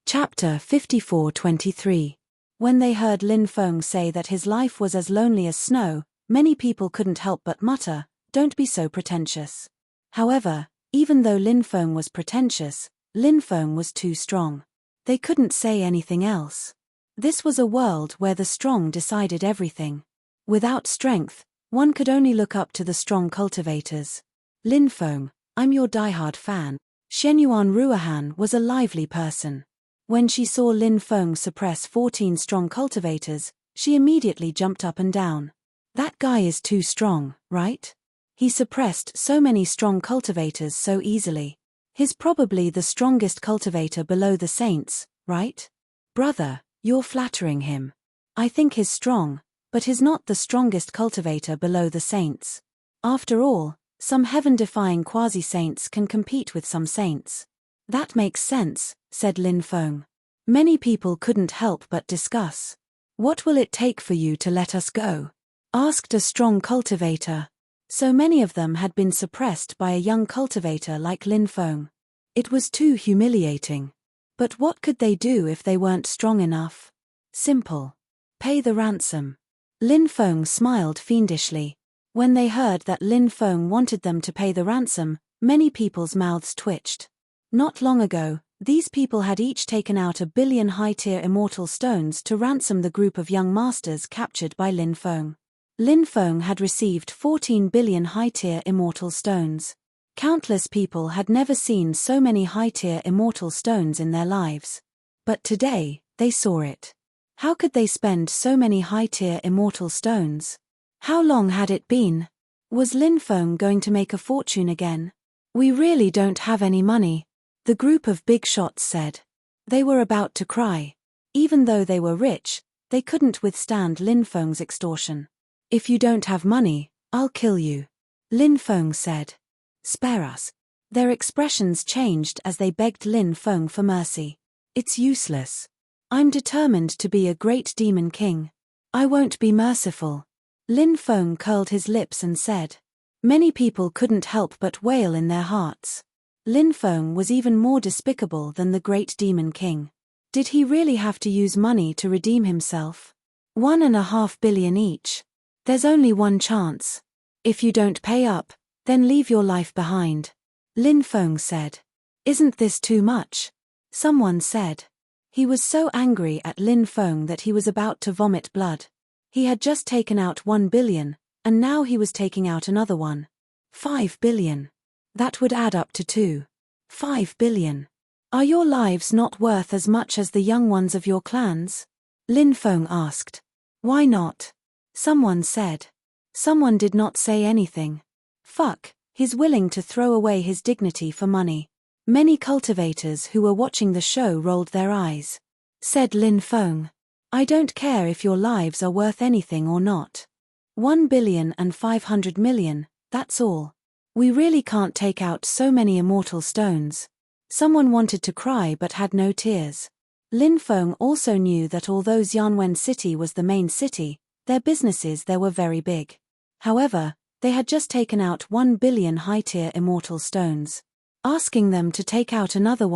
Chapter 54:23. When they heard Lin Feng say that his life was as lonely as snow, many people couldn't help but mutter, "Don't be so pretentious." However, even though Lin Feng was pretentious, Lin Feng was too strong. They couldn't say anything else. This was a world where the strong decided everything. Without strength, one could only look up to the strong cultivators. Lin Feng, I'm your diehard fan. Shenyuan Ruohan was a lively person. When she saw Lin Feng suppress 14 strong cultivators, she immediately jumped up and down. That guy is too strong, right? He suppressed so many strong cultivators so easily. He's probably the strongest cultivator below the saints, right? Brother, you're flattering him. I think he's strong, but he's not the strongest cultivator below the saints. After all, some heaven-defying quasi-saints can compete with some saints. That makes sense, said Lin Feng. Many people couldn't help but discuss. What will it take for you to let us go? Asked a strong cultivator. So many of them had been suppressed by a young cultivator like Lin Feng. It was too humiliating. But what could they do if they weren't strong enough? Simple. Pay the ransom. Lin Feng smiled fiendishly. When they heard that Lin Feng wanted them to pay the ransom, many people's mouths twitched. Not long ago, these people had each taken out 1 billion high-tier immortal stones to ransom the group of young masters captured by Lin Feng. Lin Feng had received 14 billion high-tier immortal stones. Countless people had never seen so many high-tier immortal stones in their lives. But today, they saw it. How could they spend so many high-tier immortal stones? How long had it been? Was Lin Feng going to make a fortune again? We really don't have any money, the group of big shots said. They were about to cry. Even though they were rich, they couldn't withstand Lin Feng's extortion. If you don't have money, I'll kill you, Lin Feng said. Spare us. Their expressions changed as they begged Lin Feng for mercy. It's useless. I'm determined to be a great demon king. I won't be merciful. Lin Feng curled his lips and said. Many people couldn't help but wail in their hearts. Lin Feng was even more despicable than the great demon king. Did he really have to use money to redeem himself? 1.5 billion each. There's only one chance. If you don't pay up, then leave your life behind, Lin Feng said. Isn't this too much? Someone said. He was so angry at Lin Feng that he was about to vomit blood. He had just taken out 1 billion, and now he was taking out another one. 5 billion. That would add up to 5 billion. Are your lives not worth as much as the young ones of your clans? Lin Feng asked. Why not? Someone said. Someone did not say anything. Fuck, he's willing to throw away his dignity for money. Many cultivators who were watching the show rolled their eyes. Said Lin Feng. I don't care if your lives are worth anything or not. 1.5 billion, that's all. We really can't take out so many immortal stones. Someone wanted to cry but had no tears. Lin Feng also knew that although Xianwen City was the main city, their businesses there were very big. However, they had just taken out 1 billion high-tier immortal stones. Asking them to take out another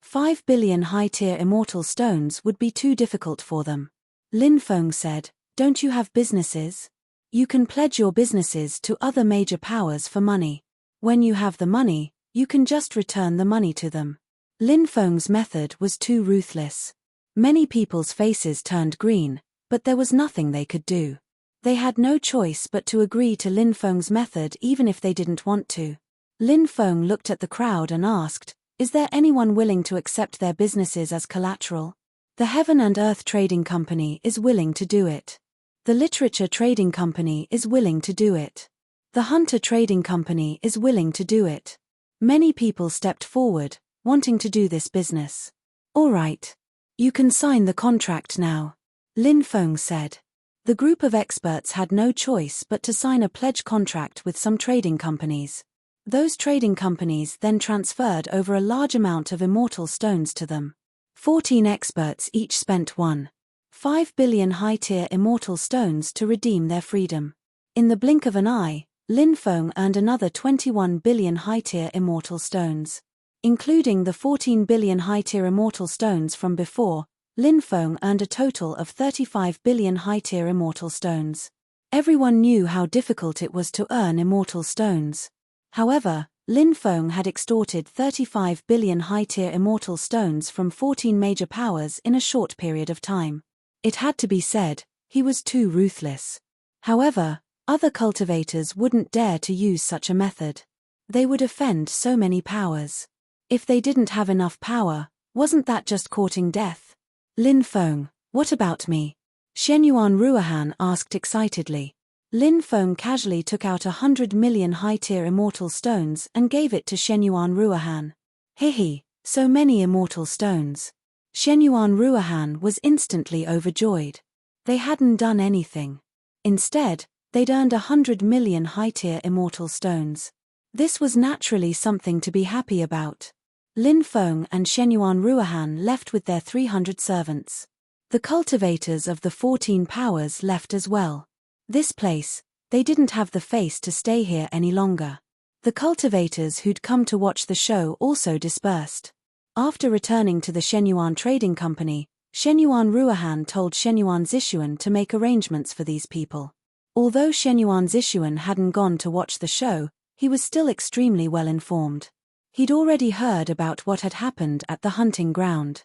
5 billion high-tier immortal stones would be too difficult for them. Lin Feng said, don't you have businesses? You can pledge your businesses to other major powers for money. When you have the money, you can just return the money to them. Lin Feng's method was too ruthless. Many people's faces turned green, but there was nothing they could do. They had no choice but to agree to Lin Feng's method even if they didn't want to. Lin Feng looked at the crowd and asked, is there anyone willing to accept their businesses as collateral? The Heaven and Earth Trading Company is willing to do it. The Literature Trading Company is willing to do it. The Hunter Trading Company is willing to do it. Many people stepped forward, wanting to do this business. All right. You can sign the contract now, Lin Feng said. The group of experts had no choice but to sign a pledge contract with some trading companies. Those trading companies then transferred over a large amount of immortal stones to them. 14 experts each spent 1.5 billion high-tier immortal stones to redeem their freedom. In the blink of an eye, Lin Feng earned another 21 billion high-tier immortal stones. Including the 14 billion high-tier immortal stones from before, Lin Feng earned a total of 35 billion high-tier immortal stones. Everyone knew how difficult it was to earn immortal stones. However, Lin Feng had extorted 35 billion high-tier immortal stones from 14 major powers in a short period of time. It had to be said, he was too ruthless. However, other cultivators wouldn't dare to use such a method. They would offend so many powers. If they didn't have enough power, wasn't that just courting death? Lin Feng, what about me? Shenyuan Ruohan asked excitedly. Lin Feng casually took out 100 million high-tier immortal stones and gave it to Shenyuan Ruohan. Hihi, so many immortal stones. Shenyuan Ruohan was instantly overjoyed. They hadn't done anything. Instead, they'd earned 100 million high-tier immortal stones. This was naturally something to be happy about. Lin Feng and Shenyuan Ruohan left with their 300 servants. The cultivators of the 14 powers left as well. This place, they didn't have the face to stay here any longer. The cultivators who'd come to watch the show also dispersed. After returning to the Shenyuan Trading Company, Shenyuan Ruohan told Shenyuan Zishuan to make arrangements for these people. Although Shenyuan Zishuan hadn't gone to watch the show, he was still extremely well informed. He'd already heard about what had happened at the hunting ground.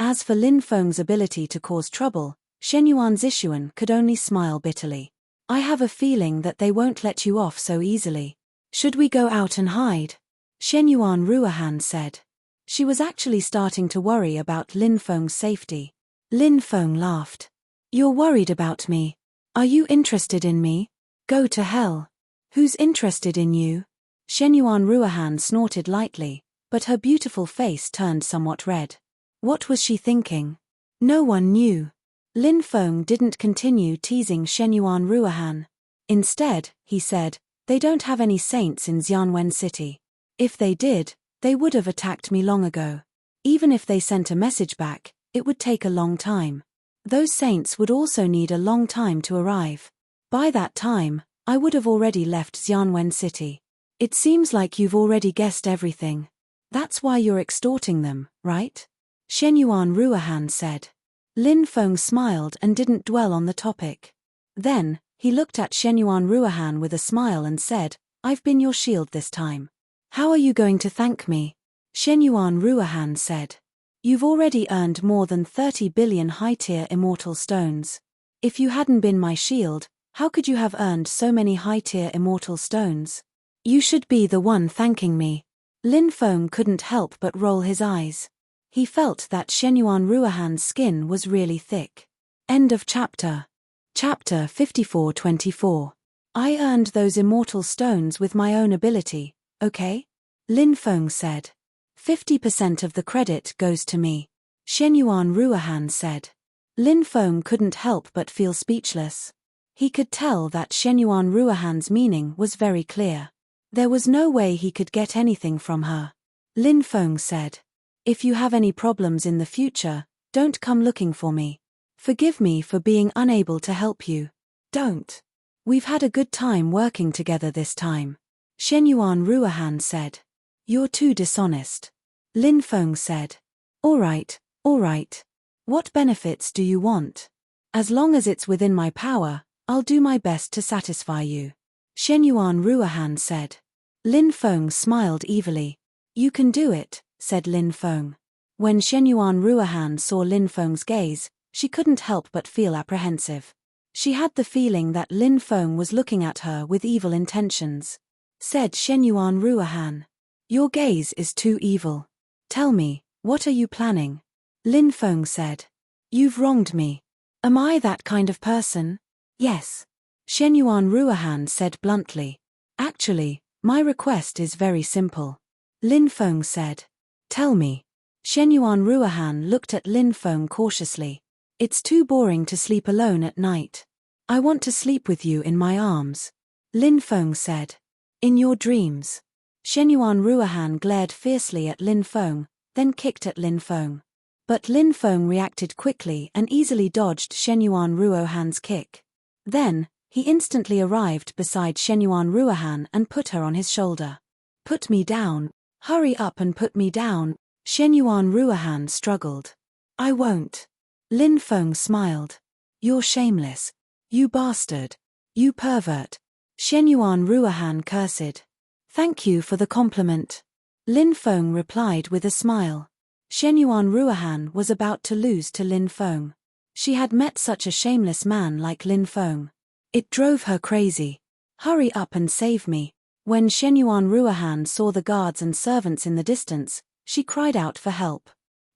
As for Lin Feng's ability to cause trouble, Shenyuan Zishuan could only smile bitterly. I have a feeling that they won't let you off so easily. Should we go out and hide? Shenyuan Ruohan said. She was actually starting to worry about Lin Feng's safety. Lin Feng laughed. You're worried about me. Are you interested in me? Go to hell. Who's interested in you? Shenyuan Ruohan snorted lightly, but her beautiful face turned somewhat red. What was she thinking? No one knew. Lin Feng didn't continue teasing Shenyuan Ruohan. Instead, he said, they don't have any saints in Xianwen City. If they did, they would have attacked me long ago. Even if they sent a message back, it would take a long time. Those saints would also need a long time to arrive. By that time, I would have already left Xianwen City. It seems like you've already guessed everything. That's why you're extorting them, right? Shenyuan Ruohan said. Lin Feng smiled and didn't dwell on the topic. Then, he looked at Shenyuan Ruohan with a smile and said, I've been your shield this time. How are you going to thank me? Shenyuan Ruohan said. You've already earned more than 30 billion high-tier immortal stones. If you hadn't been my shield, how could you have earned so many high-tier immortal stones? You should be the one thanking me. Lin Feng couldn't help but roll his eyes. He felt that Shenyuan Ruohan's skin was really thick. End of chapter. Chapter 54-24. I earned those immortal stones with my own ability, okay? Lin Feng said. 50% of the credit goes to me. Shenyuan Ruohan said. Lin Feng couldn't help but feel speechless. He could tell that Shenyuan Ruohan's meaning was very clear. There was no way he could get anything from her. Lin Feng said. If you have any problems in the future, don't come looking for me. Forgive me for being unable to help you. Don't. We've had a good time working together this time. Shenyuan Ruohan said. You're too dishonest. Lin Feng said. All right. What benefits do you want? As long as it's within my power, I'll do my best to satisfy you. Shenyuan Ruohan said. Lin Feng smiled evilly. You can do it, said Lin Feng. When Shenyuan Ruohan saw Lin Feng's gaze, she couldn't help but feel apprehensive. She had the feeling that Lin Feng was looking at her with evil intentions. Said Shenyuan Ruohan. Your gaze is too evil. Tell me, what are you planning? Lin Feng said. You've wronged me. Am I that kind of person? Yes. Shenyuan Ruohan said bluntly. Actually, my request is very simple. Lin Feng said. Tell me. Shenyuan Ruohan looked at Lin Feng cautiously. It's too boring to sleep alone at night. I want to sleep with you in my arms. Lin Feng said. In your dreams. Shenyuan Ruohan glared fiercely at Lin Feng, then kicked at Lin Feng. But Lin Feng reacted quickly and easily dodged Shenyuan Ruohan's kick. Then, he instantly arrived beside Shenyuan Ruohan and put her on his shoulder. Put me down. Hurry up and put me down, Shenyuan Ruahan struggled. I won't. Lin Feng smiled. You're shameless. You bastard. You pervert. Shenyuan Ruahan cursed. Thank you for the compliment. Lin Feng replied with a smile. Shenyuan Ruahan was about to lose to Lin Feng. She had met such a shameless man like Lin Feng. It drove her crazy. Hurry up and save me. When Shenyuan Ruahan saw the guards and servants in the distance, she cried out for help.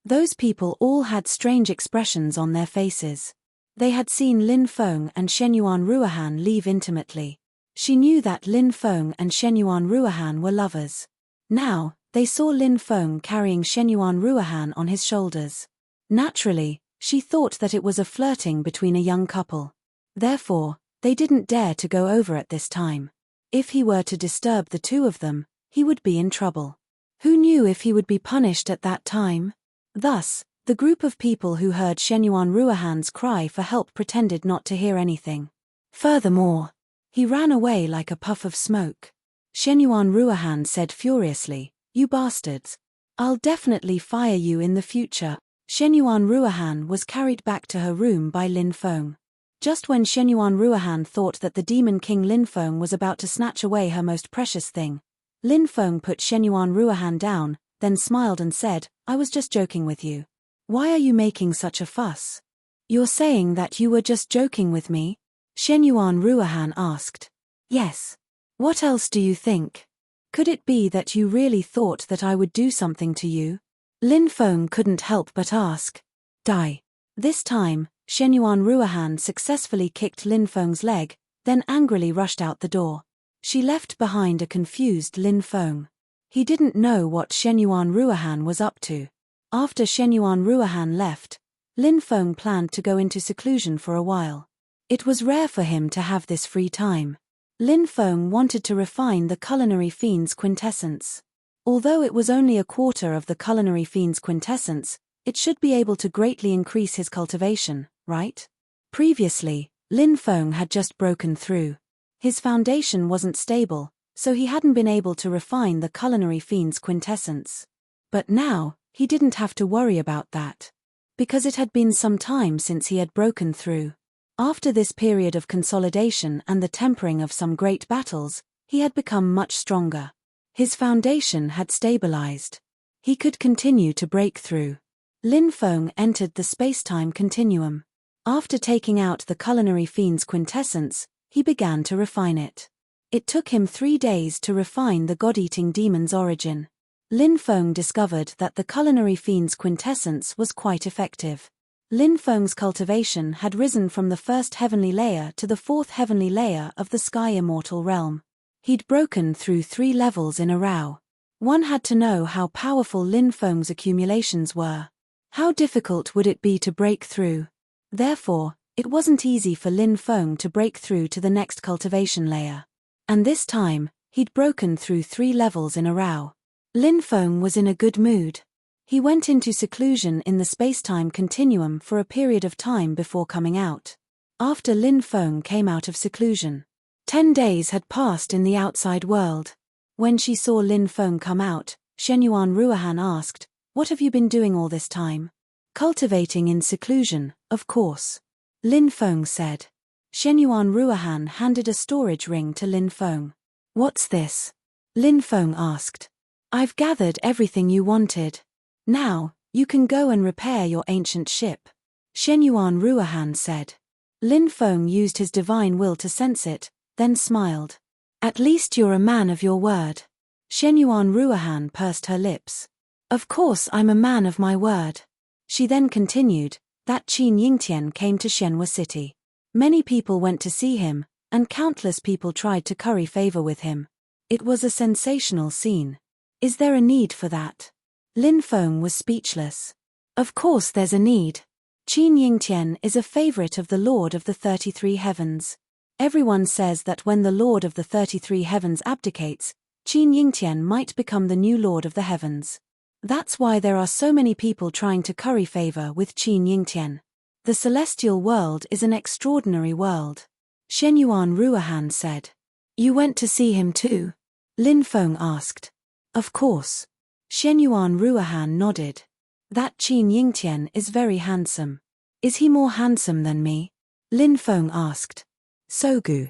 Those people all had strange expressions on their faces. They had seen Lin Feng and Shenyuan Ruahan leave intimately. She knew that Lin Feng and Shenyuan Ruahan were lovers. Now, they saw Lin Feng carrying Shenyuan Ruahan on his shoulders. Naturally, she thought that it was a flirting between a young couple. Therefore, they didn't dare to go over at this time. If he were to disturb the two of them, he would be in trouble. Who knew if he would be punished at that time? Thus, the group of people who heard Shenyuan Ruahan's cry for help pretended not to hear anything. Furthermore, he ran away like a puff of smoke. Shenyuan Ruahan said furiously, "You bastards. I'll definitely fire you in the future." Shenyuan Ruahan was carried back to her room by Lin Feng. Just when Shenyuan Ruahan thought that the demon king Lin Feng was about to snatch away her most precious thing, Lin Feng put Shenyuan Ruahan down, then smiled and said, "I was just joking with you. Why are you making such a fuss? You're saying that you were just joking with me?" Shenyuan Ruahan asked. "Yes. What else do you think? Could it be that you really thought that I would do something to you?" Lin Feng couldn't help but ask. "Die." This time, Shenyuan Ruahan successfully kicked Lin Feng's leg, then angrily rushed out the door. She left behind a confused Lin Feng. He didn't know what Shenyuan Ruahan was up to. After Shenyuan Ruahan left, Lin Feng planned to go into seclusion for a while. It was rare for him to have this free time. Lin Feng wanted to refine the culinary fiend's quintessence. Although it was only a quarter of the culinary fiend's quintessence, it should be able to greatly increase his cultivation, right? Previously, Lin Feng had just broken through. His foundation wasn't stable, so he hadn't been able to refine the culinary fiend's quintessence. But now, he didn't have to worry about that. Because it had been some time since he had broken through. After this period of consolidation and the tempering of some great battles, he had become much stronger. His foundation had stabilized. He could continue to break through. Lin Feng entered the space-time continuum. After taking out the culinary fiend's quintessence, he began to refine it. It took him 3 days to refine the god-eating demon's origin. Lin Feng discovered that the culinary fiend's quintessence was quite effective. Lin Feng's cultivation had risen from the 1st heavenly layer to the 4th heavenly layer of the Sky Immortal realm. He'd broken through 3 levels in a row. One had to know how powerful Lin Feng's accumulations were. How difficult would it be to break through? Therefore, it wasn't easy for Lin Feng to break through to the next cultivation layer. And this time, he'd broken through 3 levels in a row. Lin Feng was in a good mood. He went into seclusion in the space-time continuum for a period of time before coming out. After Lin Feng came out of seclusion, 10 days had passed in the outside world. When she saw Lin Feng come out, Shenyuan Ruahan asked, "What have you been doing all this time?" "Cultivating in seclusion, of course," Lin Feng said. Shenyuan Ruahan handed a storage ring to Lin Feng. "What's this?" Lin Feng asked. "I've gathered everything you wanted. Now, you can go and repair your ancient ship," Shenyuan Ruahan said. Lin Feng used his divine will to sense it, then smiled. "At least you're a man of your word." Shenyuan Ruahan pursed her lips. "Of course I'm a man of my word." She then continued, that Qin Yingtian came to Shenhua City. Many people went to see him, and countless people tried to curry favor with him. It was a sensational scene. Is there a need for that? Lin Feng was speechless. Of course there's a need. Qin Yingtian is a favorite of the Lord of the 33 Heavens. Everyone says that when the Lord of the 33 Heavens abdicates, Qin Yingtian might become the new Lord of the Heavens. That's why there are so many people trying to curry favor with Qin Yingtian. The celestial world is an extraordinary world. Shenyuan Ruahan said. "You went to see him too?" Lin Feng asked. "Of course. Shenyuan Ruohan nodded. That Qin Yingtian is very handsome. Is he more handsome than me? Lin Feng asked. Sogu.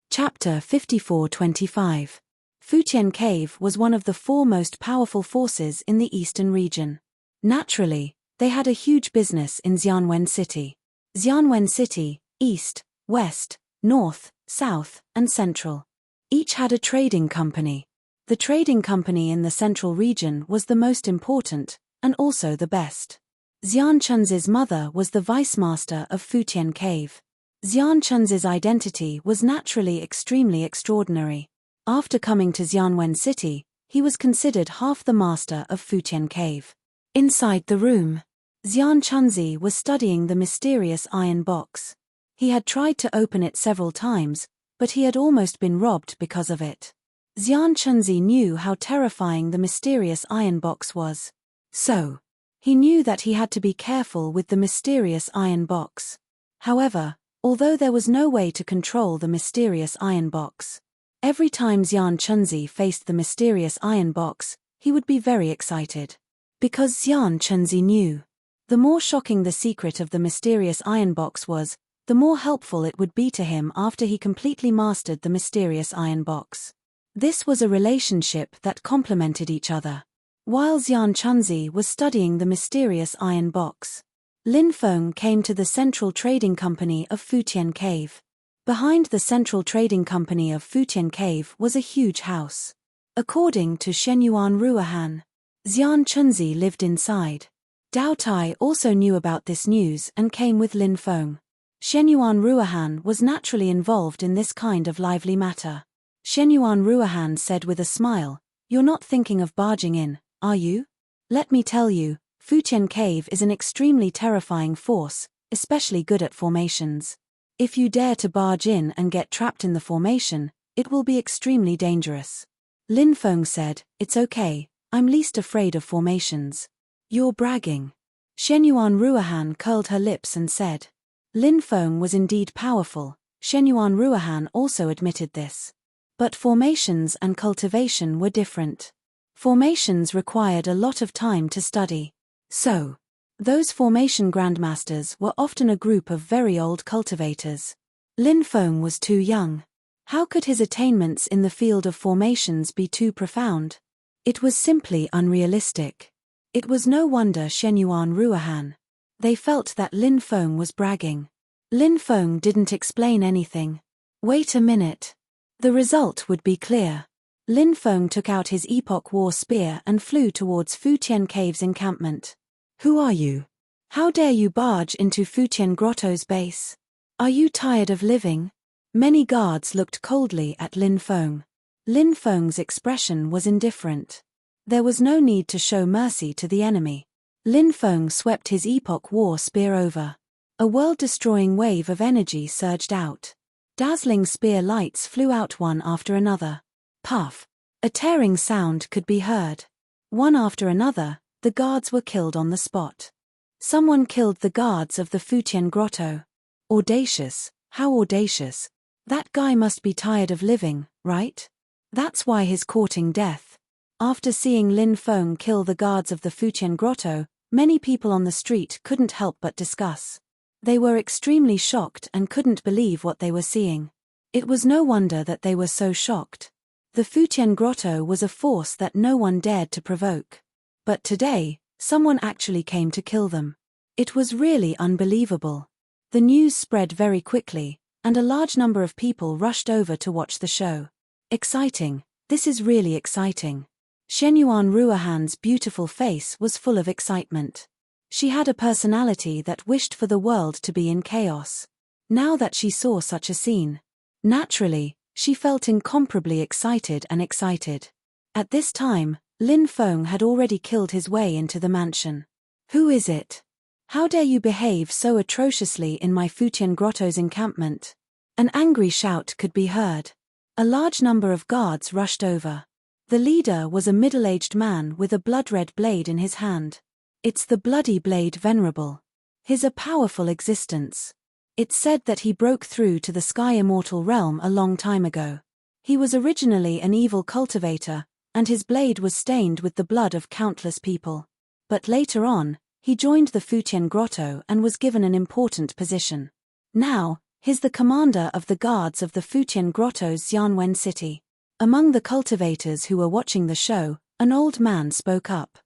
Chapter 54-25. Futian Cave was one of the four most powerful forces in the eastern region. Naturally, they had a huge business in Xianwen City. Xianwen City, east, west, north, south, and central. Each had a trading company. The trading company in the central region was the most important, and also the best. Xian Chunzi's mother was the vice-master of Futian Cave. Xian Chunzi's identity was naturally extremely extraordinary. After coming to Xianwen City, he was considered half the master of Futian Cave. Inside the room, Xian Chunzi was studying the mysterious iron box. He had tried to open it several times, but he had almost been robbed because of it. Xian Chunzi knew how terrifying the mysterious iron box was. So, he knew that he had to be careful with the mysterious iron box. However, although there was no way to control the mysterious iron box, every time Xian Chunzi faced the mysterious iron box, he would be very excited. Because Xian Chunzi knew, the more shocking the secret of the mysterious iron box was, the more helpful it would be to him after he completely mastered the mysterious iron box. This was a relationship that complemented each other. While Xian Chunzi was studying the mysterious iron box, Lin Feng came to the central trading company of Futian Cave. Behind the central trading company of Futian Cave was a huge house. According to Shenyuan Ruohan, Xian Chunzi lived inside. Dao Tai also knew about this news and came with Lin Feng. Shenyuan Ruohan was naturally involved in this kind of lively matter. Shenyuan Ruohan said with a smile, "You're not thinking of barging in, are you? Let me tell you, Futian Cave is an extremely terrifying force, especially good at formations. If you dare to barge in and get trapped in the formation, it will be extremely dangerous." Lin Feng said, "It's okay, I'm least afraid of formations." "You're bragging." Shenyuan Ruohan curled her lips and said. Lin Feng was indeed powerful, Shenyuan Ruohan also admitted this. But formations and cultivation were different. Formations required a lot of time to study. So, those formation grandmasters were often a group of very old cultivators. Lin Feng was too young. How could his attainments in the field of formations be too profound? It was simply unrealistic. It was no wonder Shenyuan Ruohan. They felt that Lin Feng was bragging. Lin Feng didn't explain anything. Wait a minute. The result would be clear. Lin Feng took out his Epoch War spear and flew towards Futian Cave's encampment. "Who are you? How dare you barge into Futian Grotto's base? Are you tired of living?" Many guards looked coldly at Lin Feng. Lin Feng's expression was indifferent. There was no need to show mercy to the enemy. Lin Feng swept his Epoch War spear over. A world-destroying wave of energy surged out. Dazzling spear lights flew out one after another. Puff! A tearing sound could be heard. One after another, the guards were killed on the spot. Someone killed the guards of the Futian Grotto. Audacious, how audacious. That guy must be tired of living, right? That's why he's courting death. After seeing Lin Feng kill the guards of the Futian Grotto, many people on the street couldn't help but discuss. They were extremely shocked and couldn't believe what they were seeing. It was no wonder that they were so shocked. The Futian Grotto was a force that no one dared to provoke. But today, someone actually came to kill them. It was really unbelievable. The news spread very quickly, and a large number of people rushed over to watch the show. Exciting, this is really exciting. Shenyuan Ruohan's beautiful face was full of excitement. She had a personality that wished for the world to be in chaos. Now that she saw such a scene, naturally, she felt incomparably excited and excited. At this time, Lin Feng had already killed his way into the mansion. "Who is it? How dare you behave so atrociously in my Futian Grotto's encampment?" An angry shout could be heard. A large number of guards rushed over. The leader was a middle-aged man with a blood-red blade in his hand. "It's the bloody blade, Venerable. His a powerful existence. It's said that he broke through to the sky immortal realm a long time ago. He was originally an evil cultivator, and his blade was stained with the blood of countless people. But later on, he joined the Fuqian Grotto and was given an important position. Now, he's the commander of the guards of the Fuqian Grotto's Xianwen city. Among the cultivators who were watching the show, an old man spoke up.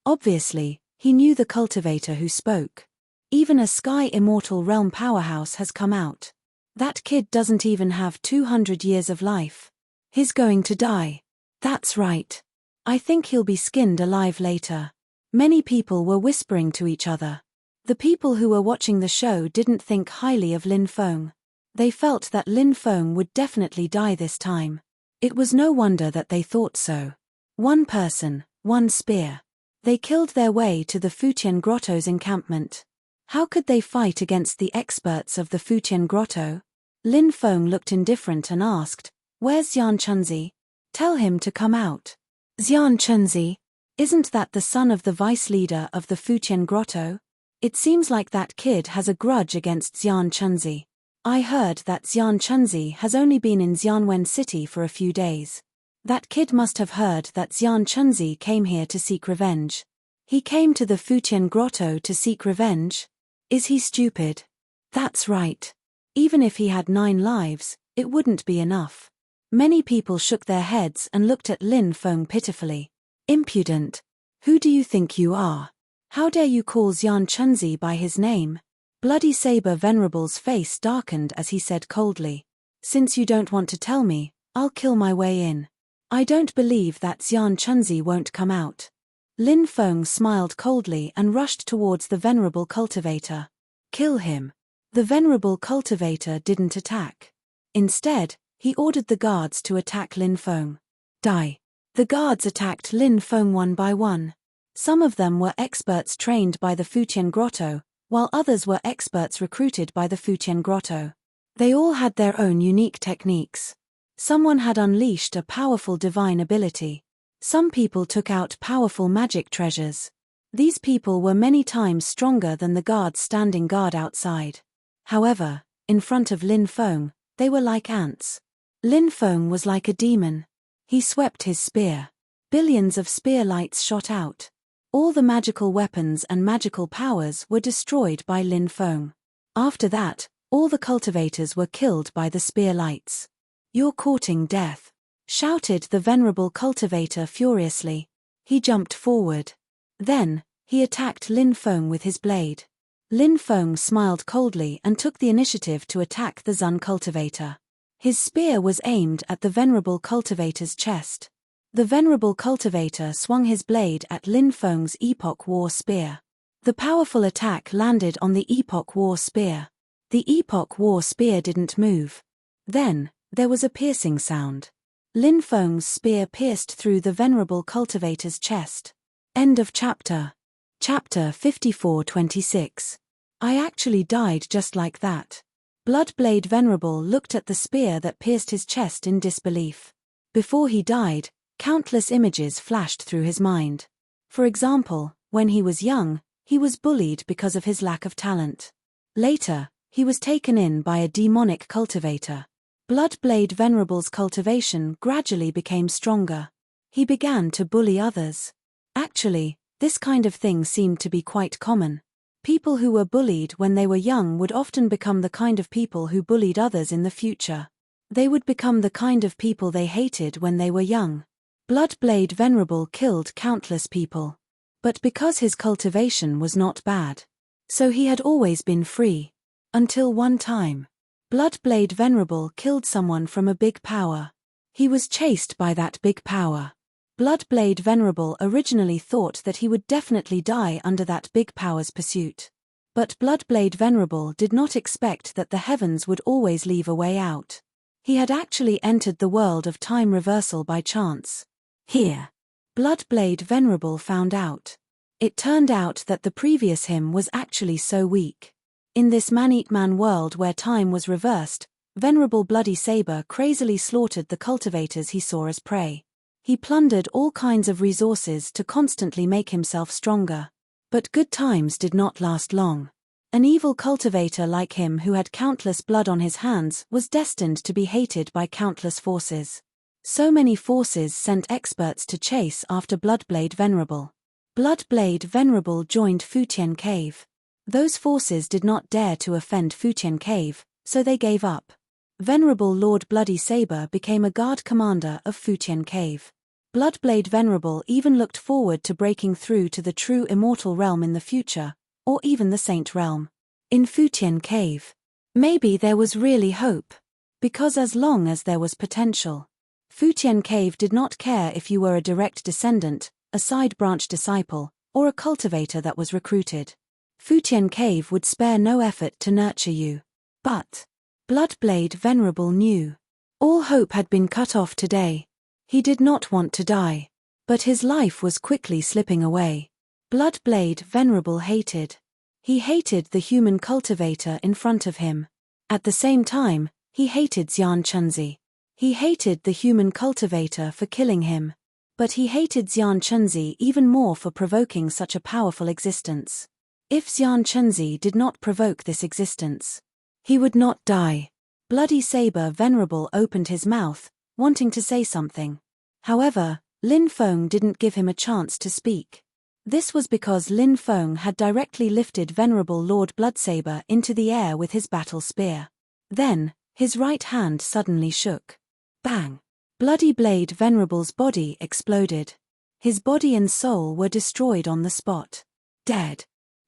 Obviously, he knew the cultivator who spoke. Even a Sky Immortal Realm powerhouse has come out. That kid doesn't even have 200 years of life. He's going to die. That's right. I think he'll be skinned alive later. Many people were whispering to each other. The people who were watching the show didn't think highly of Lin Feng. They felt that Lin Feng would definitely die this time. It was no wonder that they thought so. One person, one spear. They killed their way to the Fuqian Grotto's encampment. How could they fight against the experts of the Fuqian Grotto? Lin Feng looked indifferent and asked, "Where's Xian Chunzi? Tell him to come out." Xian Chunzi? Isn't that the son of the vice leader of the Fuqian Grotto? It seems like that kid has a grudge against Xian Chunzi. I heard that Xian Chunzi has only been in Xianwen City for a few days. That kid must have heard that Xian Chunzi came here to seek revenge. He came to the Fuqian Grotto to seek revenge? Is he stupid? That's right. Even if he had 9 lives, it wouldn't be enough. Many people shook their heads and looked at Lin Feng pitifully. Impudent. Who do you think you are? How dare you call Xian Chunzi by his name? Bloody Saber Venerable's face darkened as he said coldly. Since you don't want to tell me, I'll kill my way in. I don't believe that Xian Chunzi won't come out. Lin Feng smiled coldly and rushed towards the venerable cultivator. Kill him. The venerable cultivator didn't attack. Instead, he ordered the guards to attack Lin Feng. Die. The guards attacked Lin Feng one by one. Some of them were experts trained by the Fuqian Grotto, while others were experts recruited by the Fuqian Grotto. They all had their own unique techniques. Someone had unleashed a powerful divine ability. Some people took out powerful magic treasures. These people were many times stronger than the guards standing guard outside. However, in front of Lin Feng, they were like ants. Lin Feng was like a demon. He swept his spear. Billions of spear lights shot out. All the magical weapons and magical powers were destroyed by Lin Feng. After that, all the cultivators were killed by the spear lights. You're courting death, shouted the venerable cultivator furiously. He jumped forward. Then, he attacked Lin Feng with his blade. Lin Feng smiled coldly and took the initiative to attack the Zun cultivator. His spear was aimed at the venerable cultivator's chest. The venerable cultivator swung his blade at Lin Feng's Epoch War spear. The powerful attack landed on the Epoch War spear. The Epoch War spear didn't move. Then, there was a piercing sound. Lin Feng's spear pierced through the venerable cultivator's chest. End of chapter. Chapter 54-26. I actually died just like that. Bloodblade Venerable looked at the spear that pierced his chest in disbelief. Before he died, countless images flashed through his mind. For example, when he was young, he was bullied because of his lack of talent. Later, he was taken in by a demonic cultivator. Bloodblade Venerable's cultivation gradually became stronger. He began to bully others. Actually, this kind of thing seemed to be quite common. People who were bullied when they were young would often become the kind of people who bullied others in the future. They would become the kind of people they hated when they were young. Bloodblade Venerable killed countless people. But because his cultivation was not bad. So he had always been free. Until one time. Bloodblade Venerable killed someone from a big power. He was chased by that big power. Bloodblade Venerable originally thought that he would definitely die under that big power's pursuit. But Bloodblade Venerable did not expect that the heavens would always leave a way out. He had actually entered the world of time reversal by chance. Here, Bloodblade Venerable found out. It turned out that the previous him was actually so weak. In this man-eat-man world where time was reversed, Venerable Bloody Saber crazily slaughtered the cultivators he saw as prey. He plundered all kinds of resources to constantly make himself stronger. But good times did not last long. An evil cultivator like him who had countless blood on his hands was destined to be hated by countless forces. So many forces sent experts to chase after Bloodblade Venerable. Bloodblade Venerable joined Futian Cave. Those forces did not dare to offend Futian Cave, so they gave up. Venerable Lord Bloody Saber became a guard commander of Futian Cave. Bloodblade Venerable even looked forward to breaking through to the true immortal realm in the future, or even the Saint realm. In Futian Cave, maybe there was really hope. Because as long as there was potential. Futian Cave did not care if you were a direct descendant, a side branch disciple, or a cultivator that was recruited. Futian Cave would spare no effort to nurture you. But Bloodblade Venerable knew. All hope had been cut off today. He did not want to die. But his life was quickly slipping away. Bloodblade Venerable hated. He hated the human cultivator in front of him. At the same time, he hated Xian Chunzi. He hated the human cultivator for killing him. But he hated Xian Chunzi even more for provoking such a powerful existence. If Xian Chunzi did not provoke this existence, he would not die. Bloody Saber Venerable opened his mouth, wanting to say something. However, Lin Feng didn't give him a chance to speak. This was because Lin Feng had directly lifted Venerable Lord Bloodsaber into the air with his battle spear. Then, his right hand suddenly shook. Bang! Bloody Blade Venerable's body exploded. His body and soul were destroyed on the spot. Dead.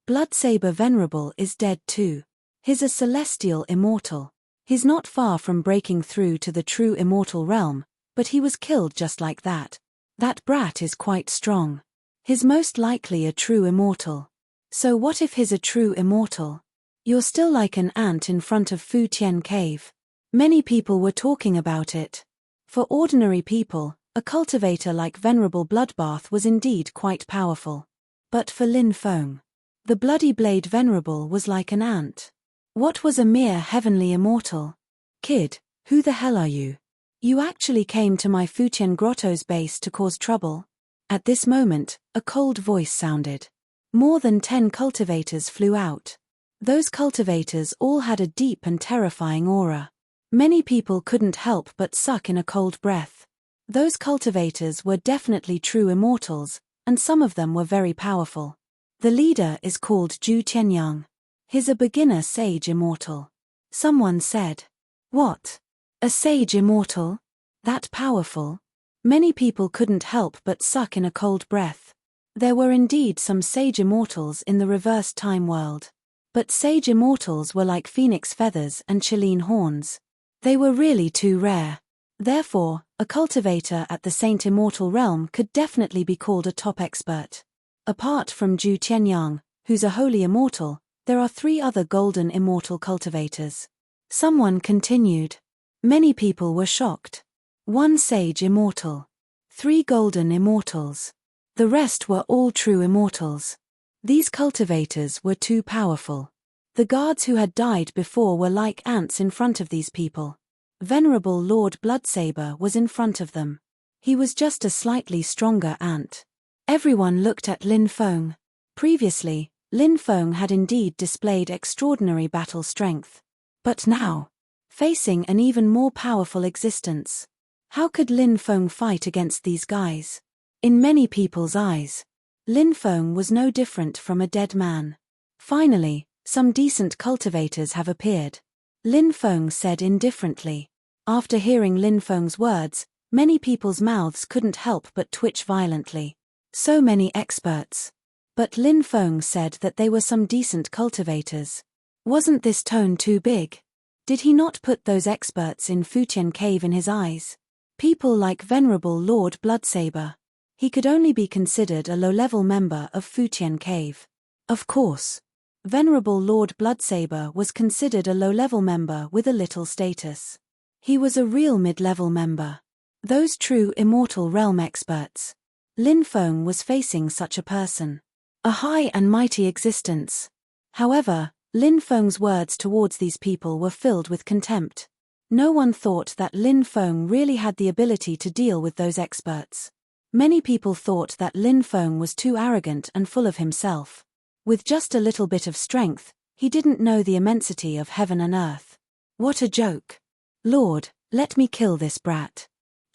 Bloodsaber Venerable is dead too. He's a celestial immortal. He's not far from breaking through to the true immortal realm, but he was killed just like that. That brat is quite strong. He's most likely a true immortal. So what if he's a true immortal? You're still like an ant in front of Futian Cave. Many people were talking about it. For ordinary people, a cultivator like Venerable Bloodbath was indeed quite powerful. But for Lin Feng, the Bloody Blade Venerable was like an ant. What was a mere heavenly immortal? Kid, who the hell are you? You actually came to my Futian Grotto's base to cause trouble? At this moment, a cold voice sounded. More than 10 cultivators flew out. Those cultivators all had a deep and terrifying aura. Many people couldn't help but suck in a cold breath. Those cultivators were definitely true immortals, and some of them were very powerful. The leader is called Zhu Tianyang. He's a beginner sage immortal. Someone said. What? A sage immortal? That powerful? Many people couldn't help but suck in a cold breath. There were indeed some sage immortals in the reverse time world. But sage immortals were like phoenix feathers and Chilean horns. They were really too rare. Therefore, a cultivator at the Saint Immortal realm could definitely be called a top expert. Apart from Zhu Tianyang, who's a holy immortal, there are 3 other golden immortal cultivators. Someone continued. Many people were shocked. 1 sage immortal. 3 golden immortals. The rest were all true immortals. These cultivators were too powerful. The guards who had died before were like ants in front of these people. Venerable Lord Bloodsaber was in front of them. He was just a slightly stronger ant. Everyone looked at Lin Feng. Previously, Lin Feng had indeed displayed extraordinary battle strength. But now, facing an even more powerful existence. How could Lin Feng fight against these guys? In many people's eyes, Lin Feng was no different from a dead man. Finally, some decent cultivators have appeared. Lin Feng said indifferently. After hearing Lin Feng's words, many people's mouths couldn't help but twitch violently. So many experts. But Lin Feng said that they were some decent cultivators. Wasn't this tone too big? Did he not put those experts in Futian Cave in his eyes? People like Venerable Lord Bloodsaber. He could only be considered a low-level member of Futian Cave. Of course. Venerable Lord Bloodsaber was considered a low-level member with a little status. He was a real mid-level member. Those true immortal realm experts. Lin Feng was facing such a person. A high and mighty existence. However, Lin Feng's words towards these people were filled with contempt. No one thought that Lin Feng really had the ability to deal with those experts. Many people thought that Lin Feng was too arrogant and full of himself. With just a little bit of strength, he didn't know the immensity of heaven and earth. What a joke. Lord, let me kill this brat.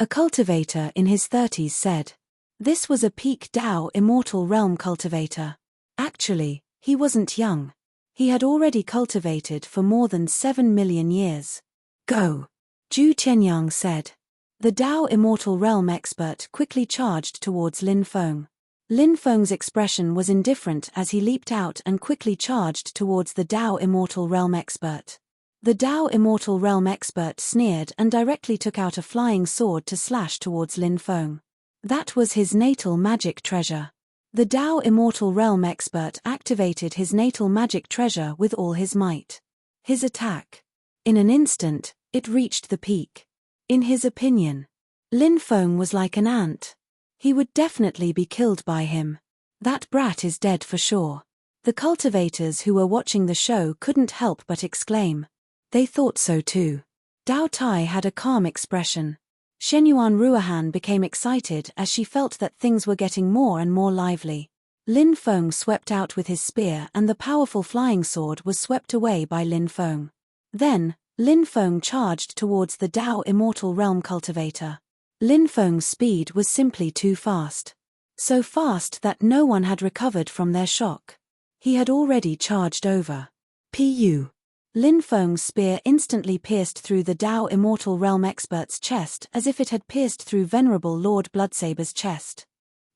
A cultivator in his 30s said. This was a peak Dao immortal realm cultivator. Actually, he wasn't young. He had already cultivated for more than 7 million years. Go! Zhu Qianyang said. The Dao immortal realm expert quickly charged towards Lin Feng. Lin Feng's expression was indifferent as he leaped out and quickly charged towards the Dao immortal realm expert. The Dao immortal realm expert sneered and directly took out a flying sword to slash towards Lin Feng. That was his natal magic treasure. The Dao immortal realm expert activated his natal magic treasure with all his might. His attack. In an instant, it reached the peak. In his opinion, Lin Feng was like an ant. He would definitely be killed by him. That brat is dead for sure. The cultivators who were watching the show couldn't help but exclaim. They thought so too. Dao Tai had a calm expression. Shenyuan Ruohan became excited as she felt that things were getting more and more lively. Lin Feng swept out with his spear and the powerful flying sword was swept away by Lin Feng. Then, Lin Feng charged towards the Dao immortal realm cultivator. Lin Feng's speed was simply too fast. So fast that no one had recovered from their shock. He had already charged over. Pu. Lin Feng's spear instantly pierced through the Dao immortal realm expert's chest as if it had pierced through Venerable Lord Bloodsaber's chest.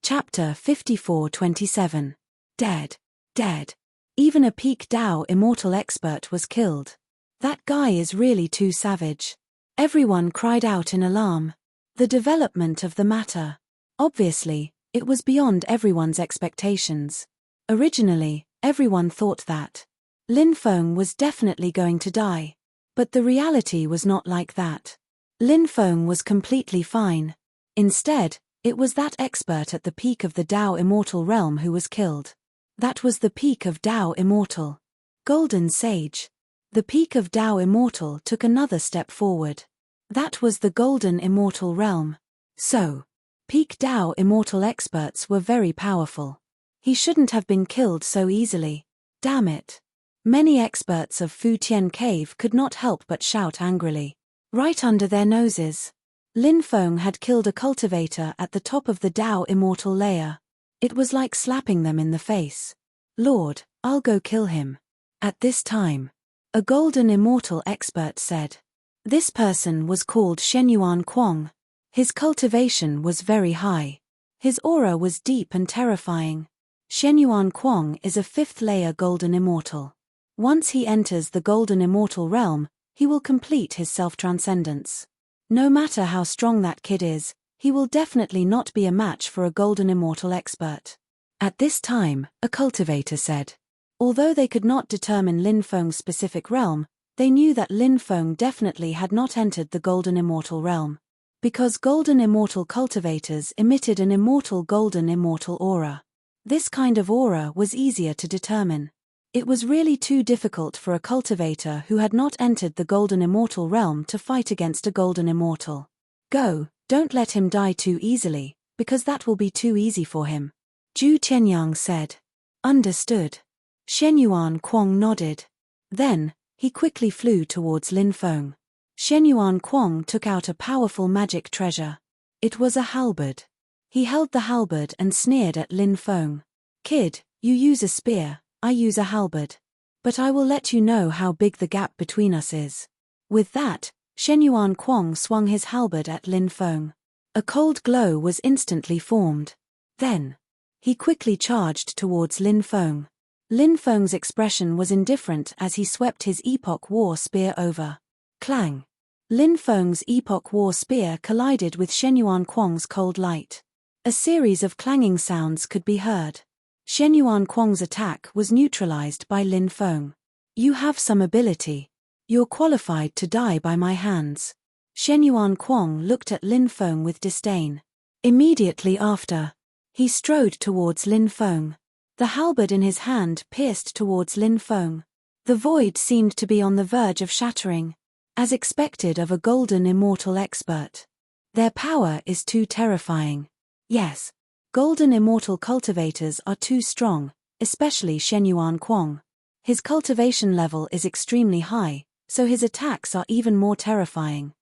Chapter 54:27. Dead. Dead. Even a peak Dao immortal expert was killed. That guy is really too savage. Everyone cried out in alarm. The development of the matter. Obviously, it was beyond everyone's expectations. Originally, everyone thought that Lin Feng was definitely going to die. But the reality was not like that. Lin Feng was completely fine. Instead, it was that expert at the peak of the Dao Immortal realm who was killed. That was the peak of Dao Immortal. Golden Sage. The peak of Dao Immortal took another step forward. That was the Golden Immortal realm. So, peak Dao Immortal experts were very powerful. He shouldn't have been killed so easily. Damn it. Many experts of Fu Tian Cave could not help but shout angrily. Right under their noses. Lin Feng had killed a cultivator at the top of the Dao Immortal layer. It was like slapping them in the face. Lord, I'll go kill him. At this time, a Golden Immortal expert said. This person was called Shenyuan Kuang. His cultivation was very high. His aura was deep and terrifying. Shenyuan Kuang is a 5th layer Golden Immortal. Once he enters the Golden Immortal realm, he will complete his self-transcendence. No matter how strong that kid is, he will definitely not be a match for a Golden Immortal expert. At this time, a cultivator said. Although they could not determine Lin Feng's specific realm, they knew that Lin Feng definitely had not entered the Golden Immortal realm. Because Golden Immortal cultivators emitted an immortal Golden Immortal aura. This kind of aura was easier to determine. It was really too difficult for a cultivator who had not entered the Golden Immortal realm to fight against a Golden Immortal. Go, don't let him die too easily, because that will be too easy for him. Zhu Qianyang said. Understood. Shenyuan Kuang nodded. Then, he quickly flew towards Lin Feng. Shenyuan Kuang took out a powerful magic treasure. It was a halberd. He held the halberd and sneered at Lin Feng. Kid, you use a spear, I use a halberd. But I will let you know how big the gap between us is. With that, Shenyuan Kuang swung his halberd at Lin Feng. A cold glow was instantly formed. Then, he quickly charged towards Lin Feng. Lin Feng's expression was indifferent as he swept his Epoch War spear over. Clang! Lin Feng's Epoch War spear collided with Shenyuan Kuang's cold light. A series of clanging sounds could be heard. Shenyuan Kuang's attack was neutralized by Lin Feng. You have some ability. You're qualified to die by my hands. Shenyuan Kuang looked at Lin Feng with disdain. Immediately after, he strode towards Lin Feng. The halberd in his hand pierced towards Lin Feng. The void seemed to be on the verge of shattering. As expected of a Golden Immortal expert. Their power is too terrifying. Yes, Golden Immortal cultivators are too strong, especially Shenyuan Kuang. His cultivation level is extremely high, so his attacks are even more terrifying.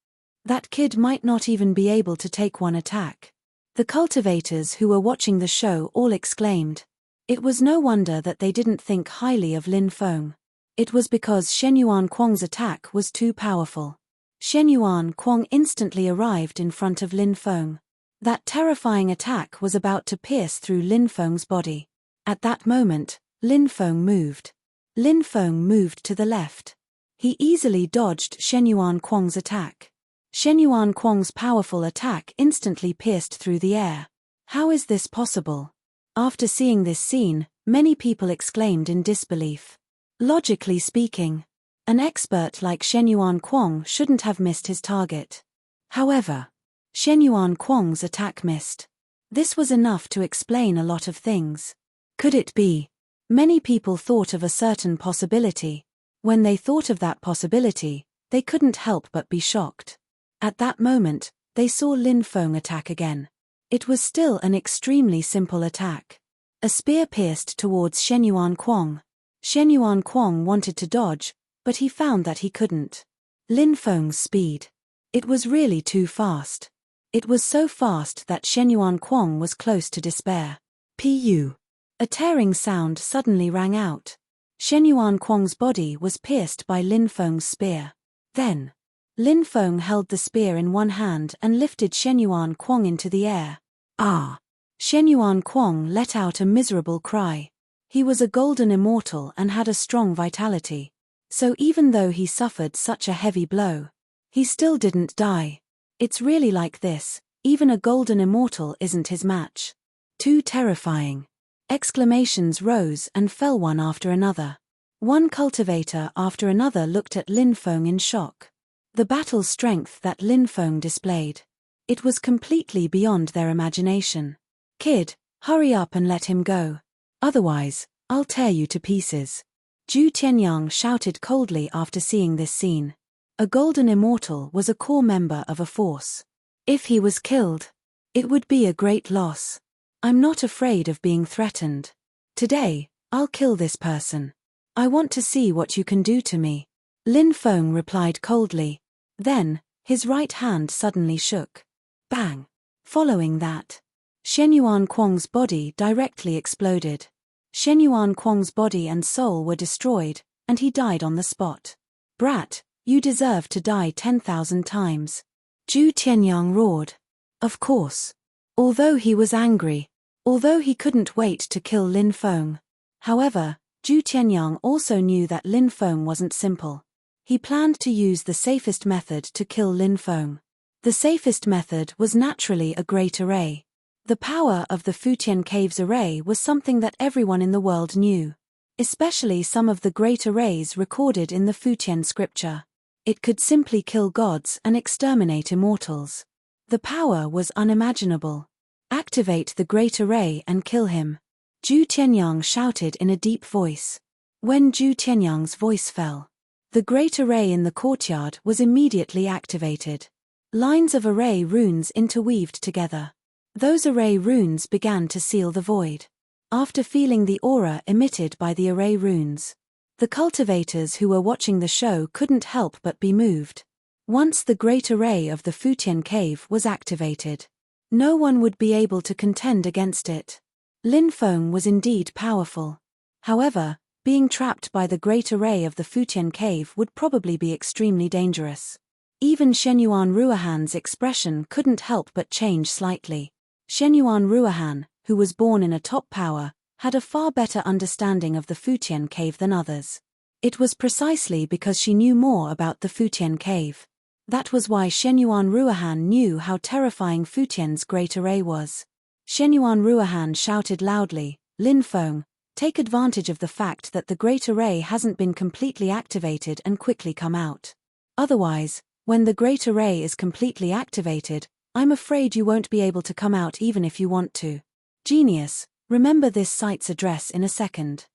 That kid might not even be able to take one attack. The cultivators who were watching the show all exclaimed. It was no wonder that they didn't think highly of Lin Feng. It was because Shen Yuan Kuang's attack was too powerful. Shen Yuan Kuang instantly arrived in front of Lin Feng. That terrifying attack was about to pierce through Lin Feng's body. At that moment, Lin Feng moved. Lin Feng moved to the left. He easily dodged Shen Yuan Kuang's attack. Shen Yuan Kuang's powerful attack instantly pierced through the air. How is this possible? After seeing this scene, many people exclaimed in disbelief. Logically speaking, an expert like Shen Yuan Kuang shouldn't have missed his target. However, Shen Yuan Kuang's attack missed. This was enough to explain a lot of things. Could it be? Many people thought of a certain possibility. When they thought of that possibility, they couldn't help but be shocked. At that moment, they saw Lin Feng attack again. It was still an extremely simple attack. A spear pierced towards Shen Yuan Kuang. Shen Yuan Kuang wanted to dodge, but he found that he couldn't. Lin Feng's speed. It was really too fast. It was so fast that Shen Yuan Kuang was close to despair. Pu. A tearing sound suddenly rang out. Shen Yuan Kuang's body was pierced by Lin Feng's spear. Then, Lin Feng held the spear in one hand and lifted Shen Yuan Kuang into the air. Ah! Shen Yuan Kuang let out a miserable cry. He was a golden immortal and had a strong vitality. So even though he suffered such a heavy blow, he still didn't die. It's really like this, even a golden immortal isn't his match. Too terrifying. Exclamations rose and fell one after another. One cultivator after another looked at Lin Feng in shock. The battle strength that Lin Feng displayed. It was completely beyond their imagination. Kid, hurry up and let him go. Otherwise, I'll tear you to pieces. Zhu Tianyang shouted coldly after seeing this scene. A golden immortal was a core member of a force. If he was killed, it would be a great loss. I'm not afraid of being threatened. Today, I'll kill this person. I want to see what you can do to me. Lin Feng replied coldly. Then, his right hand suddenly shook. Bang! Following that, Shen Yuan Kuang's body directly exploded. Shen Yuan Kuang's body and soul were destroyed, and he died on the spot. Brat, you deserve to die 10,000 times. Zhu Tianyang roared. Of course. Although he was angry. Although he couldn't wait to kill Lin Feng. However, Zhu Tianyang also knew that Lin Feng wasn't simple. He planned to use the safest method to kill Lin Feng. The safest method was naturally a great array. The power of the Futian Caves array was something that everyone in the world knew. Especially some of the great arrays recorded in the Futian scripture. It could simply kill gods and exterminate immortals. The power was unimaginable. Activate the great array and kill him. Zhu Tianyang shouted in a deep voice. When Zhu Tianyang's voice fell, the great array in the courtyard was immediately activated. Lines of array runes interweaved together. Those array runes began to seal the void. After feeling the aura emitted by the array runes, the cultivators who were watching the show couldn't help but be moved. Once the great array of the Futian cave was activated, no one would be able to contend against it. Lin Feng was indeed powerful. However, being trapped by the great array of the Futian cave would probably be extremely dangerous. Even Shen Yuan Ruohan's expression couldn't help but change slightly. Shen Yuan Ruohan, who was born in a top power, had a far better understanding of the Futian cave than others. It was precisely because she knew more about the Futian cave. That was why Shen Yuan Ruohan knew how terrifying Futian's great array was. Shen Yuan Ruohan shouted loudly, Lin Feng, take advantage of the fact that the great array hasn't been completely activated and quickly come out. Otherwise, when the great array is completely activated, I'm afraid you won't be able to come out even if you want to. Genius, remember this site's address in a second.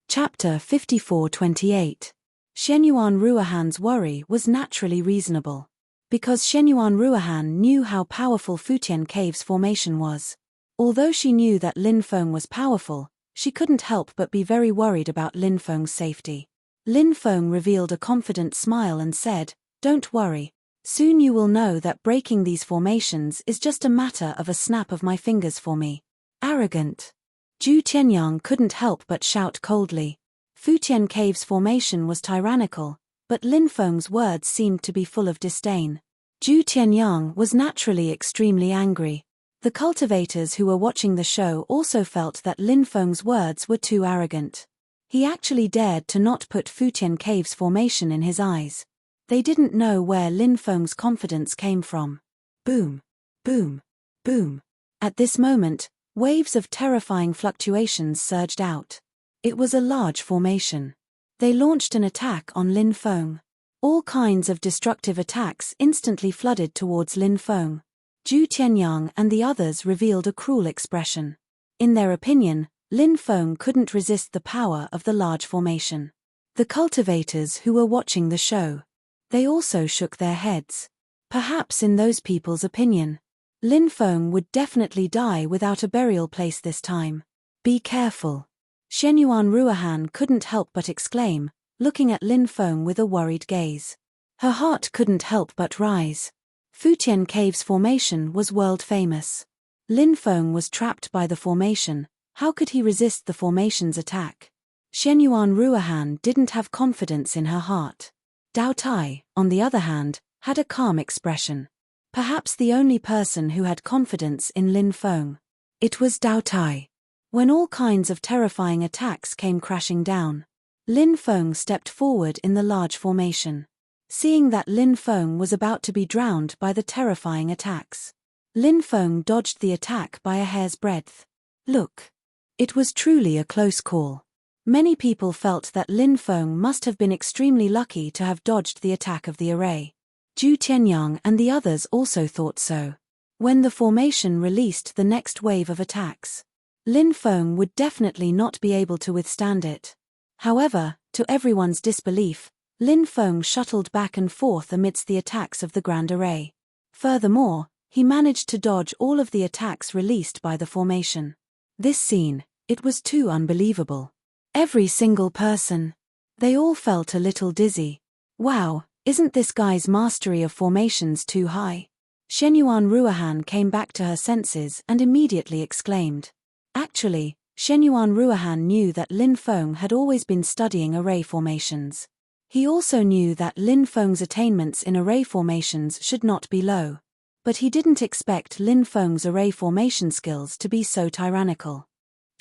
Chapter 5428. Shen Yuan Ruohan's worry was naturally reasonable. Because Shen Yuan Ruohan knew how powerful Futian Cave's formation was. Although she knew that Lin Feng was powerful, she couldn't help but be very worried about Lin Feng's safety. Lin Feng revealed a confident smile and said, Don't worry. Soon you will know that breaking these formations is just a matter of a snap of my fingers for me. Arrogant. Zhu Tianyang couldn't help but shout coldly. Futian Cave's formation was tyrannical, but Lin Feng's words seemed to be full of disdain. Zhu Tianyang was naturally extremely angry. The cultivators who were watching the show also felt that Lin Feng's words were too arrogant. He actually dared to not put Futian Cave's formation in his eyes. They didn't know where Lin Feng's confidence came from. Boom, boom, boom. At this moment, waves of terrifying fluctuations surged out. It was a large formation. They launched an attack on Lin Feng. All kinds of destructive attacks instantly flooded towards Lin Feng. Zhu Tianyang and the others revealed a cruel expression. In their opinion, Lin Feng couldn't resist the power of the large formation. The cultivators who were watching the show, they also shook their heads. Perhaps in those people's opinion, Lin Feng would definitely die without a burial place this time. Be careful. Shenyuan Ruohan couldn't help but exclaim, looking at Lin Feng with a worried gaze. Her heart couldn't help but rise. Futian Cave's formation was world famous. Lin Feng was trapped by the formation. How could he resist the formation's attack? Shenyuan Ruohan didn't have confidence in her heart. Dao Tai, on the other hand, had a calm expression. Perhaps the only person who had confidence in Lin Feng. It was Dao Tai. When all kinds of terrifying attacks came crashing down, Lin Feng stepped forward in the large formation. Seeing that Lin Feng was about to be drowned by the terrifying attacks, Lin Feng dodged the attack by a hair's breadth. Look. It was truly a close call. Many people felt that Lin Feng must have been extremely lucky to have dodged the attack of the array. Zhu Tianyang and the others also thought so. When the formation released the next wave of attacks, Lin Feng would definitely not be able to withstand it. However, to everyone's disbelief, Lin Feng shuttled back and forth amidst the attacks of the Grand Array. Furthermore, he managed to dodge all of the attacks released by the formation. This scene, it was too unbelievable. Every single person. They all felt a little dizzy. Wow, isn't this guy's mastery of formations too high? Shenyuan Ruohan came back to her senses and immediately exclaimed. Actually, Shenyuan Ruohan knew that Lin Feng had always been studying array formations. He also knew that Lin Feng's attainments in array formations should not be low. But he didn't expect Lin Feng's array formation skills to be so tyrannical.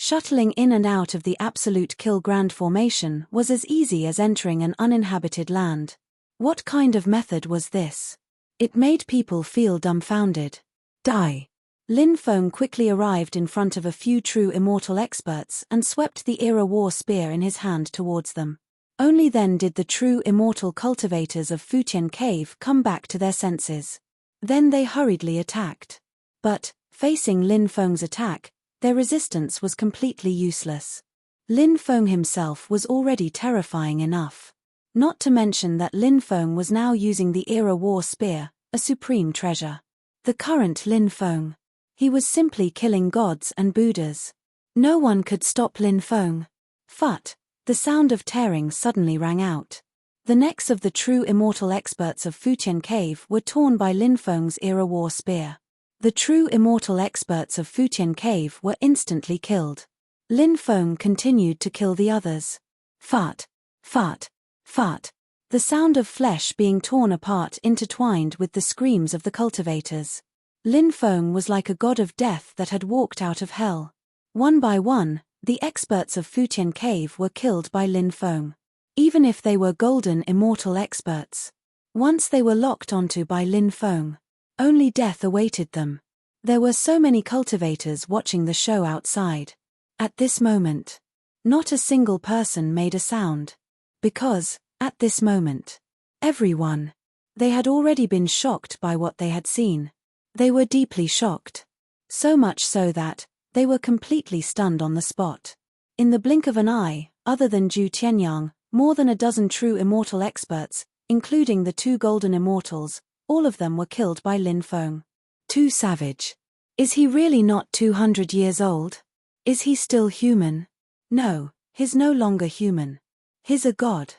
Shuttling in and out of the absolute kill grand formation was as easy as entering an uninhabited land. What kind of method was this? It made people feel dumbfounded. Die. Lin Feng quickly arrived in front of a few true immortal experts and swept the Era War spear in his hand towards them. Only then did the true immortal cultivators of Futian Cave come back to their senses. Then they hurriedly attacked. But, facing Lin Feng's attack, their resistance was completely useless. Lin Feng himself was already terrifying enough. Not to mention that Lin Feng was now using the Era War spear, a supreme treasure. The current Lin Feng. He was simply killing gods and Buddhas. No one could stop Lin Feng. Phut! The sound of tearing suddenly rang out. The necks of the true immortal experts of Futian Cave were torn by Lin Feng's Era War spear. The true immortal experts of Futian Cave were instantly killed. Lin Feng continued to kill the others. Phut! Phut! Phut! The sound of flesh being torn apart intertwined with the screams of the cultivators. Lin Feng was like a god of death that had walked out of hell. One by one, the experts of Futian Cave were killed by Lin Feng. Even if they were golden immortal experts. Once they were locked onto by Lin Feng, only death awaited them. There were so many cultivators watching the show outside. At this moment, not a single person made a sound. Because, at this moment, everyone, they had already been shocked by what they had seen. They were deeply shocked. So much so that, they were completely stunned on the spot. In the blink of an eye, other than Zhu Tianyang, more than a dozen true immortal experts, including the two golden immortals, all of them were killed by Lin Feng. Too savage. Is he really not 200 years old? Is he still human? No, he's no longer human. He's a god.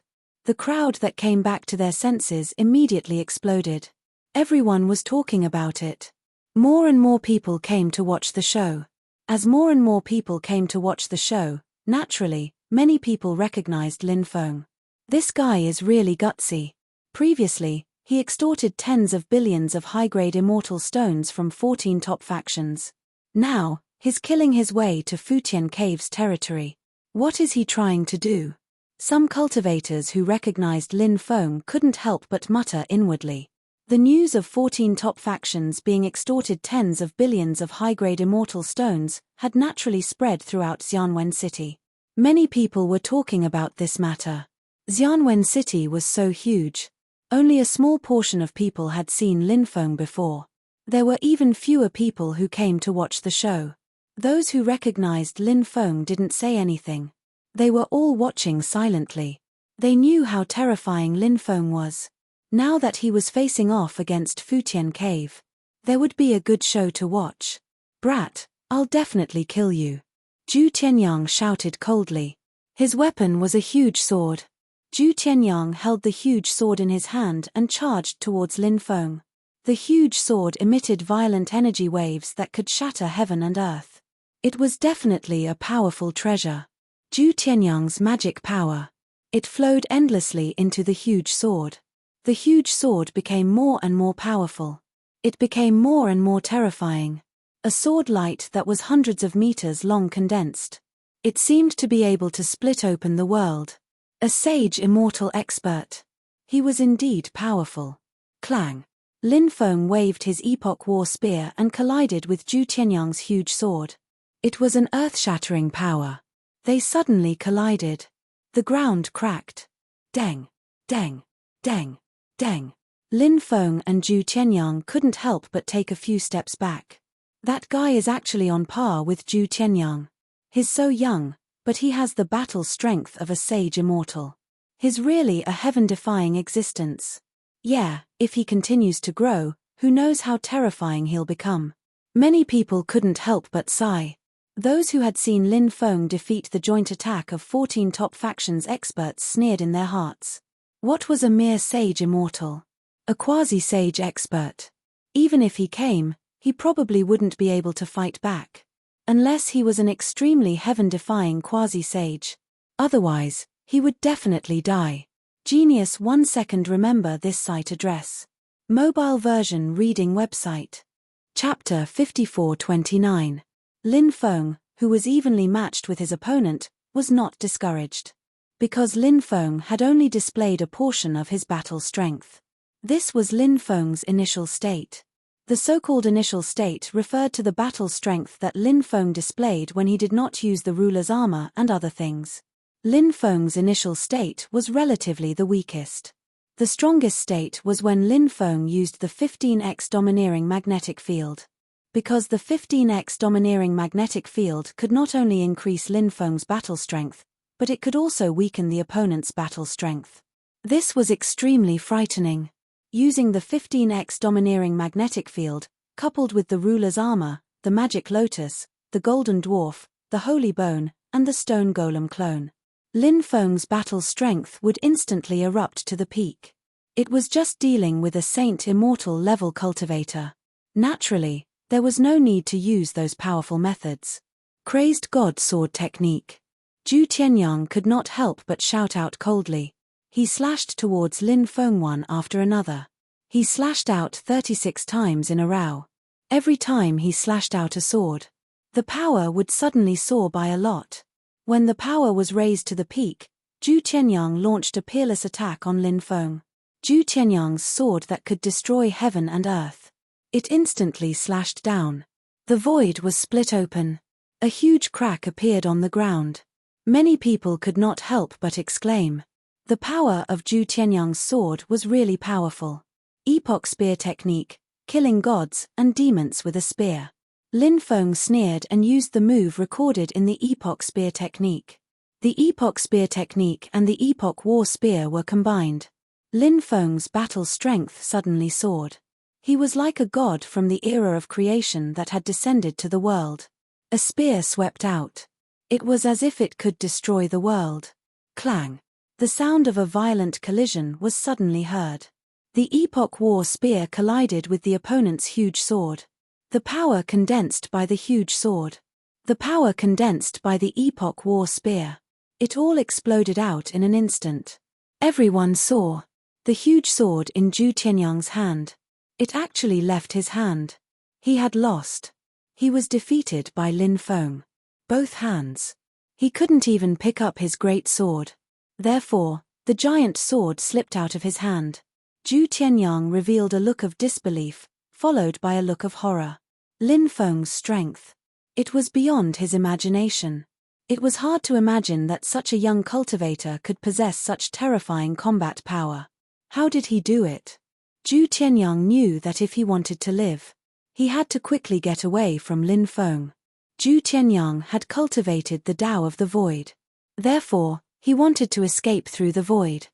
The crowd that came back to their senses immediately exploded. Everyone was talking about it. More and more people came to watch the show. As more and more people came to watch the show, naturally, many people recognized Lin Feng. This guy is really gutsy. Previously, he extorted tens of billions of high-grade immortal stones from 14 top factions. Now, he's killing his way to Futian Cave's territory. What is he trying to do? Some cultivators who recognized Lin Feng couldn't help but mutter inwardly. The news of 14 top factions being extorted tens of billions of high-grade immortal stones had naturally spread throughout Xianwen City. Many people were talking about this matter. Xianwen City was so huge. Only a small portion of people had seen Lin Feng before. There were even fewer people who came to watch the show. Those who recognized Lin Feng didn't say anything. They were all watching silently. They knew how terrifying Lin Feng was. Now that he was facing off against Futian Cave, there would be a good show to watch. "Brat, I'll definitely kill you," Zhu Tianyang shouted coldly. His weapon was a huge sword. Zhu Tianyang held the huge sword in his hand and charged towards Lin Feng. The huge sword emitted violent energy waves that could shatter heaven and earth. It was definitely a powerful treasure. Zhu Tianyang's magic power. It flowed endlessly into the huge sword. The huge sword became more and more powerful. It became more and more terrifying. A sword light that was hundreds of meters long condensed. It seemed to be able to split open the world. A sage immortal expert. He was indeed powerful. Clang. Lin Feng waved his Epoch War spear and collided with Zhu Tianyang's huge sword. It was an earth-shattering power. They suddenly collided. The ground cracked. Deng. Deng. Deng. Deng. Lin Feng and Zhu Tianyang couldn't help but take a few steps back. That guy is actually on par with Zhu Tianyang. He's so young, but he has the battle strength of a sage immortal. He's really a heaven-defying existence. Yeah, if he continues to grow, who knows how terrifying he'll become. Many people couldn't help but sigh. Those who had seen Lin Feng defeat the joint attack of 14 top factions experts sneered in their hearts. What was a mere sage immortal? A quasi-sage expert. Even if he came, he probably wouldn't be able to fight back. Unless he was an extremely heaven-defying quasi-sage. Otherwise, he would definitely die. Genius 1 second. Remember this site address. Mobile version reading website. Chapter 5429. Lin Feng, who was evenly matched with his opponent, was not discouraged. Because Lin Feng had only displayed a portion of his battle strength. This was Lin Feng's initial state. The so-called initial state referred to the battle strength that Lin Feng displayed when he did not use the ruler's armor and other things. Lin Feng's initial state was relatively the weakest. The strongest state was when Lin Feng used the 15x domineering magnetic field. Because the 15x domineering magnetic field could not only increase Lin Feng's battle strength, but it could also weaken the opponent's battle strength. This was extremely frightening. Using the 15x domineering magnetic field, coupled with the ruler's armor, the magic lotus, the golden dwarf, the holy bone, and the stone golem clone, Lin Feng's battle strength would instantly erupt to the peak. It was just dealing with a saint immortal level cultivator. Naturally, there was no need to use those powerful methods. Crazed god sword technique. Zhu Tianyang could not help but shout out coldly. He slashed towards Lin Feng one after another. He slashed out 36 times in a row. Every time he slashed out a sword, the power would suddenly soar by a lot. When the power was raised to the peak, Zhu Tianyang launched a peerless attack on Lin Feng. Zhu Tianyang's sword that could destroy heaven and earth. It instantly slashed down. The void was split open. A huge crack appeared on the ground. Many people could not help but exclaim. The power of Zhu Tianyang's sword was really powerful. Epoch spear technique, killing gods and demons with a spear. Lin Feng sneered and used the move recorded in the Epoch spear technique. The Epoch spear technique and the Epoch war spear were combined. Lin Feng's battle strength suddenly soared. He was like a god from the era of creation that had descended to the world. A spear swept out. It was as if it could destroy the world. Clang. The sound of a violent collision was suddenly heard. The Epoch War spear collided with the opponent's huge sword. The power condensed by the huge sword. The power condensed by the Epoch War spear. It all exploded out in an instant. Everyone saw the huge sword in Zhu Tianyang's hand. It actually left his hand. He had lost. He was defeated by Lin Feng. Both hands. He couldn't even pick up his great sword. Therefore, the giant sword slipped out of his hand. Zhu Tianyang revealed a look of disbelief, followed by a look of horror. Lin Feng's strength. It was beyond his imagination. It was hard to imagine that such a young cultivator could possess such terrifying combat power. How did he do it? Zhu Tianyang knew that if he wanted to live, he had to quickly get away from Lin Feng. Zhu Tianyang had cultivated the Tao of the Void. Therefore, he wanted to escape through the void.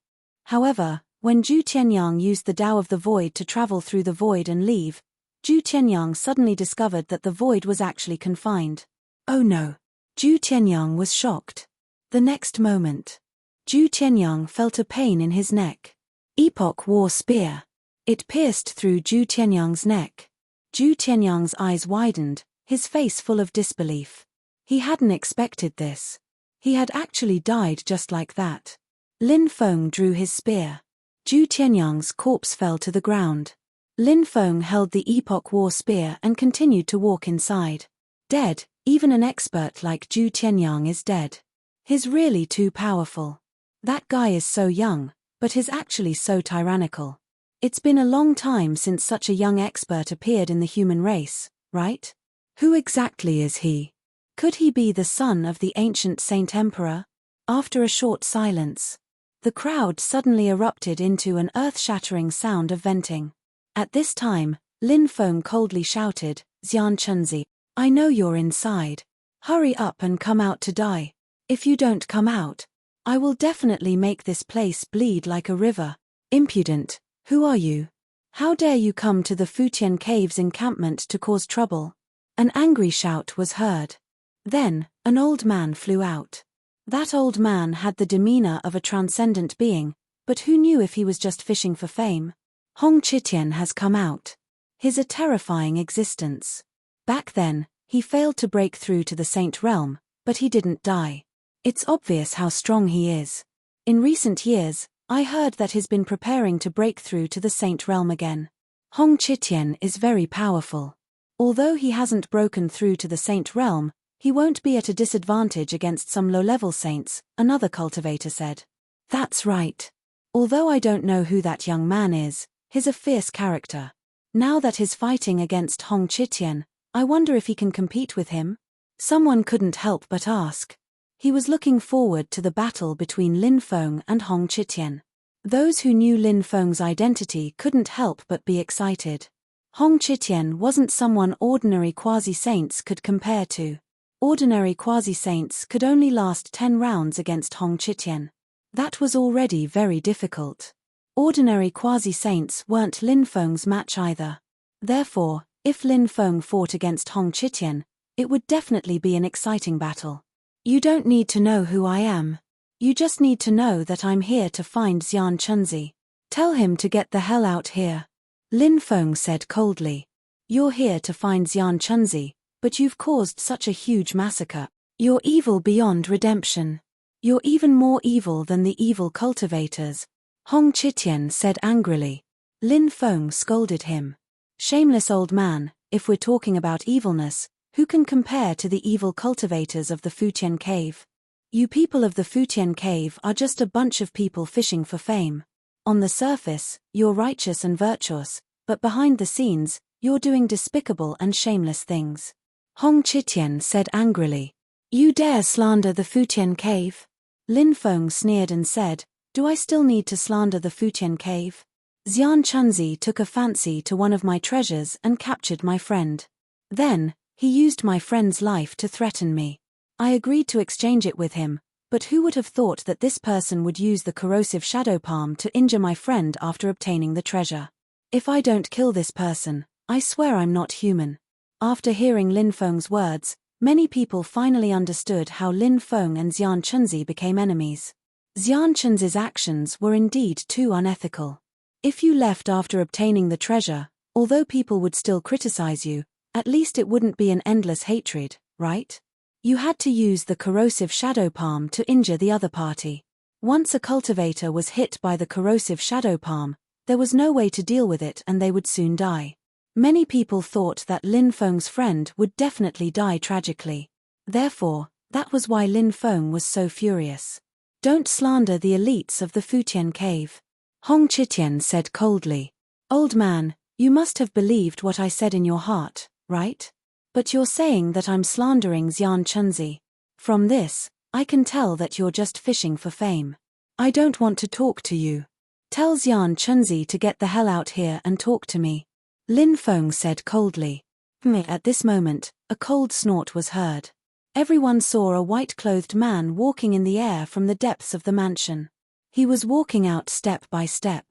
However, when Zhu Tianyang used the Tao of the Void to travel through the void and leave, Zhu Tianyang suddenly discovered that the void was actually confined. Oh no! Zhu Tianyang was shocked. The next moment, Zhu Tianyang felt a pain in his neck. Epoch War spear. It pierced through Zhu Tianyang's neck. Zhu Tianyang's eyes widened, his face full of disbelief. He hadn't expected this. He had actually died just like that. Lin Feng drew his spear. Zhu Tianyang's corpse fell to the ground. Lin Feng held the Epoch War spear and continued to walk inside. Dead, even an expert like Zhu Tianyang is dead. He's really too powerful. That guy is so young, but he's actually so tyrannical. It's been a long time since such a young expert appeared in the human race, right? Who exactly is he? Could he be the son of the ancient Saint Emperor? After a short silence, the crowd suddenly erupted into an earth-shattering sound of venting. At this time, Lin Feng coldly shouted, "Xian Chunzi, I know you're inside. Hurry up and come out to die. If you don't come out, I will definitely make this place bleed like a river." Impudent, who are you? How dare you come to the Futian Caves encampment to cause trouble? An angry shout was heard. Then, an old man flew out. That old man had the demeanor of a transcendent being, but who knew if he was just fishing for fame? Hong Chitian has come out. His a terrifying existence. Back then, he failed to break through to the Saint Realm, but he didn't die. It's obvious how strong he is. In recent years, I heard that he's been preparing to break through to the Saint Realm again. Hong Chitian is very powerful. Although he hasn't broken through to the Saint Realm, he won't be at a disadvantage against some low-level saints, another cultivator said. That's right. Although I don't know who that young man is, he's a fierce character. Now that he's fighting against Hong Chitian, I wonder if he can compete with him? Someone couldn't help but ask. He was looking forward to the battle between Lin Feng and Hong Chitian. Those who knew Lin Feng's identity couldn't help but be excited. Hong Chitian wasn't someone ordinary quasi-saints could compare to. Ordinary quasi-saints could only last 10 rounds against Hong Chitian. That was already very difficult. Ordinary quasi-saints weren't Lin Feng's match either. Therefore, if Lin Feng fought against Hong Chitian, it would definitely be an exciting battle. You don't need to know who I am. You just need to know that I'm here to find Xian Chunzi. Tell him to get the hell out here. Lin Feng said coldly. You're here to find Xian Chunzi, but you've caused such a huge massacre. You're evil beyond redemption. You're even more evil than the evil cultivators. Hong Chitian said angrily. Lin Feng scolded him. Shameless old man, if we're talking about evilness, who can compare to the evil cultivators of the Futian Cave? You people of the Futian Cave are just a bunch of people fishing for fame. On the surface, you're righteous and virtuous, but behind the scenes, you're doing despicable and shameless things. Hong Chitian said angrily. You dare slander the Futian Cave? Lin Feng sneered and said, do I still need to slander the Futian Cave? Xian Chunzi took a fancy to one of my treasures and captured my friend. Then, he used my friend's life to threaten me. I agreed to exchange it with him, but who would have thought that this person would use the corrosive shadow palm to injure my friend after obtaining the treasure? If I don't kill this person, I swear I'm not human. After hearing Lin Feng's words, many people finally understood how Lin Feng and Xian Chunzi became enemies. Xian Chunzi's actions were indeed too unethical. If you left after obtaining the treasure, although people would still criticize you, at least it wouldn't be an endless hatred, right? You had to use the corrosive shadow palm to injure the other party. Once a cultivator was hit by the corrosive shadow palm, there was no way to deal with it and they would soon die. Many people thought that Lin Feng's friend would definitely die tragically. Therefore, that was why Lin Feng was so furious. Don't slander the elites of the Futian cave. Hong Chitian said coldly. Old man, you must have believed what I said in your heart, right? But you're saying that I'm slandering Xian Chunzi. From this, I can tell that you're just fishing for fame. I don't want to talk to you. Tell Xian Chunzi to get the hell out here and talk to me. Lin Feng said coldly. At this moment, a cold snort was heard. Everyone saw a white-clothed man walking in the air from the depths of the mansion. He was walking out step by step.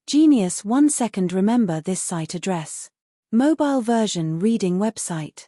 Genius 1 second remember this site address. Mobile version reading website.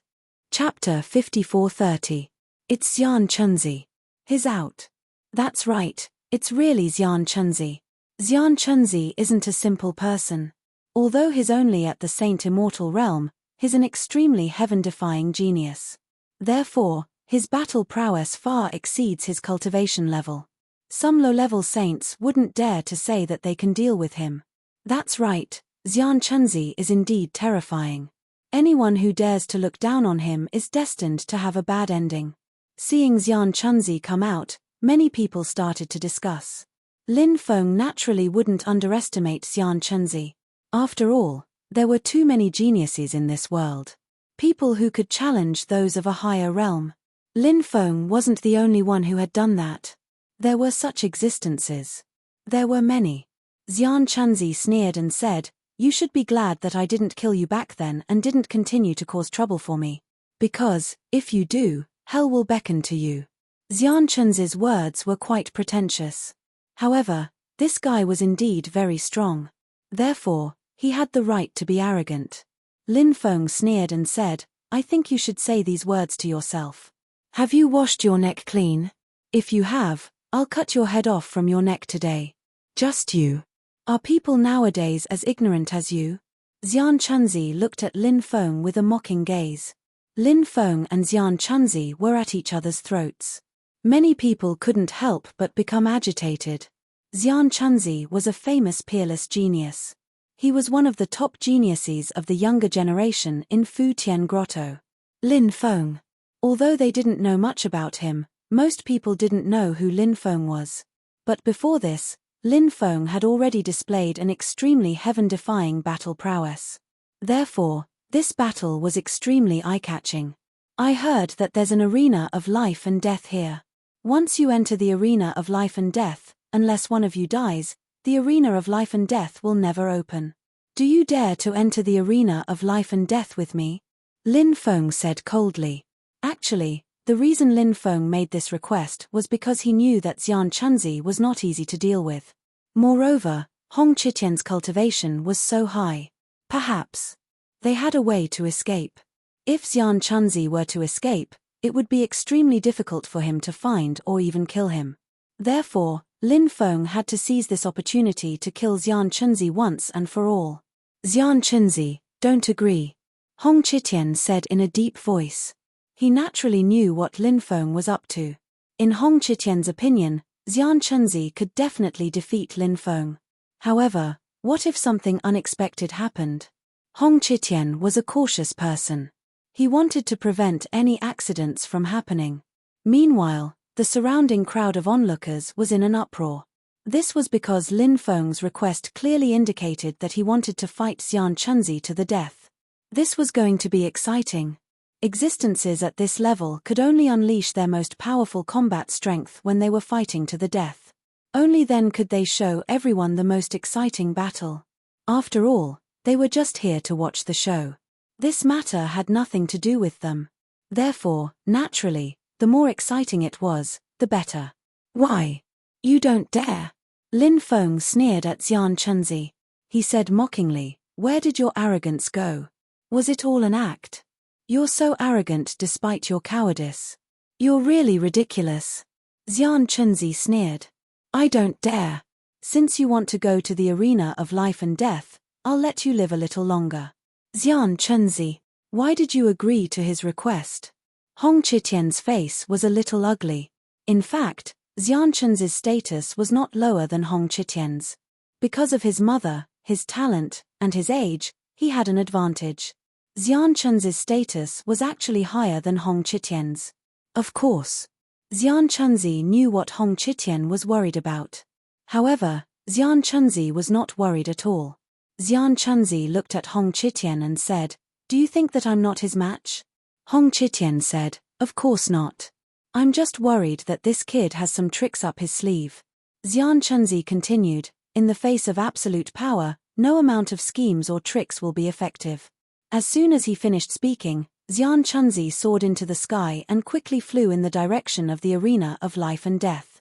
Chapter 5430. It's Xian Chunzi. He's out. That's right, it's really Xian Chunzi. Xian Chunzi isn't a simple person. Although he's only at the Saint Immortal realm, he's an extremely heaven-defying genius. Therefore, his battle prowess far exceeds his cultivation level. Some low-level saints wouldn't dare to say that they can deal with him. That's right, Xian Chunzi is indeed terrifying. Anyone who dares to look down on him is destined to have a bad ending. Seeing Xian Chunzi come out, many people started to discuss. Lin Feng naturally wouldn't underestimate Xian Chunzi. After all, there were too many geniuses in this world. People who could challenge those of a higher realm. Lin Feng wasn't the only one who had done that. There were such existences. There were many. Xian Chunzi sneered and said, "You should be glad that I didn't kill you back then and didn't continue to cause trouble for me. Because, if you do, hell will beckon to you." Xian Chunzi's words were quite pretentious. However, this guy was indeed very strong. Therefore, he had the right to be arrogant. Lin Feng sneered and said, "I think you should say these words to yourself. Have you washed your neck clean? If you have, I'll cut your head off from your neck today. Just you. Are people nowadays as ignorant as you?" Xian Chunzi looked at Lin Feng with a mocking gaze. Lin Feng and Xian Chunzi were at each other's throats. Many people couldn't help but become agitated. Xian Chunzi was a famous peerless genius. He was one of the top geniuses of the younger generation in Fu Tian Grotto. Lin Feng. Although they didn't know much about him, most people didn't know who Lin Feng was. But before this, Lin Feng had already displayed an extremely heaven-defying battle prowess. Therefore, this battle was extremely eye-catching. I heard that there's an arena of life and death here. Once you enter the arena of life and death, unless one of you dies, the arena of life and death will never open. Do you dare to enter the arena of life and death with me? Lin Feng said coldly. Actually, the reason Lin Feng made this request was because he knew that Xian Chunzi was not easy to deal with. Moreover, Hong Chitian's cultivation was so high. Perhaps they had a way to escape. If Xian Chunzi were to escape, it would be extremely difficult for him to find or even kill him. Therefore, Lin Feng had to seize this opportunity to kill Xian Chunzi once and for all. Xian Chunzi, don't agree. Hong Chitian said in a deep voice. He naturally knew what Lin Feng was up to. In Hong Chitian's opinion, Xian Chunzi could definitely defeat Lin Feng. However, what if something unexpected happened? Hong Chitian was a cautious person. He wanted to prevent any accidents from happening. Meanwhile, the surrounding crowd of onlookers was in an uproar. This was because Lin Feng's request clearly indicated that he wanted to fight Xian Chunzi to the death. This was going to be exciting. Existences at this level could only unleash their most powerful combat strength when they were fighting to the death. Only then could they show everyone the most exciting battle. After all, they were just here to watch the show. This matter had nothing to do with them. Therefore, naturally, the more exciting it was, the better. Why? You don't dare. Lin Feng sneered at Xian Chunzi. He said mockingly, "Where did your arrogance go? Was it all an act? You're so arrogant despite your cowardice. You're really ridiculous." Xian Chunzi sneered. "I don't dare." Since you want to go to the arena of life and death, I'll let you live a little longer. Xian Chunzi, why did you agree to his request? Hong Chitian's face was a little ugly. In fact, Xian Chunzi's status was not lower than Hong Chitian's. Because of his mother, his talent, and his age, he had an advantage. Xian Chunzi's status was actually higher than Hong Chitian's. Of course. Xian Chunzi knew what Hong Chitian was worried about. However, Xian Chunzi was not worried at all. Xian Chunzi looked at Hong Chitian and said, "Do you think that I'm not his match?" Hong Chitian said, "Of course not. I'm just worried that this kid has some tricks up his sleeve." Xian Chunzi continued, "In the face of absolute power, no amount of schemes or tricks will be effective." As soon as he finished speaking, Xian Chunzi soared into the sky and quickly flew in the direction of the arena of life and death.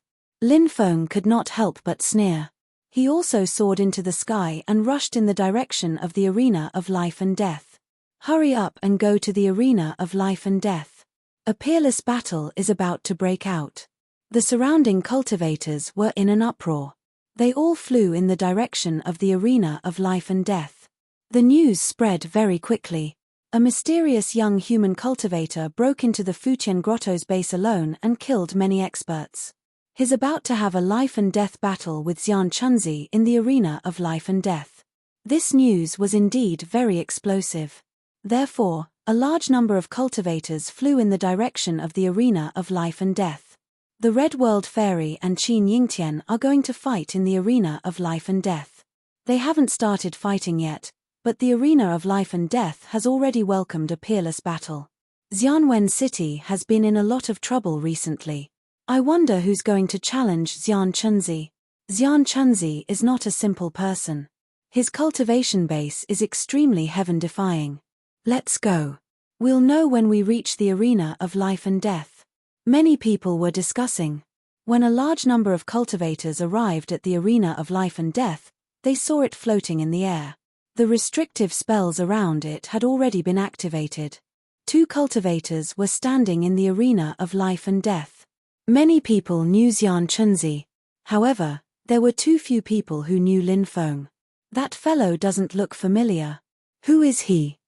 Lin Feng could not help but sneer. He also soared into the sky and rushed in the direction of the arena of life and death. Hurry up and go to the arena of life and death. A peerless battle is about to break out. The surrounding cultivators were in an uproar. They all flew in the direction of the arena of life and death. The news spread very quickly. A mysterious young human cultivator broke into the Futian Grotto's base alone and killed many experts. He's about to have a life and death battle with Xian Chunzi in the arena of life and death. This news was indeed very explosive. Therefore, a large number of cultivators flew in the direction of the arena of life and death. The Red World Fairy and Qin Yingtian are going to fight in the arena of life and death. They haven't started fighting yet, but the arena of life and death has already welcomed a peerless battle. Xianwen City has been in a lot of trouble recently. I wonder who's going to challenge Xian Chunzi. Xian Chunzi is not a simple person. His cultivation base is extremely heaven-defying. Let's go. We'll know when we reach the arena of life and death. Many people were discussing. When a large number of cultivators arrived at the arena of life and death, they saw it floating in the air. The restrictive spells around it had already been activated. 2 cultivators were standing in the arena of life and death. Many people knew Xian Chunzi. However, there were too few people who knew Lin Feng. That fellow doesn't look familiar. Who is he?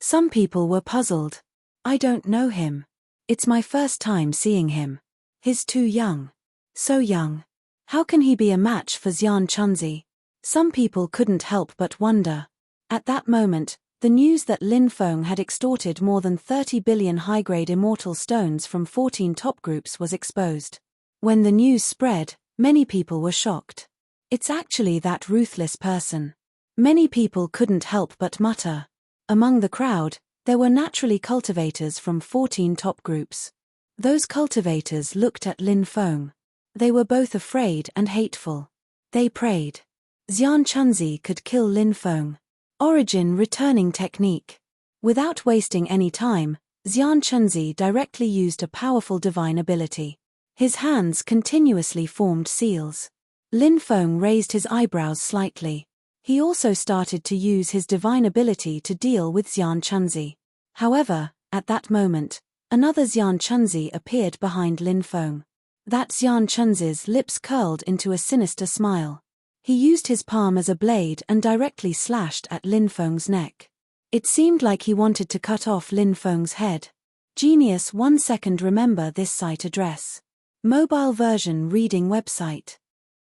Some people were puzzled. I don't know him. It's my first time seeing him. He's too young. So young. How can he be a match for Xian Chunzi? Some people couldn't help but wonder. At that moment, the news that Lin Feng had extorted more than 30 billion high-grade immortal stones from 14 top groups was exposed. When the news spread, many people were shocked. It's actually that ruthless person. Many people couldn't help but mutter. Among the crowd, there were naturally cultivators from 14 top groups. Those cultivators looked at Lin Feng. They were both afraid and hateful. They prayed. Xian Chunzi could kill Lin Feng. Origin returning technique. Without wasting any time, Xian Chunzi directly used a powerful divine ability. His hands continuously formed seals. Lin Feng raised his eyebrows slightly. He also started to use his divine ability to deal with Xian Chunzi. However, at that moment, another Xian Chunzi appeared behind Lin Feng. That Xian Chunzi's lips curled into a sinister smile. He used his palm as a blade and directly slashed at Lin Feng's neck. It seemed like he wanted to cut off Lin Feng's head. Genius 1 second. Remember this site address. Mobile version reading website.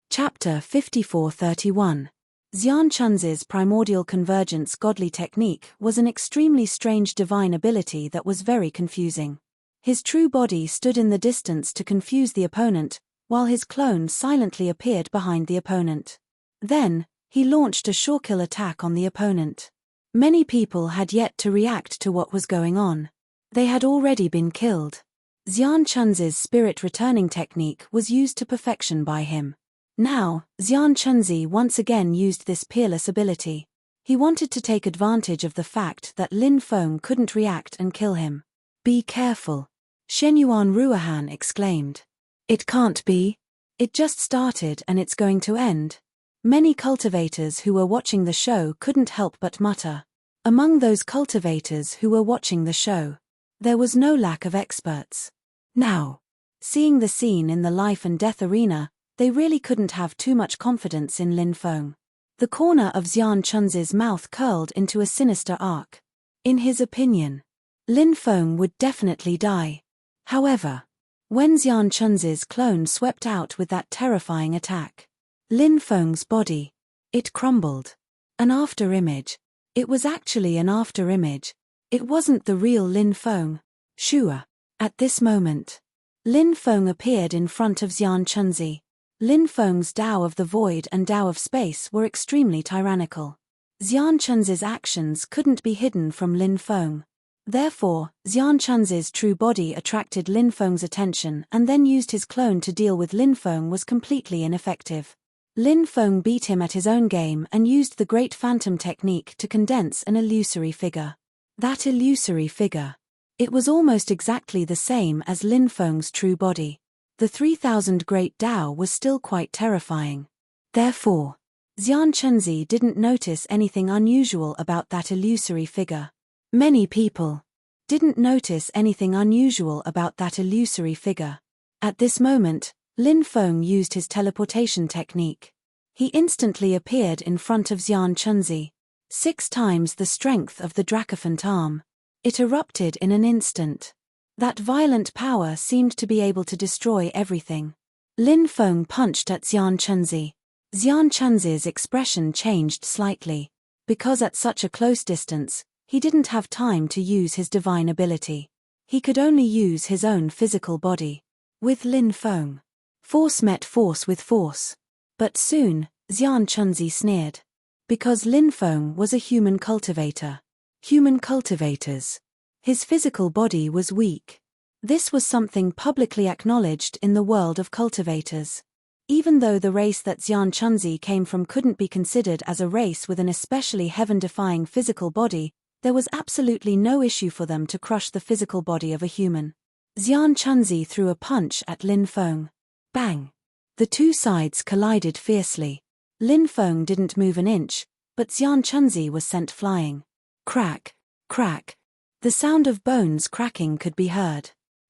Chapter 5431. Xian Chunzi's primordial convergence godly technique was an extremely strange divine ability that was very confusing. His true body stood in the distance to confuse the opponent, while his clone silently appeared behind the opponent. Then, he launched a sure-kill attack on the opponent. Many people had yet to react to what was going on. They had already been killed. Xian Chunzi's spirit returning technique was used to perfection by him. Now, Xian Chunzi once again used this peerless ability. He wanted to take advantage of the fact that Lin Feng couldn't react and kill him. Be careful. Shenyuan Ruohan exclaimed. It can't be. It just started and it's going to end. Many cultivators who were watching the show couldn't help but mutter. Among those cultivators who were watching the show, there was no lack of experts. Now, seeing the scene in the life and death arena, they really couldn't have too much confidence in Lin Feng. The corner of Xian Chunzi's mouth curled into a sinister arc. In his opinion, Lin Feng would definitely die. However, when Xian Chunzi's clone swept out with that terrifying attack, Lin Feng's body, it crumbled. An after-image. It was actually an after-image. It wasn't the real Lin Feng. Sure. At this moment, Lin Feng appeared in front of Xian Chunzi. Lin Feng's Tao of the Void and Tao of Space were extremely tyrannical. Xian Chunzi's actions couldn't be hidden from Lin Feng. Therefore, Xian Chunzi's true body attracted Lin Feng's attention and then used his clone to deal with Lin Feng was completely ineffective. Lin Feng beat him at his own game and used the Great Phantom technique to condense an illusory figure. That illusory figure. It was almost exactly the same as Lin Feng's true body. The 3000 Great Tao was still quite terrifying. Therefore, Xian Chunzi didn't notice anything unusual about that illusory figure. Many people didn't notice anything unusual about that illusory figure. At this moment, Lin Feng used his teleportation technique. He instantly appeared in front of Xian Chunzi. 6 times the strength of the Dracophant arm. It erupted in an instant. That violent power seemed to be able to destroy everything. Lin Feng punched at Xian Chunzi. Xian Chunzi's expression changed slightly. Because at such a close distance, he didn't have time to use his divine ability. He could only use his own physical body. With Lin Feng, force met force with force. But soon, Xian Chunzi sneered. Because Lin Feng was a human cultivator. Human cultivators. His physical body was weak. This was something publicly acknowledged in the world of cultivators. Even though the race that Xian Chunzi came from couldn't be considered as a race with an especially heaven-defying physical body, there was absolutely no issue for them to crush the physical body of a human. Xian Chunzi threw a punch at Lin Feng. Bang! The two sides collided fiercely. Lin Feng didn't move an inch, but Xian Chunzi was sent flying. Crack! Crack! The sound of bones cracking could be heard.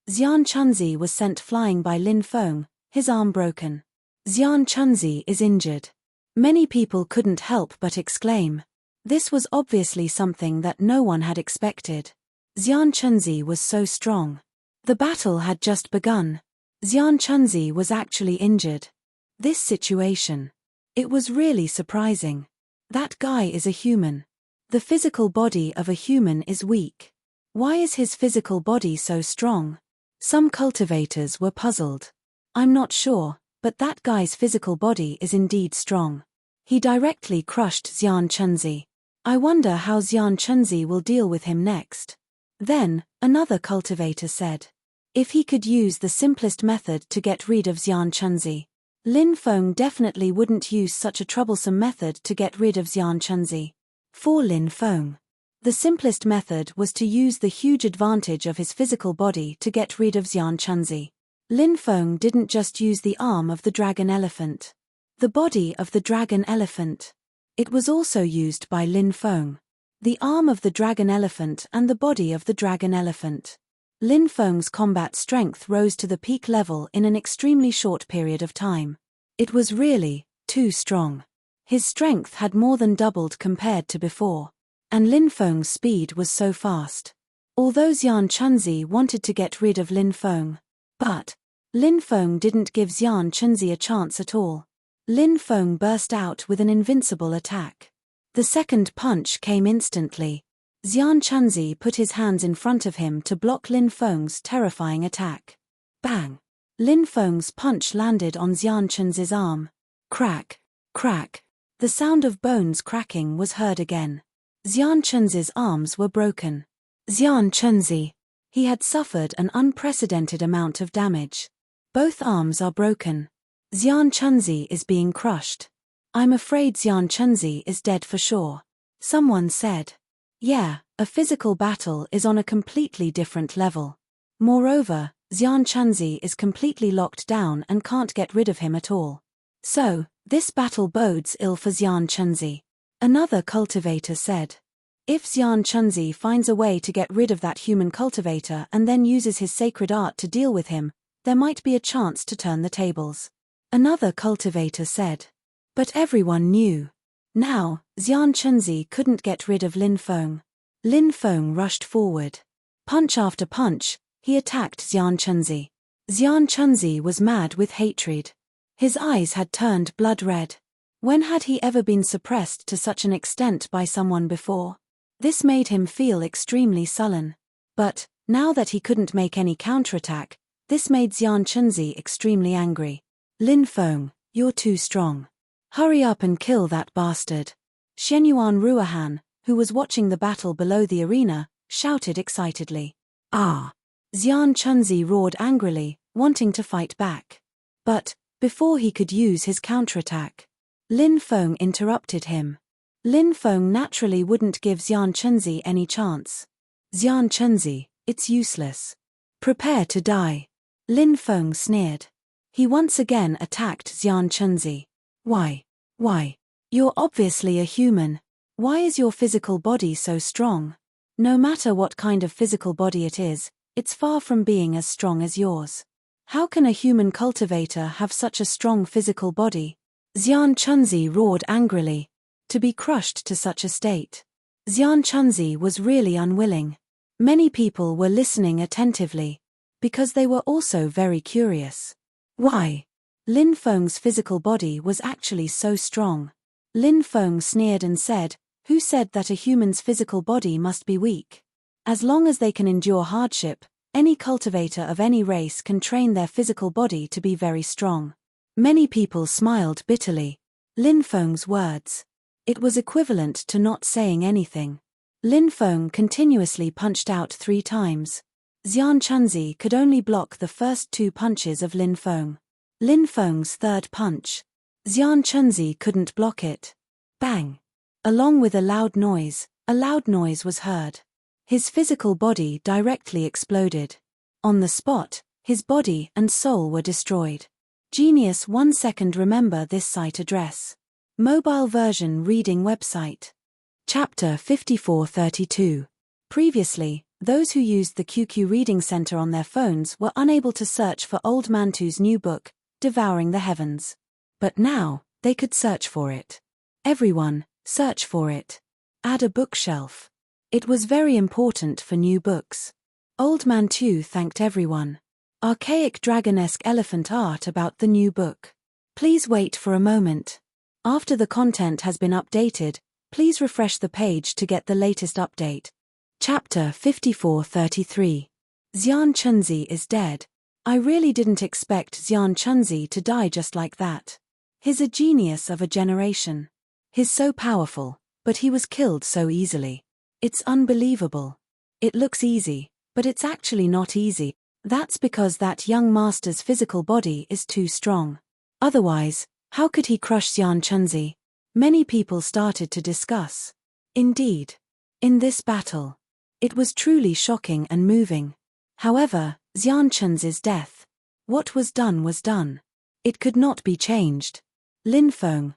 Xian Chunzi was sent flying by Lin Feng, his arm broken. Xian Chunzi is injured. Many people couldn't help but exclaim. This was obviously something that no one had expected. Xian Chunzi was so strong. The battle had just begun. Xian Chunzi was actually injured. This situation. It was really surprising. That guy is a human. The physical body of a human is weak. Why is his physical body so strong? Some cultivators were puzzled. I'm not sure, but that guy's physical body is indeed strong. He directly crushed Xian Chunzi. I wonder how Xian Chunzi will deal with him next. Then, another cultivator said. If he could use the simplest method to get rid of Xian Chunzi, Lin Feng definitely wouldn't use such a troublesome method to get rid of Xian Chunzi. For Lin Feng, the simplest method was to use the huge advantage of his physical body to get rid of Xian Chunzi. Lin Feng didn't just use the arm of the dragon elephant. The body of the dragon elephant. It was also used by Lin Feng. The arm of the dragon elephant and the body of the dragon elephant. Lin Feng's combat strength rose to the peak level in an extremely short period of time. It was really too strong. His strength had more than doubled compared to before. And Lin Feng's speed was so fast. Although Xian Chunzi wanted to get rid of Lin Feng, but Lin Feng didn't give Xian Chunzi a chance at all. Lin Feng burst out with an invincible attack. The second punch came instantly. Xian Chunzi put his hands in front of him to block Lin Feng's terrifying attack. Bang! Lin Feng's punch landed on Xian Chunzi's arm. Crack! Crack! The sound of bones cracking was heard again. Xian Chunzi's arms were broken. Xian Chunzi. He had suffered an unprecedented amount of damage. Both arms are broken. Xian Chunzi is being crushed. I'm afraid Xian Chunzi is dead for sure. Someone said. Yeah, a physical battle is on a completely different level. Moreover, Xian Chunzi is completely locked down and can't get rid of him at all. So, this battle bodes ill for Xian Chunzi. Another cultivator said. If Xian Chunzi finds a way to get rid of that human cultivator and then uses his sacred art to deal with him, there might be a chance to turn the tables. Another cultivator said. But everyone knew. Now, Xian Chunzi couldn't get rid of Lin Feng. Lin Feng rushed forward. Punch after punch, he attacked Xian Chunzi. Xian Chunzi was mad with hatred. His eyes had turned blood red. When had he ever been suppressed to such an extent by someone before? This made him feel extremely sullen. But, now that he couldn't make any counterattack, this made Xian Chunzi extremely angry. Lin Feng, you're too strong. Hurry up and kill that bastard. Shenyuan Ruohan, who was watching the battle below the arena, shouted excitedly. Ah! Xian Chunzi roared angrily, wanting to fight back. But, before he could use his counterattack, Lin Feng interrupted him. Lin Feng naturally wouldn't give Xian Chunzi any chance. Xian Chunzi, it's useless. Prepare to die. Lin Feng sneered. He once again attacked Xian Chunzi. Why? You're obviously a human. Why is your physical body so strong? No matter what kind of physical body it is, it's far from being as strong as yours. How can a human cultivator have such a strong physical body? Xian Chunzi roared angrily. To be crushed to such a state. Xian Chunzi was really unwilling. Many people were listening attentively. Because they were also very curious. Why? Lin Feng's physical body was actually so strong. Lin Feng sneered and said, who said that a human's physical body must be weak? As long as they can endure hardship, any cultivator of any race can train their physical body to be very strong. Many people smiled bitterly. Lin Feng's words. It was equivalent to not saying anything. Lin Feng continuously punched out 3 times. Xian Chunzi could only block the first 2 punches of Lin Feng. Lin Feng's third punch. Xian Chunzi couldn't block it. Bang! Along with a loud noise was heard. His physical body directly exploded. On the spot, his body and soul were destroyed. Genius 1 second. Remember this site address. Mobile version reading website. Chapter 5432. Previously, those who used the QQ Reading Center on their phones were unable to search for Old Mantu's new book, Devouring the Heavens. But now, they could search for it. Everyone, search for it. Add a bookshelf. It was very important for new books. Old Mantu thanked everyone. Archaic dragon-esque elephant art about the new book. Please wait for a moment. After the content has been updated, please refresh the page to get the latest update. Chapter 5433. Xian Chunzi is dead. I really didn't expect Xian Chunzi to die just like that. He's a genius of a generation. He's so powerful, but he was killed so easily. It's unbelievable. It looks easy, but it's actually not easy. That's because that young master's physical body is too strong. Otherwise, how could he crush Xian Chunzi? Many people started to discuss. Indeed. In this battle. It was truly shocking and moving. However, Xian Chunzi's death. What was done was done. It could not be changed. Lin Feng,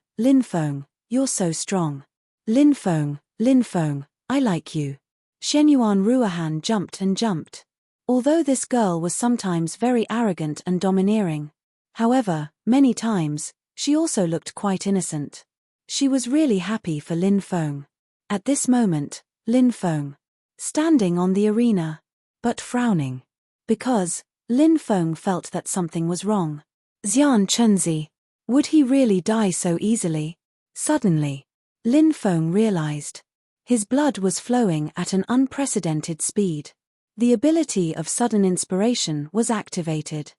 you're so strong. Lin Feng, I like you. Shenyuan Ruohan jumped and jumped. Although this girl was sometimes very arrogant and domineering. However, many times, she also looked quite innocent. She was really happy for Lin Feng. At this moment, Lin Feng. Standing on the arena. But frowning. Because, Lin Feng felt that something was wrong. Xian Chunzi. Would he really die so easily? Suddenly, Lin Feng realized. His blood was flowing at an unprecedented speed. The ability of sudden inspiration was activated.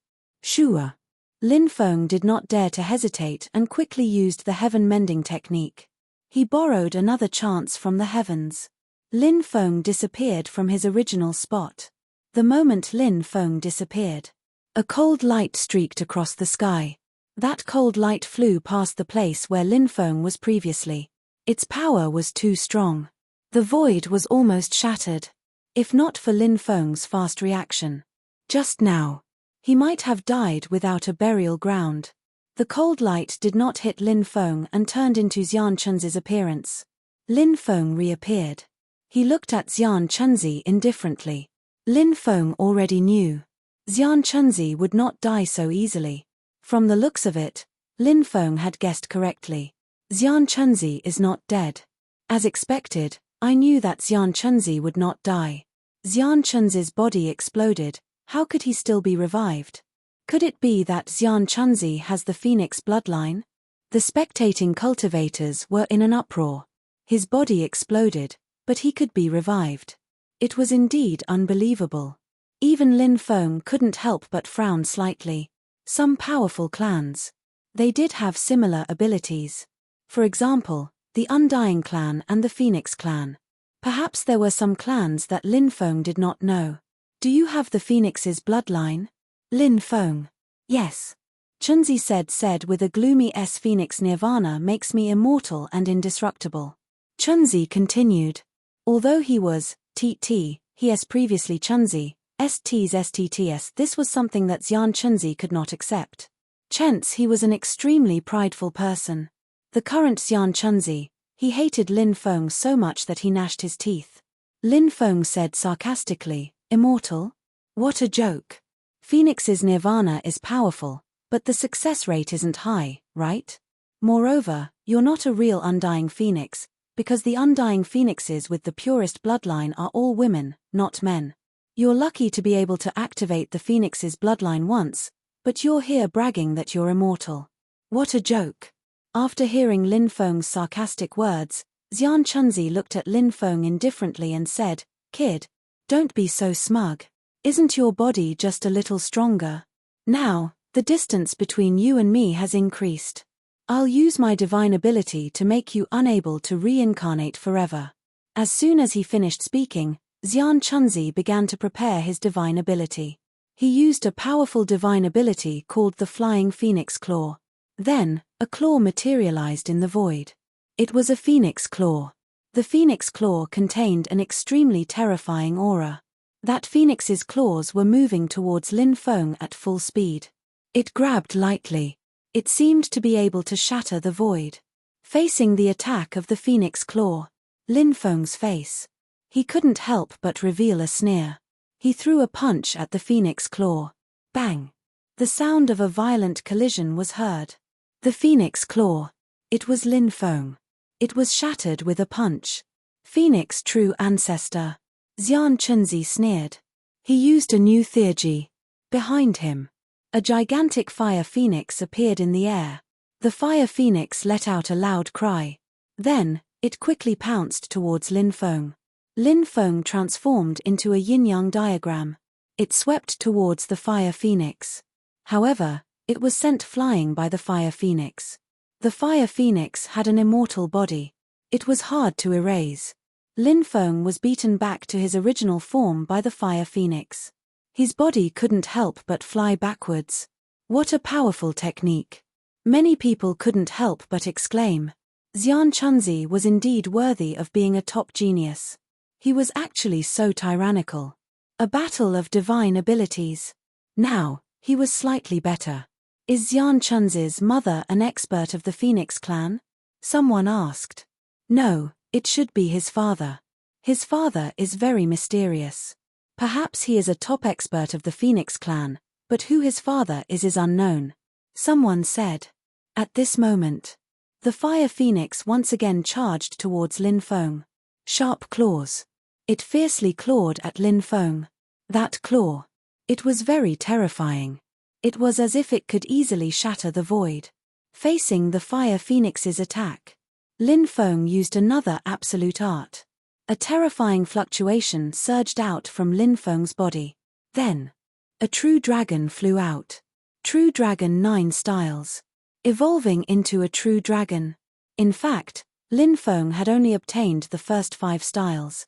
Shua. Lin Feng did not dare to hesitate and quickly used the heaven mending technique. He borrowed another chance from the heavens. Lin Feng disappeared from his original spot. The moment Lin Feng disappeared, a cold light streaked across the sky. That cold light flew past the place where Lin Feng was previously. Its power was too strong. The void was almost shattered. If not for Lin Feng's fast reaction. Just now. He might have died without a burial ground. The cold light did not hit Lin Feng and turned into Xian Chunzi's appearance. Lin Feng reappeared. He looked at Xian Chunzi indifferently. Lin Feng already knew. Xian Chunzi would not die so easily. From the looks of it, Lin Feng had guessed correctly. Xian Chunzi is not dead. As expected, I knew that Xian Chunzi would not die. Xian Chunzi's body exploded. How could he still be revived? Could it be that Xian Chunzi has the phoenix bloodline? The spectating cultivators were in an uproar. His body exploded, but he could be revived. It was indeed unbelievable. Even Lin Feng couldn't help but frown slightly. Some powerful clans. They did have similar abilities. For example, the Undying clan and the Phoenix clan. Perhaps there were some clans that Lin Feng did not know. Do you have the Phoenix's bloodline? Lin Feng. Yes. Chunzi said with a gloomy Phoenix nirvana makes me immortal and indestructible. Chunzi continued. Although he was, he has previously Chunzi, STTS, this was something that Xian Chunzi could not accept. Chance he was an extremely prideful person. The current Xian Chunzi, he hated Lin Feng so much that he gnashed his teeth. Lin Feng said sarcastically, immortal? What a joke. Phoenix's nirvana is powerful, but the success rate isn't high, right? Moreover, you're not a real Undying Phoenix, because the Undying Phoenixes with the purest bloodline are all women, not men. You're lucky to be able to activate the Phoenix's bloodline once, but you're here bragging that you're immortal. What a joke. After hearing Lin Feng's sarcastic words, Xian Chunzi looked at Lin Feng indifferently and said, Kid, don't be so smug. Isn't your body just a little stronger? Now, the distance between you and me has increased. I'll use my divine ability to make you unable to reincarnate forever. As soon as he finished speaking, Xian Chunzi began to prepare his divine ability. He used a powerful divine ability called the Flying Phoenix Claw. Then, a claw materialized in the void. It was a phoenix claw. The phoenix claw contained an extremely terrifying aura. That phoenix's claws were moving towards Lin Feng at full speed. It grabbed lightly. It seemed to be able to shatter the void. Facing the attack of the phoenix claw, Lin Feng's face. He couldn't help but reveal a sneer. He threw a punch at the phoenix claw. Bang! The sound of a violent collision was heard. The phoenix claw. It was Lin Feng. It was shattered with a punch. Phoenix true ancestor. Xian Chunzi sneered. He used a new theurgy. Behind him, a gigantic fire phoenix appeared in the air. The fire phoenix let out a loud cry. Then, it quickly pounced towards Lin Feng. Lin Feng transformed into a yin-yang diagram. It swept towards the fire phoenix. However, it was sent flying by the fire phoenix. The fire phoenix had an immortal body. It was hard to erase. Lin Feng was beaten back to his original form by the fire phoenix. His body couldn't help but fly backwards. What a powerful technique. Many people couldn't help but exclaim. Xian Chunzi was indeed worthy of being a top genius. He was actually so tyrannical. A battle of divine abilities. Now, he was slightly better. Is Xian Chunzi's mother an expert of the Phoenix clan? Someone asked. No, it should be his father. His father is very mysterious. Perhaps he is a top expert of the Phoenix clan, but who his father is unknown. Someone said. At this moment, the fire phoenix once again charged towards Lin Feng. Sharp claws. It fiercely clawed at Lin Feng. That claw. It was very terrifying. It was as if it could easily shatter the void. Facing the fire phoenix's attack, Lin Feng used another absolute art. A terrifying fluctuation surged out from Lin Feng's body. Then, a true dragon flew out. True Dragon 9 styles. Evolving into a true dragon. In fact, Lin Feng had only obtained the first 5 styles.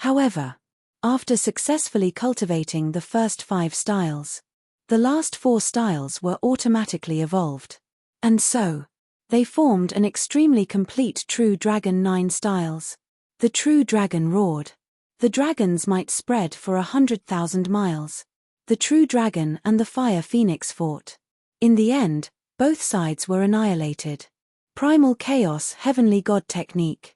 However, after successfully cultivating the first 5 styles, the last 4 styles were automatically evolved. And so, they formed an extremely complete True Dragon 9 styles. The True Dragon roared. The dragons might spread for 100,000 miles. The True Dragon and the Fire Phoenix fought. In the end, both sides were annihilated. Primal Chaos Heavenly God Technique.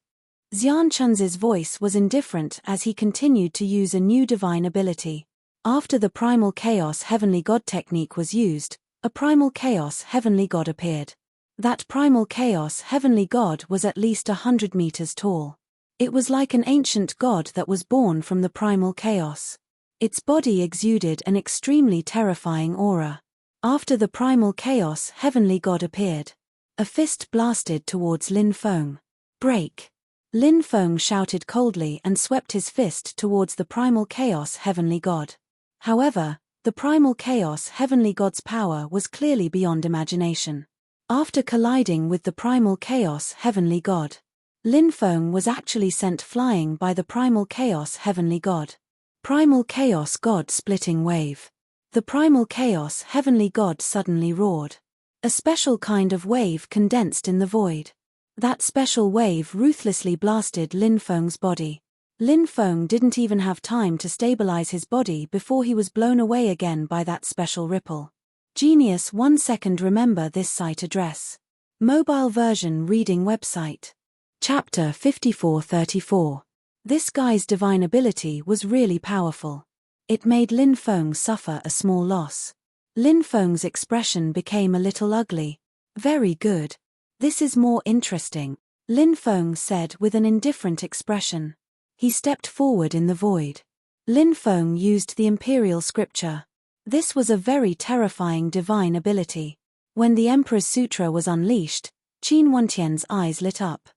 Xian Chunzi's voice was indifferent as he continued to use a new divine ability. After the Primal Chaos Heavenly God Technique was used, a primal chaos heavenly god appeared. That primal chaos heavenly god was at least 100 meters tall. It was like an ancient god that was born from the primal chaos. Its body exuded an extremely terrifying aura. After the primal chaos heavenly god appeared, a fist blasted towards Lin Feng. Break! Lin Feng shouted coldly and swept his fist towards the primal chaos heavenly god. However, the primal chaos heavenly god's power was clearly beyond imagination. After colliding with the primal chaos heavenly god, Lin Feng was actually sent flying by the primal chaos heavenly god. Primal chaos god splitting wave. The primal chaos heavenly god suddenly roared. A special kind of wave condensed in the void. That special wave ruthlessly blasted Lin Feng's body. Lin Feng didn't even have time to stabilize his body before he was blown away again by that special ripple. Genius 1 second. Remember this site address. Mobile version reading website. Chapter 5434. This guy's divine ability was really powerful. It made Lin Feng suffer a small loss. Lin Feng's expression became a little ugly. Very good. This is more interesting, Lin Feng said with an indifferent expression. He stepped forward in the void. Lin Feng used the imperial scripture. This was a very terrifying divine ability. When the Emperor's Sutra was unleashed, Qin Wantian's eyes lit up.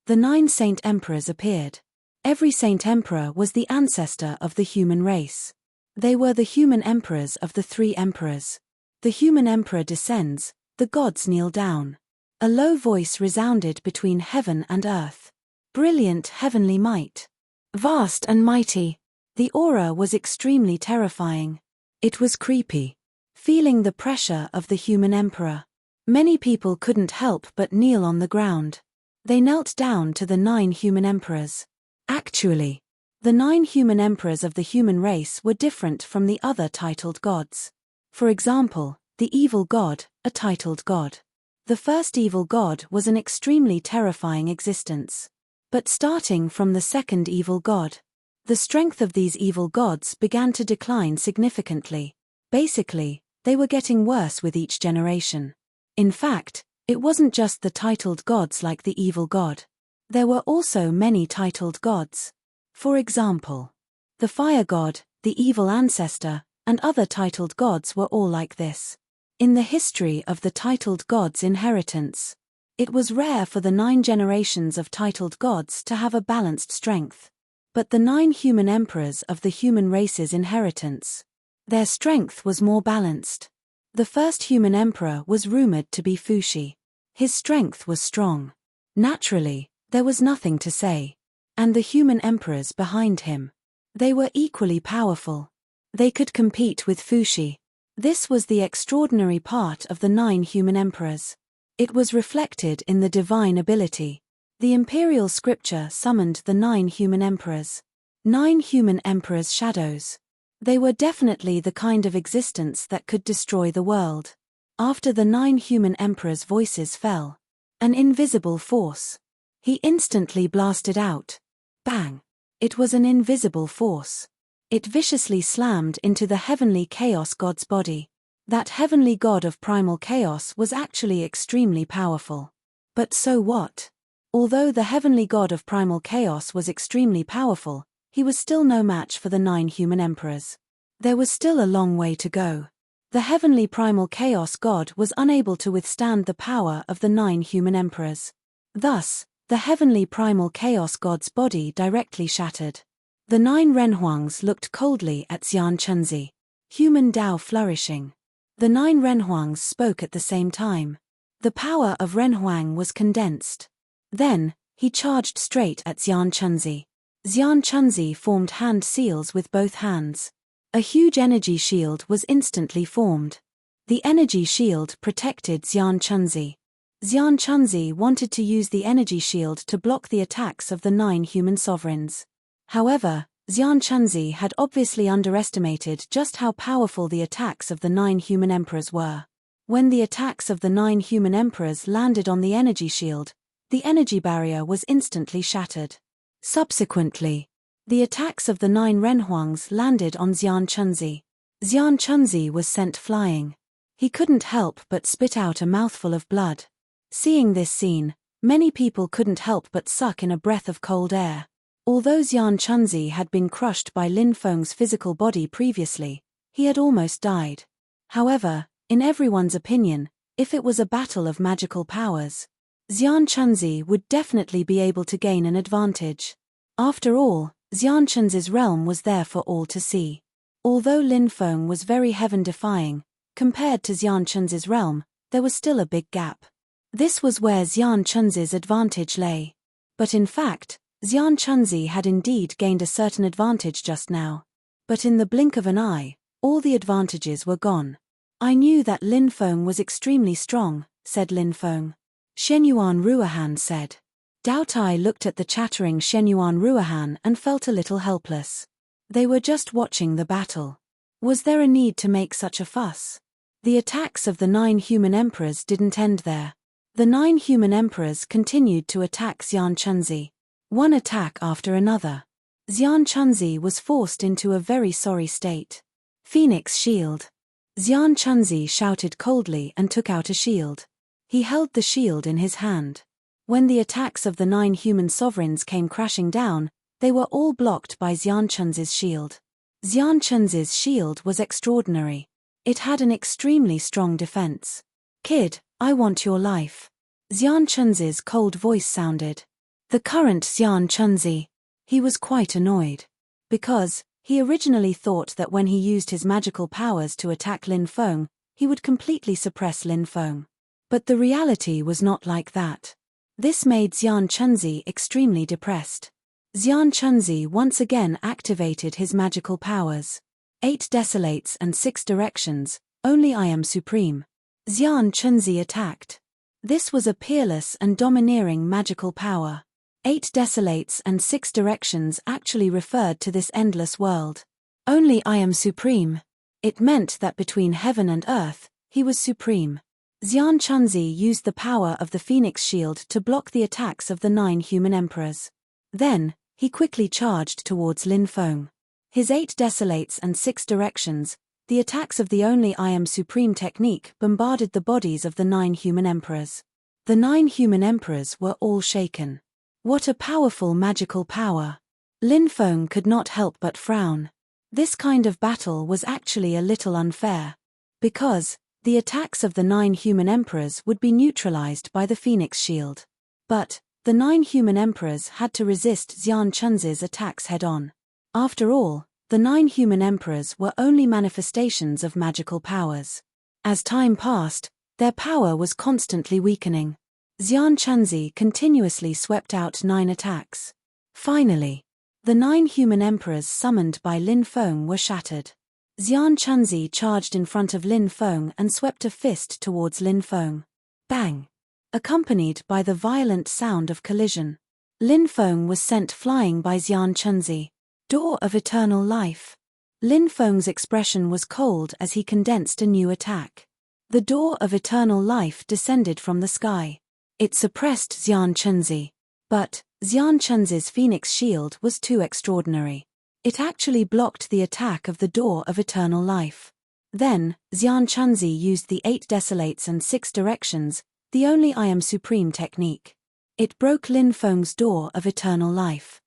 The 9 Saint Emperors appeared. Every Saint Emperor was the ancestor of the human race. They were the human emperors of the 3 emperors. The human emperor descends, the gods kneel down. A low voice resounded between heaven and earth. Brilliant heavenly might. Vast and mighty. The aura was extremely terrifying. It was creepy. Feeling the pressure of the human emperor, many people couldn't help but kneel on the ground. They knelt down to the 9 human emperors. Actually, the 9 human emperors of the human race were different from the other titled gods. For example, the evil god, a titled god. The first evil god was an extremely terrifying existence. But starting from the second evil god, the strength of these evil gods began to decline significantly. Basically, they were getting worse with each generation. In fact, it wasn't just the titled gods like the evil god. There were also many titled gods. For example, the fire god, the evil ancestor, and other titled gods were all like this. In the history of the titled gods' inheritance, it was rare for the 9 generations of titled gods to have a balanced strength. But the 9 human emperors of the human race's inheritance, their strength was more balanced. The first human emperor was rumored to be Fuxi. His strength was strong. Naturally, there was nothing to say. And the human emperors behind him, they were equally powerful. They could compete with Fuxi. This was the extraordinary part of the 9 human emperors. It was reflected in the divine ability. The imperial scripture summoned the 9 human emperors. 9 human emperors' shadows. They were definitely the kind of existence that could destroy the world. After the 9 human emperors' voices fell, an invisible force. He instantly blasted out. Bang! It was an invisible force. It viciously slammed into the heavenly chaos god's body. That heavenly god of primal chaos was actually extremely powerful. But so what? Although the heavenly god of primal chaos was extremely powerful, he was still no match for the 9 human emperors. There was still a long way to go. The heavenly primal chaos god was unable to withstand the power of the 9 human emperors. Thus, the heavenly primal chaos god's body directly shattered. The 9 Renhuangs looked coldly at Xian Chunzi. Human Tao flourishing. The 9 Renhuangs spoke at the same time. The power of Renhuang was condensed. Then, he charged straight at Xian Chunzi. Xian Chunzi formed hand seals with both hands. A huge energy shield was instantly formed. The energy shield protected Xian Chunzi. Xian Chunzi wanted to use the energy shield to block the attacks of the 9 human sovereigns. However, Xian Chunzi had obviously underestimated just how powerful the attacks of the 9 human emperors were. When the attacks of the 9 human emperors landed on the energy shield, the energy barrier was instantly shattered. Subsequently, the attacks of the 9 Renhuangs landed on Xian Chunzi. Xian Chunzi was sent flying. He couldn't help but spit out a mouthful of blood. Seeing this scene, many people couldn't help but suck in a breath of cold air. Although Xian Chunzi had been crushed by Lin Feng's physical body previously, he had almost died. However, in everyone's opinion, if it was a battle of magical powers, Xian Chunzi would definitely be able to gain an advantage. After all, Xian Chunzi's realm was there for all to see. Although Lin Feng was very heaven-defying, compared to Xian Chunzi's realm, there was still a big gap. This was where Xian Chunzi's advantage lay. But in fact, Xian Chunzi had indeed gained a certain advantage just now. But in the blink of an eye, all the advantages were gone. I knew that Lin Feng was extremely strong, said Lin Feng. Shenyuan Ruohan said. Dao Tai looked at the chattering Shenyuan Ruohan and felt a little helpless. They were just watching the battle. Was there a need to make such a fuss? The attacks of the 9 human emperors didn't end there. The 9 human emperors continued to attack Xian Chunzi. One attack after another. Xian Chunzi was forced into a very sorry state. Phoenix Shield. Xian Chunzi shouted coldly and took out a shield. He held the shield in his hand. When the attacks of the 9 human sovereigns came crashing down, they were all blocked by Xian Chunzi's shield. Xian Chunzi's shield was extraordinary. It had an extremely strong defense. Kid, I want your life. Xian Chunzi's cold voice sounded. The current Xian Chunzi. He was quite annoyed. Because, he originally thought that when he used his magical powers to attack Lin Feng, he would completely suppress Lin Feng. But the reality was not like that. This made Xian Chunzi extremely depressed. Xian Chunzi once again activated his magical powers. 8 desolates and 6 directions, only I am supreme. Xian Chunzi attacked. This was a peerless and domineering magical power. 8 desolates and 6 directions actually referred to this endless world. Only I am supreme. It meant that between heaven and earth, he was supreme. Xian Chunzi used the power of the Phoenix Shield to block the attacks of the 9 human emperors. Then, he quickly charged towards Lin Feng. His 8 desolates and 6 directions, the attacks of the Only I Am Supreme technique bombarded the bodies of the 9 human emperors. The 9 human emperors were all shaken. What a powerful magical power! Lin Feng could not help but frown. This kind of battle was actually a little unfair. Because, the attacks of the 9 human emperors would be neutralized by the Phoenix Shield. But, the 9 human emperors had to resist Xian Chunzi's attacks head-on. After all, the 9 human emperors were only manifestations of magical powers. As time passed, their power was constantly weakening. Xian Chunzi continuously swept out 9 attacks. Finally, the 9 human emperors summoned by Lin Feng were shattered. Xian Chunzi charged in front of Lin Feng and swept a fist towards Lin Feng. Bang! Accompanied by the violent sound of collision. Lin Feng was sent flying by Xian Chunzi. Door of Eternal Life. Lin Feng's expression was cold as he condensed a new attack. The Door of Eternal Life descended from the sky. It suppressed Xian Chunzi. But, Xian Chunzi's Phoenix Shield was too extraordinary. It actually blocked the attack of the Door of Eternal Life. Then, Xian Chunzi used the 8 desolates and 6 directions, the Only I Am Supreme technique. It broke Lin Feng's Door of Eternal Life.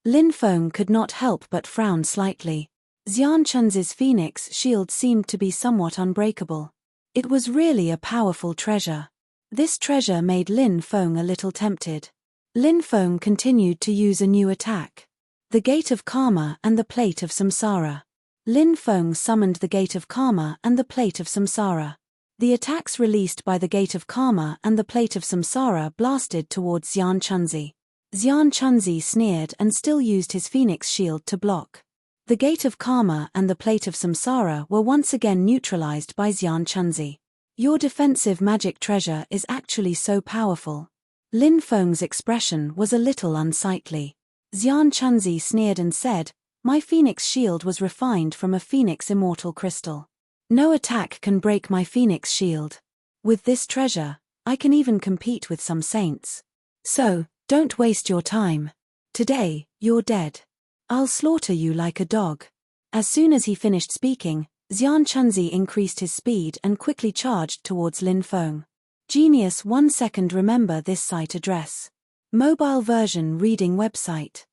Lin Feng could not help but frown slightly. Xian Chunzi's Phoenix Shield seemed to be somewhat unbreakable. It was really a powerful treasure. This treasure made Lin Feng a little tempted. Lin Feng continued to use a new attack. The Gate of Karma and the Plate of Samsara. Lin Feng summoned the Gate of Karma and the Plate of Samsara. The attacks released by the Gate of Karma and the Plate of Samsara blasted towards Xian Chunzi. Xian Chunzi sneered and still used his Phoenix Shield to block. The Gate of Karma and the Plate of Samsara were once again neutralized by Xian Chunzi. Your defensive magic treasure is actually so powerful. Lin Feng's expression was a little unsightly. Xian Chunzi sneered and said, My Phoenix Shield was refined from a Phoenix Immortal Crystal. No attack can break my Phoenix Shield. With this treasure, I can even compete with some saints. So, don't waste your time. Today, you're dead. I'll slaughter you like a dog. As soon as he finished speaking, Xian Chunzi increased his speed and quickly charged towards Lin Feng. Genius 1 second. Remember this site address. Mobile version reading website.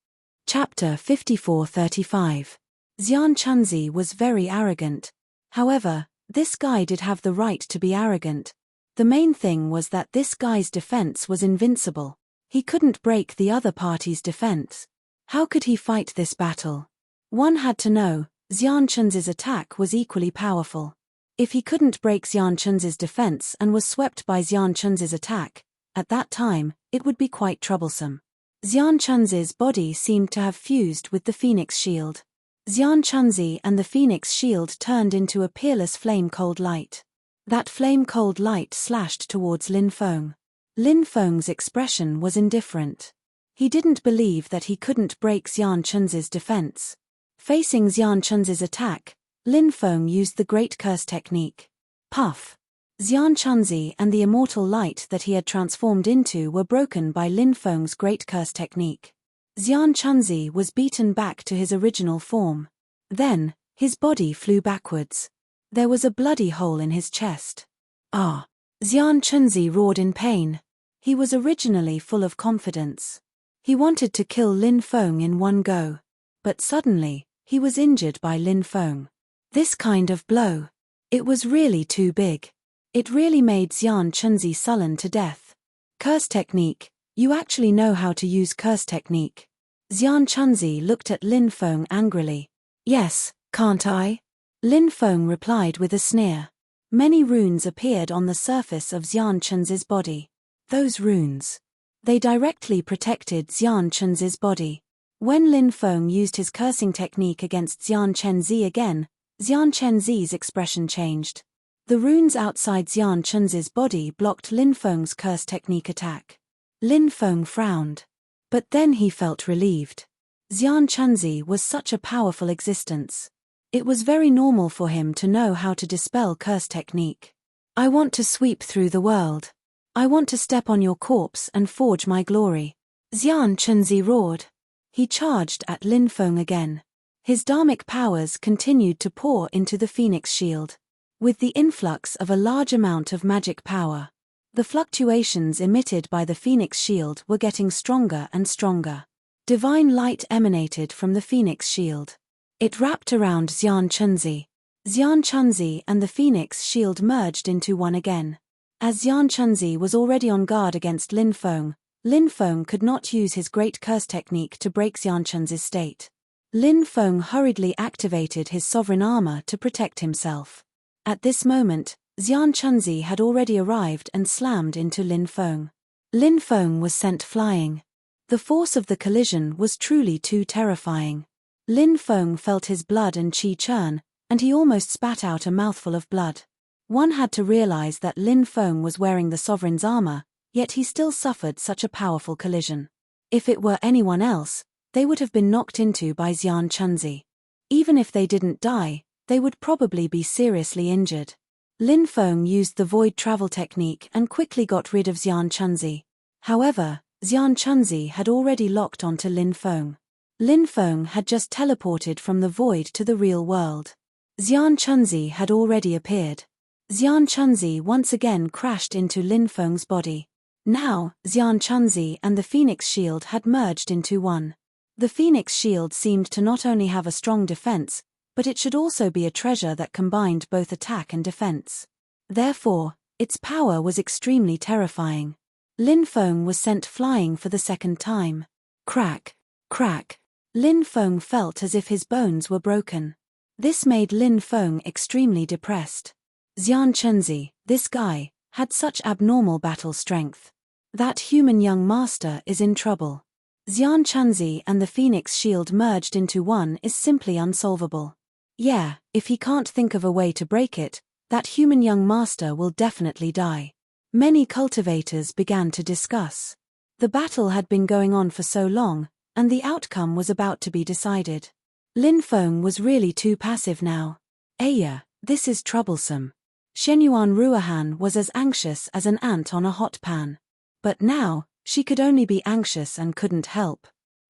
Chapter 5435. Xian Chunzi was very arrogant. However, this guy did have the right to be arrogant. The main thing was that this guy's defense was invincible. He couldn't break the other party's defense. How could he fight this battle? One had to know, Xian Chunzi's attack was equally powerful. If he couldn't break Xian Chunzi's defense and was swept by Xian Chunzi's attack, at that time, it would be quite troublesome. Xian Chunzi's body seemed to have fused with the Phoenix Shield. Xian Chunzi and the Phoenix Shield turned into a peerless flame-cold light. That flame-cold light slashed towards Lin Feng. Lin Feng's expression was indifferent. He didn't believe that he couldn't break Xian Chunzi's defense. Facing Xian Chunzi's attack, Lin Feng used the Great Curse technique. Puff! Xian Chunzi and the immortal light that he had transformed into were broken by Lin Feng's Great Curse technique. Xian Chunzi was beaten back to his original form. Then, his body flew backwards. There was a bloody hole in his chest. Ah! Xian Chunzi roared in pain. He was originally full of confidence. He wanted to kill Lin Feng in one go. But suddenly, he was injured by Lin Feng. This kind of blow. It was really too big. It really made Xian Chunzi sullen to death. Curse technique, you actually know how to use curse technique. Xian Chunzi looked at Lin Feng angrily. Yes, can't I? Lin Feng replied with a sneer. Many runes appeared on the surface of Xian Chunzi's body. Those runes. They directly protected Xian Chunzi's body. When Lin Feng used his cursing technique against Xian Chunzi again, Xian Chunzi's expression changed. The runes outside Xian Chunzi's body blocked Lin Feng's curse technique attack. Lin Feng frowned. But then he felt relieved. Xian Chunzi was such a powerful existence. It was very normal for him to know how to dispel curse technique. I want to sweep through the world. I want to step on your corpse and forge my glory. Xian Chunzi roared. He charged at Lin Feng again. His dharmic powers continued to pour into the Phoenix Shield. With the influx of a large amount of magic power, the fluctuations emitted by the Phoenix Shield were getting stronger and stronger. Divine light emanated from the Phoenix Shield. It wrapped around Xian Chunzi. Xian Chunzi and the Phoenix Shield merged into one again. As Xian Chunzi was already on guard against Lin Feng could not use his Great Curse technique to break Xian Chunzi's state. Lin Feng hurriedly activated his sovereign armor to protect himself. At this moment, Xian Chunzi had already arrived and slammed into Lin Feng. Lin Feng was sent flying. The force of the collision was truly too terrifying. Lin Feng felt his blood and qi churn, and he almost spat out a mouthful of blood. One had to realize that Lin Feng was wearing the sovereign's armor, yet he still suffered such a powerful collision. If it were anyone else, they would have been knocked into by Xian Chunzi. Even if they didn't die, they would probably be seriously injured. Lin Feng used the void travel technique and quickly got rid of Xian Chunzi. However, Xian Chunzi had already locked onto Lin Feng. Lin Feng had just teleported from the void to the real world. Xian Chunzi had already appeared. Xian Chunzi once again crashed into Lin Feng's body. Now, Xian Chunzi and the Phoenix Shield had merged into one. The Phoenix Shield seemed to not only have a strong defense, but it should also be a treasure that combined both attack and defense. Therefore, its power was extremely terrifying. Lin Feng was sent flying for the second time. Crack, crack. Lin Feng felt as if his bones were broken. This made Lin Feng extremely depressed. Xian Chunzi, this guy, had such abnormal battle strength. That human young master is in trouble. Xian Chunzi and the Phoenix Shield merged into one is simply unsolvable. Yeah, if he can't think of a way to break it, that human young master will definitely die. Many cultivators began to discuss. The battle had been going on for so long, and the outcome was about to be decided. Lin Feng was really too passive now. Aya, this is troublesome. Shenyuan Ruohan was as anxious as an ant on a hot pan. But now, she could only be anxious and couldn't help.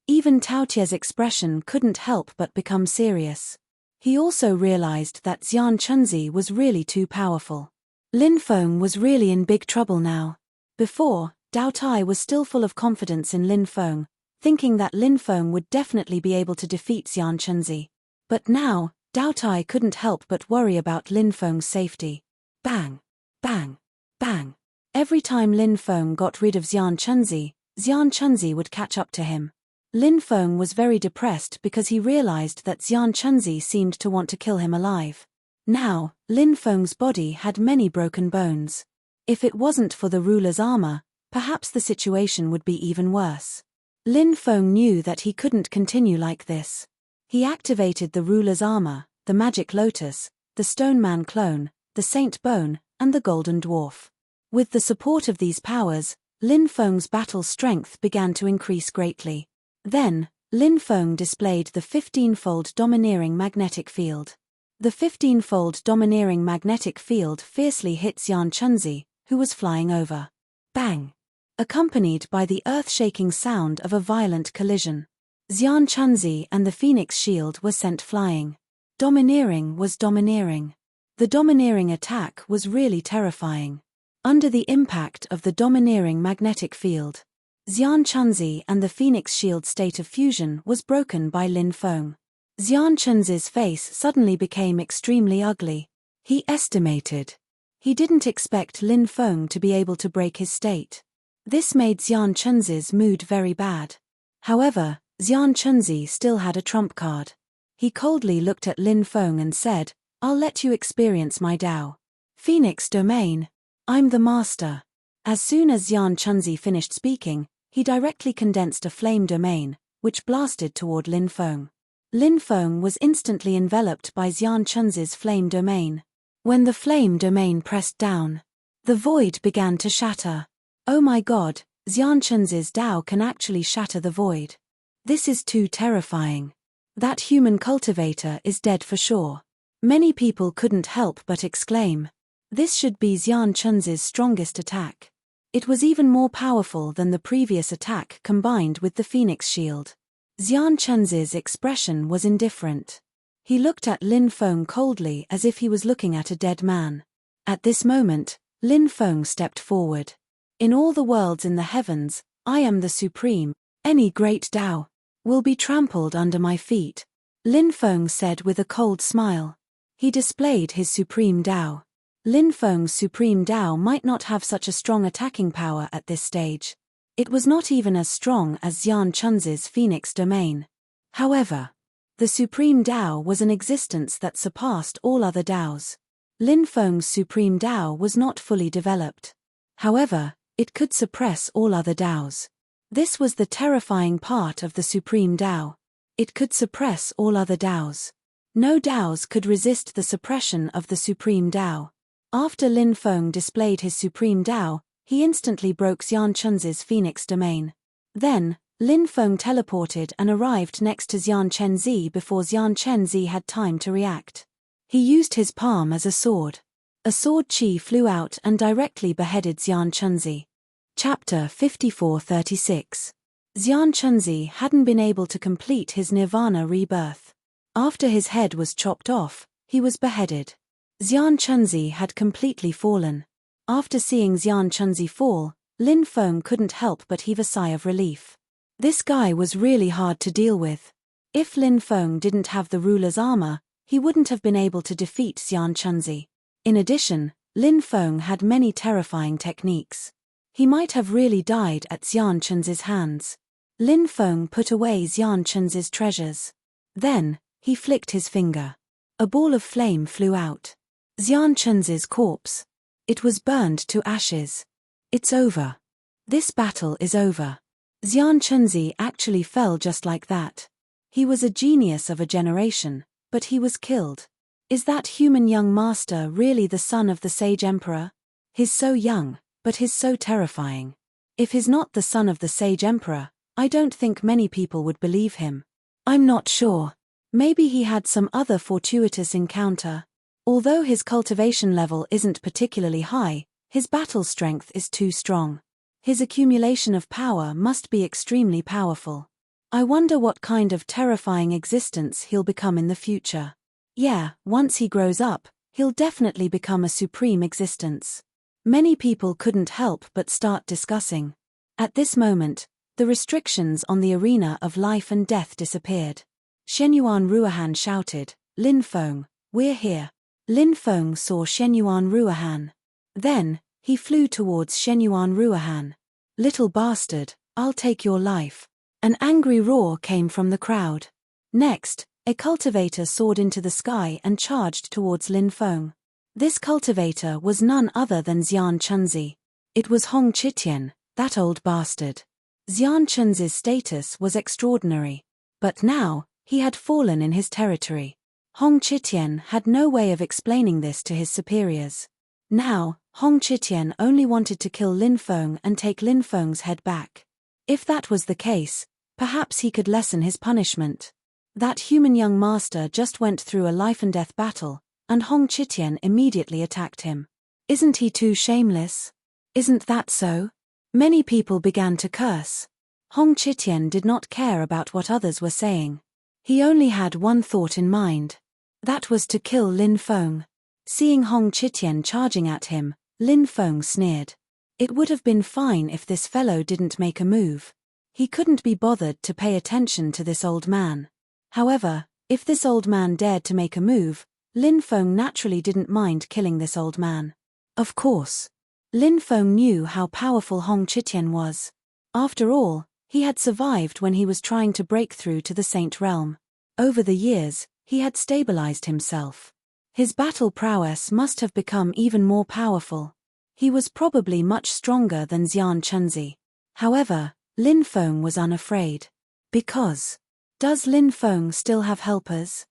Even Taotie's expression couldn't help but become serious. He also realized that Xian Chunzi was really too powerful. Lin Feng was really in big trouble now. Before, Dao Tai was still full of confidence in Lin Feng, thinking that Lin Feng would definitely be able to defeat Xian Chunzi. But now, Dao Tai couldn't help but worry about Lin Feng's safety. Bang! Bang! Bang! Every time Lin Feng got rid of Xian Chunzi would catch up to him. Lin Feng was very depressed because he realized that Xian Chunzi seemed to want to kill him alive. Now, Lin Feng's body had many broken bones. If it wasn't for the ruler's armor, perhaps the situation would be even worse. Lin Feng knew that he couldn't continue like this. He activated the ruler's armor, the magic lotus, the stone man clone, the saint bone, and the golden dwarf. With the support of these powers, Lin Feng's battle strength began to increase greatly. Then, Lin Feng displayed the 15-fold domineering magnetic field. The 15-fold domineering magnetic field fiercely hit Xian Chunzi, who was flying over. Bang! Accompanied by the earth-shaking sound of a violent collision. Xian Chunzi and the Phoenix Shield were sent flying. Domineering was domineering. The domineering attack was really terrifying. Under the impact of the domineering magnetic field, Xian Chunzi and the Phoenix Shield state of fusion was broken by Lin Feng. Xian Chunzi's face suddenly became extremely ugly. He estimated. He didn't expect Lin Feng to be able to break his state. This made Xian Chunzi's mood very bad. However, Xian Chunzi still had a trump card. He coldly looked at Lin Feng and said, "I'll let you experience my Dao. Phoenix Domain. I'm the master." As soon as Xian Chunzi finished speaking, he directly condensed a flame domain, which blasted toward Lin Feng. Lin Feng was instantly enveloped by Xian Chunzi's flame domain. When the flame domain pressed down, the void began to shatter. Oh my god, Xian Chunzi's Dao can actually shatter the void. This is too terrifying. That human cultivator is dead for sure. Many people couldn't help but exclaim. This should be Xian Chunzi's strongest attack. It was even more powerful than the previous attack combined with the Phoenix Shield. Xian Chunzi's expression was indifferent. He looked at Lin Feng coldly as if he was looking at a dead man. At this moment, Lin Feng stepped forward. In all the worlds in the heavens, I am the supreme. Any great Dao will be trampled under my feet, Lin Feng said with a cold smile. He displayed his supreme Dao. Lin Feng's supreme Dao might not have such a strong attacking power at this stage. It was not even as strong as Xian Chunzi's Phoenix Domain. However, the supreme Dao was an existence that surpassed all other Daos. Lin Feng's supreme Dao was not fully developed. However, it could suppress all other Daos. This was the terrifying part of the supreme Dao. It could suppress all other Daos. No Daos could resist the suppression of the supreme Dao. After Lin Feng displayed his supreme Dao, he instantly broke Xian Chunzi's Phoenix Domain. Then, Lin Feng teleported and arrived next to Xian Chunzi before Xian Chunzi had time to react. He used his palm as a sword. A sword chi flew out and directly beheaded Xian Chunzi. Chapter 54-36. Xian Chunzi hadn't been able to complete his nirvana rebirth. After his head was chopped off, he was beheaded. Xian Chunzi had completely fallen. After seeing Xian Chunzi fall, Lin Feng couldn't help but heave a sigh of relief. This guy was really hard to deal with. If Lin Feng didn't have the ruler's armor, he wouldn't have been able to defeat Xian Chunzi. In addition, Lin Feng had many terrifying techniques. He might have really died at Xian Chunzi's hands. Lin Feng put away Xian Chunzi's treasures. Then, he flicked his finger. A ball of flame flew out. Xian Chunzi's corpse. It was burned to ashes. It's over. This battle is over. Xian Chunzi actually fell just like that. He was a genius of a generation, but he was killed. Is that human young master really the son of the sage emperor? He's so young, but he's so terrifying. If he's not the son of the sage emperor, I don't think many people would believe him. I'm not sure. Maybe he had some other fortuitous encounter. Although his cultivation level isn't particularly high, his battle strength is too strong. His accumulation of power must be extremely powerful. I wonder what kind of terrifying existence he'll become in the future. Yeah, once he grows up, he'll definitely become a supreme existence. Many people couldn't help but start discussing. At this moment, the restrictions on the arena of life and death disappeared. Shenyuan Ruohan shouted, "Lin Feng, we're here." Lin Feng saw Shenyuan Ruohan. Then, he flew towards Shenyuan Ruohan. "Little bastard, I'll take your life." An angry roar came from the crowd. Next, a cultivator soared into the sky and charged towards Lin Feng. This cultivator was none other than Xian Chunzi. It was Hong Chitian, that old bastard. Xian Chunzi's status was extraordinary. But now, he had fallen in his territory. Hong Chitian had no way of explaining this to his superiors. Now, Hong Chitian only wanted to kill Lin Feng and take Lin Feng's head back. If that was the case, perhaps he could lessen his punishment. That human young master just went through a life-and-death battle, and Hong Chitian immediately attacked him. Isn't he too shameless? Isn't that so? Many people began to curse. Hong Chitian did not care about what others were saying. He only had one thought in mind. That was to kill Lin Feng. Seeing Hong Chitian charging at him, Lin Feng sneered. It would have been fine if this fellow didn't make a move. He couldn't be bothered to pay attention to this old man. However, if this old man dared to make a move, Lin Feng naturally didn't mind killing this old man. Of course. Lin Feng knew how powerful Hong Chitian was. After all, he had survived when he was trying to break through to the Saint Realm. Over the years, he had stabilized himself. His battle prowess must have become even more powerful. He was probably much stronger than Xian Chunzi. However, Lin Feng was unafraid. Because. Does Lin Feng still have helpers?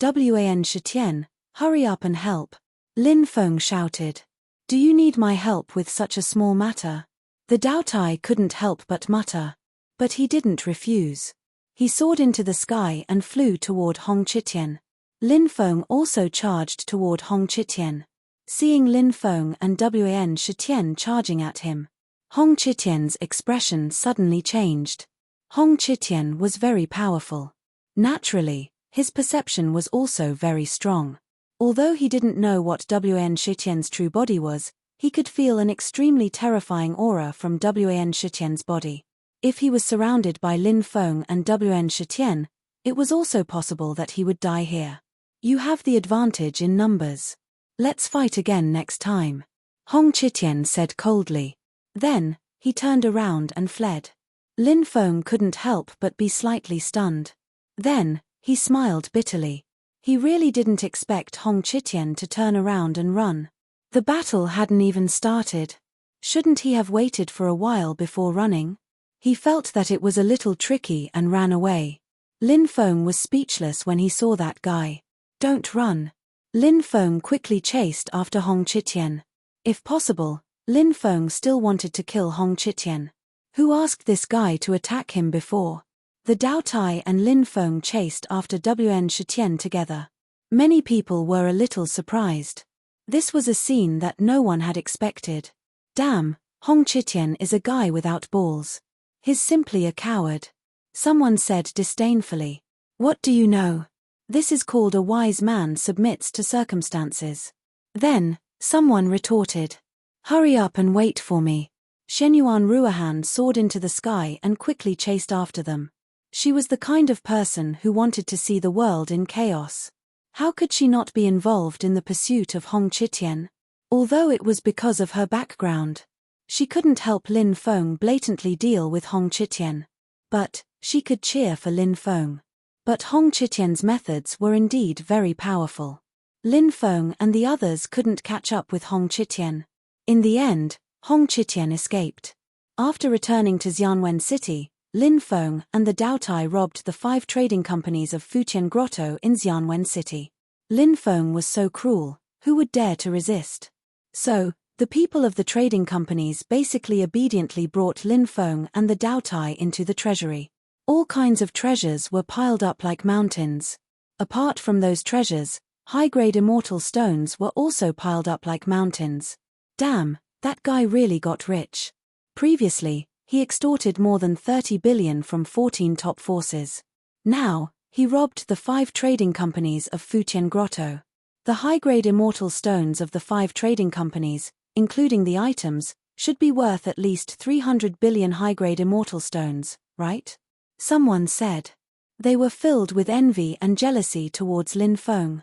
Wan Shitian, hurry up and help. Lin Feng shouted. Do you need my help with such a small matter? The Daotai couldn't help but mutter. But he didn't refuse. He soared into the sky and flew toward Hong Chitian. Lin Feng also charged toward Hong Chitian. Seeing Lin Feng and Wan Shitian charging at him, Hong Chitian's expression suddenly changed. Hong Chitian was very powerful. Naturally, his perception was also very strong. Although he didn't know what Wan Shitian's true body was, he could feel an extremely terrifying aura from Wan Shitian's body. If he was surrounded by Lin Feng and Wan Shitian, it was also possible that he would die here. You have the advantage in numbers. Let's fight again next time. Hong Chitian said coldly. Then, he turned around and fled. Lin Feng couldn't help but be slightly stunned. Then, he smiled bitterly. He really didn't expect Hong Chitian to turn around and run. The battle hadn't even started. Shouldn't he have waited for a while before running? He felt that it was a little tricky and ran away. Lin Feng was speechless when he saw that guy. Don't run. Lin Feng quickly chased after Hong Chitian. If possible, Lin Feng still wanted to kill Hong Chitian. Who asked this guy to attack him before? The Daotai and Lin Feng chased after Wan Shitian together. Many people were a little surprised. This was a scene that no one had expected. Damn, Hong Chitian is a guy without balls. He's simply a coward. Someone said disdainfully. What do you know? This is called a wise man submits to circumstances. Then, someone retorted. Hurry up and wait for me. Shenyuan Ruohan soared into the sky and quickly chased after them. She was the kind of person who wanted to see the world in chaos. How could she not be involved in the pursuit of Hong Chitian? Although it was because of her background. She couldn't help Lin Feng blatantly deal with Hong Chitian. But, she could cheer for Lin Feng. But Hong Chitian's methods were indeed very powerful. Lin Feng and the others couldn't catch up with Hong Chitian. In the end, Hong Chitian escaped. After returning to Xianwen City, Lin Feng and the Daotai robbed the 5 trading companies of Futian Grotto in Xianwen City. Lin Feng was so cruel, who would dare to resist? So, the people of the trading companies basically obediently brought Lin Feng and the Daotai into the treasury. All kinds of treasures were piled up like mountains. Apart from those treasures, high-grade immortal stones were also piled up like mountains. Damn, that guy really got rich. Previously, he extorted more than 30 billion from 14 top forces. Now, He robbed the 5 trading companies of Fujian Grotto. The high-grade immortal stones of the 5 trading companies, including the items, should be worth at least 300 billion high-grade immortal stones, right? Someone said. They were filled with envy and jealousy towards Lin Feng.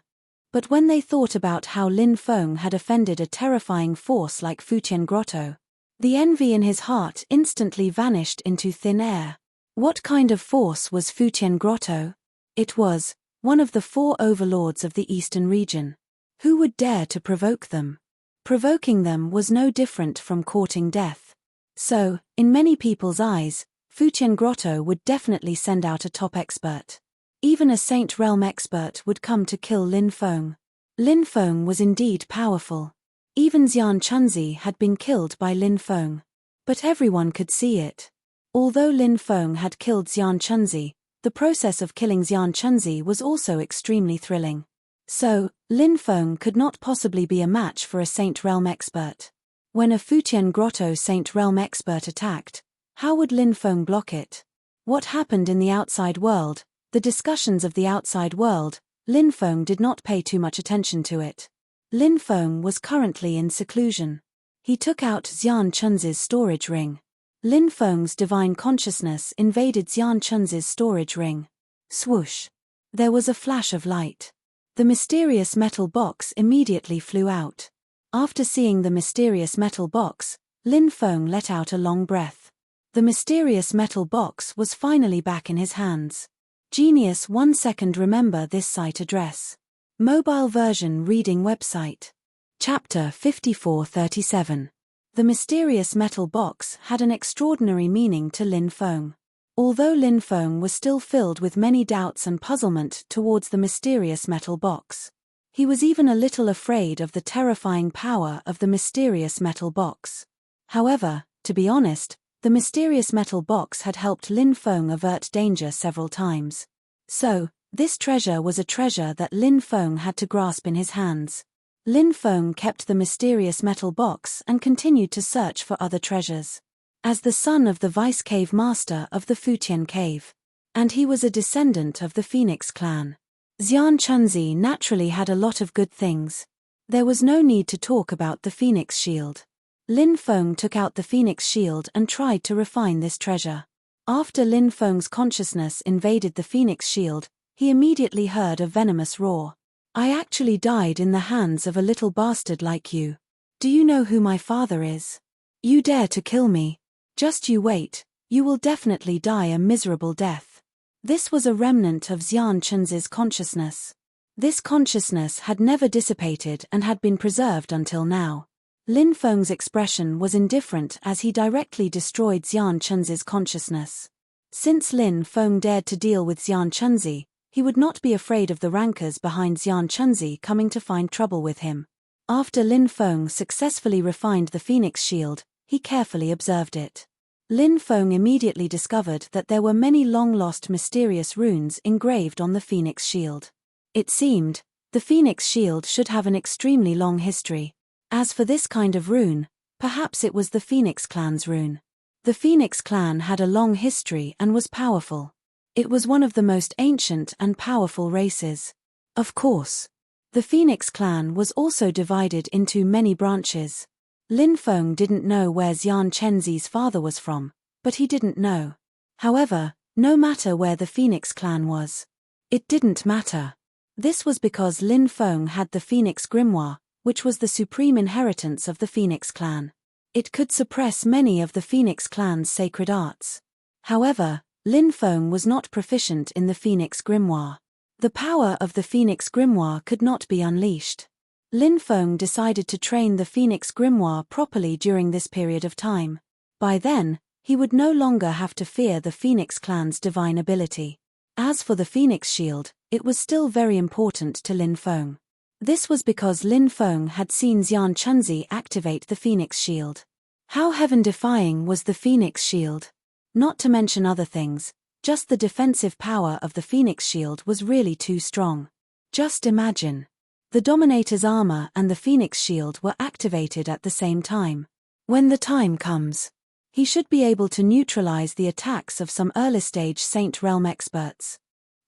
But when they thought about how Lin Feng had offended a terrifying force like Fujian Grotto, the envy in his heart instantly vanished into thin air. What kind of force was Fujian Grotto? It was one of the 4 overlords of the eastern region. Who would dare to provoke them? Provoking them was no different from courting death. So, in many people's eyes, Fujian Grotto would definitely send out a top expert. Even a Saint Realm expert would come to kill Lin Feng. Lin Feng was indeed powerful. Even Xian Chunzi had been killed by Lin Feng. But everyone could see it. Although Lin Feng had killed Xian Chunzi, the process of killing Xian Chunzi was also extremely thrilling. So, Lin Feng could not possibly be a match for a Saint Realm expert. When a Fujian Grotto Saint Realm expert attacked, how would Lin Feng block it? What happened in the outside world, the discussions of the outside world, Lin Feng did not pay too much attention to it. Lin Feng was currently in seclusion. He took out Xian Chunzi's storage ring. Lin Feng's divine consciousness invaded Xian Chunzi's storage ring. Swoosh! There was a flash of light. The mysterious metal box immediately flew out. After seeing the mysterious metal box, Lin Feng let out a long breath. The mysterious metal box was finally back in his hands. Genius 1 second. Remember this site address. Mobile version reading website. Chapter 5437. The mysterious metal box had an extraordinary meaning to Lin Feng. Although Lin Feng was still filled with many doubts and puzzlement towards the mysterious metal box, he was even a little afraid of the terrifying power of the mysterious metal box. However, to be honest, the mysterious metal box had helped Lin Feng avert danger several times. So, this treasure was a treasure that Lin Feng had to grasp in his hands. Lin Feng kept the mysterious metal box and continued to search for other treasures. As the son of the vice cave master of the Fujian cave, and he was a descendant of the Phoenix clan, Xian Chunzi naturally had a lot of good things. There was no need to talk about the Phoenix shield. Lin Feng took out the Phoenix shield and tried to refine this treasure. After Lin Feng's consciousness invaded the Phoenix shield, he immediately heard a venomous roar. I actually died in the hands of a little bastard like you. Do you know who my father is? You dare to kill me? Just you wait, you will definitely die a miserable death. This was a remnant of Xian Chunzi's consciousness. This consciousness had never dissipated and had been preserved until now. Lin Feng's expression was indifferent as he directly destroyed Xian Chunzi's consciousness. Since Lin Feng dared to deal with Xian Chunzi, he would not be afraid of the rankers behind Xian Chunzi coming to find trouble with him. After Lin Feng successfully refined the Phoenix shield, he carefully observed it. Lin Feng immediately discovered that there were many long-lost mysterious runes engraved on the Phoenix shield. It seemed, the Phoenix shield should have an extremely long history. As for this kind of rune, perhaps it was the Phoenix clan's rune. The Phoenix clan had a long history and was powerful. It was one of the most ancient and powerful races. Of course, the Phoenix clan was also divided into many branches. Lin Feng didn't know where Xian Chunzi's father was from, but he didn't know. However, no matter where the Phoenix clan was, it didn't matter. This was because Lin Feng had the Phoenix Grimoire, which was the supreme inheritance of the Phoenix clan. It could suppress many of the Phoenix clan's sacred arts. However, Lin Feng was not proficient in the Phoenix Grimoire. The power of the Phoenix Grimoire could not be unleashed. Lin Feng decided to train the Phoenix Grimoire properly during this period of time. By then, he would no longer have to fear the Phoenix clan's divine ability. As for the Phoenix shield, it was still very important to Lin Feng. This was because Lin Feng had seen Xian Chunzi activate the Phoenix shield. How heaven-defying was the Phoenix shield? Not to mention other things, just the defensive power of the Phoenix shield was really too strong. Just imagine. The Dominator's armor and the Phoenix shield were activated at the same time. When the time comes, he should be able to neutralize the attacks of some early-stage Saint Realm experts.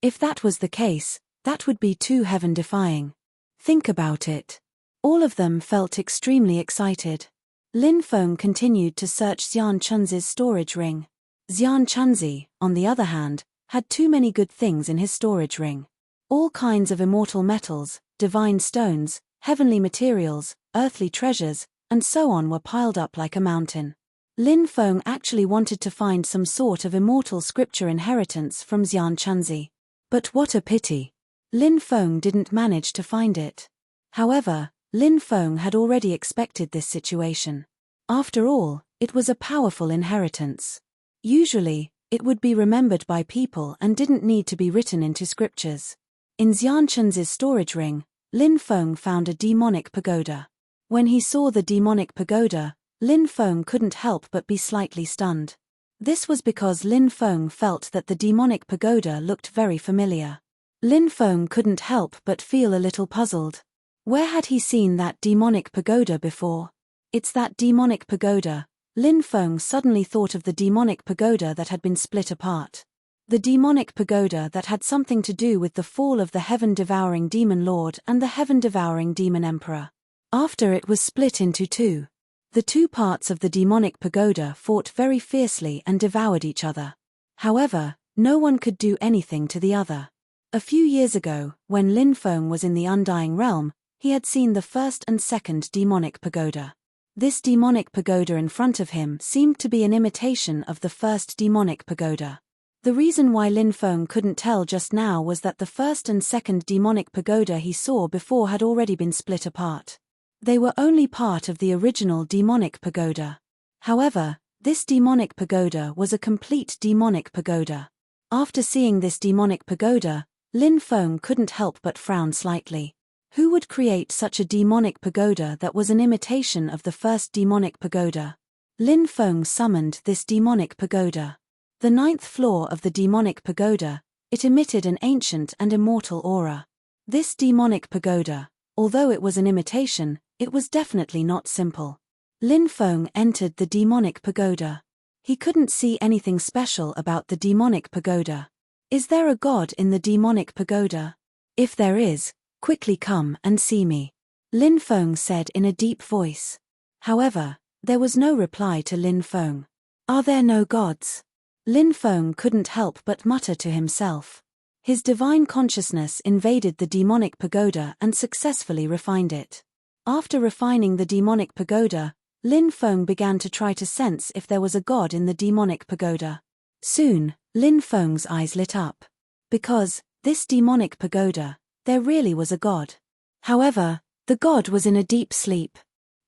If that was the case, that would be too heaven-defying. Think about it. All of them felt extremely excited. Lin Feng continued to search Xian Chunzi's storage ring. Xian Chunzi, on the other hand, had too many good things in his storage ring. All kinds of immortal metals, divine stones, heavenly materials, earthly treasures, and so on were piled up like a mountain. Lin Feng actually wanted to find some sort of immortal scripture inheritance from Xian Chunzi. But what a pity. Lin Feng didn't manage to find it. However, Lin Feng had already expected this situation. After all, it was a powerful inheritance. Usually, it would be remembered by people and didn't need to be written into scriptures. In Xian Chunzi's storage ring, Lin Feng found a demonic pagoda. When he saw the demonic pagoda, Lin Feng couldn't help but be slightly stunned. This was because Lin Feng felt that the demonic pagoda looked very familiar. Lin Feng couldn't help but feel a little puzzled. Where had he seen that demonic pagoda before? It's that demonic pagoda. Lin Feng suddenly thought of the demonic pagoda that had been split apart. The demonic pagoda that had something to do with the fall of the heaven-devouring demon lord and the heaven-devouring demon emperor. After it was split into two, the two parts of the demonic pagoda fought very fiercely and devoured each other. However, no one could do anything to the other. A few years ago, when Lin Feng was in the Undying Realm, he had seen the first and second demonic pagoda. This demonic pagoda in front of him seemed to be an imitation of the first demonic pagoda. The reason why Lin Feng couldn't tell just now was that the first and second demonic pagoda he saw before had already been split apart. They were only part of the original demonic pagoda. However, this demonic pagoda was a complete demonic pagoda. After seeing this demonic pagoda, Lin Feng couldn't help but frown slightly. Who would create such a demonic pagoda that was an imitation of the first demonic pagoda? Lin Feng summoned this demonic pagoda. The 9th floor of the demonic pagoda, it emitted an ancient and immortal aura. This demonic pagoda, although it was an imitation, it was definitely not simple. Lin Feng entered the demonic pagoda. He couldn't see anything special about the demonic pagoda. Is there a god in the demonic pagoda? If there is, quickly come and see me, Lin Feng said in a deep voice. However, there was no reply to Lin Feng. Are there no gods? Lin Feng couldn't help but mutter to himself. His divine consciousness invaded the demonic pagoda and successfully refined it. After refining the demonic pagoda, Lin Feng began to try to sense if there was a god in the demonic pagoda. Soon, Lin Feng's eyes lit up. Because, this demonic pagoda, there really was a god. However, the god was in a deep sleep.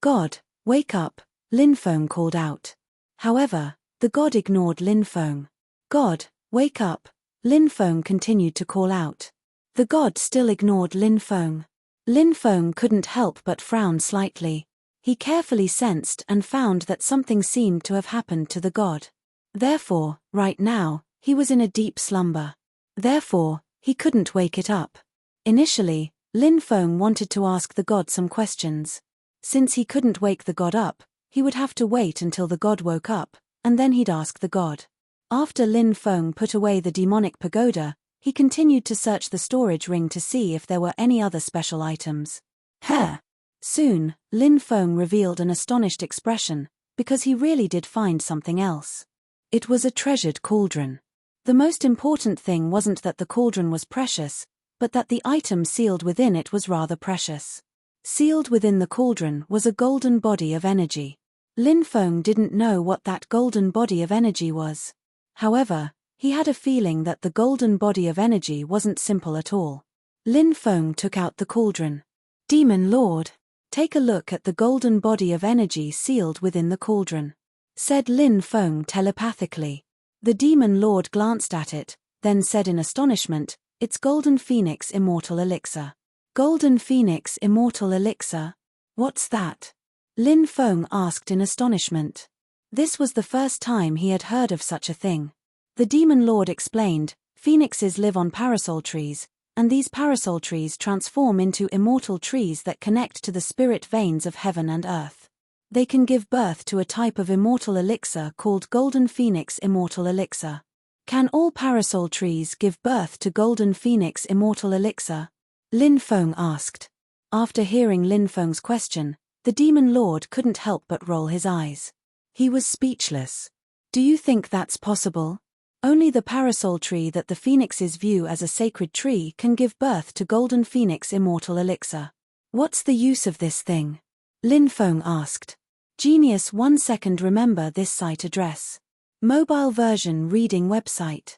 God, wake up, Lin Feng called out. However, the god ignored Lin Feng. God, wake up, Lin Feng continued to call out. The god still ignored Lin Feng. Lin Feng couldn't help but frown slightly. He carefully sensed and found that something seemed to have happened to the god. Therefore, right now, he was in a deep slumber. Therefore, he couldn't wake it up. Initially, Lin Feng wanted to ask the god some questions. Since he couldn't wake the god up, he would have to wait until the god woke up, and then he'd ask the god. After Lin Feng put away the demonic pagoda, he continued to search the storage ring to see if there were any other special items. Soon, Lin Feng revealed an astonished expression, because he really did find something else. It was a treasured cauldron. The most important thing wasn't that the cauldron was precious, but that the item sealed within it was rather precious. Sealed within the cauldron was a golden body of energy. Lin Feng didn't know what that golden body of energy was. However, he had a feeling that the golden body of energy wasn't simple at all. Lin Feng took out the cauldron. Demon Lord, take a look at the golden body of energy sealed within the cauldron, said Lin Feng telepathically. The Demon Lord glanced at it, then said in astonishment, "It's Golden Phoenix Immortal Elixir." Golden Phoenix Immortal Elixir? What's that? Lin Feng asked in astonishment. This was the first time he had heard of such a thing. The Demon Lord explained, phoenixes live on parasol trees, and these parasol trees transform into immortal trees that connect to the spirit veins of heaven and earth. They can give birth to a type of immortal elixir called Golden Phoenix Immortal Elixir. Can all parasol trees give birth to golden phoenix immortal elixir? Lin Feng asked. After hearing Lin Feng's question, the demon lord couldn't help but roll his eyes. He was speechless. Do you think that's possible? Only the parasol tree that the phoenixes view as a sacred tree can give birth to golden phoenix immortal elixir. What's the use of this thing? Lin Feng asked. Genius 1 second. Remember this site address. Mobile version reading website.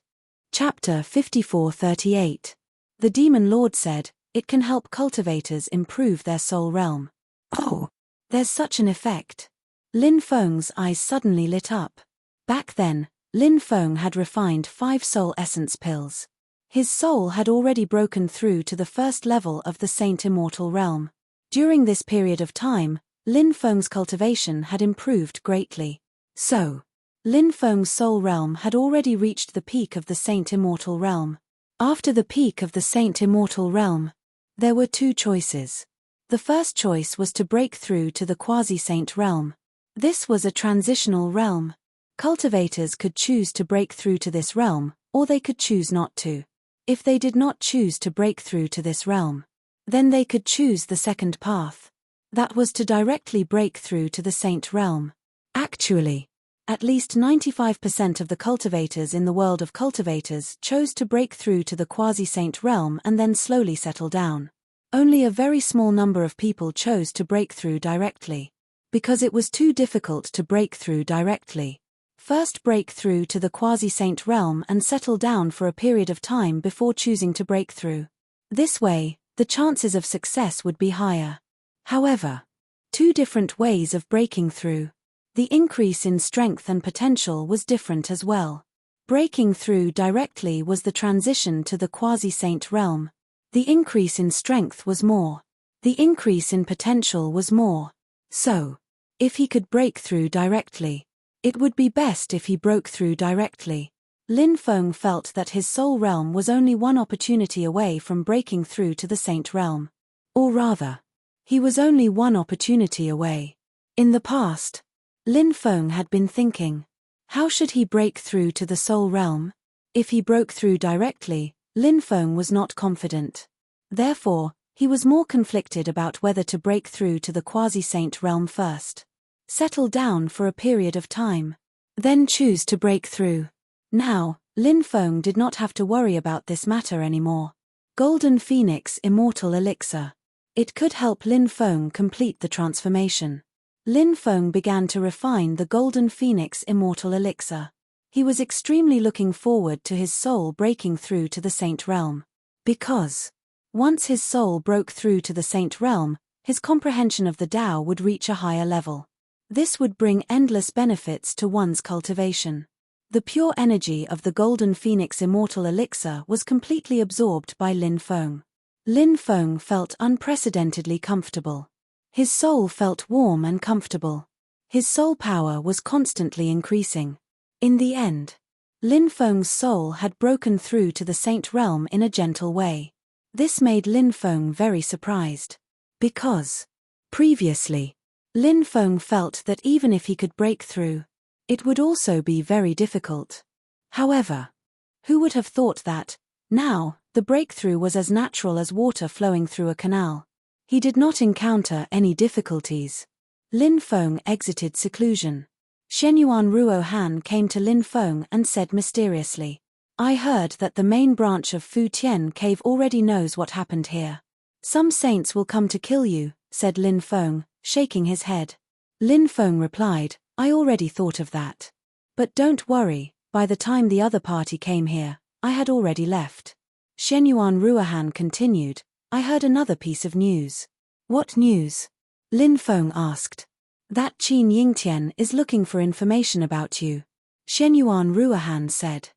Chapter 5438. The demon lord said, it can help cultivators improve their soul realm. Oh, there's such an effect. Lin Feng's eyes suddenly lit up. Back then, Lin Feng had refined 5 soul essence pills. His soul had already broken through to the first level of the Saint Immortal realm. During this period of time, Lin Feng's cultivation had improved greatly. So, Lin Feng's soul realm had already reached the peak of the Saint Immortal realm. After the peak of the Saint Immortal realm, there were 2 choices. The first choice was to break through to the quasi-saint realm. This was a transitional realm. Cultivators could choose to break through to this realm, or they could choose not to. If they did not choose to break through to this realm, then they could choose the second path. That was to directly break through to the saint realm. Actually, at least 95% of the cultivators in the world of cultivators chose to break through to the quasi-saint realm and then slowly settle down. Only a very small number of people chose to break through directly. Because it was too difficult to break through directly. First break through to the quasi-saint realm and settle down for a period of time before choosing to break through. This way, the chances of success would be higher. However, 2 different ways of breaking through. The increase in strength and potential was different as well. Breaking through directly was the transition to the quasi-saint realm. The increase in strength was more. The increase in potential was more. So, if he could break through directly, it would be best if he broke through directly. Lin Feng felt that his soul realm was only one opportunity away from breaking through to the saint realm. Or rather, he was only one opportunity away. In the past, Lin Feng had been thinking, how should he break through to the soul realm? If he broke through directly, Lin Feng was not confident. Therefore, he was more conflicted about whether to break through to the quasi-saint realm first. Settle down for a period of time. Then choose to break through. Now, Lin Feng did not have to worry about this matter anymore. Golden Phoenix Immortal Elixir. It could help Lin Feng complete the transformation. Lin Feng began to refine the Golden Phoenix Immortal Elixir. He was extremely looking forward to his soul breaking through to the saint realm. Because, once his soul broke through to the saint realm, his comprehension of the Tao would reach a higher level. This would bring endless benefits to one's cultivation. The pure energy of the Golden Phoenix Immortal Elixir was completely absorbed by Lin Feng. Lin Feng felt unprecedentedly comfortable. His soul felt warm and comfortable. His soul power was constantly increasing. In the end, Lin Feng's soul had broken through to the saint realm in a gentle way. This made Lin Feng very surprised. Because, previously, Lin Feng felt that even if he could break through, it would also be very difficult. However, who would have thought that, now, the breakthrough was as natural as water flowing through a canal? He did not encounter any difficulties. Lin Feng exited seclusion. Shenyuan Ruo Han came to Lin Feng and said mysteriously, I heard that the main branch of Fu Tian Cave already knows what happened here. Some saints will come to kill you, said Lin Feng, shaking his head. Lin Feng replied, I already thought of that. But don't worry, by the time the other party came here, I had already left. Shenyuan Ruohan continued, I heard another piece of news. What news? Lin Feng asked. That Qin Yingtian is looking for information about you. Shenyuan Ruohan said.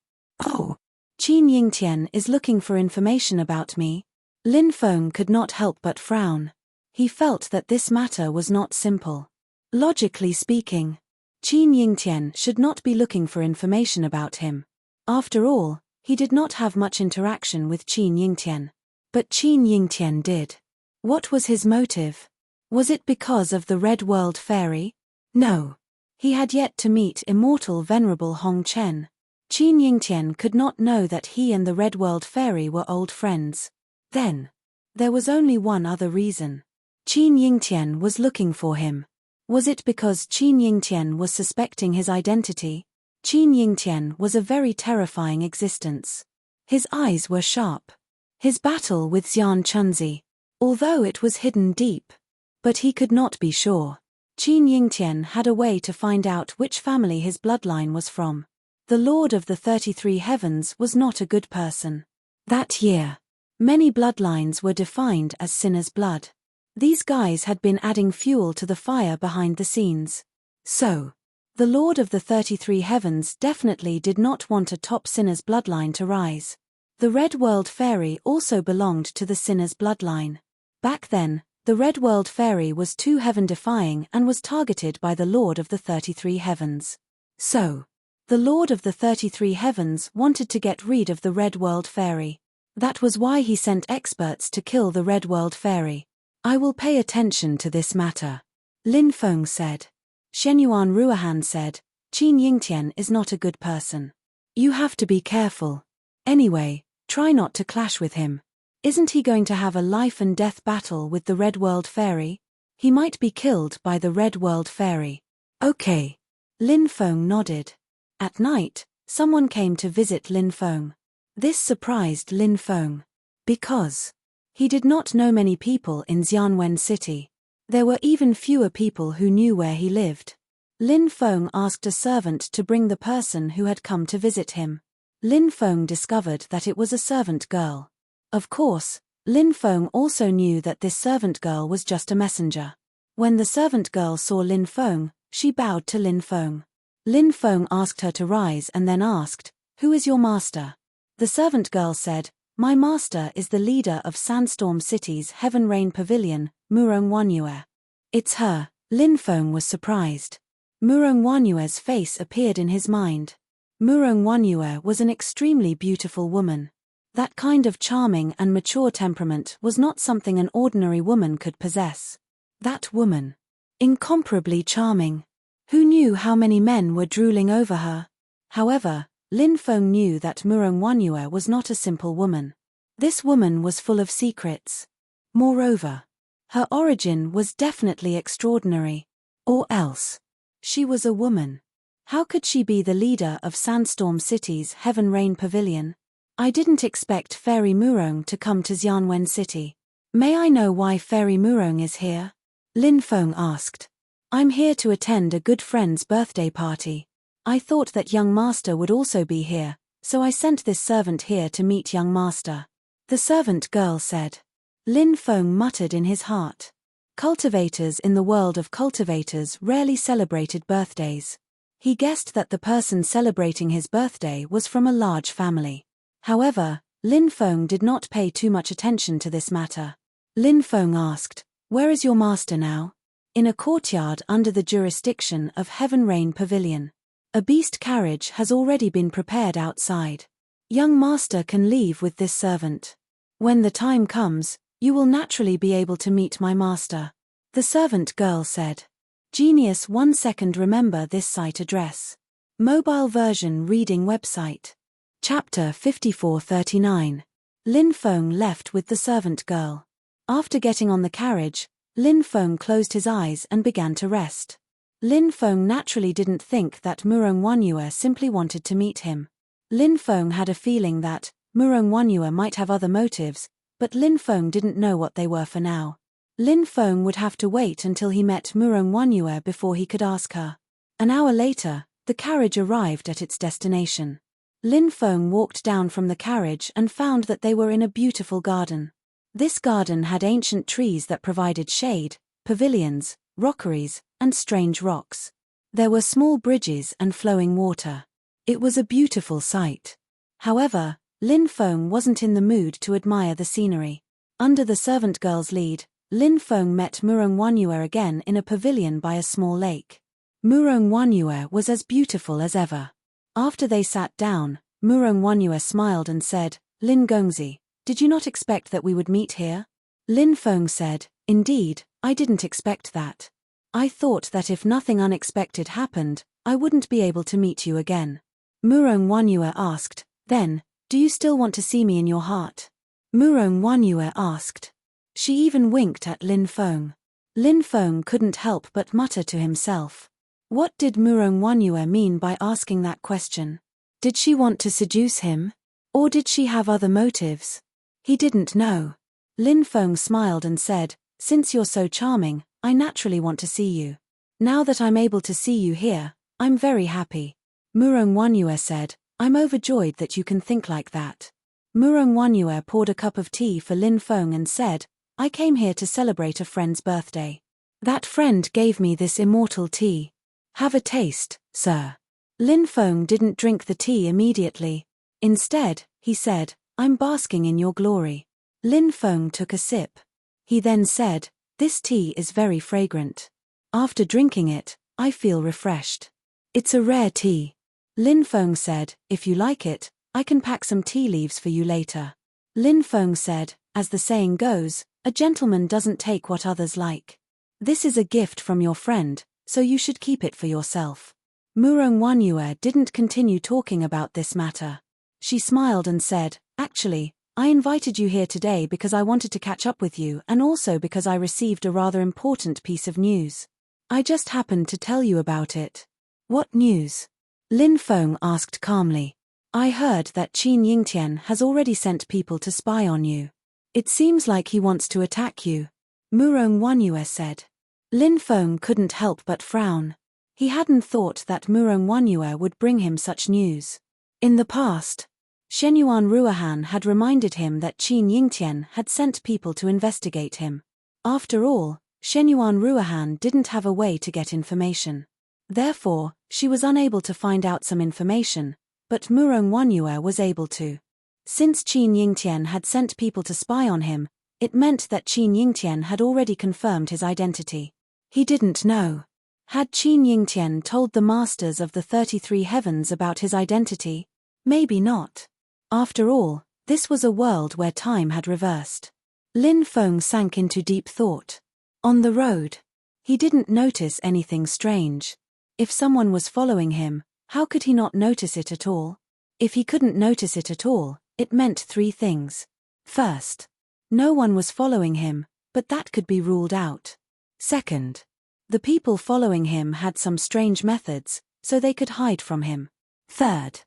Oh, Qin Yingtian is looking for information about me? Lin Feng could not help but frown. He felt that this matter was not simple. Logically speaking, Qin Yingtian should not be looking for information about him. After all, he did not have much interaction with Qin Yingtian. But Qin Yingtian did. What was his motive? Was it because of the Red World Fairy? No. He had yet to meet immortal Venerable Hong Chen. Qin Yingtian could not know that he and the Red World Fairy were old friends. Then, there was only one other reason. Qin Yingtian was looking for him. Was it because Qin Yingtian was suspecting his identity? Qin Yingtian was a very terrifying existence. His eyes were sharp. His battle with Xian Chunzi, although it was hidden deep. But he could not be sure. Qin Yingtian had a way to find out which family his bloodline was from. The Lord of the 33 Heavens was not a good person. That year, many bloodlines were defined as sinners' blood. These guys had been adding fuel to the fire behind the scenes. So, the Lord of the 33 Heavens definitely did not want a top sinner's bloodline to rise. The Red World Fairy also belonged to the sinner's bloodline. Back then, the Red World Fairy was too heaven-defying and was targeted by the Lord of the 33 Heavens. So, the Lord of the 33 Heavens wanted to get rid of the Red World Fairy. That was why he sent experts to kill the Red World Fairy. I will pay attention to this matter, Lin Feng said. Shenyuan Ruohan said, Qin Yingtian is not a good person. You have to be careful. Anyway, try not to clash with him. Isn't he going to have a life and death battle with the Red World Fairy? He might be killed by the Red World Fairy. Okay. Lin Feng nodded. At night, someone came to visit Lin Feng. This surprised Lin Feng. Because he did not know many people in Xianwen City. There were even fewer people who knew where he lived. Lin Feng asked a servant to bring the person who had come to visit him. Lin Feng discovered that it was a servant girl. Of course, Lin Feng also knew that this servant girl was just a messenger. When the servant girl saw Lin Feng, she bowed to Lin Feng. Lin Feng asked her to rise and then asked, "Who is your master?" The servant girl said, "My master is the leader of Sandstorm City's Heaven Rain Pavilion, Murong Wanyue." It's her. Lin Feng was surprised. Murong Wanyue's face appeared in his mind. Murong Wanyue was an extremely beautiful woman. That kind of charming and mature temperament was not something an ordinary woman could possess. That woman. Incomparably charming. Who knew how many men were drooling over her? However, Lin Feng knew that Murong Wanyue was not a simple woman. This woman was full of secrets. Moreover, her origin was definitely extraordinary. Or else, she was a woman. How could she be the leader of Sandstorm City's Heaven Rain Pavilion? I didn't expect Fairy Murong to come to Xianwen City. May I know why Fairy Murong is here? Lin Feng asked. I'm here to attend a good friend's birthday party. I thought that young master would also be here, so I sent this servant here to meet young master. The servant girl said. Lin Feng muttered in his heart. Cultivators in the world of cultivators rarely celebrated birthdays. He guessed that the person celebrating his birthday was from a large family. However, Lin Feng did not pay too much attention to this matter. Lin Feng asked, "Where is your master now?" In a courtyard under the jurisdiction of Heaven Rain Pavilion. A beast carriage has already been prepared outside. Young master can leave with this servant. When the time comes, you will naturally be able to meet my master. The servant girl said. Genius 1 second. Remember this site address. Mobile version reading website. Chapter 5439. Lin Feng left with the servant girl. After getting on the carriage, Lin Feng closed his eyes and began to rest. Lin Feng naturally didn't think that Murong Wanyue simply wanted to meet him. Lin Feng had a feeling that Murong Wanyue might have other motives, but Lin Feng didn't know what they were for now. Lin Feng would have to wait until he met Murong Wanyue before he could ask her. An hour later, the carriage arrived at its destination. Lin Feng walked down from the carriage and found that they were in a beautiful garden. This garden had ancient trees that provided shade, pavilions, rockeries, and strange rocks. There were small bridges and flowing water. It was a beautiful sight. However, Lin Feng wasn't in the mood to admire the scenery. Under the servant girl's lead, Lin Feng met Murong Wanyue again in a pavilion by a small lake. Murong Wanyue was as beautiful as ever. After they sat down, Murong Wanyue smiled and said, Lin Gongzi, did you not expect that we would meet here? Lin Feng said, Indeed, I didn't expect that. I thought that if nothing unexpected happened, I wouldn't be able to meet you again. Murong Wanyue asked. Then, do you still want to see me in your heart? Murong Wanyue asked. She even winked at Lin Feng. Lin Feng couldn't help but mutter to himself. What did Murong Wanyue mean by asking that question? Did she want to seduce him? Or did she have other motives? He didn't know. Lin Feng smiled and said, since you're so charming, I naturally want to see you. Now that I'm able to see you here, I'm very happy. Murong Wanyue said, I'm overjoyed that you can think like that. Murong Wanyue poured a cup of tea for Lin Feng and said, I came here to celebrate a friend's birthday. That friend gave me this immortal tea. Have a taste, sir. Lin Feng didn't drink the tea immediately. Instead, he said, I'm basking in your glory. Lin Feng took a sip. He then said, this tea is very fragrant. After drinking it, I feel refreshed. It's a rare tea. Lin Feng said, if you like it, I can pack some tea leaves for you later. Lin Feng said, as the saying goes, a gentleman doesn't take what others like. This is a gift from your friend, so you should keep it for yourself. Murong Wanyue didn't continue talking about this matter. She smiled and said, actually, I invited you here today because I wanted to catch up with you and also because I received a rather important piece of news. I just happened to tell you about it. What news? Lin Feng asked calmly. I heard that Qin Yingtian has already sent people to spy on you. It seems like he wants to attack you. Murong Wanyue said. Lin Feng couldn't help but frown. He hadn't thought that Murong Wanyue would bring him such news. In the past, Shenyuan Ruohan had reminded him that Qin Yingtian had sent people to investigate him. After all, Shenyuan Ruohan didn't have a way to get information. Therefore, she was unable to find out some information, but Murong Wanyue was able to. Since Qin Yingtian had sent people to spy on him, it meant that Qin Yingtian had already confirmed his identity. He didn't know. Had Qin Yingtian told the masters of the 33 heavens about his identity? Maybe not. After all, this was a world where time had reversed. Lin Feng sank into deep thought. On the road, he didn't notice anything strange. If someone was following him, how could he not notice it at all? If he couldn't notice it at all, it meant three things. First, no one was following him, but that could be ruled out. Second, the people following him had some strange methods, so they could hide from him. Third,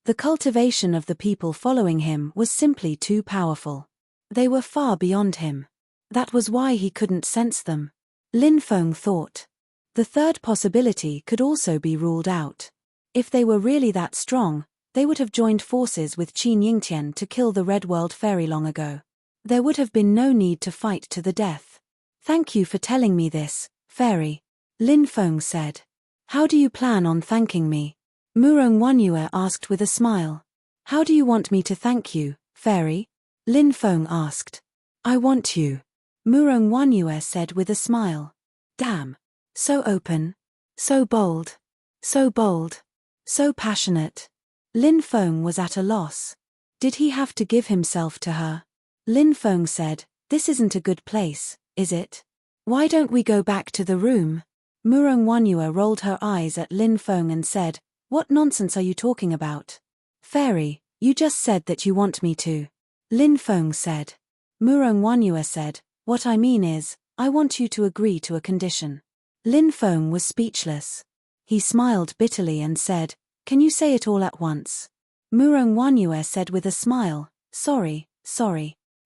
the cultivation of the people following him was simply too powerful. They were far beyond him. That was why he couldn't sense them. Lin Feng thought. The third possibility could also be ruled out. If they were really that strong, they would have joined forces with Qin Yingtian to kill the Red World Fairy long ago. There would have been no need to fight to the death. Thank you for telling me this, Fairy, Lin Feng said. How do you plan on thanking me? Murong Wanyue asked with a smile. How do you want me to thank you, Fairy? Lin Feng asked. I want you. Murong Wanyue said with a smile. Damn. So open. So bold. So bold. So passionate. Lin Feng was at a loss. Did he have to give himself to her? Lin Feng said, this isn't a good place, is it? Why don't we go back to the room? Murong Wanyue rolled her eyes at Lin Feng and said, what nonsense are you talking about? Fairy, you just said that you want me to. Lin Feng said. Murong Wanyue said, what I mean is, I want you to agree to a condition. Lin Feng was speechless. He smiled bitterly and said, can you say it all at once? Murong Wanyue said with a smile, sorry.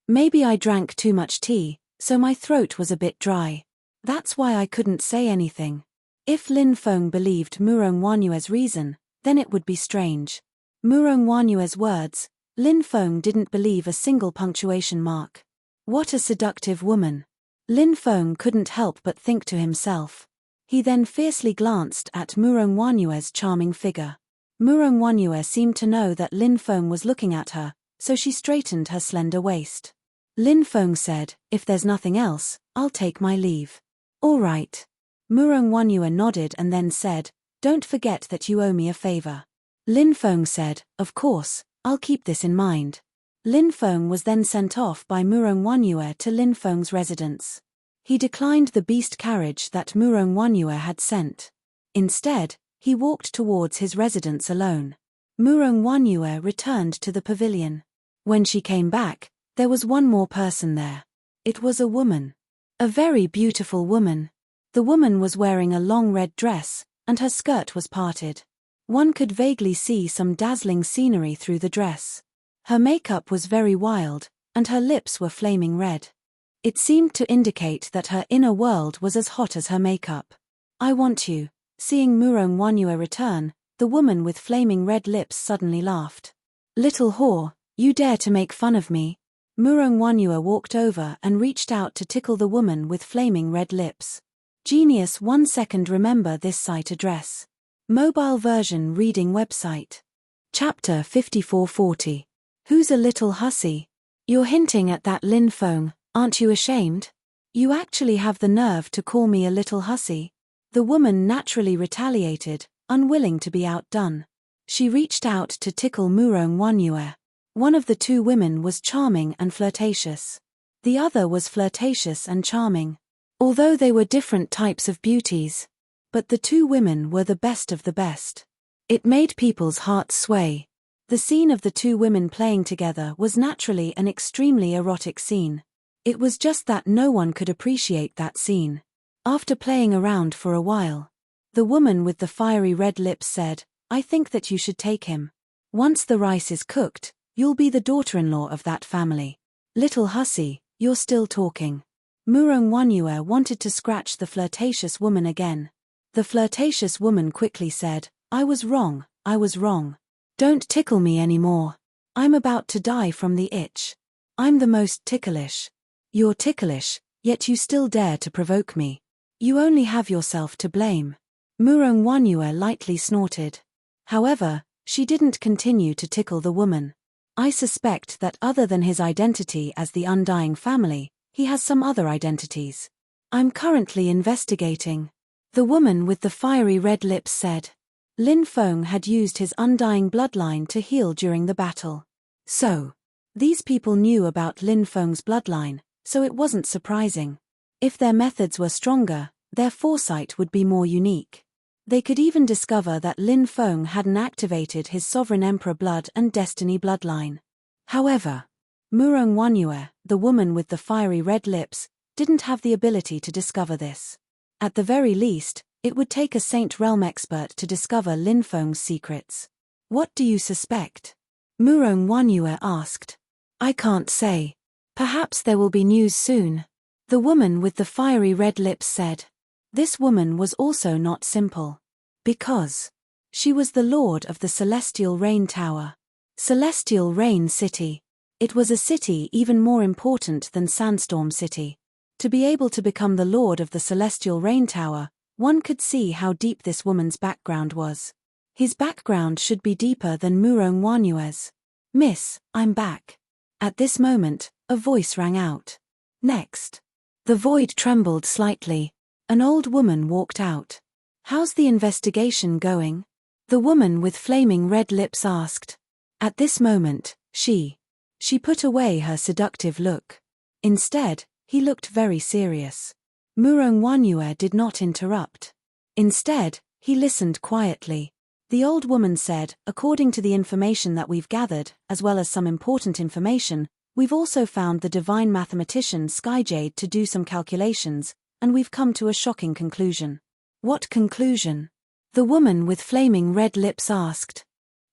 Maybe I drank too much tea, so my throat was a bit dry. That's why I couldn't say anything. If Lin Feng believed Murong Wanyue's reason, then it would be strange. Murong Wanyue's words, Lin Feng didn't believe a single punctuation mark. What a seductive woman. Lin Feng couldn't help but think to himself. He then fiercely glanced at Murong Wanyue's charming figure. Murong Wanyue seemed to know that Lin Feng was looking at her, so she straightened her slender waist. Lin Feng said, if there's nothing else, I'll take my leave. All right. Murong Wanyue nodded and then said, don't forget that you owe me a favor. Lin Feng said, of course, I'll keep this in mind. Lin Feng was then sent off by Murong Wanyue to Lin Feng's residence. He declined the beast carriage that Murong Wanyue had sent. Instead, he walked towards his residence alone. Murong Wanyue returned to the pavilion. When she came back, there was one more person there. It was a woman. A very beautiful woman. The woman was wearing a long red dress, and her skirt was parted. One could vaguely see some dazzling scenery through the dress. Her makeup was very wild, and her lips were flaming red. It seemed to indicate that her inner world was as hot as her makeup. "I want you." Seeing Murong Wanyue return, the woman with flaming red lips suddenly laughed. "Little whore, you dare to make fun of me?" Murong Wanyue walked over and reached out to tickle the woman with flaming red lips. Genius 1 second. Remember this site address. Mobile version reading website. Chapter 5440. Who's a little hussy? You're hinting at that Lin Feng, aren't you ashamed? You actually have the nerve to call me a little hussy? The woman naturally retaliated, unwilling to be outdone. She reached out to tickle Murong Wanyue. One of the two women was charming and flirtatious. The other was flirtatious and charming. Although they were different types of beauties. But the two women were the best of the best. It made people's hearts sway. The scene of the two women playing together was naturally an extremely erotic scene. It was just that no one could appreciate that scene. After playing around for a while, the woman with the fiery red lips said, "I think that you should take him. Once the rice is cooked, you'll be the daughter-in-law of that family." "Little hussy, you're still talking." Murong Wanyue wanted to scratch the flirtatious woman again. The flirtatious woman quickly said, I was wrong. Don't tickle me anymore. I'm about to die from the itch. I'm the most ticklish." "You're ticklish, yet you still dare to provoke me. You only have yourself to blame." Murong Wanyue lightly snorted. However, she didn't continue to tickle the woman. "I suspect that other than his identity as the Undying Family, he has some other identities. I'm currently investigating." The woman with the fiery red lips said. Lin Feng had used his undying bloodline to heal during the battle. So, these people knew about Lin Feng's bloodline, so it wasn't surprising. If their methods were stronger, their foresight would be more unique. They could even discover that Lin Feng hadn't activated his Sovereign Emperor blood and Destiny bloodline. However, Murong Wanyue, the woman with the fiery red lips, didn't have the ability to discover this. At the very least, it would take a Saint Realm expert to discover Lin Feng's secrets. "What do you suspect?" Murong Wanyue asked. "I can't say. Perhaps there will be news soon." The woman with the fiery red lips said. This woman was also not simple. Because she was the lord of the Celestial Rain Tower. Celestial Rain City. It was a city even more important than Sandstorm City. To be able to become the lord of the Celestial Rain Tower, one could see how deep this woman's background was. His background should be deeper than Murong Wanyue's. "Miss, I'm back." At this moment, a voice rang out. "Next." The void trembled slightly. An old woman walked out. "How's the investigation going?" the woman with flaming red lips asked. At this moment, she put away her seductive look. Instead, he looked very serious. Murong Wanyue did not interrupt. Instead, he listened quietly. The old woman said, "According to the information that we've gathered, as well as some important information, we've also found the divine mathematician Skyjade to do some calculations, and we've come to a shocking conclusion." "What conclusion?" the woman with flaming red lips asked.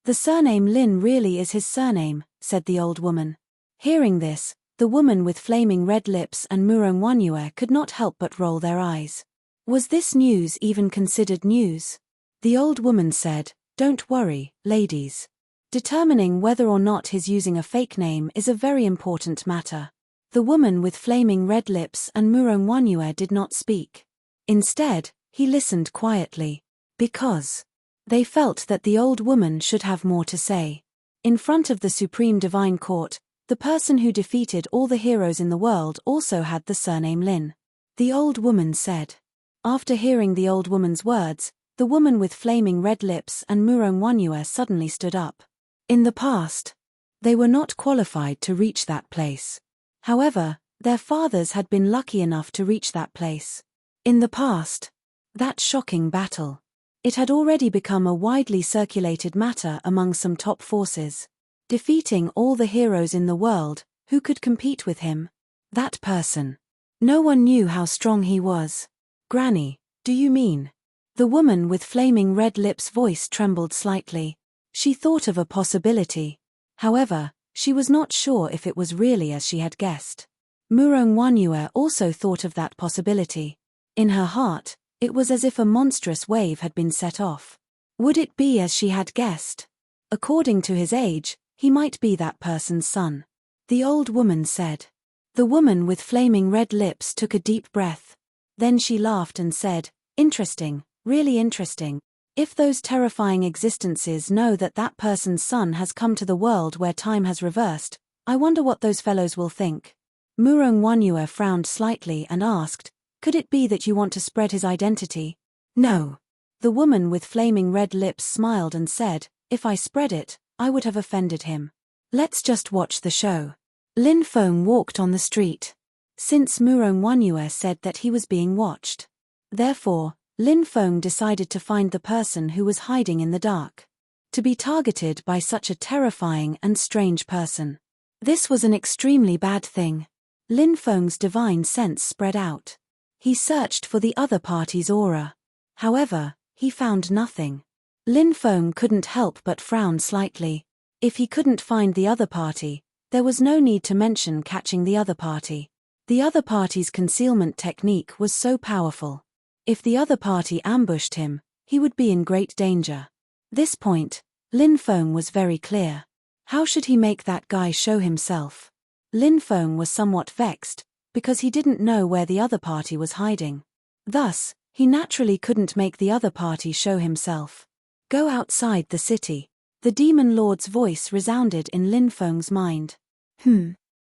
"The surname Lin really is his surname," said the old woman. Hearing this, the woman with flaming red lips and Murong Wanyue could not help but roll their eyes. Was this news even considered news? The old woman said, "Don't worry, ladies. Determining whether or not he's using a fake name is a very important matter." The woman with flaming red lips and Murong Wanyue did not speak. Instead, he listened quietly. Because they felt that the old woman should have more to say. In front of the Supreme Divine Court, the person who defeated all the heroes in the world also had the surname Lin. The old woman said. After hearing the old woman's words, the woman with flaming red lips and Murong Wanyue suddenly stood up. In the past, they were not qualified to reach that place. However, their fathers had been lucky enough to reach that place. In the past, that shocking battle. It had already become a widely circulated matter among some top forces. Defeating all the heroes in the world, who could compete with him? That person. No one knew how strong he was. Granny, do you mean? The woman with flaming red lips' voice trembled slightly. She thought of a possibility. However, she was not sure if it was really as she had guessed. Murong Wanyue also thought of that possibility. In her heart, it was as if a monstrous wave had been set off. Would it be as she had guessed? According to his age, he might be that person's son. The old woman said. The woman with flaming red lips took a deep breath. Then she laughed and said, "Interesting, really interesting. If those terrifying existences know that that person's son has come to the world where time has reversed, I wonder what those fellows will think." Murong Wanyue frowned slightly and asked, "Could it be that you want to spread his identity?" "No." The woman with flaming red lips smiled and said, "If I spread it, I would have offended him. Let's just watch the show." Lin Feng walked on the street. Since Murong Wanyue said that he was being watched. Therefore, Lin Feng decided to find the person who was hiding in the dark. To be targeted by such a terrifying and strange person. This was an extremely bad thing. Lin Feng's divine sense spread out. He searched for the other party's aura. However, he found nothing. Lin Feng couldn't help but frown slightly. If he couldn't find the other party, there was no need to mention catching the other party. The other party's concealment technique was so powerful. If the other party ambushed him, he would be in great danger. This point, Lin Feng was very clear. How should he make that guy show himself? Lin Feng was somewhat vexed, because he didn't know where the other party was hiding. Thus, he naturally couldn't make the other party show himself. Go outside the city. The demon lord's voice resounded in Lin Feng's mind.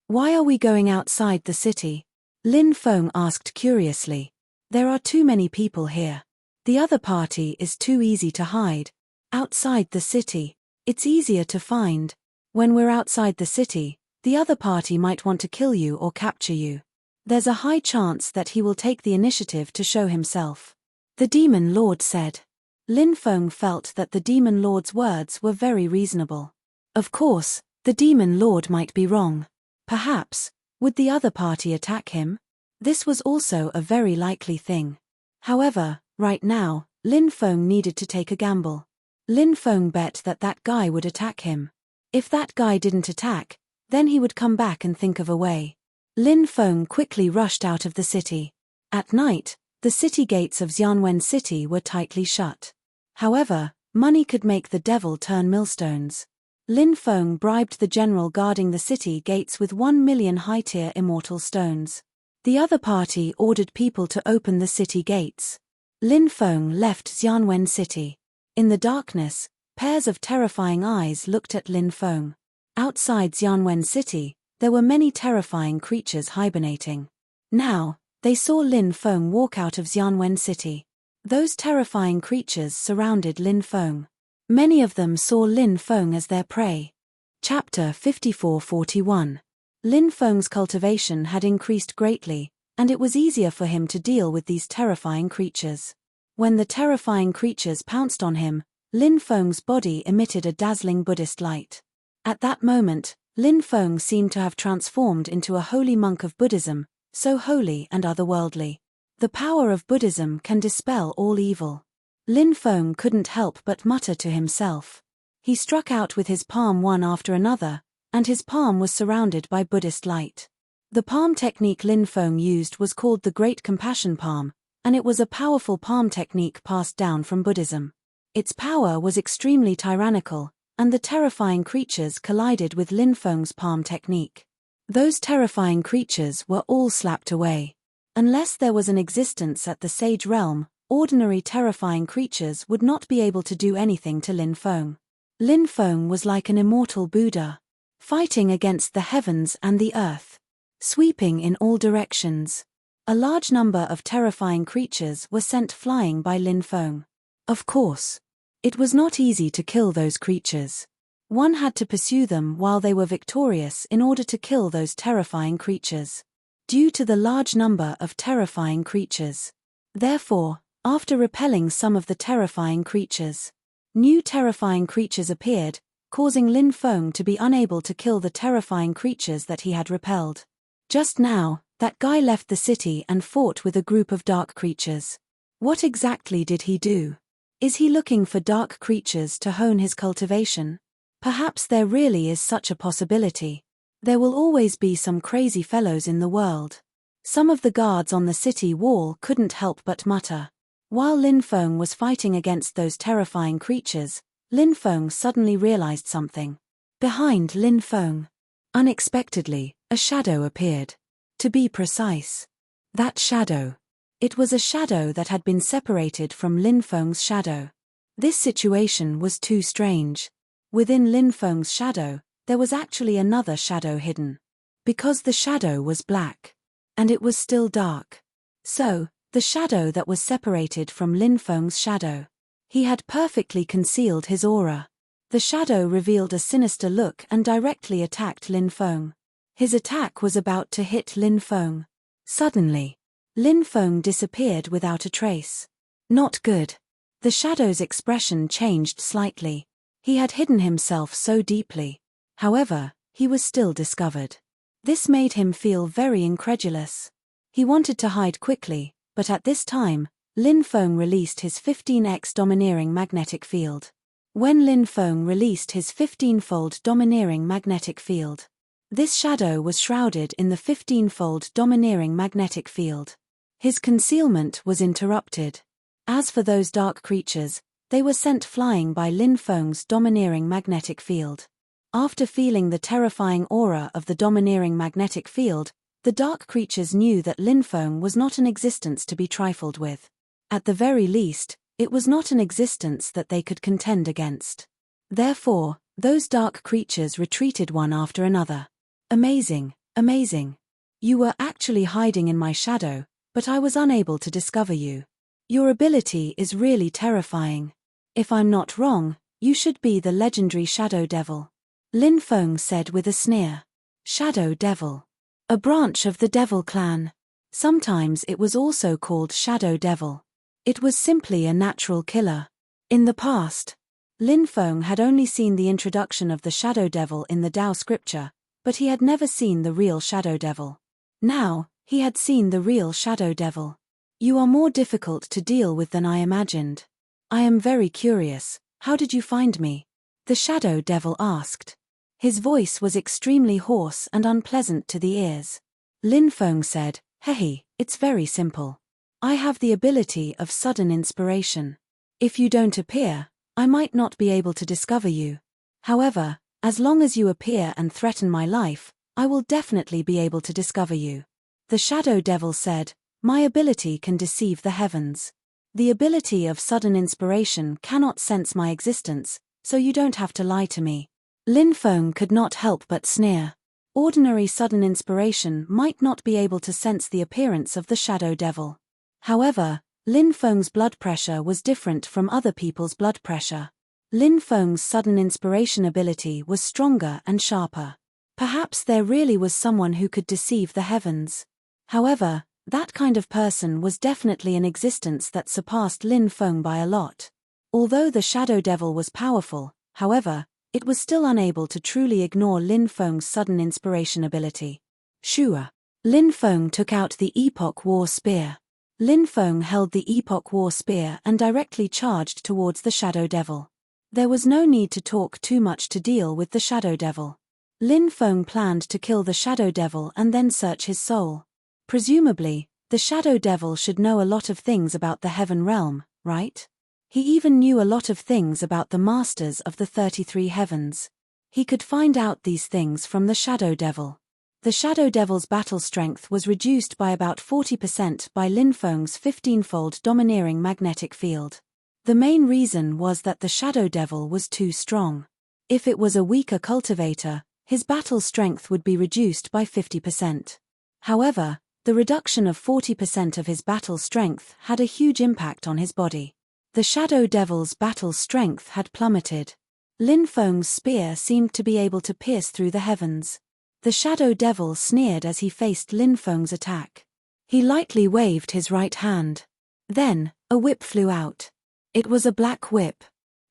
Why are we going outside the city? Lin Feng asked curiously. There are too many people here. The other party is too easy to hide. Outside the city, it's easier to find. When we're outside the city, the other party might want to kill you or capture you. There's a high chance that he will take the initiative to show himself. The demon lord said. Lin Feng felt that the demon lord's words were very reasonable. Of course, the demon lord might be wrong. Perhaps, would the other party attack him? This was also a very likely thing. However, right now, Lin Feng needed to take a gamble. Lin Feng bet that that guy would attack him. If that guy didn't attack, then he would come back and think of a way. Lin Feng quickly rushed out of the city. At night, the city gates of Xianwen City were tightly shut. However, money could make the devil turn millstones. Lin Feng bribed the general guarding the city gates with 1 million high-tier immortal stones. The other party ordered people to open the city gates. Lin Feng left Xianwen City. In the darkness, pairs of terrifying eyes looked at Lin Feng. Outside Xianwen City, there were many terrifying creatures hibernating. Now, they saw Lin Feng walk out of Xianwen City. Those terrifying creatures surrounded Lin Feng. Many of them saw Lin Feng as their prey. Chapter 54-41. Lin Feng's cultivation had increased greatly, and it was easier for him to deal with these terrifying creatures. When the terrifying creatures pounced on him, Lin Feng's body emitted a dazzling Buddhist light. At that moment, Lin Feng seemed to have transformed into a holy monk of Buddhism, so holy and otherworldly. The power of Buddhism can dispel all evil. Lin Feng couldn't help but mutter to himself. He struck out with his palm one after another, and his palm was surrounded by Buddhist light. The palm technique Lin Feng used was called the Great Compassion Palm, and it was a powerful palm technique passed down from Buddhism. Its power was extremely tyrannical, and the terrifying creatures collided with Lin Feng's palm technique. Those terrifying creatures were all slapped away. Unless there was an existence at the Sage Realm, ordinary terrifying creatures would not be able to do anything to Lin Feng. Lin Feng was like an immortal Buddha, fighting against the heavens and the earth, sweeping in all directions. A large number of terrifying creatures were sent flying by Lin Feng. Of course, it was not easy to kill those creatures. One had to pursue them while they were victorious in order to kill those terrifying creatures. Due to the large number of terrifying creatures. Therefore, After repelling some of the terrifying creatures, new terrifying creatures appeared, causing Lin Feng to be unable to kill the terrifying creatures that he had repelled. Just now, that guy left the city and fought with a group of dark creatures. What exactly did he do? Is he looking for dark creatures to hone his cultivation? Perhaps there really is such a possibility. There will always be some crazy fellows in the world. Some of the guards on the city wall couldn't help but mutter. While Lin Feng was fighting against those terrifying creatures, Lin Feng suddenly realized something. Behind Lin Feng, unexpectedly, a shadow appeared. To be precise, that shadow. It was a shadow that had been separated from Lin Feng's shadow. This situation was too strange. Within Lin Feng's shadow, there was actually another shadow hidden. Because the shadow was black. And it was still dark. So, the shadow that was separated from Lin Feng's shadow. He had perfectly concealed his aura. The shadow revealed a sinister look and directly attacked Lin Feng. His attack was about to hit Lin Feng. Suddenly, Lin Feng disappeared without a trace. Not good. The shadow's expression changed slightly. He had hidden himself so deeply. However, he was still discovered. This made him feel very incredulous. He wanted to hide quickly, but at this time, Lin Feng released his 15x domineering magnetic field. When Lin Feng released his 15-fold domineering magnetic field, this shadow was shrouded in the 15-fold domineering magnetic field. His concealment was interrupted. As for those dark creatures, they were sent flying by Lin Feng's domineering magnetic field. After feeling the terrifying aura of the domineering magnetic field, the dark creatures knew that Lin Feng was not an existence to be trifled with. At the very least, it was not an existence that they could contend against. Therefore, those dark creatures retreated one after another. Amazing, amazing. You were actually hiding in my shadow, but I was unable to discover you. Your ability is really terrifying. If I'm not wrong, you should be the legendary Shadow Devil. Lin Feng said with a sneer. Shadow Devil. A branch of the Devil clan. Sometimes it was also called Shadow Devil. It was simply a natural killer. In the past, Lin Feng had only seen the introduction of the Shadow Devil in the Tao scripture, but he had never seen the real Shadow Devil. Now, he had seen the real Shadow Devil. You are more difficult to deal with than I imagined. I am very curious, how did you find me? The Shadow Devil asked. His voice was extremely hoarse and unpleasant to the ears. Lin Feng said, "Hey, it's very simple. I have the ability of sudden inspiration. If you don't appear, I might not be able to discover you. However, as long as you appear and threaten my life, I will definitely be able to discover you." The Shadow Devil said, "My ability can deceive the heavens. The ability of sudden inspiration cannot sense my existence, so you don't have to lie to me." Lin Feng could not help but sneer. Ordinary sudden inspiration might not be able to sense the appearance of the Shadow Devil. However, Lin Feng's blood pressure was different from other people's blood pressure. Lin Feng's sudden inspiration ability was stronger and sharper. Perhaps there really was someone who could deceive the heavens. However, that kind of person was definitely an existence that surpassed Lin Feng by a lot. Although the Shadow Devil was powerful, however, it was still unable to truly ignore Lin Feng's sudden inspiration ability. Shua. Lin Feng took out the Epoch War Spear. Lin Feng held the Epoch War Spear and directly charged towards the Shadow Devil. There was no need to talk too much to deal with the Shadow Devil. Lin Feng planned to kill the Shadow Devil and then search his soul. Presumably, the Shadow Devil should know a lot of things about the Heaven Realm, right? He even knew a lot of things about the Masters of the 33 Heavens. He could find out these things from the Shadow Devil. The Shadow Devil's battle strength was reduced by about 40% by Lin Feng's 15-fold domineering magnetic field. The main reason was that the Shadow Devil was too strong. If it was a weaker cultivator, his battle strength would be reduced by 50%. However, the reduction of 40% of his battle strength had a huge impact on his body. The Shadow Devil's battle strength had plummeted. Lin Feng's spear seemed to be able to pierce through the heavens. The Shadow Devil sneered as he faced Lin Feng's attack. He lightly waved his right hand. Then, A whip flew out. It was a black whip.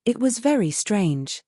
It was very strange.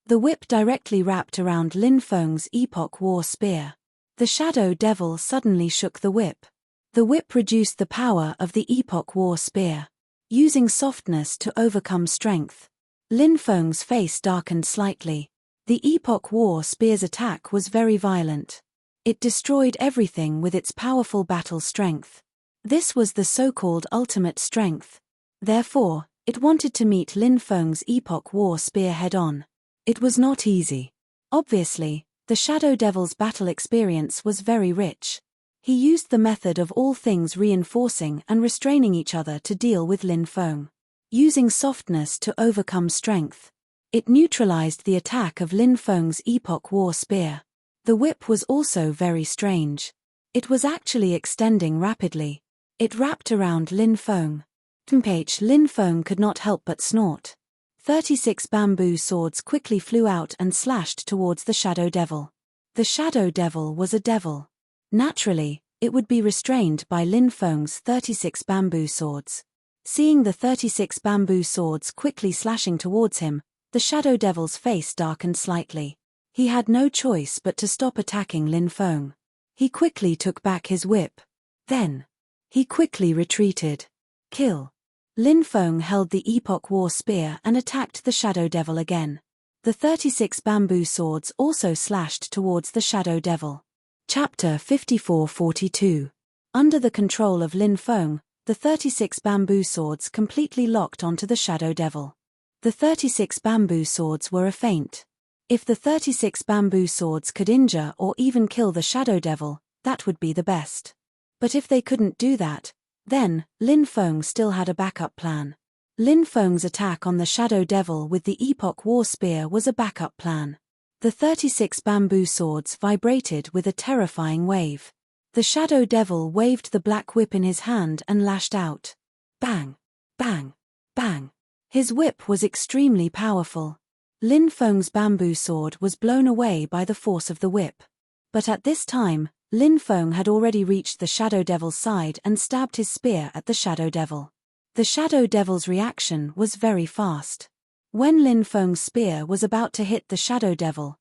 The whip directly wrapped around Lin Feng's Epoch War spear. The shadow devil suddenly shook the whip. The whip reduced the power of the Epoch War spear. Using softness to overcome strength. Lin Feng's face darkened slightly. The Epoch War spear's attack was very violent. It destroyed everything with its powerful battle strength. This was the so-called ultimate strength. Therefore, it wanted to meet Lin Feng's Epoch War spear head-on. It was not easy. Obviously, the Shadow Devil's battle experience was very rich. He used the method of all things reinforcing and restraining each other to deal with Lin Feng. Using softness to overcome strength. It neutralized the attack of Lin Feng's Epoch War spear. The whip was also very strange. It was actually extending rapidly. It wrapped around Lin Feng. Lin Feng could not help but snort. 36 bamboo swords quickly flew out and slashed towards the Shadow Devil. The Shadow Devil was a devil. Naturally, it would be restrained by Lin Feng's 36 bamboo swords. Seeing the 36 bamboo swords quickly slashing towards him, the Shadow Devil's face darkened slightly. He had no choice but to stop attacking Lin Feng. He quickly took back his whip. Then, he quickly retreated. Kill. Lin Feng held the Epoch War spear and attacked the Shadow Devil again. The 36 bamboo swords also slashed towards the Shadow Devil. Chapter 54-42. Under the control of Lin Feng, the 36 bamboo swords completely locked onto the Shadow Devil. The 36 bamboo swords were a feint. If the 36 bamboo swords could injure or even kill the Shadow Devil, that would be the best. But if they couldn't do that, then, Lin Feng still had a backup plan. Lin Feng's attack on the Shadow Devil with the Epoch War spear was a backup plan. The 36 bamboo swords vibrated with a terrifying wave. The Shadow Devil waved the black whip in his hand and lashed out. Bang! Bang! Bang! His whip was extremely powerful. Lin Feng's bamboo sword was blown away by the force of the whip. But at this time, Lin Feng had already reached the Shadow Devil's side and stabbed his spear at the Shadow Devil. The Shadow Devil's reaction was very fast. When Lin Feng's spear was about to hit the Shadow Devil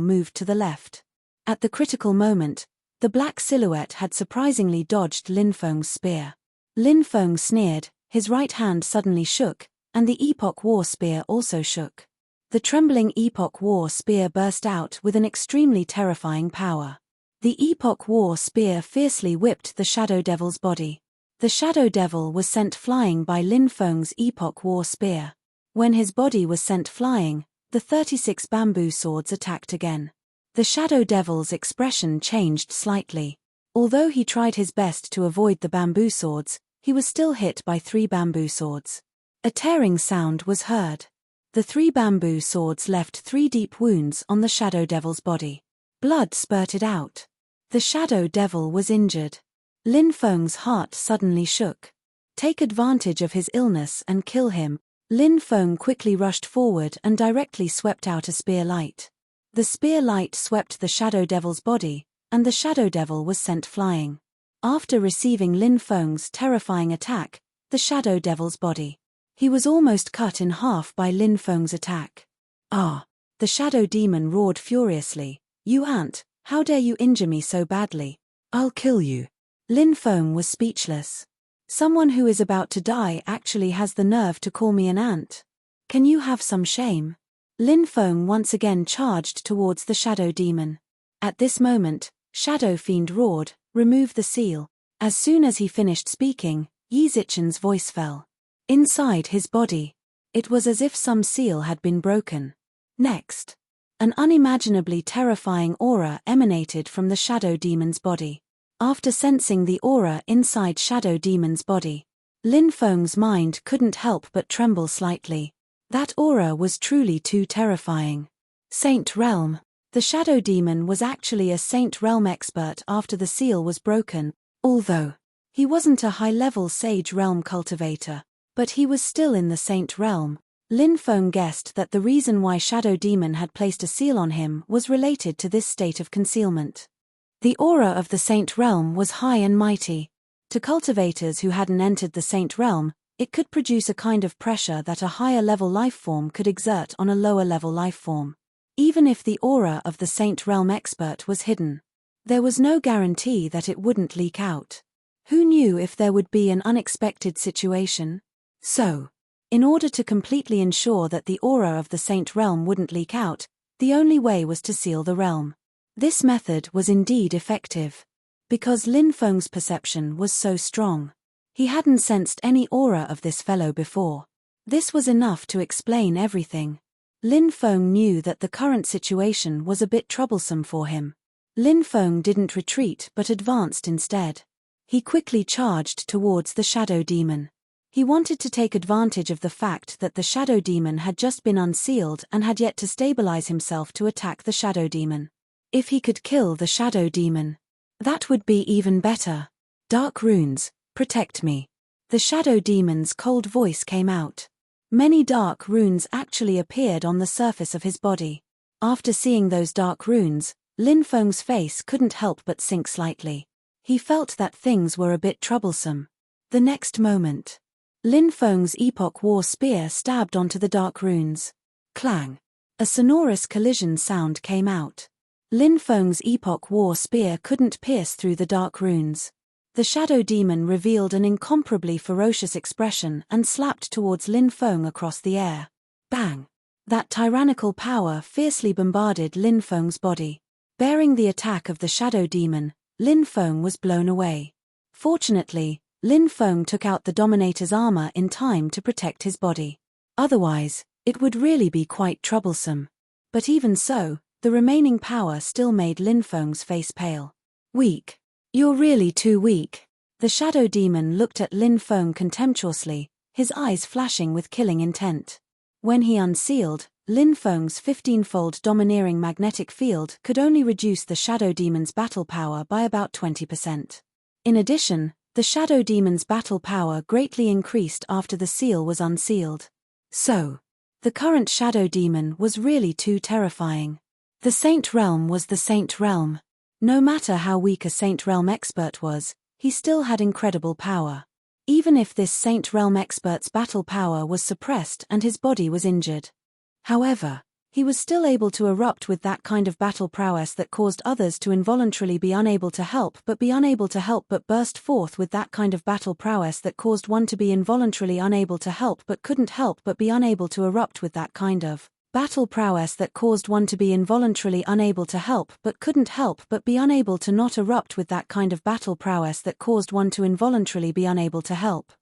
moved to the left. At the critical moment, the black silhouette had surprisingly dodged Lin Feng's spear. Lin Feng sneered, his right hand suddenly shook, and the Epoch War spear also shook. The trembling Epoch War spear burst out with an extremely terrifying power. The Epoch War spear fiercely whipped the Shadow Devil's body. The Shadow Devil was sent flying by Lin Feng's Epoch War spear. When his body was sent flying, the 36 bamboo swords attacked again. The Shadow Devil's expression changed slightly. Although he tried his best to avoid the bamboo swords, he was still hit by 3 bamboo swords. A tearing sound was heard. The 3 bamboo swords left 3 deep wounds on the Shadow Devil's body. Blood spurted out. The Shadow Devil was injured. Lin Feng's heart suddenly shook. Take advantage of his illness and kill him. Lin Feng quickly rushed forward and directly swept out a spear light. The spear light swept the Shadow Devil's body, and the Shadow Devil was sent flying. After receiving Lin Feng's terrifying attack, the Shadow Devil's body. He was almost cut in half by Lin Feng's attack. Ah! The Shadow Demon roared furiously. You ant! How dare you injure me so badly? I'll kill you. Lin Feng was speechless. Someone who is about to die actually has the nerve to call me an ant. Can you have some shame? Lin Feng once again charged towards the Shadow Demon. At this moment, Shadow Fiend roared, remove the seal. As soon as he finished speaking, Yi Zichen's voice fell. Inside his body. It was as if some seal had been broken. Next. An unimaginably terrifying aura emanated from the Shadow Demon's body. After sensing the aura inside Shadow Demon's body, Lin Feng's mind couldn't help but tremble slightly. That aura was truly too terrifying. Saint Realm. The Shadow Demon was actually a Saint Realm expert after the seal was broken, although he wasn't a high-level Sage Realm cultivator, but he was still in the Saint Realm. Lin Feng guessed that the reason why Shadow Demon had placed a seal on him was related to this state of concealment. The aura of the Saint Realm was high and mighty. To cultivators who hadn't entered the Saint Realm, it could produce a kind of pressure that a higher-level lifeform could exert on a lower-level lifeform. Even if the aura of the Saint Realm expert was hidden, there was no guarantee that it wouldn't leak out. Who knew if there would be an unexpected situation? So, in order to completely ensure that the aura of the Saint Realm wouldn't leak out, the only way was to seal the realm. This method was indeed effective. Because Lin Feng's perception was so strong, he hadn't sensed any aura of this fellow before. This was enough to explain everything. Lin Feng knew that the current situation was a bit troublesome for him. Lin Feng didn't retreat but advanced instead. He quickly charged towards the shadow demon. He wanted to take advantage of the fact that the shadow demon had just been unsealed and had yet to stabilize himself to attack the shadow demon. If he could kill the shadow demon, that would be even better. Dark runes, protect me. The shadow demon's cold voice came out. Many dark runes actually appeared on the surface of his body. After seeing those dark runes, Lin Feng's face couldn't help but sink slightly. He felt that things were a bit troublesome. The next moment, Lin Feng's Epoch War spear stabbed onto the dark runes. Clang! A sonorous collision sound came out. Lin Feng's Epoch War spear couldn't pierce through the dark runes. The shadow demon revealed an incomparably ferocious expression and slapped towards Lin Feng across the air. Bang! That tyrannical power fiercely bombarded Lin Feng's body. Bearing the attack of the shadow demon, Lin Feng was blown away. Fortunately, Lin Feng took out the Dominator's armor in time to protect his body. Otherwise, it would really be quite troublesome. But even so, the remaining power still made Lin Feng's face pale. Weak. You're really too weak. The shadow demon looked at Lin Feng contemptuously, his eyes flashing with killing intent. When he unsealed, Lin Feng's 15-fold domineering magnetic field could only reduce the shadow demon's battle power by about 20%. In addition, the shadow demon's battle power greatly increased after the seal was unsealed. So, the current shadow demon was really too terrifying. The Saint Realm was the Saint Realm. No matter how weak a Saint Realm expert was, he still had incredible power. Even if this Saint Realm expert's battle power was suppressed and his body was injured. However, he was still able to erupt with that kind of battle prowess that caused others to involuntarily be unable to help but burst forth with that kind of battle prowess that caused one to be involuntarily unable to help but couldn't help but be unable to erupt with that kind of battle prowess that caused one to be involuntarily unable to help but couldn't help but be unable to not erupt with that kind of battle prowess that caused one to involuntarily be unable to help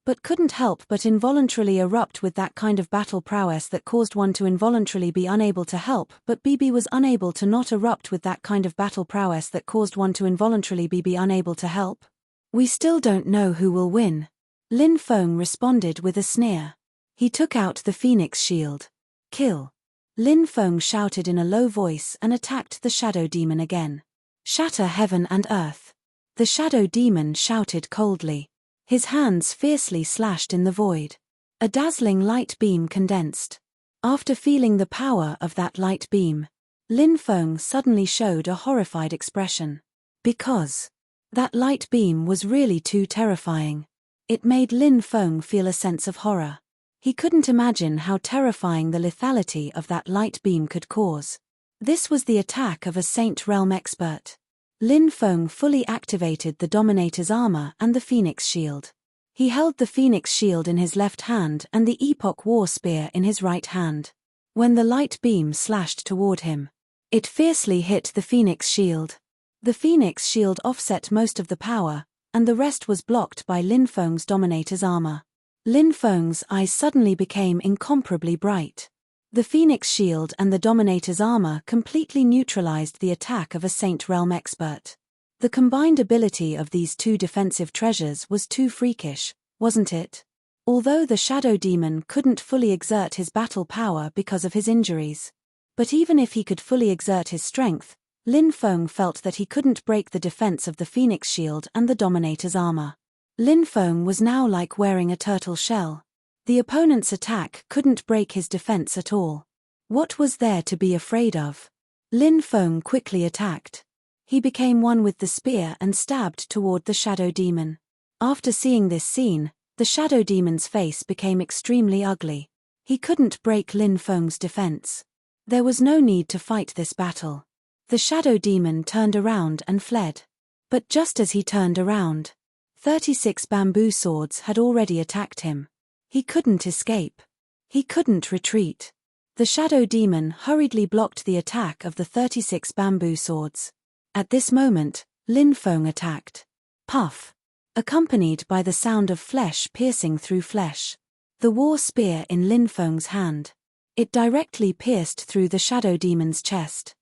but couldn't help but involuntarily erupt with that kind of battle prowess that caused one to involuntarily be unable to help but BB was unable to not erupt with that kind of battle prowess that caused one to involuntarily be unable to help. We still don't know who will win. Lin Feng responded with a sneer. He took out the Phoenix Shield. Kill! Lin Feng shouted in a low voice and attacked the shadow demon again. Shatter heaven and earth! The shadow demon shouted coldly. His hands fiercely slashed in the void. A dazzling light beam condensed. After feeling the power of that light beam, Lin Feng suddenly showed a horrified expression. Because that light beam was really too terrifying. It made Lin Feng feel a sense of horror. He couldn't imagine how terrifying the lethality of that light beam could cause. This was the attack of a Saint Realm expert. Lin Feng fully activated the Dominator's armor and the Phoenix Shield. He held the Phoenix Shield in his left hand and the Epoch War Spear in his right hand. When the light beam slashed toward him, it fiercely hit the Phoenix Shield. The Phoenix Shield offset most of the power, and the rest was blocked by Lin Feng's Dominator's armor. Lin Feng's eyes suddenly became incomparably bright. The Phoenix Shield and the Dominator's armor completely neutralized the attack of a Saint Realm expert. The combined ability of these two defensive treasures was too freakish, wasn't it? Although the Shadow Demon couldn't fully exert his battle power because of his injuries. But even if he could fully exert his strength, Lin Feng felt that he couldn't break the defense of the Phoenix Shield and the Dominator's armor. Lin Feng was now like wearing a turtle shell. The opponent's attack couldn't break his defense at all. What was there to be afraid of? Lin Feng quickly attacked. He became one with the spear and stabbed toward the Shadow Demon. After seeing this scene, the shadow demon's face became extremely ugly. He couldn't break Lin Feng's defense. There was no need to fight this battle. The shadow demon turned around and fled. But just as he turned around, 36 bamboo swords had already attacked him. He couldn't escape. He couldn't retreat. The shadow demon hurriedly blocked the attack of the 36 bamboo swords. At this moment, Lin Feng attacked. Puff! Accompanied by the sound of flesh piercing through flesh. The war spear in Lin Feng's hand. It directly pierced through the shadow demon's chest.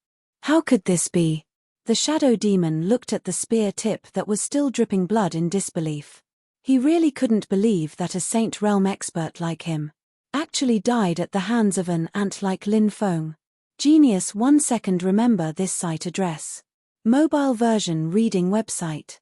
How could this be? The shadow demon looked at the spear tip that was still dripping blood in disbelief. He really couldn't believe that a Saint Realm expert like him actually died at the hands of an ant like Lin Feng. Genius 1 second. Remember this site address. Mobile version reading website.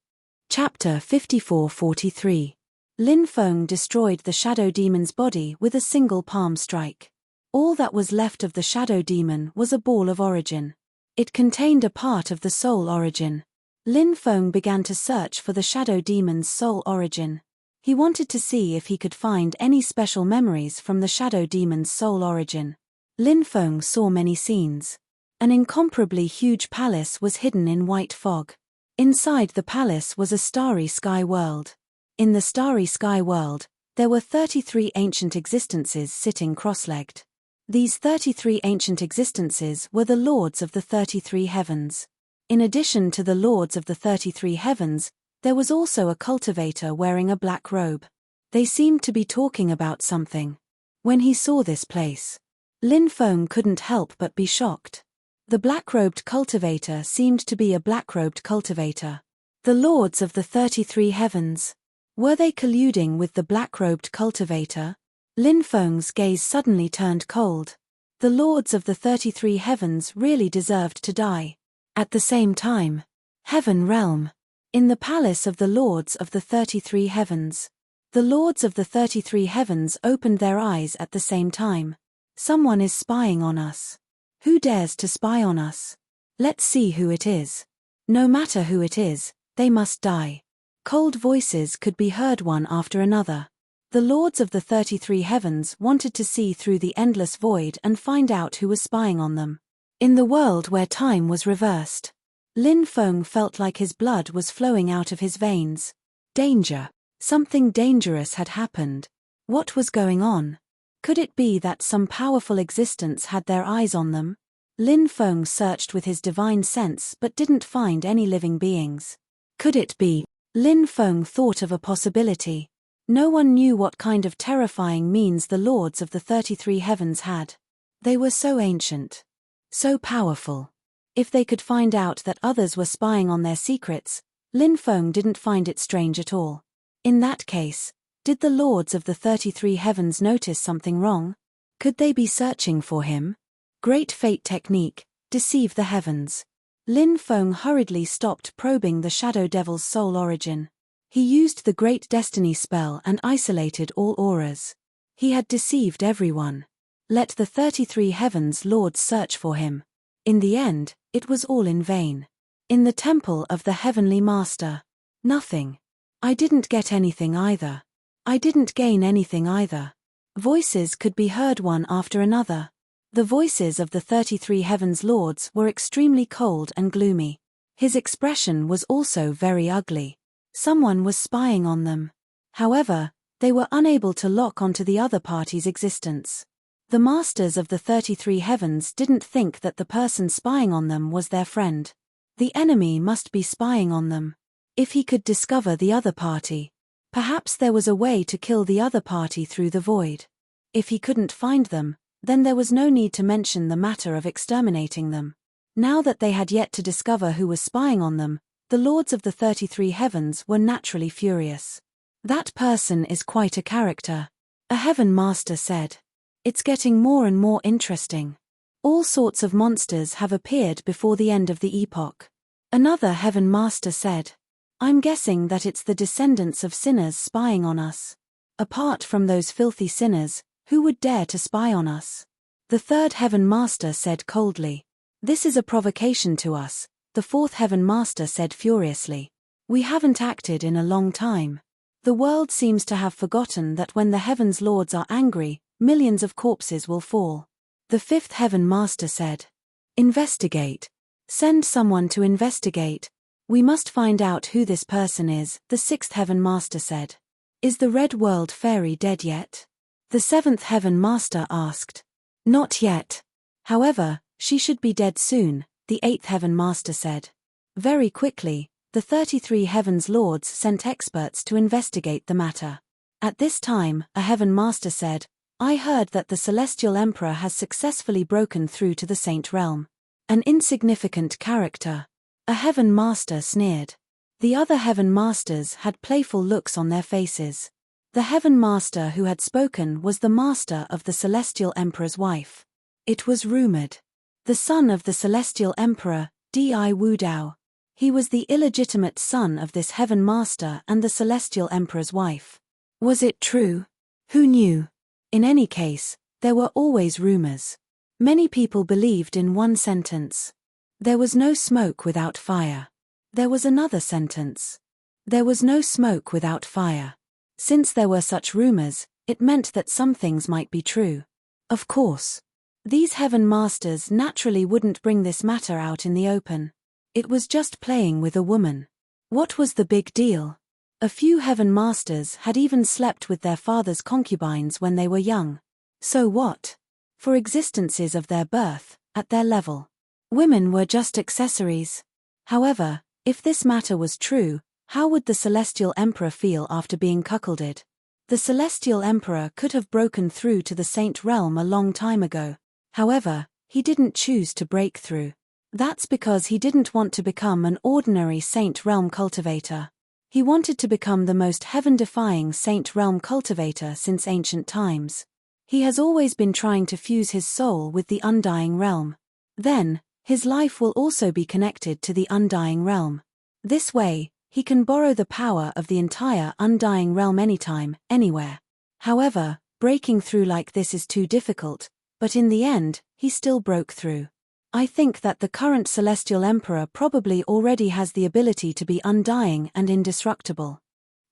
Chapter 5443. Lin Feng destroyed the shadow demon's body with a single palm strike. All that was left of the shadow demon was a ball of origin. It contained a part of the soul origin. Lin Feng began to search for the shadow demon's soul origin. He wanted to see if he could find any special memories from the shadow demon's soul origin. Lin Feng saw many scenes. An incomparably huge palace was hidden in white fog. Inside the palace was a starry sky world. In the starry sky world, there were 33 ancient existences sitting cross-legged. These 33 ancient existences were the lords of the 33 heavens. In addition to the lords of the 33 heavens, there was also a cultivator wearing a black robe. They seemed to be talking about something. When he saw this place, Lin Feng couldn't help but be shocked. The black-robed cultivator seemed to be a black-robed cultivator. The lords of the 33 heavens. Were they colluding with the black-robed cultivator? Lin Feng's gaze suddenly turned cold. The lords of the 33 heavens really deserved to die. At the same time, Heaven Realm. In the palace of the lords of the 33 heavens. The lords of the 33 heavens opened their eyes at the same time. Someone is spying on us. Who dares to spy on us? Let's see who it is. No matter who it is, they must die. Cold voices could be heard one after another. The lords of the 33 heavens wanted to see through the endless void and find out who was spying on them. In the world where time was reversed, Lin Feng felt like his blood was flowing out of his veins. Danger. Something dangerous had happened. What was going on? Could it be that some powerful existence had their eyes on them? Lin Feng searched with his divine sense but didn't find any living beings. Could it be? Lin Feng thought of a possibility. No one knew what kind of terrifying means the lords of the 33 heavens had. They were so ancient. So powerful. If they could find out that others were spying on their secrets, Lin Feng didn't find it strange at all. In that case, did the lords of the 33 heavens notice something wrong? Could they be searching for him? Great fate technique, deceive the heavens. Lin Feng hurriedly stopped probing the shadow devil's soul origin. He used the great destiny spell and isolated all auras. He had deceived everyone. Let the 33 heavens lords search for him. In the end, it was all in vain. In the temple of the heavenly master. Nothing. I didn't get anything either. I didn't gain anything either. Voices could be heard one after another. The voices of the 33 heavens lords were extremely cold and gloomy. His expression was also very ugly. Someone was spying on them. However, they were unable to lock onto the other party's existence. The masters of the 33 heavens didn't think that the person spying on them was their friend. The enemy must be spying on them. If he could discover the other party, perhaps there was a way to kill the other party through the void. If he couldn't find them, then there was no need to mention the matter of exterminating them. Now that they had yet to discover who was spying on them, the lords of the 33 heavens were naturally furious. That person is quite a character. A heaven master said. It's getting more and more interesting. All sorts of monsters have appeared before the end of the epoch. Another heaven master said. I'm guessing that it's the descendants of sinners spying on us. Apart from those filthy sinners, who would dare to spy on us? The third heaven master said coldly. This is a provocation to us, the fourth heaven master said furiously. We haven't acted in a long time. The world seems to have forgotten that when the heaven's lords are angry, millions of corpses will fall. The fifth heaven master said, "Investigate. Send someone to investigate. We must find out who this person is." The sixth heaven master said, "Is the red world fairy dead yet?" The seventh heaven master asked, "Not yet. However, she should be dead soon," the eighth heaven master said. Very quickly, the 33 heavens lords sent experts to investigate the matter. At this time, a heaven master said, "I heard that the celestial emperor has successfully broken through to the saint realm." An insignificant character. A heaven master sneered. The other heaven masters had playful looks on their faces. The heaven master who had spoken was the master of the celestial emperor's wife. It was rumored. The son of the celestial emperor, Di Wudao. He was the illegitimate son of this heaven master and the celestial emperor's wife. Was it true? Who knew? In any case, there were always rumors. Many people believed in one sentence. There was no smoke without fire. There was another sentence. There was no smoke without fire. Since there were such rumors, it meant that some things might be true. Of course. These heaven masters naturally wouldn't bring this matter out in the open. It was just playing with a woman. What was the big deal? A few heaven masters had even slept with their father's concubines when they were young. So what? For existences of their birth, at their level. Women were just accessories. However, if this matter was true, how would the celestial emperor feel after being cuckolded? The celestial emperor could have broken through to the saint realm a long time ago. However, he didn't choose to break through. That's because he didn't want to become an ordinary saint realm cultivator. He wanted to become the most heaven-defying saint realm cultivator since ancient times. He has always been trying to fuse his soul with the undying realm. Then, his life will also be connected to the undying realm. This way, he can borrow the power of the entire undying realm anytime, anywhere. However, breaking through like this is too difficult, but in the end, he still broke through. I think that the current celestial emperor probably already has the ability to be undying and indestructible.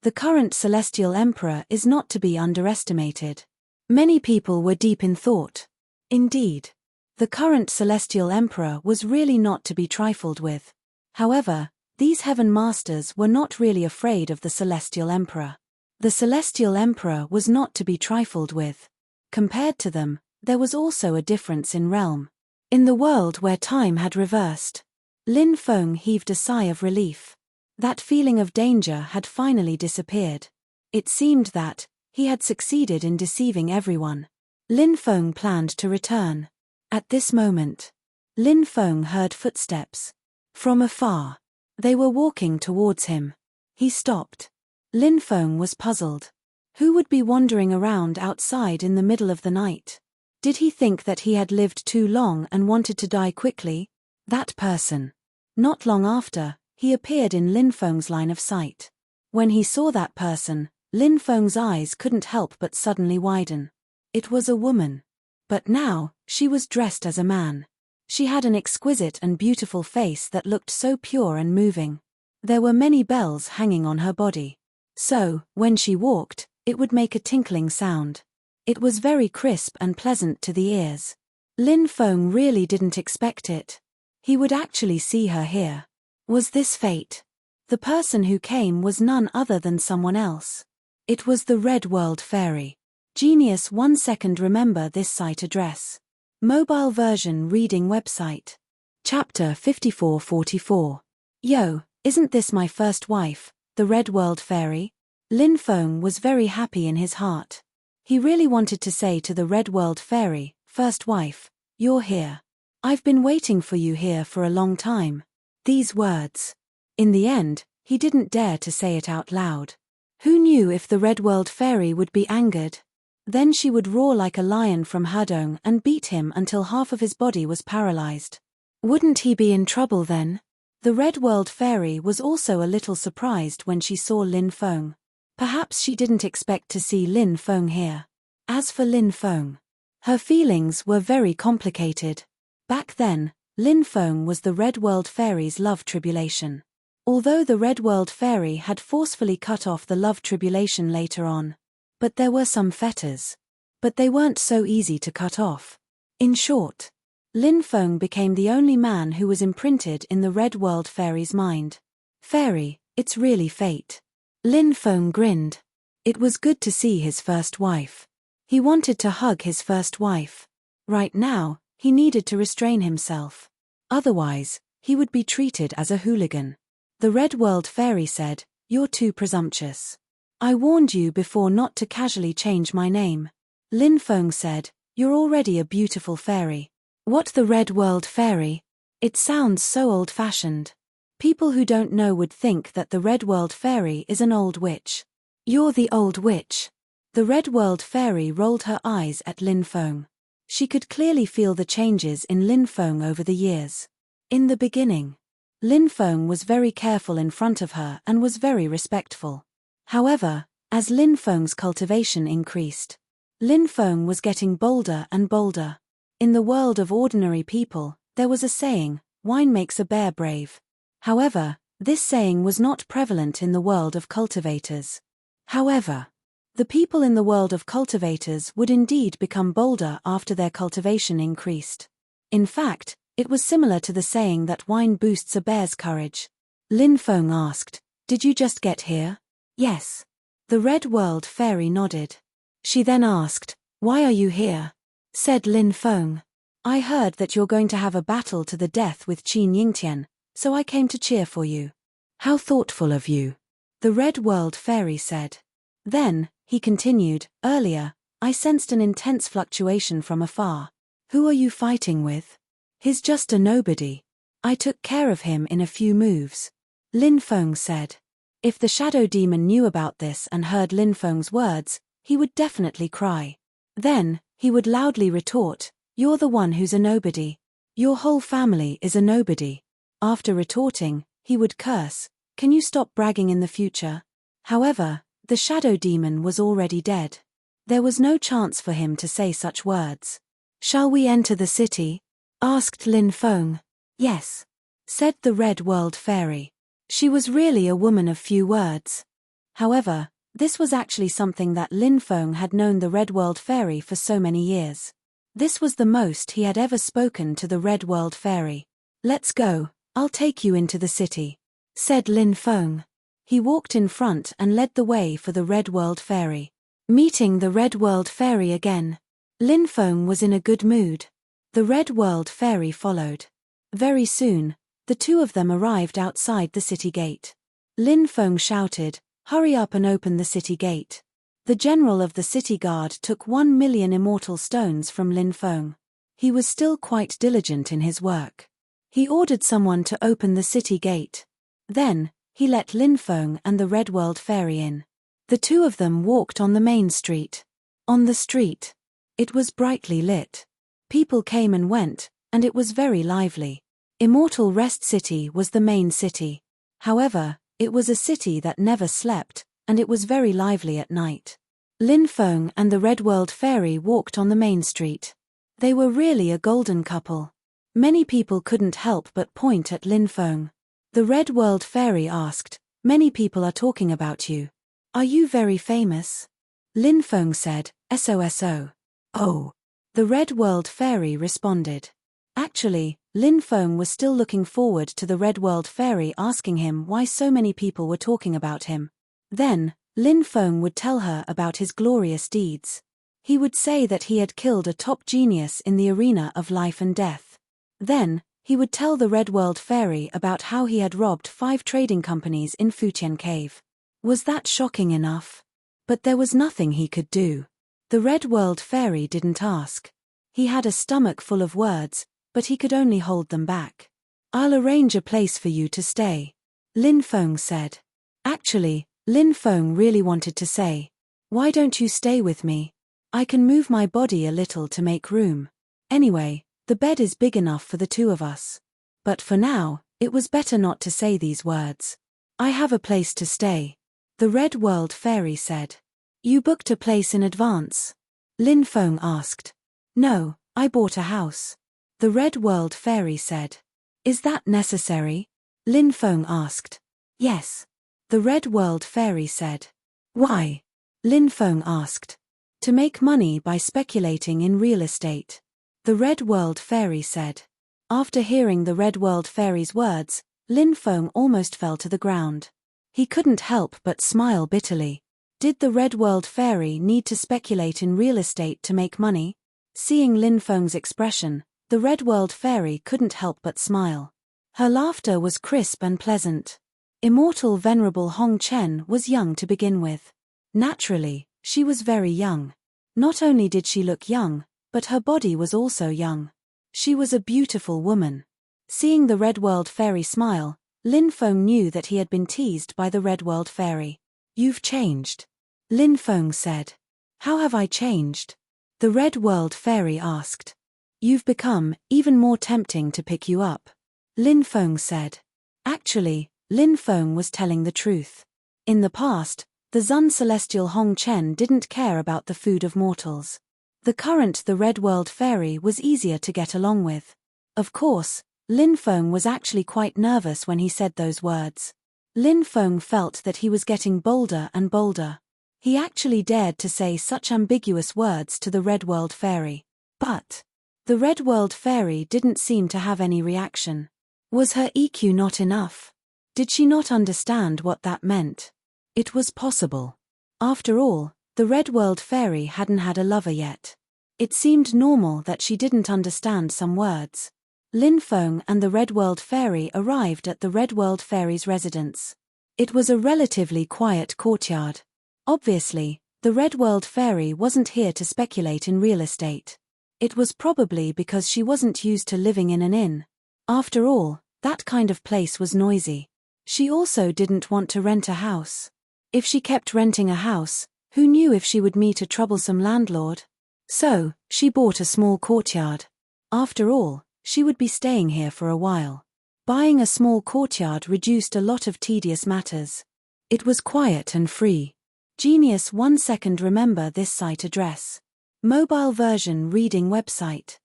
The current celestial emperor is not to be underestimated. Many people were deep in thought. Indeed, the current celestial emperor was really not to be trifled with. However, these heaven masters were not really afraid of the celestial emperor. The celestial emperor was not to be trifled with. Compared to them, there was also a difference in realm. In the world where time had reversed, Lin Feng heaved a sigh of relief. That feeling of danger had finally disappeared. It seemed that he had succeeded in deceiving everyone. Lin Feng planned to return. At this moment, Lin Feng heard footsteps. From afar, they were walking towards him. He stopped. Lin Feng was puzzled. Who would be wandering around outside in the middle of the night? Did he think that he had lived too long and wanted to die quickly? That person. Not long after, he appeared in Lin Feng's line of sight. When he saw that person, Lin Feng's eyes couldn't help but suddenly widen. It was a woman. But now, she was dressed as a man. She had an exquisite and beautiful face that looked so pure and moving. There were many bells hanging on her body. So, when she walked, it would make a tinkling sound. It was very crisp and pleasant to the ears. Lin Feng really didn't expect it. He would actually see her here. Was this fate? The person who came was none other than someone else. It was the Red World Fairy. Genius 1 second. Remember this site address. Mobile version reading website. Chapter 5444. Yo, isn't this my first wife, the Red World Fairy? Lin Feng was very happy in his heart. He really wanted to say to the Red World Fairy, "First wife, you're here. I've been waiting for you here for a long time." These words. In the end, he didn't dare to say it out loud. Who knew if the Red World Fairy would be angered? Then she would roar like a lion from Hadong and beat him until half of his body was paralyzed. Wouldn't he be in trouble then? The Red World Fairy was also a little surprised when she saw Lin Feng. Perhaps she didn't expect to see Lin Feng here. As for Lin Feng, her feelings were very complicated. Back then, Lin Feng was the Red World Fairy's love tribulation. Although the Red World Fairy had forcefully cut off the love tribulation later on. But there were some fetters. But they weren't so easy to cut off. In short, Lin Feng became the only man who was imprinted in the Red World Fairy's mind. Fairy, it's really fate. Lin Feng grinned. It was good to see his first wife. He wanted to hug his first wife. Right now, he needed to restrain himself. Otherwise, he would be treated as a hooligan. The Red World Fairy said, "You're too presumptuous. I warned you before not to casually change my name." Lin Feng said, "You're already a beautiful fairy." What, the Red World Fairy? It sounds so old-fashioned. People who don't know would think that the Red World Fairy is an old witch. You're the old witch. The Red World Fairy rolled her eyes at Lin Feng. She could clearly feel the changes in Lin Feng over the years. In the beginning, Lin Feng was very careful in front of her and was very respectful. However, as Lin Feng's cultivation increased, Lin Feng was getting bolder and bolder. In the world of ordinary people, there was a saying, "Wine makes a bear brave." However, this saying was not prevalent in the world of cultivators. However, the people in the world of cultivators would indeed become bolder after their cultivation increased. In fact, it was similar to the saying that wine boosts a bear's courage. Lin Feng asked, "Did you just get here?" "Yes." The Red World Fairy nodded. She then asked, "Why are you here?" Said Lin Feng, "I heard that you're going to have a battle to the death with Qin Yingtian, so I came to cheer for you." "How thoughtful of you," the Red World Fairy said. Then, he continued, "Earlier, I sensed an intense fluctuation from afar. Who are you fighting with?" "He's just a nobody. I took care of him in a few moves," Lin Feng said. If the shadow demon knew about this and heard Lin Feng's words, he would definitely cry. Then, he would loudly retort, "You're the one who's a nobody. Your whole family is a nobody." After retorting, he would curse, "Can you stop bragging in the future?" However, the shadow demon was already dead. There was no chance for him to say such words. "Shall we enter the city?" asked Lin Feng. "Yes," said the Red World Fairy. She was really a woman of few words. However, this was actually something that Lin Feng had known the Red World Fairy for so many years. This was the most he had ever spoken to the Red World Fairy. "Let's go, I'll take you into the city," said Lin Feng. He walked in front and led the way for the Red World Fairy. Meeting the Red World Fairy again, Lin Feng was in a good mood. The Red World Fairy followed. Very soon, the two of them arrived outside the city gate. Lin Feng shouted, "Hurry up and open the city gate." The general of the city guard took 1,000,000 immortal stones from Lin Feng. He was still quite diligent in his work. He ordered someone to open the city gate. Then, he let Lin Feng and the Red World Fairy in. The two of them walked on the main street. On the street, it was brightly lit. People came and went, and it was very lively. Immortal Rest City was the main city. However, it was a city that never slept, and it was very lively at night. Lin Feng and the Red World Fairy walked on the main street. They were really a golden couple. Many people couldn't help but point at Lin Feng. The Red World Fairy asked, "Many people are talking about you. Are you very famous?" Lin Feng said, "SOSO. Oh." The Red World Fairy responded. Actually, Lin Feng was still looking forward to the Red World Fairy asking him why so many people were talking about him. Then, Lin Feng would tell her about his glorious deeds. He would say that he had killed a top genius in the arena of life and death. Then, he would tell the Red World Fairy about how he had robbed 5 trading companies in Futian Cave. Was that shocking enough? But there was nothing he could do. The Red World Fairy didn't ask. He had a stomach full of words, but he could only hold them back. "I'll arrange a place for you to stay," Lin Feng said. Actually, Lin Feng really wanted to say, "Why don't you stay with me? I can move my body a little to make room. Anyway, the bed is big enough for the two of us." But for now, it was better not to say these words. "I have a place to stay," the Red World Fairy said. "You booked a place in advance?" Lin Feng asked. "No, I bought a house," the Red World Fairy said. "Is that necessary?" Lin Feng asked. Yes. The Red World Fairy said. Why? Lin Feng asked. To make money by speculating in real estate. The Red World Fairy said. After hearing the Red World Fairy's words, Lin Feng almost fell to the ground. He couldn't help but smile bitterly. Did the Red World Fairy need to speculate in real estate to make money? Seeing Lin Feng's expression, the Red World Fairy couldn't help but smile. Her laughter was crisp and pleasant. Immortal Venerable Hong Chen was young to begin with. Naturally, she was very young. Not only did she look young, but her body was also young. She was a beautiful woman. Seeing the Red World Fairy smile, Lin Feng knew that he had been teased by the Red World Fairy. You've changed. Lin Feng said. How have I changed? The Red World Fairy asked. You've become even more tempting to pick you up. Lin Feng said. Actually, Lin Feng was telling the truth. In the past, the Zun Celestial Hong Chen didn't care about the food of mortals. The Red World Fairy was easier to get along with. Of course, Lin Feng was actually quite nervous when he said those words. Lin Feng felt that he was getting bolder and bolder. He actually dared to say such ambiguous words to the Red World Fairy. But the Red World Fairy didn't seem to have any reaction. Was her EQ not enough? Did she not understand what that meant? It was possible. After all, the Red World Fairy hadn't had a lover yet. It seemed normal that she didn't understand some words. Lin Feng and the Red World Fairy arrived at the Red World Fairy's residence. It was a relatively quiet courtyard. Obviously, the Red World Fairy wasn't here to speculate in real estate. It was probably because she wasn't used to living in an inn. After all, that kind of place was noisy. She also didn't want to rent a house. If she kept renting a house, who knew if she would meet a troublesome landlord? So, she bought a small courtyard. After all, she would be staying here for a while. Buying a small courtyard reduced a lot of tedious matters. It was quiet and free. Genius 1 second remember this site address. Mobile version reading website.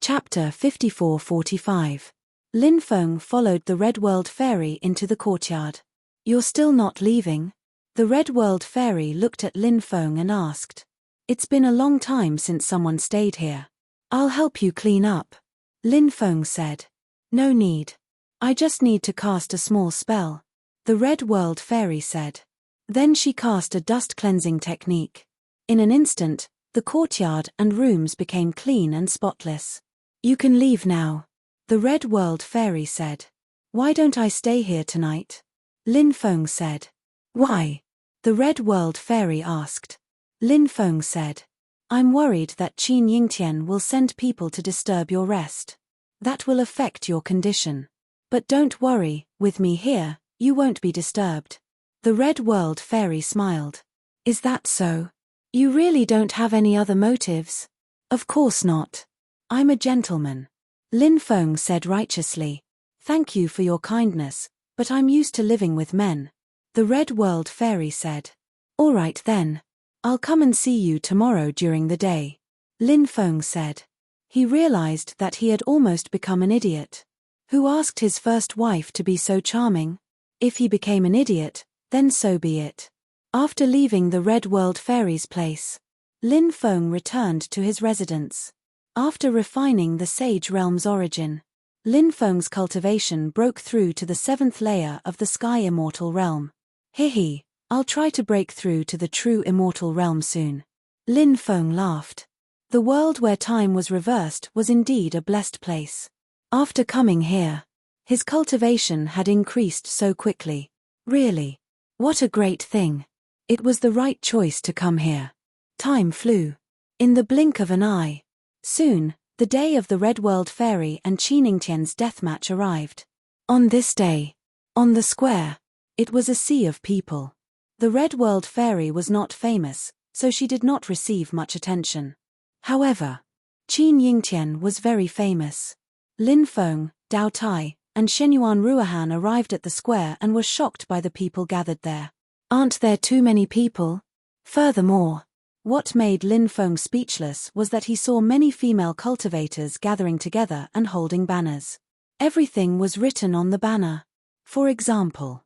Chapter 5445. Lin Feng followed the Red World Fairy into the courtyard. You're still not leaving? The Red World Fairy looked at Lin Feng and asked. It's been a long time since someone stayed here. I'll help you clean up. Lin Feng said. No need. I just need to cast a small spell. The Red World Fairy said. Then she cast a dust cleansing technique. In an instant, the courtyard and rooms became clean and spotless. You can leave now. The Red World Fairy said. Why don't I stay here tonight? Lin Feng said. Why? The Red World Fairy asked. Lin Feng said. I'm worried that Qin Yingtian will send people to disturb your rest. That will affect your condition. But don't worry, with me here, you won't be disturbed. The Red World Fairy smiled. Is that so? You really don't have any other motives? Of course not. I'm a gentleman. Lin Feng said righteously. Thank you for your kindness, but I'm used to living with men. The Red World Fairy said. All right then. I'll come and see you tomorrow during the day. Lin Feng said. He realized that he had almost become an idiot. Who asked his first wife to be so charming? If he became an idiot, then so be it. After leaving the Red World Fairy's place, Lin Feng returned to his residence. After refining the Sage Realm's origin, Lin Feng's cultivation broke through to the 7th layer of the Sky Immortal Realm. Hehe, I'll try to break through to the true Immortal Realm soon. Lin Feng laughed. The world where time was reversed was indeed a blessed place. After coming here, his cultivation had increased so quickly. Really? What a great thing. It was the right choice to come here. Time flew. In the blink of an eye. Soon, the day of the Red World Fairy and Qin Yingtian's deathmatch arrived. On this day, on the square, it was a sea of people. The Red World Fairy was not famous, so she did not receive much attention. However, Qin Yingtian was very famous. Lin Feng, Dao Tai, and Shenyuan Ruohan arrived at the square and were shocked by the people gathered there. Aren't there too many people? Furthermore, what made Lin Feng speechless was that he saw many female cultivators gathering together and holding banners. Everything was written on the banner. For example,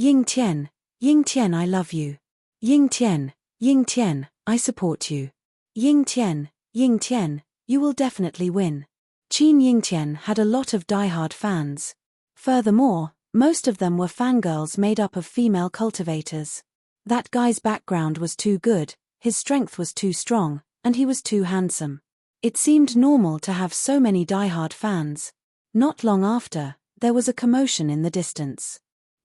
Ying Tian, I love you. Ying Tian, I support you. Ying Tian, you will definitely win. Qin Yingtian had a lot of diehard fans. Furthermore, most of them were fangirls made up of female cultivators. That guy's background was too good, his strength was too strong, and he was too handsome. It seemed normal to have so many diehard fans. Not long after, there was a commotion in the distance.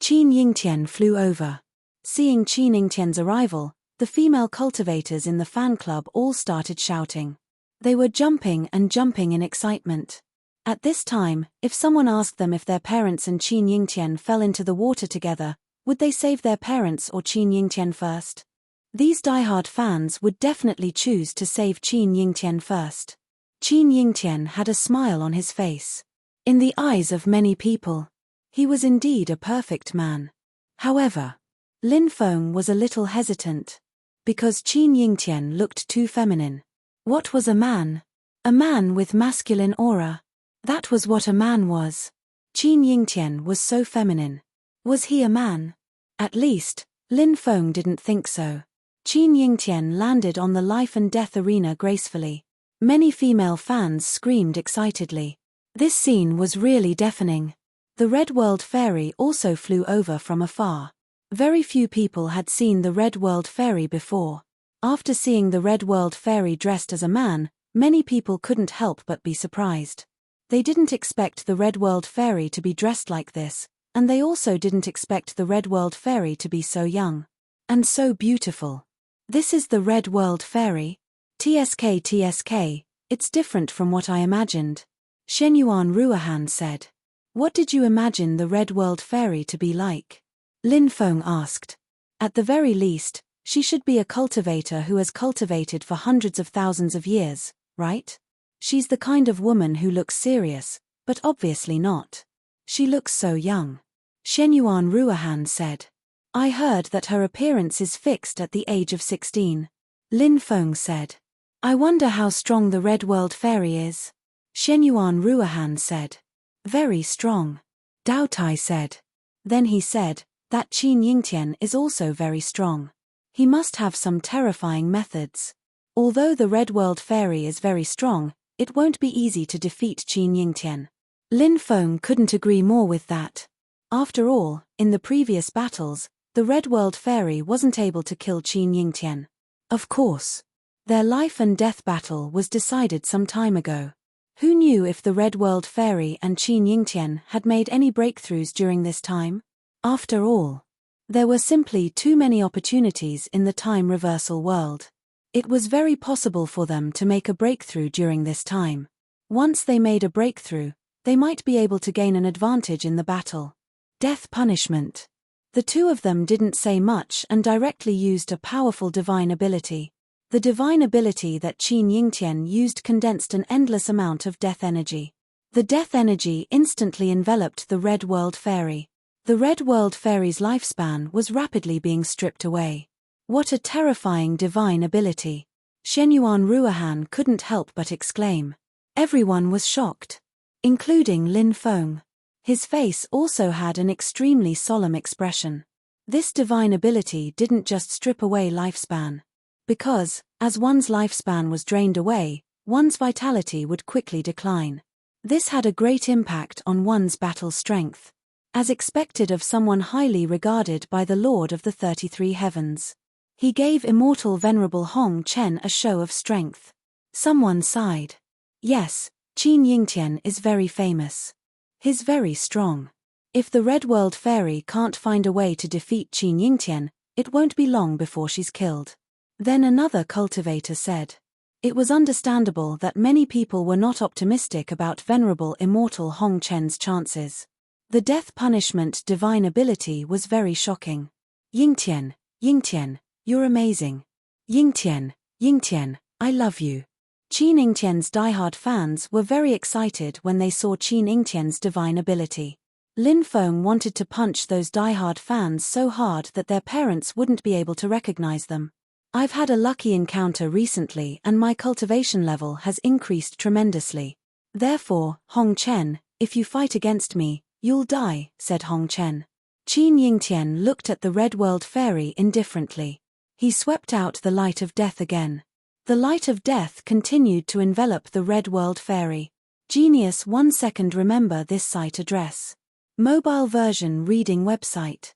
Qin Yingtian flew over. Seeing Qin Yingtian's arrival, the female cultivators in the fan club all started shouting. They were jumping in excitement. At this time, if someone asked them if their parents and Qin Yingtian fell into the water together, would they save their parents or Qin Yingtian first? These diehard fans would definitely choose to save Qin Yingtian first. Qin Yingtian had a smile on his face. In the eyes of many people, he was indeed a perfect man. However, Lin Feng was a little hesitant. Because Qin Yingtian looked too feminine. What was a man? A man with masculine aura. That was what a man was. Qin Yingtian was so feminine. Was he a man? At least, Lin Feng didn't think so. Qin Yingtian landed on the life and death arena gracefully. Many female fans screamed excitedly. This scene was really deafening. The Red World Fairy also flew over from afar. Very few people had seen the Red World Fairy before. After seeing the Red World Fairy dressed as a man, many people couldn't help but be surprised. They didn't expect the Red World Fairy to be dressed like this, and they also didn't expect the Red World Fairy to be so young. And so beautiful. This is the Red World Fairy? TSK, it's different from what I imagined. Shenyuan Ruohan said. What did you imagine the Red World Fairy to be like? Lin Feng asked. At the very least, she should be a cultivator who has cultivated for hundreds of thousands of years, right? She's the kind of woman who looks serious, but obviously not. She looks so young. Shenyuan Ruohan said. I heard that her appearance is fixed at the age of 16. Lin Feng said. I wonder how strong the Red World Fairy is. Shenyuan Ruohan said. Very strong. Dao Tai said. Then he said, that Qin Yingtian is also very strong. He must have some terrifying methods. Although the Red World Fairy is very strong, it won't be easy to defeat Qin Yingtian. Lin Feng couldn't agree more with that. After all, in the previous battles, the Red World Fairy wasn't able to kill Qin Yingtian. Of course. Their life and death battle was decided some time ago. Who knew if the Red World Fairy and Qin Yingtian had made any breakthroughs during this time? After all, there were simply too many opportunities in the time reversal world. It was very possible for them to make a breakthrough during this time. Once they made a breakthrough, they might be able to gain an advantage in the battle. Death punishment. The two of them didn't say much and directly used a powerful divine ability. The divine ability that Qin Yingtian used condensed an endless amount of death energy. The death energy instantly enveloped the Red World Fairy. The Red World Fairy's lifespan was rapidly being stripped away. What a terrifying divine ability. Shenyuan Ruohan couldn't help but exclaim. Everyone was shocked. Including Lin Feng. His face also had an extremely solemn expression. This divine ability didn't just strip away lifespan. Because, as one's lifespan was drained away, one's vitality would quickly decline. This had a great impact on one's battle strength. As expected of someone highly regarded by the Lord of the 33 Heavens. He gave immortal Venerable Hong Chen a show of strength. Someone sighed. Yes, Qin Yingtian is very famous. He's very strong. If the Red World Fairy can't find a way to defeat Qin Yingtian, it won't be long before she's killed. Then another cultivator said. It was understandable that many people were not optimistic about Venerable Immortal Hong Chen's chances. The death punishment divine ability was very shocking. Yingtian, you're amazing. Yingtian, I love you. Qin Yingtian's diehard fans were very excited when they saw Qin Yingtian's divine ability. Lin Feng wanted to punch those diehard fans so hard that their parents wouldn't be able to recognize them. I've had a lucky encounter recently and my cultivation level has increased tremendously. Therefore, Hong Chen, if you fight against me, you'll die, said Hong Chen. Qin Yingtian looked at the Red World Fairy indifferently. He swept out the light of death again. The light of death continued to envelop the Red World Fairy. Genius 1 second. Remember this site address. Mobile version reading website.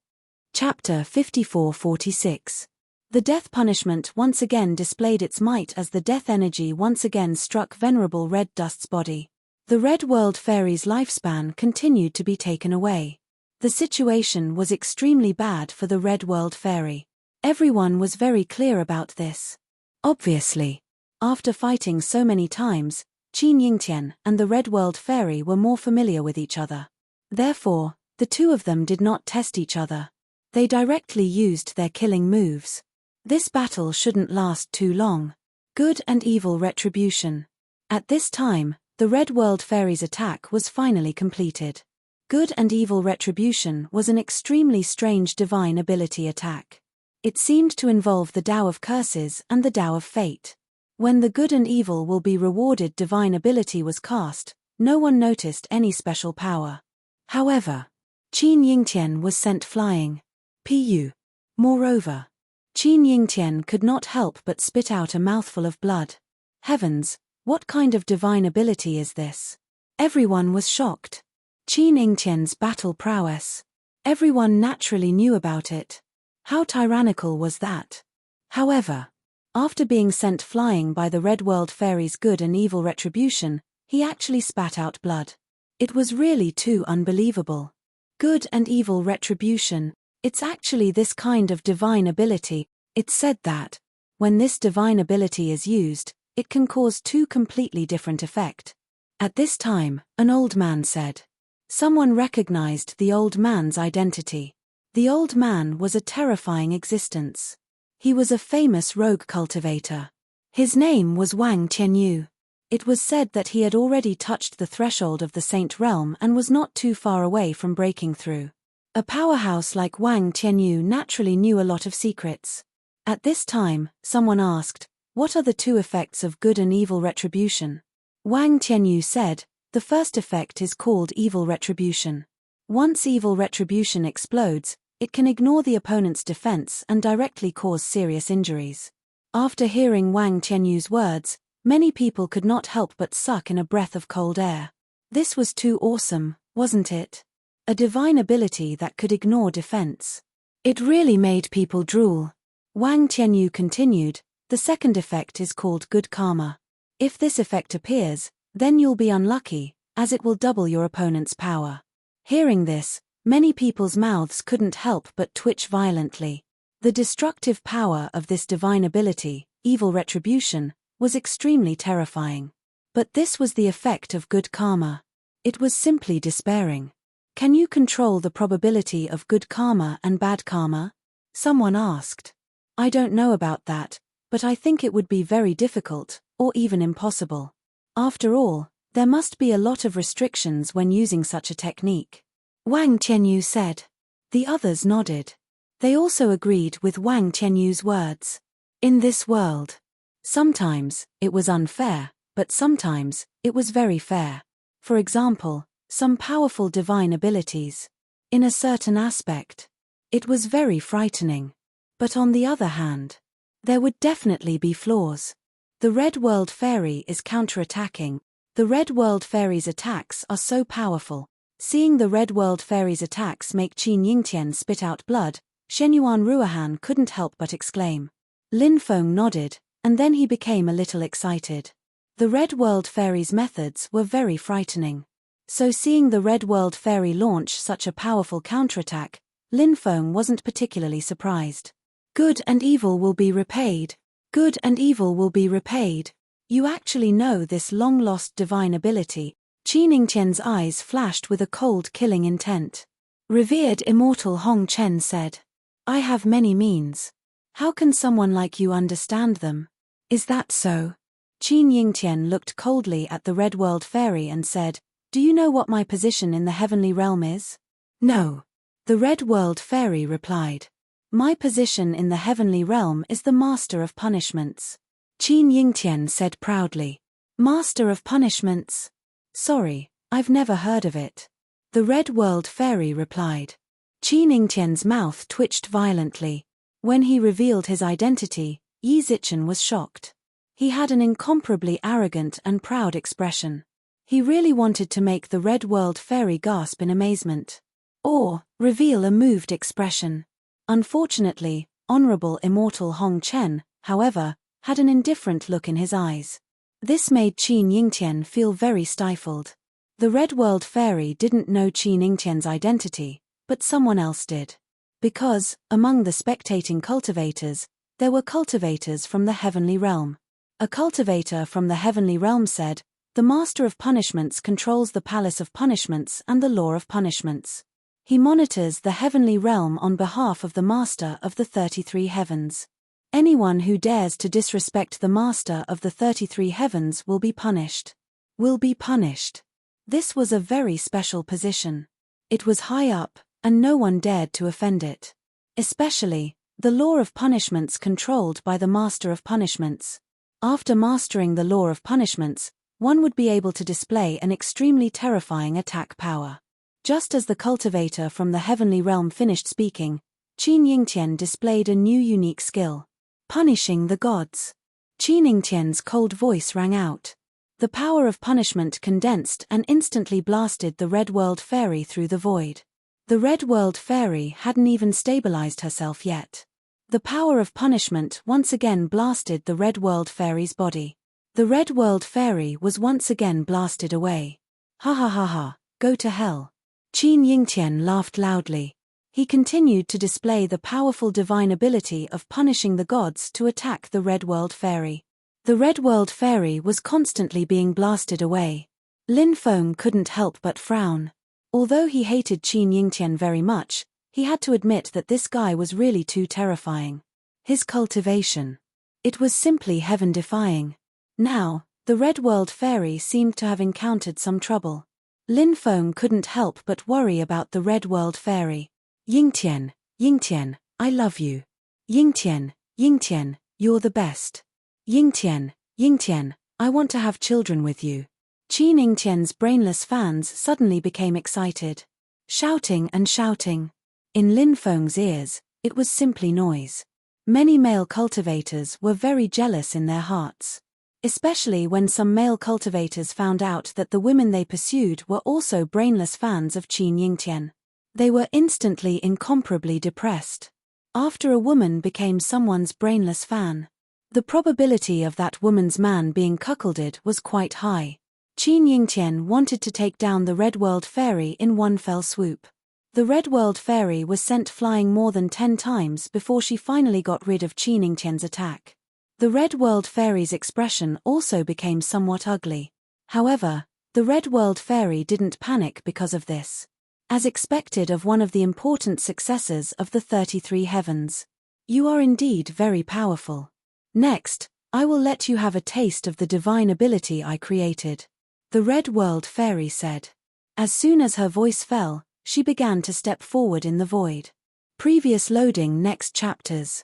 Chapter 54-46. The death punishment once again displayed its might as the death energy once again struck Venerable Red Dust's body. The Red World Fairy's lifespan continued to be taken away. The situation was extremely bad for the Red World Fairy. Everyone was very clear about this. Obviously. After fighting so many times, Qin Yingtian and the Red World Fairy were more familiar with each other. Therefore, the two of them did not test each other. They directly used their killing moves. This battle shouldn't last too long. Good and evil retribution. At this time, the Red World Fairy's attack was finally completed. Good and evil retribution was an extremely strange divine ability attack. It seemed to involve the Tao of Curses and the Tao of Fate. When the good and evil will be rewarded divine ability was cast, no one noticed any special power. However, Qin Yingtian was sent flying. Pu. Moreover, Qin Yingtian could not help but spit out a mouthful of blood. Heavens, what kind of divine ability is this? Everyone was shocked. Qin Yingtian's battle prowess. Everyone naturally knew about it. How tyrannical was that? However, after being sent flying by the Red World Fairy's good and evil retribution, he actually spat out blood. It was really too unbelievable. Good and evil retribution. It's actually this kind of divine ability. It's said that, when this divine ability is used, it can cause two completely different effects. At this time, an old man said. Someone recognized the old man's identity. The old man was a terrifying existence. He was a famous rogue cultivator. His name was Wang Tianyu. It was said that he had already touched the threshold of the Saint Realm and was not too far away from breaking through. A powerhouse like Wang Tianyu naturally knew a lot of secrets. At this time, someone asked, "What are the two effects of good and evil retribution?" Wang Tianyu said, "The first effect is called evil retribution. Once evil retribution explodes, it can ignore the opponent's defense and directly cause serious injuries." After hearing Wang Tianyu's words, many people could not help but suck in a breath of cold air. This was too awesome, wasn't it? A divine ability that could ignore defense. It really made people drool. Wang Tianyu continued, "The second effect is called good karma. If this effect appears, then you'll be unlucky, as it will double your opponent's power." Hearing this, many people's mouths couldn't help but twitch violently. The destructive power of this divine ability, evil retribution, was extremely terrifying. But this was the effect of good karma. It was simply despairing. Can you control the probability of good karma and bad karma? Someone asked. I don't know about that, but I think it would be very difficult, or even impossible. After all, there must be a lot of restrictions when using such a technique. Wang Tianyu said. The others nodded. They also agreed with Wang Tianyu's words. In this world, sometimes it was unfair, but sometimes it was very fair. For example, some powerful divine abilities. In a certain aspect, it was very frightening. But on the other hand, there would definitely be flaws. The Red World Fairy is counterattacking. The Red World Fairy's attacks are so powerful. Seeing the Red World Fairy's attacks make Qin Yingtian spit out blood, Shenyuan Ruohan couldn't help but exclaim. Lin Feng nodded, and then he became a little excited. The Red World Fairy's methods were very frightening. So seeing the Red World Fairy launch such a powerful counterattack, Lin Feng wasn't particularly surprised. Good and evil will be repaid. Good and evil will be repaid. You actually know this long-lost divine ability. Qin Yingtian's eyes flashed with a cold killing intent. Revered Immortal Hong Chen said, I have many means. How can someone like you understand them? Is that so? Qin Yingtian looked coldly at the Red World Fairy and said, Do you know what my position in the heavenly realm is? No. The Red World Fairy replied. My position in the heavenly realm is the Master of Punishments. Qin Yingtian said proudly. Master of Punishments? Sorry, I've never heard of it. The Red World Fairy replied. Qi Ningtian's mouth twitched violently. When he revealed his identity, Yi Zichen was shocked. He had an incomparably arrogant and proud expression. He really wanted to make the Red World Fairy gasp in amazement. Or reveal a moved expression. Unfortunately, Honorable Immortal Hong Chen, however, had an indifferent look in his eyes. This made Qi Ningtian feel very stifled. The Red World Fairy didn't know Qi Ningtian's identity, but someone else did. Because, among the spectating cultivators, there were cultivators from the heavenly realm. A cultivator from the heavenly realm said, "The Master of Punishments controls the Palace of Punishments and the Law of Punishments. He monitors the heavenly realm on behalf of the Master of the 33 Heavens. Anyone who dares to disrespect the Master of the 33 Heavens will be punished. Will be punished." This was a very special position. It was high up, and no one dared to offend it. Especially, the Law of Punishments controlled by the Master of Punishments. After mastering the Law of Punishments, one would be able to display an extremely terrifying attack power. Just as the cultivator from the heavenly realm finished speaking, Qi Ningtian displayed a new unique skill. Punishing the gods. Qi Ningtian's cold voice rang out. The power of punishment condensed and instantly blasted the Red World Fairy through the void. The Red World Fairy hadn't even stabilized herself yet. The power of punishment once again blasted the Red World Fairy's body. The Red World Fairy was once again blasted away. Ha ha ha ha, go to hell. Qi Ningtian laughed loudly. He continued to display the powerful divine ability of punishing the gods to attack the Red World Fairy. The Red World Fairy was constantly being blasted away. Lin Feng couldn't help but frown. Although he hated Qi Ningtian very much, he had to admit that this guy was really too terrifying. His cultivation. It was simply heaven-defying. Now, the Red World Fairy seemed to have encountered some trouble. Lin Feng couldn't help but worry about the Red World Fairy. Yingtian, Yingtian, I love you. Yingtian, Yingtian, you're the best. Yingtian, Yingtian, I want to have children with you. Qi Ningtian's brainless fans suddenly became excited. Shouting and shouting. In Lin Feng's ears, it was simply noise. Many male cultivators were very jealous in their hearts. Especially when some male cultivators found out that the women they pursued were also brainless fans of Qi Ningtian. They were instantly incomparably depressed. After a woman became someone's brainless fan, the probability of that woman's man being cuckolded was quite high. Qi Ningtian wanted to take down the Red World Fairy in one fell swoop. The Red World Fairy was sent flying more than 10 times before she finally got rid of Qi Ningtian's attack. The Red World Fairy's expression also became somewhat ugly. However, the Red World Fairy didn't panic because of this. As expected of one of the important successors of the 33 Heavens. You are indeed very powerful. Next, I will let you have a taste of the divine ability I created. The Red World Fairy said. As soon as her voice fell, she began to step forward in the void. Previous loading next chapters.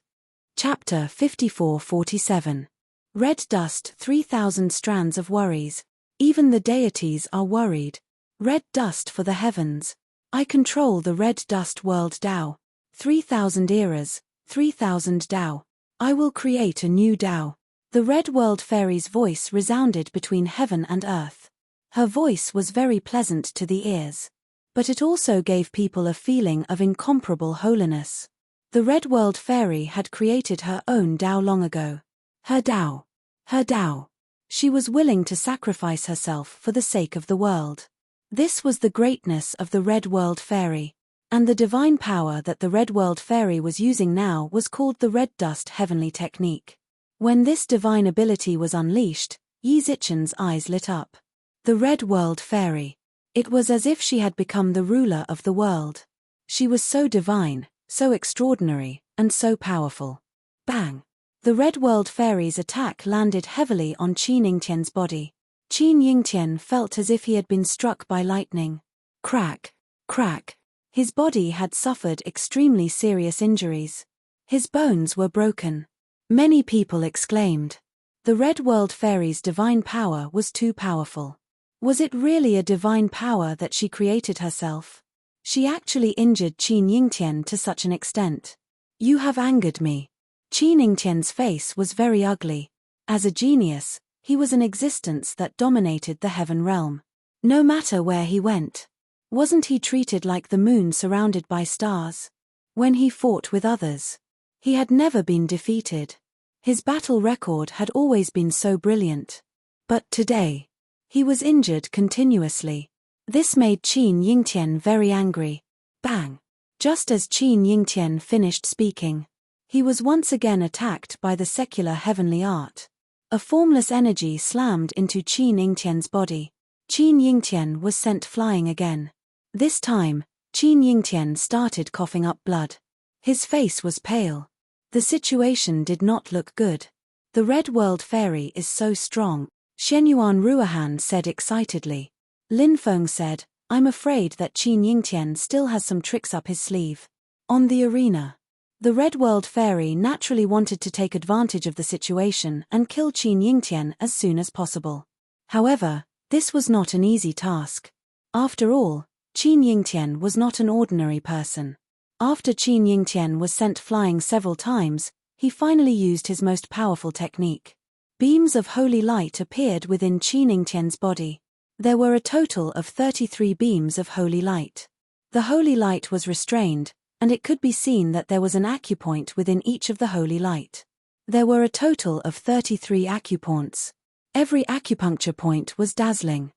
Chapter 54-47. Red dust 3,000 strands of worries. Even the deities are worried. Red dust for the heavens. I control the red dust world Tao. 3,000 eras, 3,000 Tao. I will create a new Tao. The Red World Fairy's voice resounded between heaven and earth. Her voice was very pleasant to the ears. But it also gave people a feeling of incomparable holiness. The Red World Fairy had created her own Tao long ago. Her Tao. Her Tao. She was willing to sacrifice herself for the sake of the world. This was the greatness of the Red World Fairy. And the divine power that the Red World Fairy was using now was called the Red Dust Heavenly Technique. When this divine ability was unleashed, Yi Zichen's eyes lit up. The Red World Fairy. It was as if she had become the ruler of the world. She was so divine, so extraordinary, and so powerful. Bang! The Red World Fairy's attack landed heavily on Qi Ningtian's body. Qi Ningtian felt as if he had been struck by lightning. Crack! Crack! His body had suffered extremely serious injuries. His bones were broken. Many people exclaimed. The Red World Fairy's divine power was too powerful. Was it really a divine power that she created herself? She actually injured Qin Yingtian to such an extent. You have angered me. Qin Yingtian's face was very ugly. As a genius, he was an existence that dominated the heaven realm. No matter where he went. Wasn't he treated like the moon surrounded by stars? When he fought with others, he had never been defeated. His battle record had always been so brilliant. But today, he was injured continuously. This made Qin Yingtian very angry. Bang! Just as Qin Yingtian finished speaking, he was once again attacked by the secular heavenly art. A formless energy slammed into Qin Yingtian's body. Qin Yingtian was sent flying again. This time, Qin Yingtian started coughing up blood. His face was pale. The situation did not look good. The Red World Fairy is so strong, Shenyuan Ruohan said excitedly. Lin Feng said, I'm afraid that Qin Yingtian still has some tricks up his sleeve. On the arena, the Red World Fairy naturally wanted to take advantage of the situation and kill Qin Yingtian as soon as possible. However, this was not an easy task. After all, Qin Yingtian was not an ordinary person. After Qin Yingtian was sent flying several times, he finally used his most powerful technique. Beams of holy light appeared within Qin Yingtian's body. There were a total of 33 beams of holy light. The holy light was restrained, and it could be seen that there was an acupoint within each of the holy light. There were a total of 33 acupoints. Every acupuncture point was dazzling.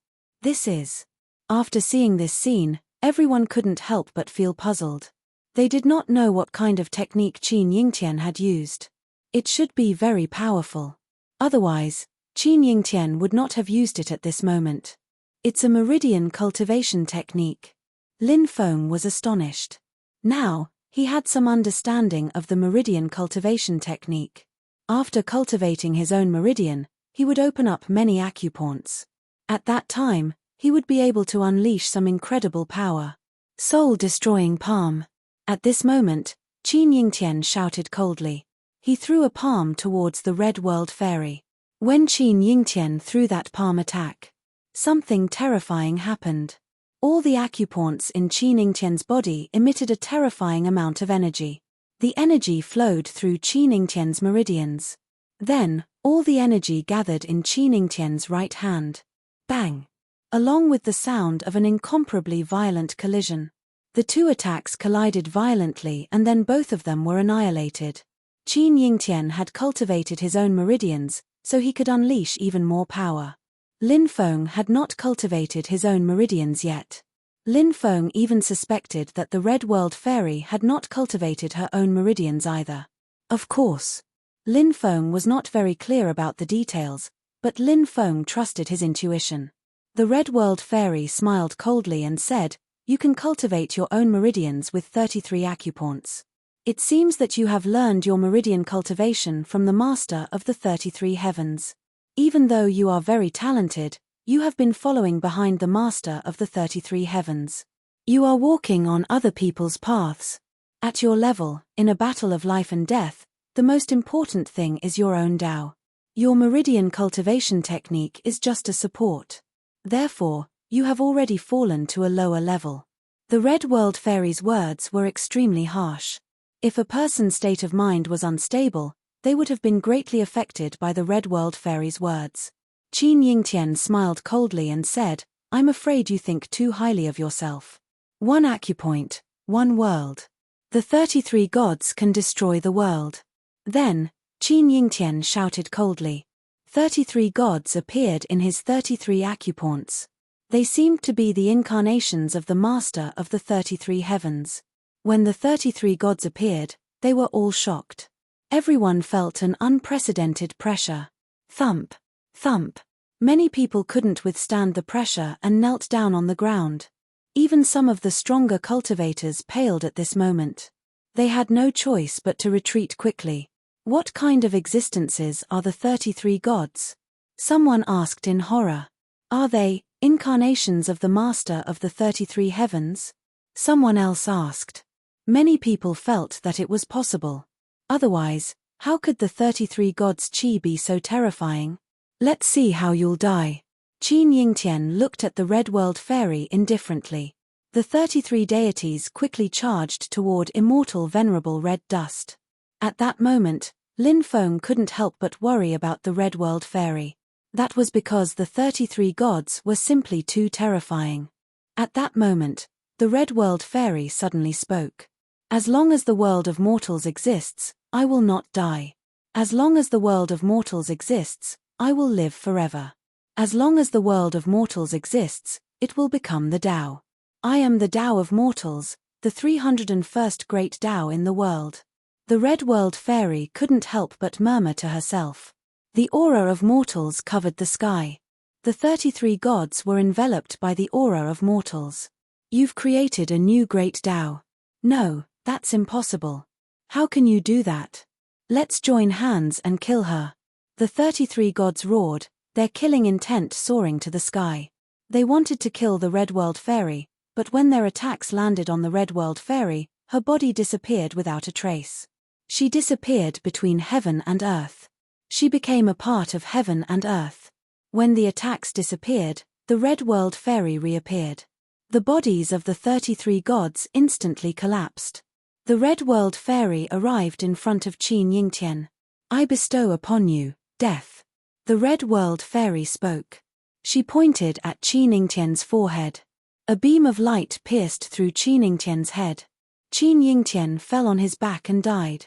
After seeing this scene, everyone couldn't help but feel puzzled. They did not know what kind of technique Qin Yingtian had used. It should be very powerful. Otherwise, Qin Yingtian would not have used it at this moment. It's a meridian cultivation technique. Lin Feng was astonished. Now, he had some understanding of the meridian cultivation technique. After cultivating his own meridian, he would open up many acupoints. At that time, he would be able to unleash some incredible power. Soul-destroying palm. At this moment, Qin Yingtian shouted coldly. He threw a palm towards the Red World Fairy. When Qin Yingtian threw that palm attack, something terrifying happened. All the acupoints in Qin Yingtian's body emitted a terrifying amount of energy. The energy flowed through Qin Yingtian's meridians. Then, all the energy gathered in Qin Yingtian's right hand. Bang! Along with the sound of an incomparably violent collision. The two attacks collided violently and then both of them were annihilated. Qin Yingtian had cultivated his own meridians, so he could unleash even more power. Lin Feng had not cultivated his own meridians yet. Lin Feng even suspected that the Red World Fairy had not cultivated her own meridians either. Of course, Lin Feng was not very clear about the details, but Lin Feng trusted his intuition. The Red World Fairy smiled coldly and said, You can cultivate your own meridians with 33 acupoints. It seems that you have learned your meridian cultivation from the Master of the 33 Heavens. Even though you are very talented, you have been following behind the Master of the 33 Heavens. You are walking on other people's paths. At your level, in a battle of life and death, the most important thing is your own Tao. Your meridian cultivation technique is just a support. Therefore, you have already fallen to a lower level. The Red World Fairy's words were extremely harsh. If a person's state of mind was unstable, they would have been greatly affected by the Red World Fairy's words. Qin Yingtian smiled coldly and said, I'm afraid you think too highly of yourself. One acupoint, one world. The 33 gods can destroy the world. Then, Qin Yingtian shouted coldly. 33 gods appeared in his 33 acupoints. They seemed to be the incarnations of the Master of the 33 Heavens. When the 33 gods appeared, they were all shocked. Everyone felt an unprecedented pressure. Thump, thump. Many people couldn't withstand the pressure and knelt down on the ground. Even some of the stronger cultivators paled at this moment. They had no choice but to retreat quickly. What kind of existences are the 33 gods? Someone asked in horror. Are they incarnations of the Master of the 33 Heavens? Someone else asked. Many people felt that it was possible. Otherwise, how could the 33 gods' chi be so terrifying? Let's see how you'll die. Qin Yingtian looked at the Red World Fairy indifferently. The 33 deities quickly charged toward immortal venerable red dust. At that moment, Lin Feng couldn't help but worry about the Red World Fairy. That was because the 33 gods were simply too terrifying. At that moment, the Red World Fairy suddenly spoke. As long as the world of mortals exists, I will not die. As long as the world of mortals exists, I will live forever. As long as the world of mortals exists, it will become the Tao. I am the Tao of mortals, the 301st great Tao in the world. The Red World Fairy couldn't help but murmur to herself. The aura of mortals covered the sky. The 33 gods were enveloped by the aura of mortals. You've created a new great Tao. No, that's impossible. How can you do that? Let's join hands and kill her. The 33 gods roared, their killing intent soaring to the sky. They wanted to kill the Red World Fairy, but when their attacks landed on the Red World Fairy, her body disappeared without a trace. She disappeared between heaven and earth. She became a part of heaven and earth. When the attacks disappeared, the Red World Fairy reappeared. The bodies of the 33 gods instantly collapsed. The Red World Fairy arrived in front of Qin Yingtian. I bestow upon you death. The Red World Fairy spoke. She pointed at Qin Yingtian's forehead. A beam of light pierced through Qin Yingtian's head. Qin Yingtian fell on his back and died.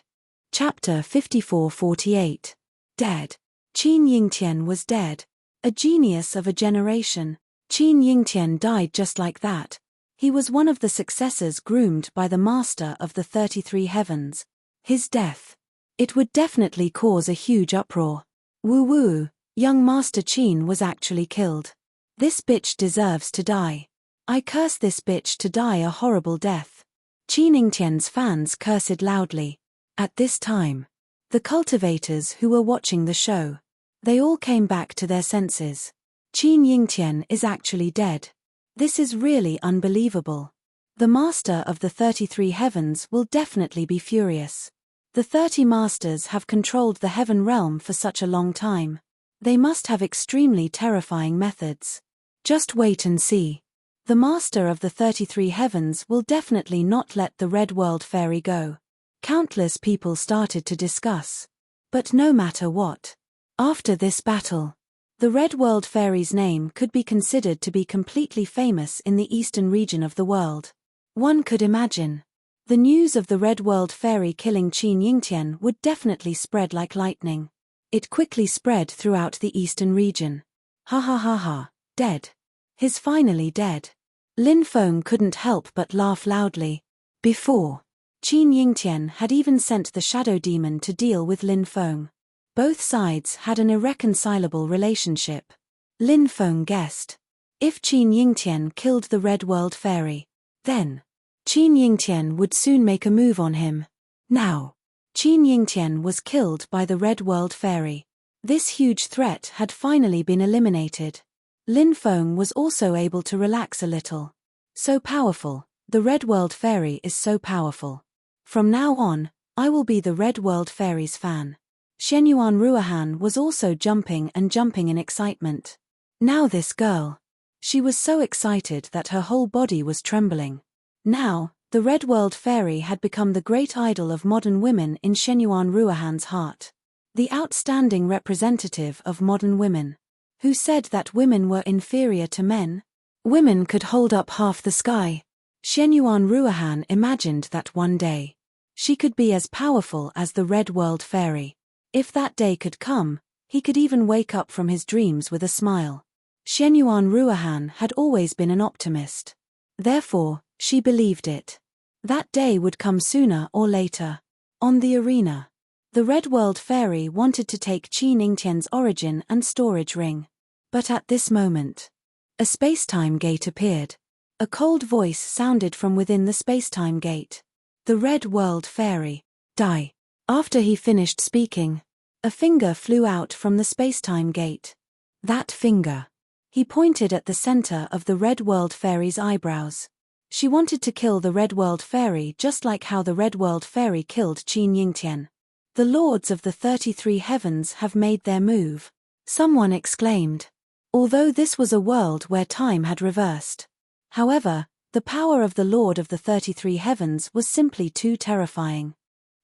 Chapter 54-48. Dead. Qin Yingtian was dead. A genius of a generation. Qin Yingtian died just like that. He was one of the successors groomed by the master of the 33 heavens. His death. It would definitely cause a huge uproar. Woo-woo, young Master Qin was actually killed. This bitch deserves to die. I curse this bitch to die a horrible death. Qin Yingtian's fans cursed loudly. At this time, the cultivators who were watching the show, they all came back to their senses. Qin Yingtian is actually dead. This is really unbelievable. The master of the 33 heavens will definitely be furious. The 30 masters have controlled the heaven realm for such a long time. They must have extremely terrifying methods. Just wait and see. The master of the 33 heavens will definitely not let the Red World Fairy go. Countless people started to discuss. But no matter what. After this battle, the Red World Fairy's name could be considered to be completely famous in the eastern region of the world. One could imagine. The news of the Red World Fairy killing Qin Yingtian would definitely spread like lightning. It quickly spread throughout the eastern region. Ha ha ha ha, dead. He's finally dead. Lin Feng couldn't help but laugh loudly. Before, Qin Yingtian had even sent the shadow demon to deal with Lin Feng. Both sides had an irreconcilable relationship. Lin Feng guessed. If Qin Yingtian killed the Red World Fairy, then Qin Yingtian would soon make a move on him. Now, Qin Yingtian was killed by the Red World Fairy. This huge threat had finally been eliminated. Lin Feng was also able to relax a little. So powerful, the Red World Fairy is so powerful. From now on, I will be the Red World Fairy's fan. Shenyuan Ruohan was also jumping in excitement. Now this girl. She was so excited that her whole body was trembling. Now, the Red World Fairy had become the great idol of modern women in Shenyuan Ruohan's heart. The outstanding representative of modern women. Who said that women were inferior to men? Women could hold up half the sky. Shenyuan Ruohan imagined that one day, she could be as powerful as the Red World Fairy. If that day could come, he could even wake up from his dreams with a smile. Shenyuan Ruohan had always been an optimist. Therefore, she believed it. That day would come sooner or later. On the arena, the Red World Fairy wanted to take Qin Yingtian's origin and storage ring. But at this moment, a space-time gate appeared. A cold voice sounded from within the space-time gate. The Red World Fairy, die. After he finished speaking, a finger flew out from the space-time gate. That finger. He pointed at the center of the Red World Fairy's eyebrows. She wanted to kill the Red World Fairy just like how the Red World Fairy killed Qin Yingtian. The Lords of the 33 Heavens have made their move. Someone exclaimed. Although this was a world where time had reversed. However, The power of the Lord of the 33 heavens was simply too terrifying.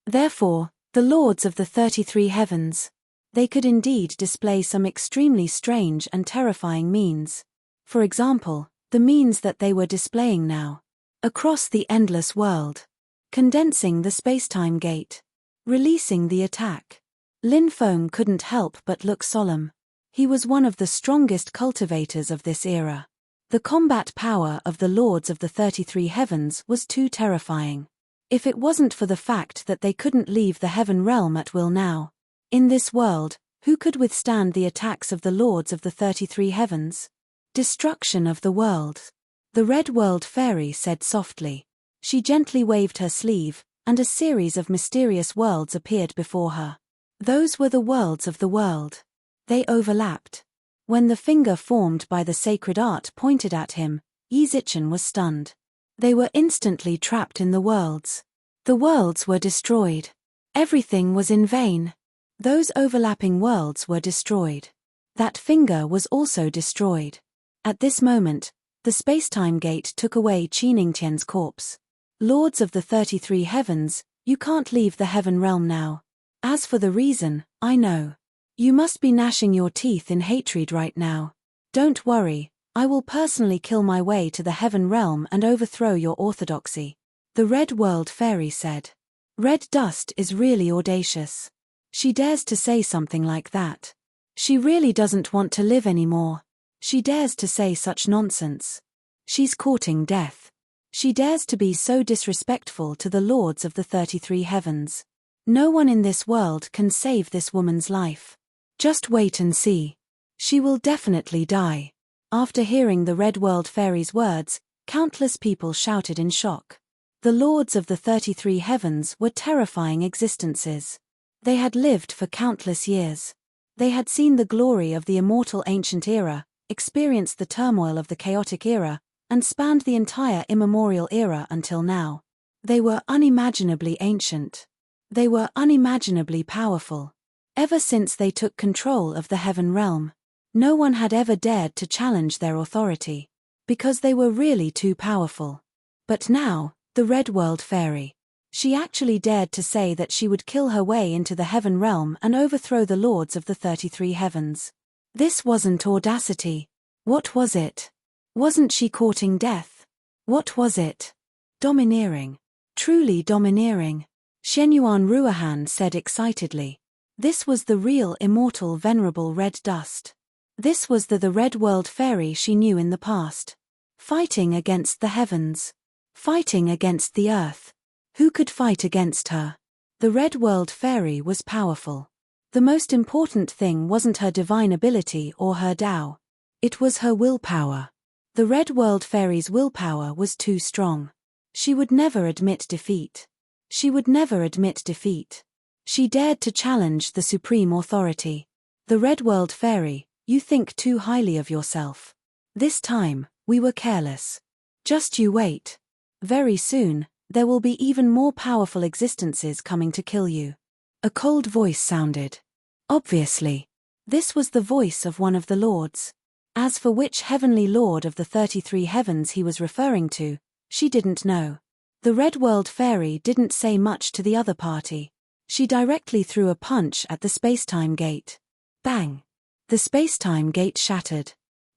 Therefore, the Lords of the 33 heavens, they could indeed display some extremely strange and terrifying means. For example, the means that they were displaying now. Across the endless world. Condensing the spacetime gate. Releasing the attack. Lin Feng couldn't help but look solemn. He was one of the strongest cultivators of this era. The combat power of the Lords of the 33 heavens was too terrifying. If it wasn't for the fact that they couldn't leave the heaven realm at will now. In this world, who could withstand the attacks of the Lords of the 33 heavens? Destruction of the world. The Red World Fairy said softly. She gently waved her sleeve, and a series of mysterious worlds appeared before her. Those were the worlds of the world. They overlapped. When the finger formed by the sacred art pointed at him, Yi Zichen was stunned. They were instantly trapped in the worlds. The worlds were destroyed. Everything was in vain. Those overlapping worlds were destroyed. That finger was also destroyed. At this moment, the spacetime gate took away Qi Ningtian's corpse. Lords of the 33 heavens, you can't leave the heaven realm now. As for the reason, I know. You must be gnashing your teeth in hatred right now. Don't worry, I will personally kill my way to the heaven realm and overthrow your orthodoxy. The Red World Fairy said. Red Dust is really audacious. She dares to say something like that. She really doesn't want to live anymore. She dares to say such nonsense. She's courting death. She dares to be so disrespectful to the Lords of the 33 heavens. No one in this world can save this woman's life. Just wait and see. She will definitely die. After hearing the Red World Fairy's words, countless people shouted in shock. The Lords of the 33 heavens were terrifying existences. They had lived for countless years. They had seen the glory of the immortal ancient era, experienced the turmoil of the chaotic era, and spanned the entire immemorial era until now. They were unimaginably ancient. They were unimaginably powerful. Ever since they took control of the heaven realm, no one had ever dared to challenge their authority, because they were really too powerful. But now, the Red World Fairy, she actually dared to say that she would kill her way into the heaven realm and overthrow the Lords of the 33 heavens. This wasn't audacity. What was it? Wasn't she courting death? What was it? Domineering. Truly domineering. Shenyuan Ruohan said excitedly. This was the real immortal venerable Red Dust. This was the Red World Fairy she knew in the past. Fighting against the heavens. Fighting against the earth. Who could fight against her? The Red World Fairy was powerful. The most important thing wasn't her divine ability or her Tao. It was her willpower. The Red World Fairy's willpower was too strong. She would never admit defeat. She would never admit defeat. She dared to challenge the supreme authority. The Red World Fairy, you think too highly of yourself. This time, we were careless. Just you wait. Very soon, there will be even more powerful existences coming to kill you. A cold voice sounded. Obviously. This was the voice of one of the lords. As for which heavenly lord of the 33 heavens he was referring to, she didn't know. The Red World Fairy didn't say much to the other party. She directly threw a punch at the spacetime gate. Bang! The spacetime gate shattered.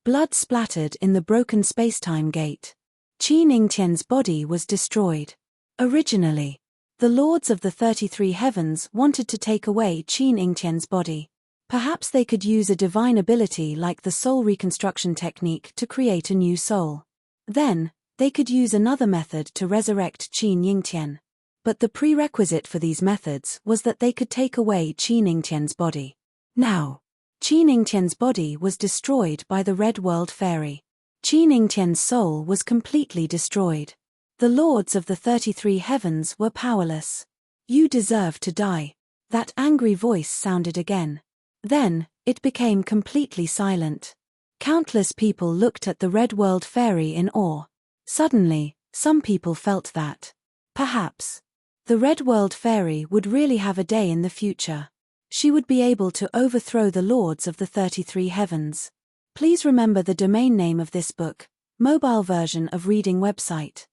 Blood splattered in the broken spacetime gate. Qi Ningtian's body was destroyed. Originally, the Lords of the 33 heavens wanted to take away Qi Ningtian's body. Perhaps they could use a divine ability like the soul reconstruction technique to create a new soul. Then, they could use another method to resurrect Qi Ningtian. But the prerequisite for these methods was that they could take away Qi Ningtian's body. Now, Qi Ningtian's body was destroyed by the Red World Fairy. Qi Ningtian's soul was completely destroyed. The Lords of the 33 heavens were powerless. You deserve to die. That angry voice sounded again. Then, it became completely silent. Countless people looked at the Red World Fairy in awe. Suddenly, some people felt that, perhaps, the Red World Fairy would really have a day in the future. She would be able to overthrow the Lords of the 33 heavens. Please remember the domain name of this book, Mobile version of reading website.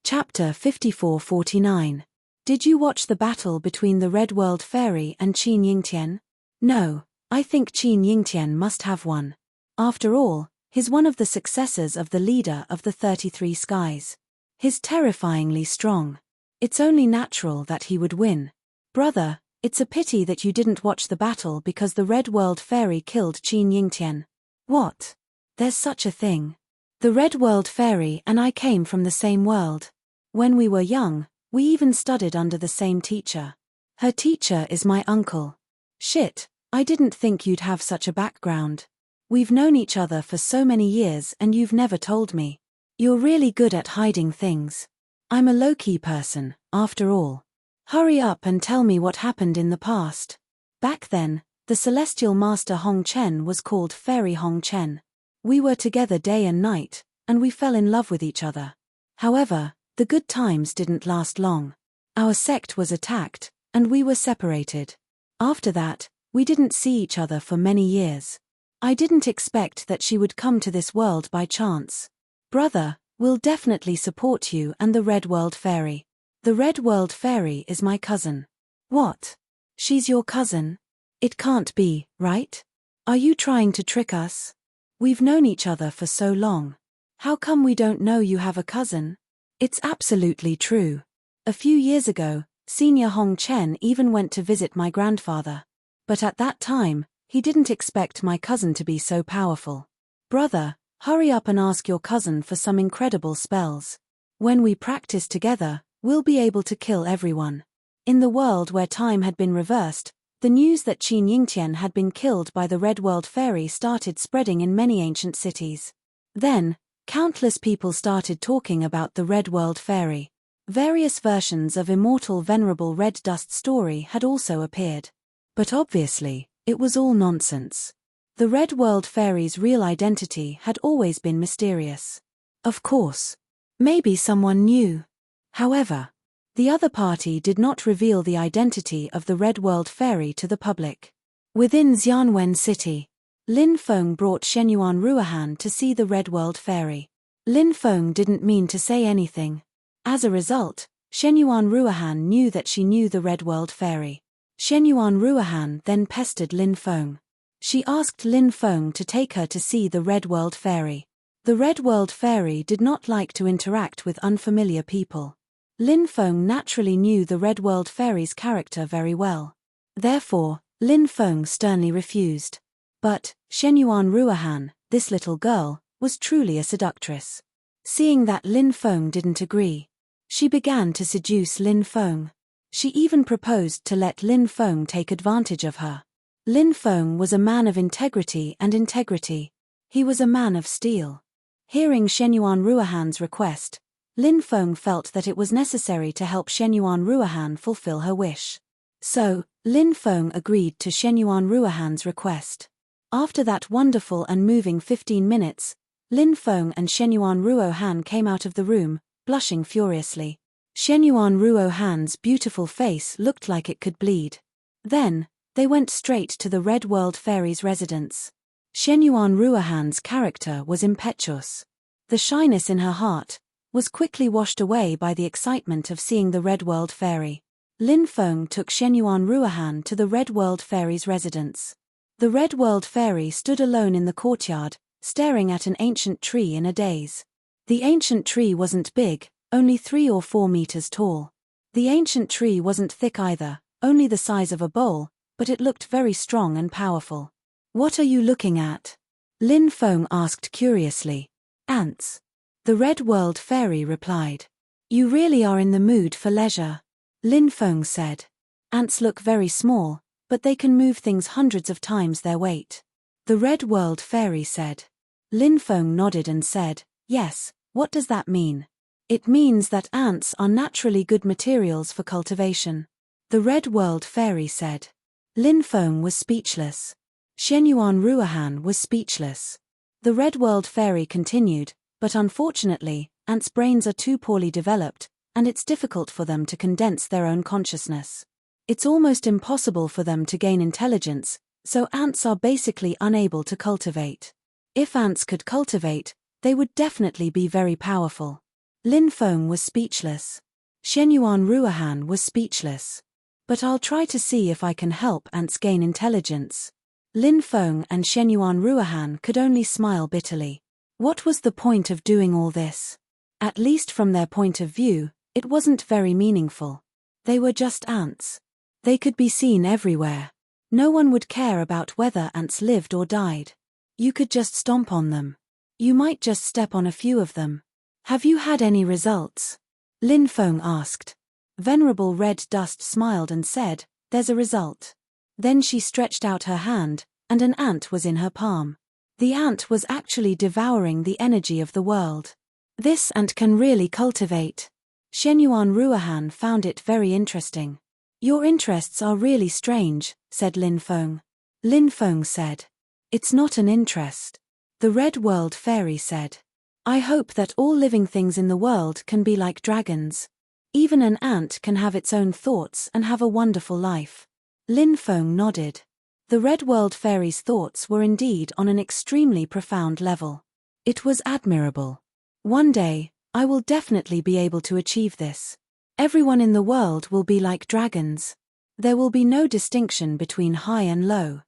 Chapter 5449. Did you watch the battle between the Red World Fairy and Qin Yingtian? No, I think Qin Yingtian must have won. After all, he's one of the successors of the leader of the 33 skies. He's terrifyingly strong. It's only natural that he would win. Brother, it's a pity that you didn't watch the battle because the Red World Fairy killed Qin Yingtian. What? There's such a thing. The Red World Fairy and I came from the same world. When we were young, we even studied under the same teacher. Her teacher is my uncle. Shit, I didn't think you'd have such a background. We've known each other for so many years and you've never told me. You're really good at hiding things. I'm a low-key person, after all. Hurry up and tell me what happened in the past. Back then, the celestial master Hong Chen was called Fairy Hong Chen. We were together day and night, and we fell in love with each other. However, the good times didn't last long. Our sect was attacked, and we were separated. After that, we didn't see each other for many years. I didn't expect that she would come to this world by chance. Brother, we'll definitely support you and the Red World Fairy. The Red World Fairy is my cousin. What? She's your cousin? It can't be, right? Are you trying to trick us? We've known each other for so long. How come we don't know you have a cousin? It's absolutely true. A few years ago, Senior Hong Chen even went to visit my grandfather. But at that time, he didn't expect my cousin to be so powerful. Brother, hurry up and ask your cousin for some incredible spells. When we practice together, we'll be able to kill everyone. In the world where time had been reversed, the news that Qin Yingtian had been killed by the Red World Fairy started spreading in many ancient cities. Then, countless people started talking about the Red World Fairy. Various versions of immortal Venerable Red Dust story had also appeared. But obviously, it was all nonsense. The Red World Fairy's real identity had always been mysterious. Of course. Maybe someone knew. However, the other party did not reveal the identity of the Red World Fairy to the public. Within Xianwen City, Lin Feng brought Shenyuan Ruohan to see the Red World Fairy. Lin Feng didn't mean to say anything. As a result, Shenyuan Ruohan knew that she knew the Red World Fairy. Shenyuan Ruohan then pestered Lin Feng. She asked Lin Feng to take her to see the Red World Fairy. The Red World Fairy did not like to interact with unfamiliar people. Lin Feng naturally knew the Red World Fairy's character very well. Therefore, Lin Feng sternly refused. But, Shenyuan Ruohan, this little girl, was truly a seductress. Seeing that Lin Feng didn't agree, she began to seduce Lin Feng. She even proposed to let Lin Feng take advantage of her. Lin Feng was a man of integrity and integrity. He was a man of steel. Hearing Shenyuan Ruohan's request, Lin Feng felt that it was necessary to help Shenyuan Ruohan fulfill her wish. So, Lin Feng agreed to Shenyuan Ruohan's request. After that wonderful and moving 15 minutes, Lin Feng and Shenyuan Ruohan came out of the room, blushing furiously. Shenyuan Ruohan's beautiful face looked like it could bleed. Then, they went straight to the Red World Fairy's residence. Shenyuan Ruohan's character was impetuous. The shyness in her heart was quickly washed away by the excitement of seeing the Red World Fairy. Lin Feng took Shenyuan Ruohan to the Red World Fairy's residence. The Red World Fairy stood alone in the courtyard, staring at an ancient tree in a daze. The ancient tree wasn't big, only 3 or 4 meters tall. The ancient tree wasn't thick either, only the size of a bowl, but it looked very strong and powerful. What are you looking at? Lin Feng asked curiously. Ants. The Red World Fairy replied. You really are in the mood for leisure. Lin Feng said. Ants look very small, but they can move things hundreds of times their weight. The Red World Fairy said. Lin Feng nodded and said, yes, what does that mean? It means that ants are naturally good materials for cultivation. The Red World Fairy said. Lin Feng was speechless. Shenyuan Ruohan was speechless. The Red World Fairy continued, but unfortunately, ants' brains are too poorly developed, and it's difficult for them to condense their own consciousness. It's almost impossible for them to gain intelligence, so ants are basically unable to cultivate. If ants could cultivate, They would definitely be very powerful. Lin Feng was speechless. Shenyuan Ruohan was speechless. But I'll try to see if I can help ants gain intelligence. Lin Feng and Shenyuan Ruohan could only smile bitterly. What was the point of doing all this? At least from their point of view, it wasn't very meaningful. They were just ants. They could be seen everywhere. No one would care about whether ants lived or died. You could just stomp on them. You might just step on a few of them. Have you had any results? Lin Feng asked. Venerable Red Dust smiled and said, there's a result. Then she stretched out her hand, and an ant was in her palm. The ant was actually devouring the energy of the world. This ant can really cultivate. Shenyuan Ruohan found it very interesting. Your interests are really strange, said Lin Feng. Lin Feng said. It's not an interest. The Red World Fairy said. I hope that all living things in the world can be like dragons. Even an ant can have its own thoughts and have a wonderful life. Lin Feng nodded. The Red World Fairy's thoughts were indeed on an extremely profound level. It was admirable. One day, I will definitely be able to achieve this. Everyone in the world will be like dragons. There will be no distinction between high and low.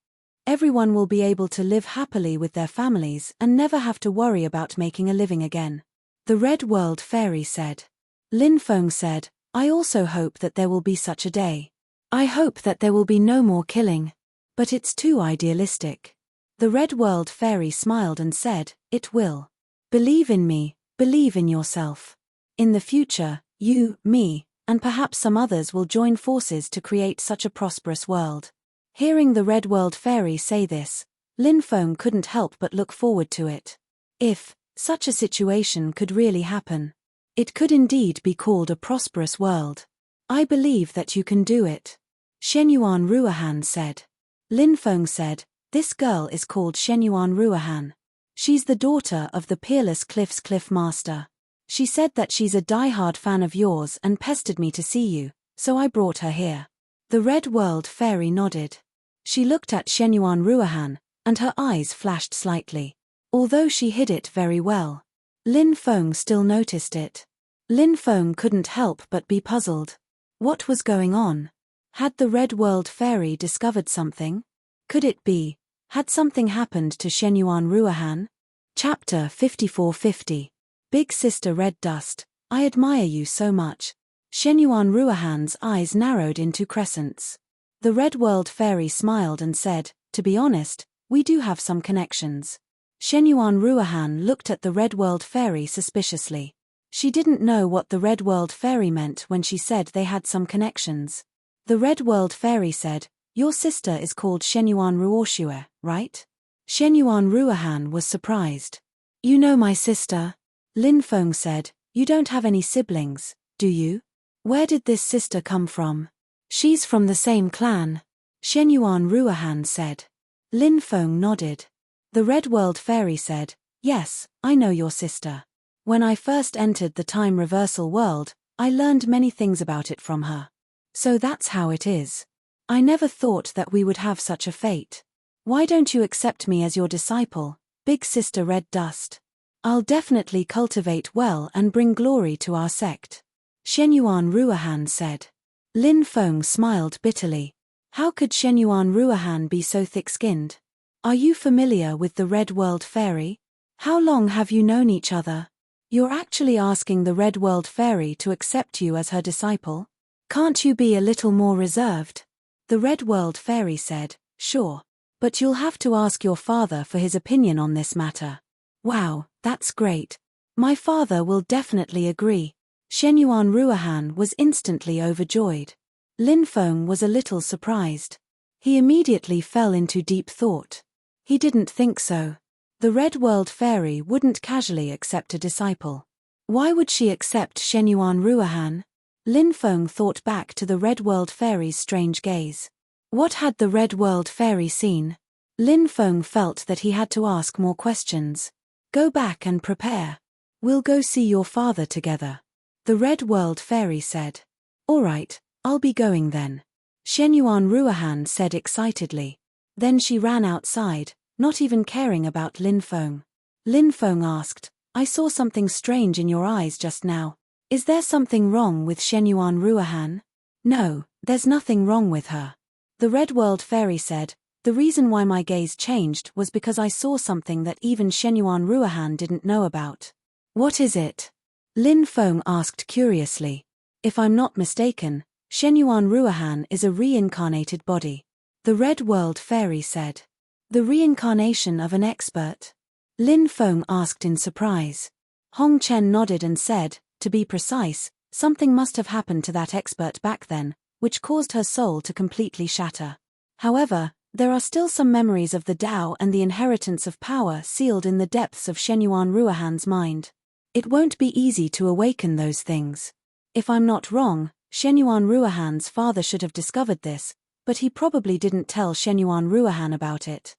Everyone will be able to live happily with their families and never have to worry about making a living again. The Red World Fairy said. Lin Feng said, I also hope that there will be such a day. I hope that there will be no more killing. But it's too idealistic. The Red World Fairy smiled and said, it will. Believe in me, believe in yourself. In the future, you, me, and perhaps some others will join forces to create such a prosperous world. Hearing the Red World Fairy say this, Lin Feng couldn't help but look forward to it. If such a situation could really happen, it could indeed be called a prosperous world. I believe that you can do it. Shenyuan Ruohan said. Lin Feng said, this girl is called Shenyuan Ruohan. She's the daughter of the peerless Cliff's Cliff Master. She said that she's a die-hard fan of yours and pestered me to see you, so I brought her here. The Red World Fairy nodded. She looked at Shenyuan Ruohan, and her eyes flashed slightly. Although she hid it very well, Lin Feng still noticed it. Lin Feng couldn't help but be puzzled. What was going on? Had the Red World Fairy discovered something? Could it be, had something happened to Shenyuan Ruohan? Chapter 5450. Big Sister Red Dust, I admire you so much. Shenyuan Ruohan's eyes narrowed into crescents. The Red World Fairy smiled and said, to be honest, we do have some connections. Shenyuan Ruohan looked at the Red World Fairy suspiciously. She didn't know what the Red World Fairy meant when she said they had some connections. The Red World Fairy said, your sister is called Shenyuan Ruoshue, right? Shenyuan Ruohan was surprised. You know my sister? Lin Feng said, you don't have any siblings, do you? Where did this sister come from? She's from the same clan. Shenyuan Ruohan said. Lin Feng nodded. The Red World Fairy said, yes, I know your sister. When I first entered the time reversal world, I learned many things about it from her. So that's how it is. I never thought that we would have such a fate. Why don't you accept me as your disciple, Big Sister Red Dust? I'll definitely cultivate well and bring glory to our sect. Shenyuan Ruohan said. Lin Feng smiled bitterly. How could Shenyuan Ruohan be so thick-skinned? Are you familiar with the Red World Fairy? How long have you known each other? You're actually asking the Red World Fairy to accept you as her disciple? Can't you be a little more reserved? The Red World Fairy said, sure. But you'll have to ask your father for his opinion on this matter. Wow, that's great. My father will definitely agree. Shenyuan Ruohan was instantly overjoyed. Lin Feng was a little surprised. He immediately fell into deep thought. He didn't think so. The Red World Fairy wouldn't casually accept a disciple. Why would she accept Shenyuan Ruohan? Lin Feng thought back to the Red World Fairy's strange gaze. What had the Red World Fairy seen? Lin Feng felt that he had to ask more questions. Go back and prepare. We'll go see your father together. The Red World Fairy said. All right, I'll be going then. Shenyuan Ruohan said excitedly. Then she ran outside, not even caring about Lin Feng. Lin Feng asked, I saw something strange in your eyes just now. Is there something wrong with Shenyuan Ruahan? No, there's nothing wrong with her. The Red World Fairy said, the reason why my gaze changed was because I saw something that even Shenyuan Ruahan didn't know about. What is it? Lin Feng asked curiously. If I'm not mistaken, Shenyuan Ruahan is a reincarnated body. The Red World Fairy said. The reincarnation of an expert? Lin Feng asked in surprise. Hong Chen nodded and said, to be precise, something must have happened to that expert back then, which caused her soul to completely shatter. However, there are still some memories of the Tao and the inheritance of power sealed in the depths of Shenyuan Ruahan's mind. It won't be easy to awaken those things. If I'm not wrong, Shenyuan Ruahan's father should have discovered this, but he probably didn't tell Shenyuan Ruahan about it.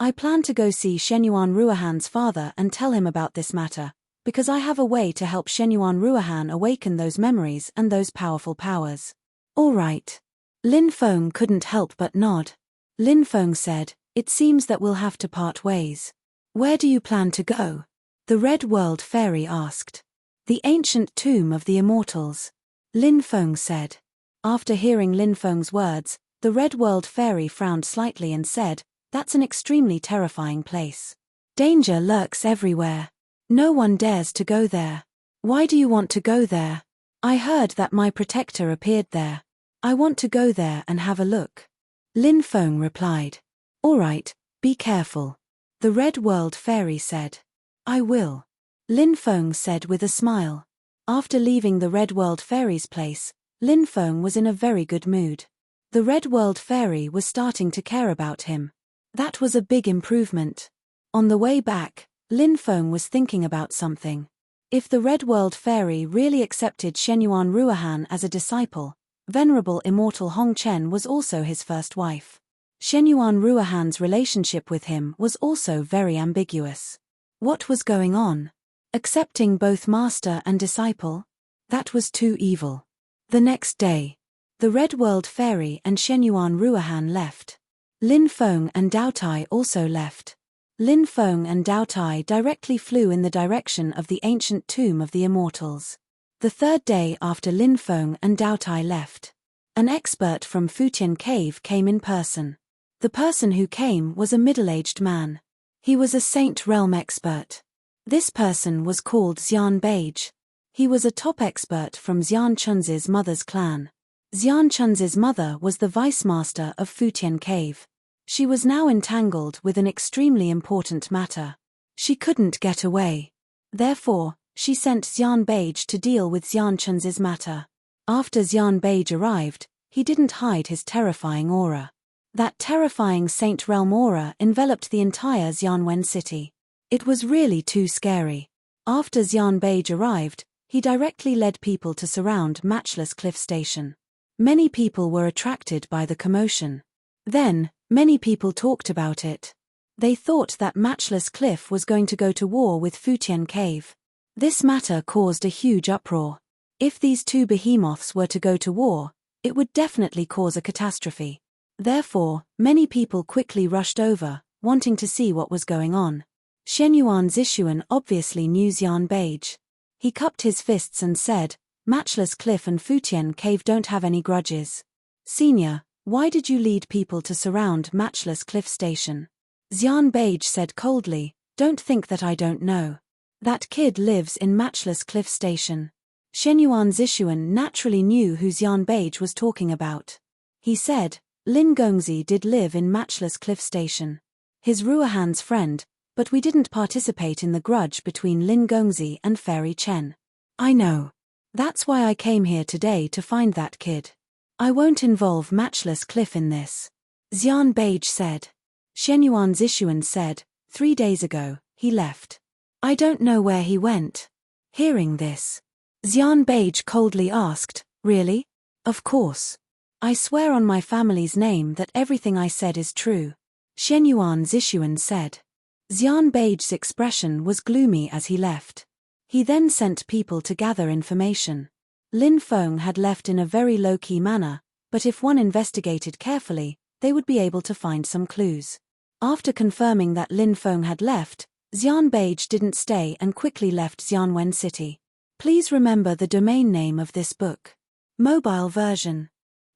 I plan to go see Shenyuan Ruahan's father and tell him about this matter, because I have a way to help Shenyuan Ruahan awaken those memories and those powerful powers. All right. Lin Feng couldn't help but nod. Lin Feng said, it seems that we'll have to part ways. Where do you plan to go? The Red World Fairy asked. The ancient tomb of the immortals. Lin Feng said. After hearing Lin Feng's words, the Red World Fairy frowned slightly and said, that's an extremely terrifying place. Danger lurks everywhere. No one dares to go there. Why do you want to go there? I heard that my protector appeared there. I want to go there and have a look. Lin Feng replied. All right, be careful. The Red World Fairy said. I will. Lin Feng said with a smile. After leaving the Red World Fairy's place, Lin Feng was in a very good mood. The Red World Fairy was starting to care about him. That was a big improvement. On the way back, Lin Feng was thinking about something. If the Red World Fairy really accepted Shenyuan Ruahan as a disciple, Venerable Immortal Hong Chen was also his first wife. Shenyuan Ruahan's relationship with him was also very ambiguous. What was going on? Accepting both master and disciple? That was too evil. The next day, the Red World Fairy and Shenyuan Ruahan left. Lin Feng and Dao Tai also left. Lin Feng and Dao Tai directly flew in the direction of the ancient tomb of the immortals. The third day after Lin Feng and Dao Tai left, an expert from Futian Cave came in person. The person who came was a middle-aged man. He was a Saint Realm expert. This person was called Xian Beige. He was a top expert from Xian Chunzi's mother's clan. Xian Chunzi's mother was the vice master of Futian Cave. She was now entangled with an extremely important matter. She couldn't get away. Therefore, she sent Xian Beige to deal with Xian Chunzi's matter. After Xian Beige arrived, he didn't hide his terrifying aura. That terrifying Saint Realm aura enveloped the entire Xianwen city. It was really too scary. After Xian Beige arrived, he directly led people to surround Matchless Cliff Station. Many people were attracted by the commotion. Then, many people talked about it. They thought that Matchless Cliff was going to go to war with Futian Cave. This matter caused a huge uproar. If these two behemoths were to go to war, it would definitely cause a catastrophe. Therefore, many people quickly rushed over, wanting to see what was going on. Shenyuan Zishuan obviously knew Xian Beige. He cupped his fists and said, Matchless Cliff and Futian Cave don't have any grudges. Senior, why did you lead people to surround Matchless Cliff Station? Xian Beige said coldly, don't think that I don't know. That kid lives in Matchless Cliff Station. Shenyuan Zishuan naturally knew who Xian Beige was talking about. He said, Lin Gongzi did live in Matchless Cliff Station. His Ruahan's friend, but we didn't participate in the grudge between Lin Gongzi and Fairy Chen. I know. That's why I came here today to find that kid. I won't involve Matchless Cliff in this. Xian Beige said. Shenyuan Zishuan said, 3 days ago, he left. I don't know where he went. Hearing this, Xian Beige coldly asked, really? Of course. I swear on my family's name that everything I said is true. Shenyuan Zishuan said. Xian Beige's expression was gloomy as he left. He then sent people to gather information. Lin Feng had left in a very low-key manner, but if one investigated carefully, they would be able to find some clues. After confirming that Lin Feng had left, Xianbeige didn't stay and quickly left Xianwen City. Please remember the domain name of this book. Mobile version.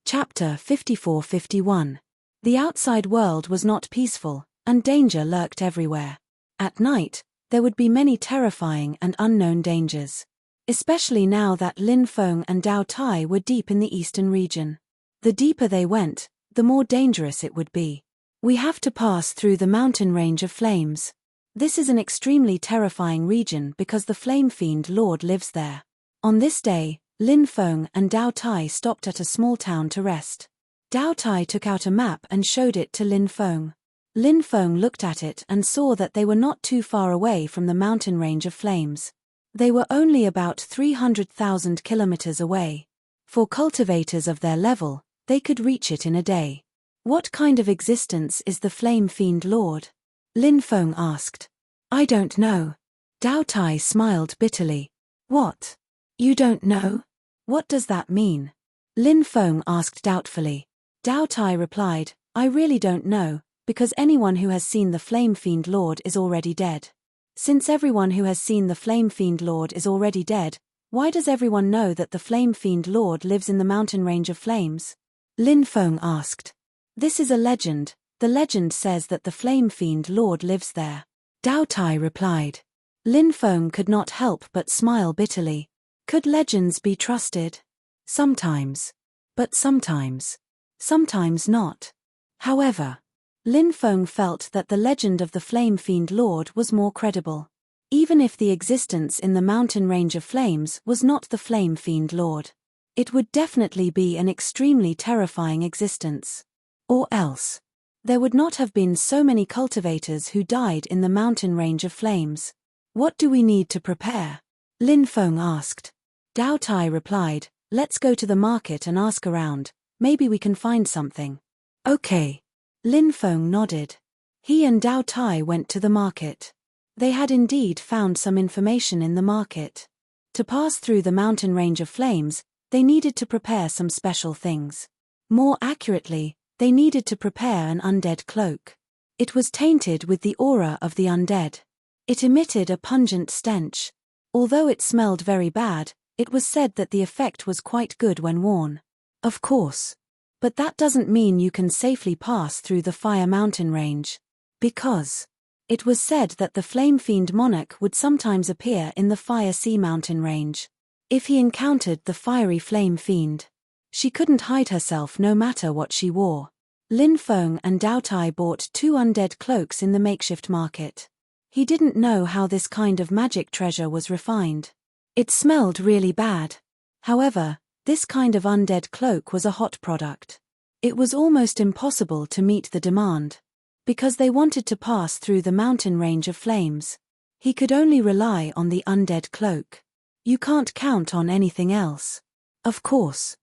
Chapter 54-51. The outside world was not peaceful, and danger lurked everywhere. At night, there would be many terrifying and unknown dangers. Especially now that Lin Feng and Dao Tai were deep in the eastern region. The deeper they went, the more dangerous it would be. We have to pass through the mountain range of flames. This is an extremely terrifying region because the Flame Fiend Lord lives there. On this day, Lin Feng and Dao Tai stopped at a small town to rest. Dao Tai took out a map and showed it to Lin Feng. Lin Feng looked at it and saw that they were not too far away from the mountain range of flames. They were only about 300,000 kilometers away. For cultivators of their level, they could reach it in a day. What kind of existence is the Flame Fiend Lord? Lin Feng asked. I don't know. Dao Tai smiled bitterly. What? You don't know? What does that mean? Lin Feng asked doubtfully. Dao Tai replied, I really don't know, because anyone who has seen the Flame Fiend Lord is already dead. Since everyone who has seen the Flame Fiend Lord is already dead, why does everyone know that the Flame Fiend Lord lives in the mountain range of flames? Lin Feng asked. This is a legend. The legend says that the Flame Fiend Lord lives there. Dao Tai replied. Lin Feng could not help but smile bitterly. Could legends be trusted? Sometimes. But sometimes. Sometimes not. However, Lin Feng felt that the legend of the Flame Fiend Lord was more credible. Even if the existence in the mountain range of flames was not the Flame Fiend Lord, it would definitely be an extremely terrifying existence. Or else, there would not have been so many cultivators who died in the mountain range of flames. What do we need to prepare? Lin Feng asked. Dao Tai replied, let's go to the market and ask around, maybe we can find something. Okay. Lin Feng nodded. He and Dao Tai went to the market. They had indeed found some information in the market. To pass through the mountain range of flames, they needed to prepare some special things. More accurately, they needed to prepare an undead cloak. It was tainted with the aura of the undead. It emitted a pungent stench. Although it smelled very bad, it was said that the effect was quite good when worn. Of course. But that doesn't mean you can safely pass through the Fire Mountain range. Because it was said that the Flame Fiend Monarch would sometimes appear in the Fire Sea Mountain range. If he encountered the fiery Flame Fiend, she couldn't hide herself no matter what she wore. Lin Feng and Dao Tai bought 2 undead cloaks in the makeshift market. He didn't know how this kind of magic treasure was refined. It smelled really bad. However, this kind of undead cloak was a hot product. It was almost impossible to meet the demand. Because they wanted to pass through the mountain range of flames, he could only rely on the undead cloak. You can't count on anything else. Of course.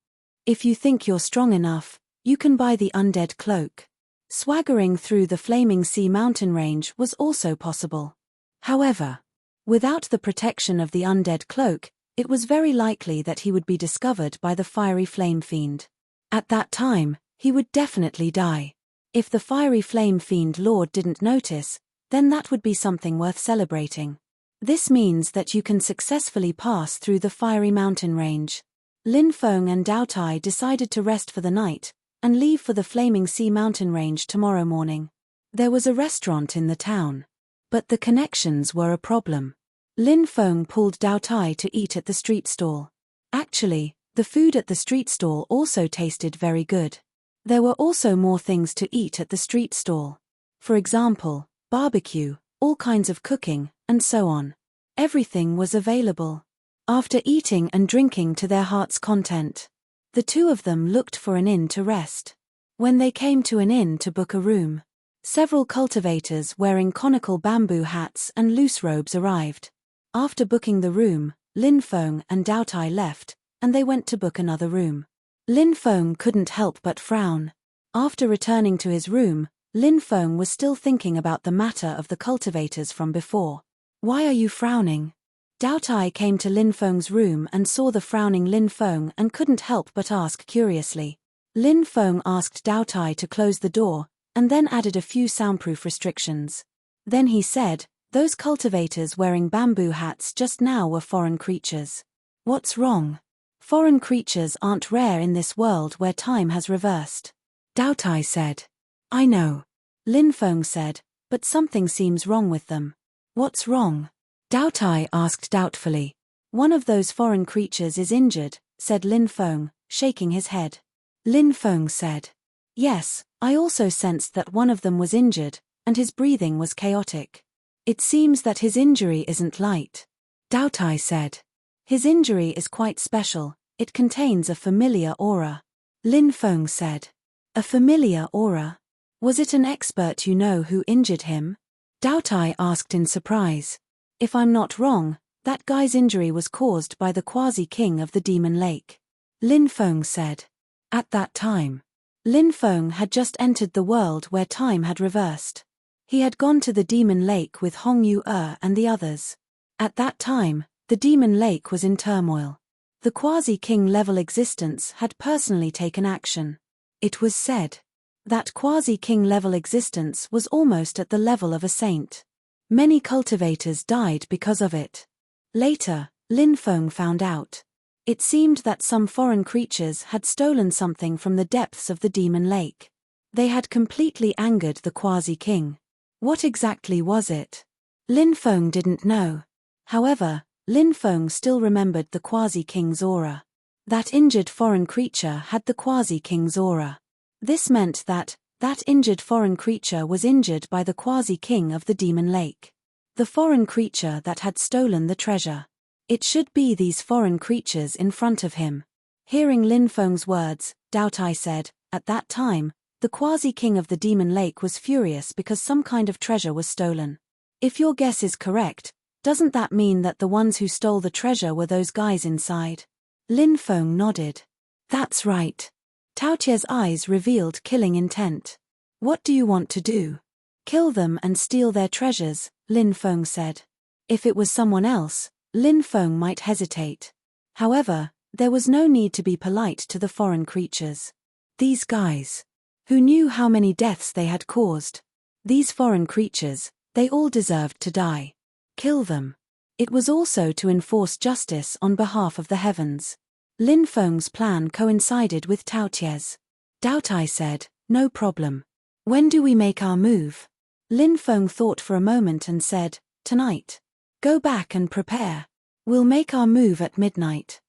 If you think you're strong enough, you can buy the undead cloak. Swaggering through the Flaming Sea mountain range was also possible. However, without the protection of the undead cloak, it was very likely that he would be discovered by the fiery Flame Fiend. At that time, he would definitely die. If the fiery Flame Fiend Lord didn't notice, then that would be something worth celebrating. This means that you can successfully pass through the fiery mountain range. Lin Feng and Dao Tai decided to rest for the night, and leave for the Flaming Sea mountain range tomorrow morning. There was a restaurant in the town. But the connections were a problem. Lin Feng pulled Dao Tai to eat at the street stall. Actually, the food at the street stall also tasted very good. There were also more things to eat at the street stall. For example, barbecue, all kinds of cooking, and so on. Everything was available. After eating and drinking to their heart's content, the two of them looked for an inn to rest. When they came to an inn to book a room, several cultivators wearing conical bamboo hats and loose robes arrived. After booking the room, Lin Feng and Dao Tai left, and they went to book another room. Lin Feng couldn't help but frown. After returning to his room, Lin Feng was still thinking about the matter of the cultivators from before. Why are you frowning? Dao Tai came to Lin Feng's room and saw the frowning Lin Feng and couldn't help but ask curiously. Lin Feng asked Dao Tai to close the door, and then added a few soundproof restrictions. Then he said, Those cultivators wearing bamboo hats just now were foreign creatures. What's wrong? Foreign creatures aren't rare in this world where time has reversed. Doughtai said. I know. Lin Feng said, but something seems wrong with them. What's wrong? Doughtai asked doubtfully. One of those foreign creatures is injured, said Lin Feng, shaking his head. Lin Feng said. Yes, I also sensed that one of them was injured, and his breathing was chaotic. It seems that his injury isn't light. Doughtai said. His injury is quite special, it contains a familiar aura. Lin Feng said. A familiar aura? Was it an expert you know who injured him? Doughtai asked in surprise. If I'm not wrong, that guy's injury was caused by the quasi-king of the Demon Lake. Lin Feng said. At that time, Lin Feng had just entered the world where time had reversed. He had gone to the Demon Lake with Hong Yu-er and the others. At that time, the Demon Lake was in turmoil. The quasi-king level existence had personally taken action. It was said that quasi-king level existence was almost at the level of a saint. Many cultivators died because of it. Later, Lin Feng found out. It seemed that some foreign creatures had stolen something from the depths of the Demon Lake. They had completely angered the quasi-king. What exactly was it? Lin Feng didn't know. However, Lin Feng still remembered the quasi-king's aura. That injured foreign creature had the quasi-king's aura. This meant that injured foreign creature was injured by the quasi-king of the Demon Lake. The foreign creature that had stolen the treasure. It should be these foreign creatures in front of him. Hearing Lin Feng's words, Doughtai said, at that time, the quasi-king of the Demon Lake was furious because some kind of treasure was stolen. If your guess is correct, doesn't that mean that the ones who stole the treasure were those guys inside? Lin Feng nodded. That's right. Tao Tie's eyes revealed killing intent. What do you want to do? Kill them and steal their treasures, Lin Feng said. If it was someone else, Lin Feng might hesitate. However, there was no need to be polite to the foreign creatures. These guys. Who knew how many deaths they had caused? These foreign creatures, they all deserved to die. Kill them. It was also to enforce justice on behalf of the heavens. Lin Feng's plan coincided with Tao Tie's. Doughtai said, no problem. When do we make our move? Lin Feng thought for a moment and said, tonight. Go back and prepare. We'll make our move at midnight.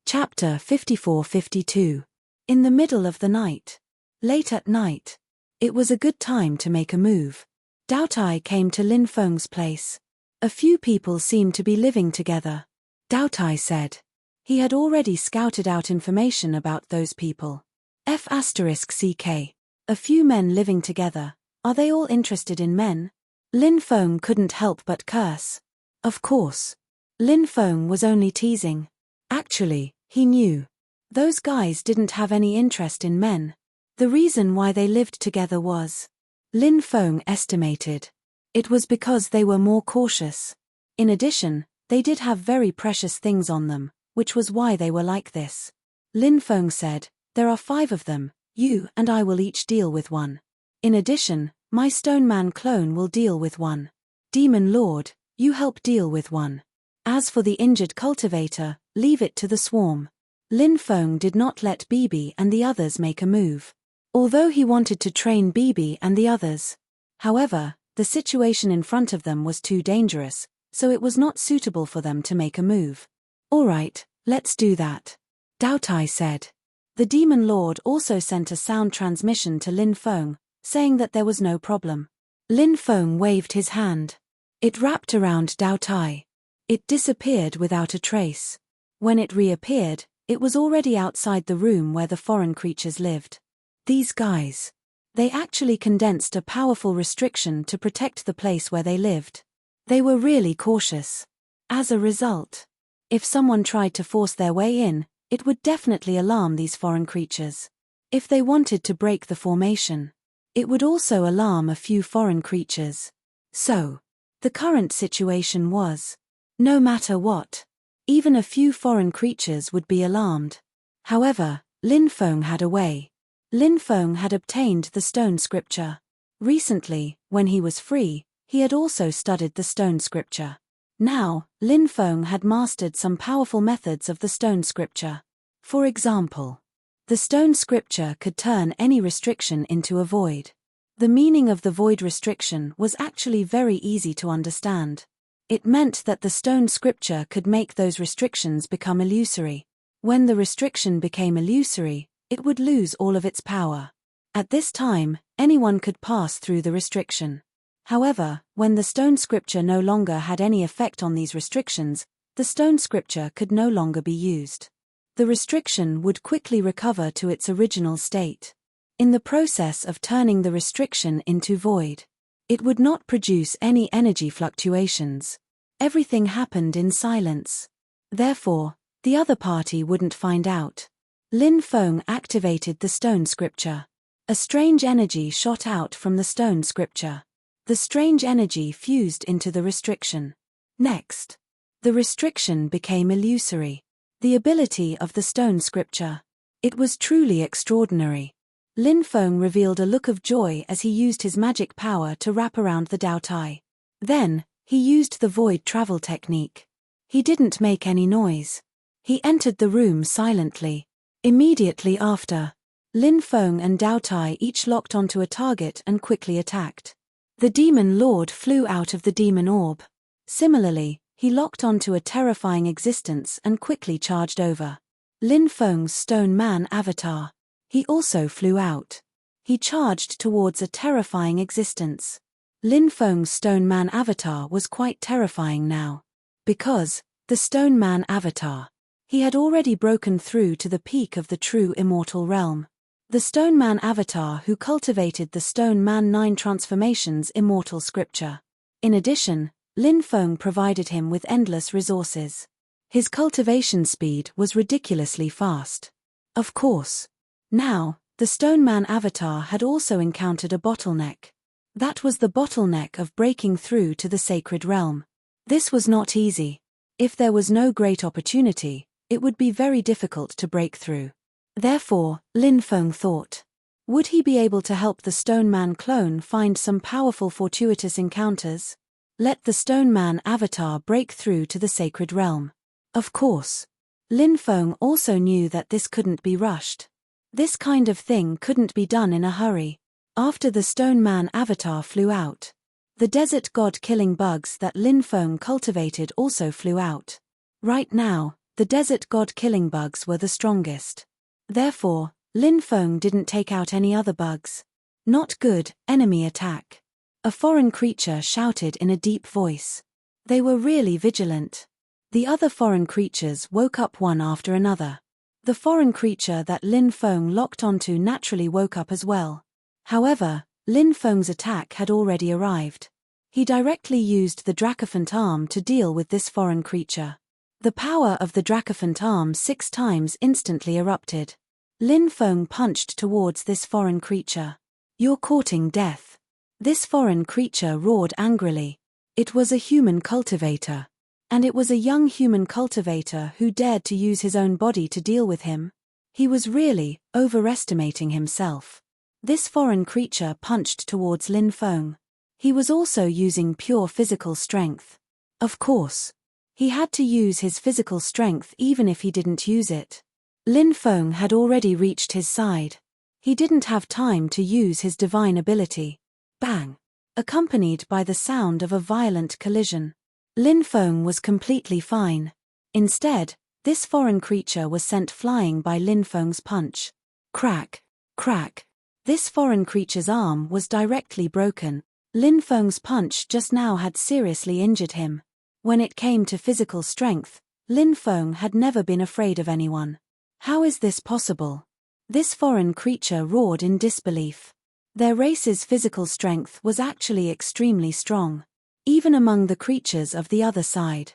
Chapter 54-52. In the middle of the night. Late at night. It was a good time to make a move. Doughtai came to Lin Feng's place. A few people seemed to be living together. Doughtai said. He had already scouted out information about those people. F***ck. A few men living together. Are they all interested in men? Lin Feng couldn't help but curse. Of course. Lin Feng was only teasing. Actually, he knew. Those guys didn't have any interest in men. The reason why they lived together was, Lin Feng estimated, it was because they were more cautious. In addition, they did have very precious things on them, which was why they were like this. Lin Feng said, there are 5 of them, you and I will each deal with one. In addition, my Stone Man clone will deal with one. Demon Lord, you help deal with one. As for the injured cultivator, leave it to the swarm. Lin Feng did not let Bibi and the others make a move. Although he wanted to train Bibi and the others. However, the situation in front of them was too dangerous, so it was not suitable for them to make a move. Alright, let's do that. Doughtai said. The Demon Lord also sent a sound transmission to Lin Feng, saying that there was no problem. Lin Feng waved his hand. It wrapped around Doughtai. It disappeared without a trace. When it reappeared, it was already outside the room where the foreign creatures lived. These guys. They actually condensed a powerful restriction to protect the place where they lived. They were really cautious. As a result, if someone tried to force their way in, it would definitely alarm these foreign creatures. If they wanted to break the formation, it would also alarm a few foreign creatures. So, the current situation was, no matter what, even a few foreign creatures would be alarmed. However, Lin Feng had a way. Lin Feng had obtained the stone scripture. Recently, when he was free, He had also studied the stone scripture. Now, Lin Feng had mastered some powerful methods of the stone scripture. For example, the stone scripture could turn any restriction into a void. The meaning of the void restriction was actually very easy to understand. It meant that the stone scripture could make those restrictions become illusory. When the restriction became illusory, it would lose all of its power. At this time, anyone could pass through the restriction. However, when the stone scripture no longer had any effect on these restrictions, the stone scripture could no longer be used. The restriction would quickly recover to its original state. In the process of turning the restriction into void, it would not produce any energy fluctuations. Everything happened in silence. Therefore, the other party wouldn't find out. Lin Feng activated the stone scripture. A strange energy shot out from the stone scripture. The strange energy fused into the restriction. Next, the restriction became illusory. The ability of the stone scripture. It was truly extraordinary. Lin Feng revealed a look of joy as he used his magic power to wrap around the Dao Tai. Then, he used the void travel technique. He didn't make any noise. He entered the room silently. Immediately after, Lin Feng and Dao Tai each locked onto a target and quickly attacked. The demon lord flew out of the demon orb. Similarly, he locked onto a terrifying existence and quickly charged over. Lin Feng's stone man avatar. He also flew out. He charged towards a terrifying existence. Lin Feng's stone man avatar was quite terrifying now. Because, the stone man avatar, he had already broken through to the peak of the true immortal realm. The stone man avatar who cultivated the stone man 9 transformations immortal scripture. In addition, Lin Feng provided him with endless resources. His cultivation speed was ridiculously fast. Of course. Now, the stone man avatar had also encountered a bottleneck. That was the bottleneck of breaking through to the sacred realm. This was not easy. If there was no great opportunity, it would be very difficult to break through. Therefore, Lin Feng thought, would he be able to help the stone man clone find some powerful fortuitous encounters? Let the stone man avatar break through to the sacred realm. Of course. Lin Feng also knew that this couldn't be rushed. This kind of thing couldn't be done in a hurry. After the stone man avatar flew out, the desert god killing bugs that Lin Feng cultivated also flew out. Right now, the desert god killing bugs were the strongest. Therefore, Lin Feng didn't take out any other bugs. Not good, enemy attack. A foreign creature shouted in a deep voice. They were really vigilant. The other foreign creatures woke up one after another. The foreign creature that Lin Feng locked onto naturally woke up as well. However, Lin Feng's attack had already arrived. He directly used the Dracophant arm to deal with this foreign creature. The power of the Dracophant arm 6 times instantly erupted. Lin Feng punched towards this foreign creature. You're courting death. This foreign creature roared angrily. It was a human cultivator. And it was a young human cultivator who dared to use his own body to deal with him. He was really overestimating himself. This foreign creature punched towards Lin Feng. He was also using pure physical strength. Of course. He had to use his physical strength even if he didn't use it. Lin Feng had already reached his side. He didn't have time to use his divine ability. Bang! Accompanied by the sound of a violent collision. Lin Feng was completely fine. Instead, this foreign creature was sent flying by Lin Feng's punch. Crack! Crack! This foreign creature's arm was directly broken. Lin Feng's punch just now had seriously injured him. When it came to physical strength, Lin Feng had never been afraid of anyone. How is this possible? This foreign creature roared in disbelief. Their race's physical strength was actually extremely strong. Even among the creatures of the other side.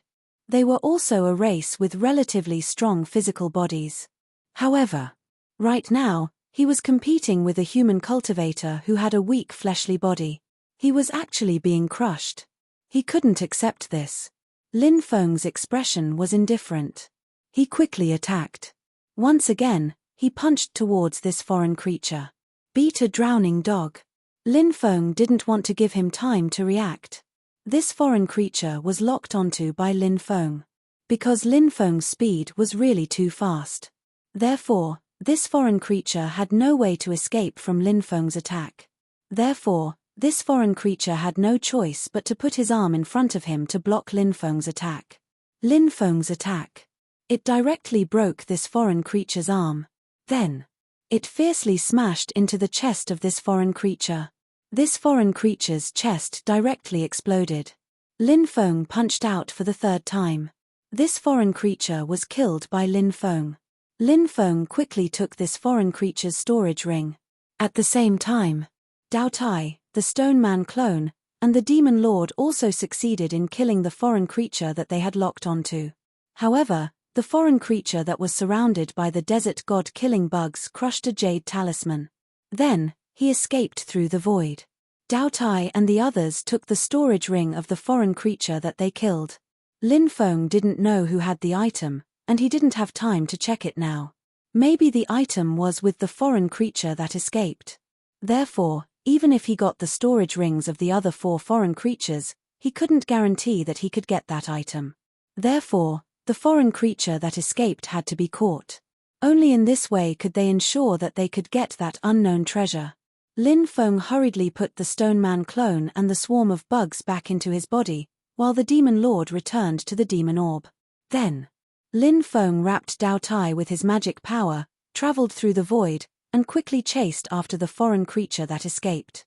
They were also a race with relatively strong physical bodies. However, right now, he was competing with a human cultivator who had a weak fleshly body. He was actually being crushed. He couldn't accept this. Lin Feng's expression was indifferent. He quickly attacked. Once again, he punched towards this foreign creature. Beat a drowning dog. Lin Feng didn't want to give him time to react. This foreign creature was locked onto by Lin Feng. Because Lin Feng's speed was really too fast. Therefore, this foreign creature had no way to escape from Lin Feng's attack. Therefore, this foreign creature had no choice but to put his arm in front of him to block Lin Feng's attack. Lin Feng's attack. It directly broke this foreign creature's arm. Then, it fiercely smashed into the chest of this foreign creature. This foreign creature's chest directly exploded. Lin Feng punched out for the third time. This foreign creature was killed by Lin Feng. Lin Feng quickly took this foreign creature's storage ring. At the same time, Dao Tai, the Stone Man clone, and the Demon Lord also succeeded in killing the foreign creature that they had locked onto. However, the foreign creature that was surrounded by the desert god killing bugs crushed a jade talisman. Then, he escaped through the void. Dao Tai and the others took the storage ring of the foreign creature that they killed. Lin Feng didn't know who had the item, and he didn't have time to check it now. Maybe the item was with the foreign creature that escaped. Therefore, even if he got the storage rings of the other 4 foreign creatures, he couldn't guarantee that he could get that item. Therefore, the foreign creature that escaped had to be caught. Only in this way could they ensure that they could get that unknown treasure. Lin Feng hurriedly put the Stone Man clone and the swarm of bugs back into his body, while the Demon Lord returned to the Demon Orb. Then, Lin Feng wrapped Dao Tai with his magic power, traveled through the void, and quickly chased after the foreign creature that escaped.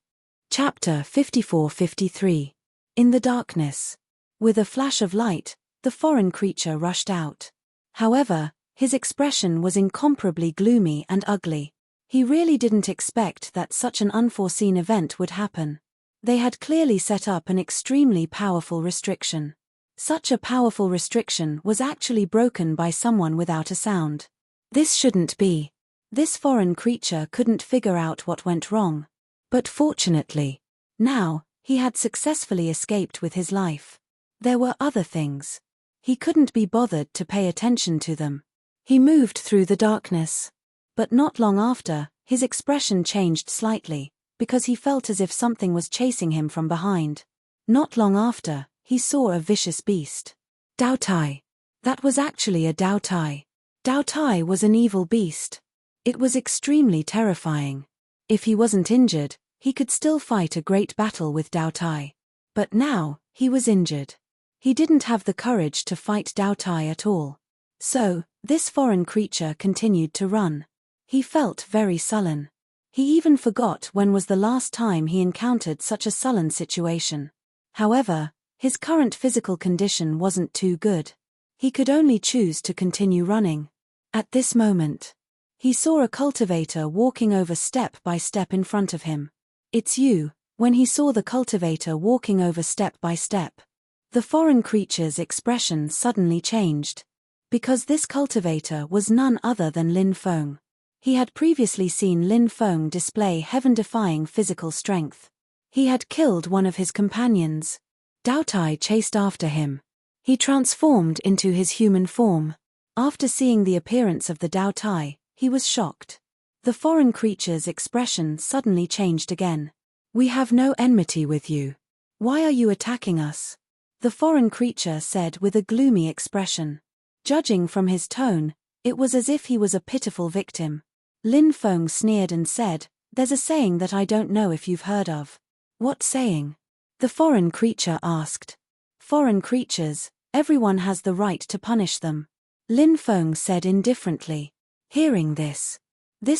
Chapter 54-53. In the darkness. With a flash of light, the foreign creature rushed out. However, his expression was incomparably gloomy and ugly. He really didn't expect that such an unforeseen event would happen. They had clearly set up an extremely powerful restriction. Such a powerful restriction was actually broken by someone without a sound. This shouldn't be. This foreign creature couldn't figure out what went wrong. But fortunately, now, he had successfully escaped with his life. There were other things. He couldn't be bothered to pay attention to them. He moved through the darkness. But not long after, his expression changed slightly, because he felt as if something was chasing him from behind. Not long after, he saw a vicious beast. Dao Tai. That was actually a Dao Tai. Dao Tai was an evil beast. It was extremely terrifying. If he wasn't injured, he could still fight a great battle with Dao Tai. But now, he was injured. He didn't have the courage to fight Dao Tai at all. So, this foreign creature continued to run. He felt very sullen. He even forgot when was the last time he encountered such a sullen situation. However, his current physical condition wasn't too good. He could only choose to continue running. At this moment, he saw a cultivator walking over step by step in front of him. It's you. When he saw the cultivator walking over step by step, the foreign creature's expression suddenly changed. Because this cultivator was none other than Lin Feng. He had previously seen Lin Feng display heaven-defying physical strength. He had killed one of his companions. Dao Tai chased after him. He transformed into his human form. After seeing the appearance of the Dao Tai, he was shocked. The foreign creature's expression suddenly changed again. We have no enmity with you. Why are you attacking us? The foreign creature said with a gloomy expression. Judging from his tone, it was as if he was a pitiful victim. Lin Feng sneered and said, "There's a saying that I don't know if you've heard of." What saying? The foreign creature asked. Foreign creatures, everyone has the right to punish them. Lin Feng said indifferently. Hearing this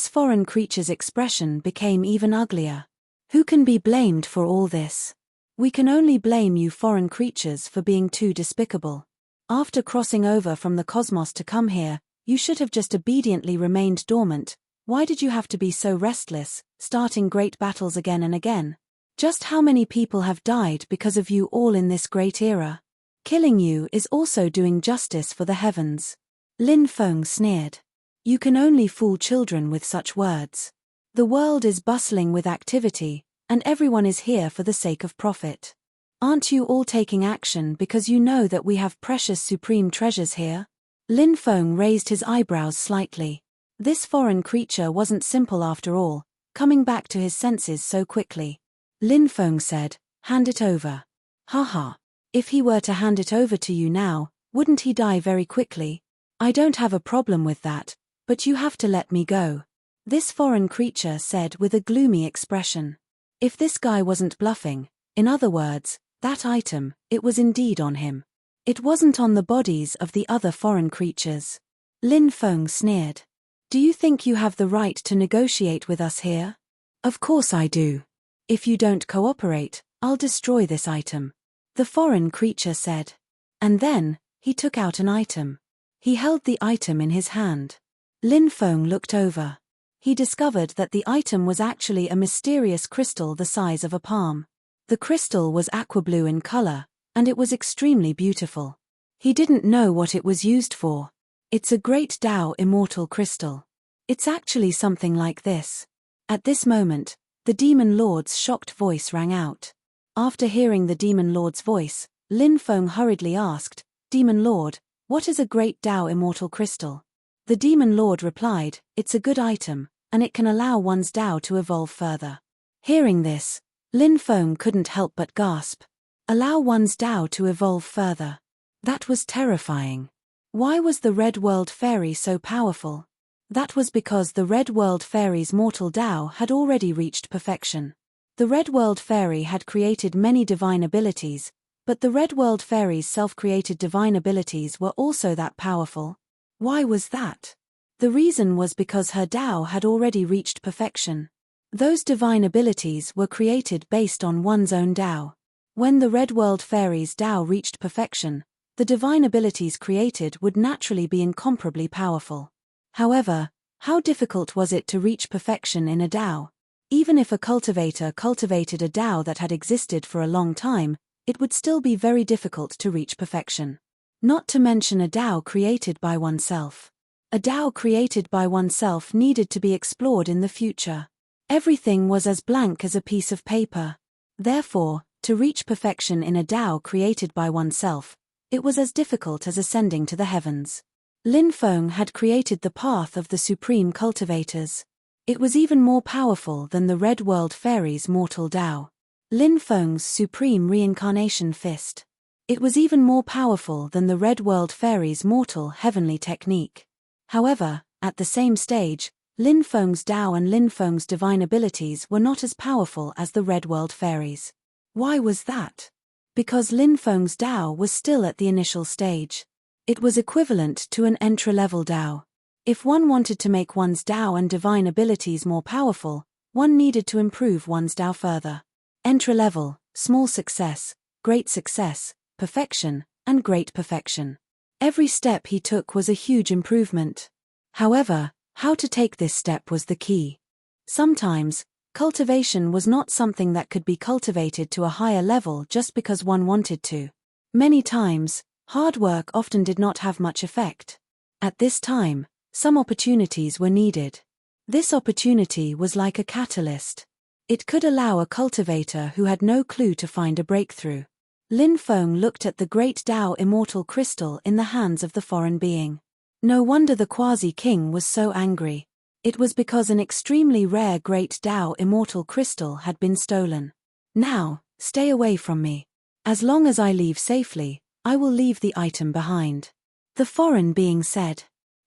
foreign creature's expression became even uglier. Who can be blamed for all this? We can only blame you foreign creatures for being too despicable. After crossing over from the cosmos to come here, you should have just obediently remained dormant. Why did you have to be so restless, starting great battles again and again? Just how many people have died because of you all in this great era? Killing you is also doing justice for the heavens. Lin Feng sneered. You can only fool children with such words. The world is bustling with activity, and everyone is here for the sake of profit. Aren't you all taking action because you know that we have precious supreme treasures here? Lin Feng raised his eyebrows slightly. This foreign creature wasn't simple after all, coming back to his senses so quickly. Lin Feng said, "Hand it over." Haha. If he were to hand it over to you now, wouldn't he die very quickly? I don't have a problem with that, but you have to let me go. This foreign creature said with a gloomy expression. If this guy wasn't bluffing, in other words, that item, it was indeed on him. It wasn't on the bodies of the other foreign creatures. Lin Feng sneered. Do you think you have the right to negotiate with us here? Of course I do. If you don't cooperate, I'll destroy this item. The foreign creature said. And then, he took out an item. He held the item in his hand. Lin Feng looked over. He discovered that the item was actually a mysterious crystal the size of a palm. The crystal was aqua blue in color, and it was extremely beautiful. He didn't know what it was used for. It's a great Tao immortal crystal. It's actually something like this. At this moment, the Demon Lord's shocked voice rang out. After hearing the Demon Lord's voice, Lin Feng hurriedly asked, Demon Lord, what is a great Tao immortal crystal? The Demon Lord replied, it's a good item, and it can allow one's Tao to evolve further. Hearing this, Lin Feng couldn't help but gasp. Allow one's Tao to evolve further. That was terrifying. Why was the Red World Fairy so powerful? That was because the Red World Fairy's mortal Tao had already reached perfection. The Red World Fairy had created many divine abilities, but the Red World Fairy's self-created divine abilities were also that powerful. Why was that? The reason was because her Tao had already reached perfection. Those divine abilities were created based on one's own Tao. When the Red World Fairy's Tao reached perfection, the divine abilities created would naturally be incomparably powerful. However, how difficult was it to reach perfection in a Tao? Even if a cultivator cultivated a Tao that had existed for a long time, it would still be very difficult to reach perfection. Not to mention a Tao created by oneself. A Tao created by oneself needed to be explored in the future. Everything was as blank as a piece of paper. Therefore, to reach perfection in a Tao created by oneself, it was as difficult as ascending to the heavens. Lin Feng had created the path of the supreme cultivators. It was even more powerful than the Red World Fairy's mortal Tao. Lin Feng's supreme reincarnation fist. It was even more powerful than the Red World Fairy's mortal heavenly technique. However, at the same stage, Lin Feng's Tao and Lin Feng's divine abilities were not as powerful as the Red World Fairy's. Why was that? Because Lin Feng's Tao was still at the initial stage. It was equivalent to an entry-level Tao. If one wanted to make one's Tao and divine abilities more powerful, one needed to improve one's Tao further. Entry-level, small success, great success, perfection, and great perfection. Every step he took was a huge improvement. However, how to take this step was the key. Sometimes, cultivation was not something that could be cultivated to a higher level just because one wanted to. Many times, hard work often did not have much effect. At this time, some opportunities were needed. This opportunity was like a catalyst. It could allow a cultivator who had no clue to find a breakthrough. Lin Feng looked at the great Tao immortal crystal in the hands of the foreign being. No wonder the Quasi-King was so angry. It was because an extremely rare great Tao immortal crystal had been stolen. Now, stay away from me. As long as I leave safely, I will leave the item behind. The foreign being said.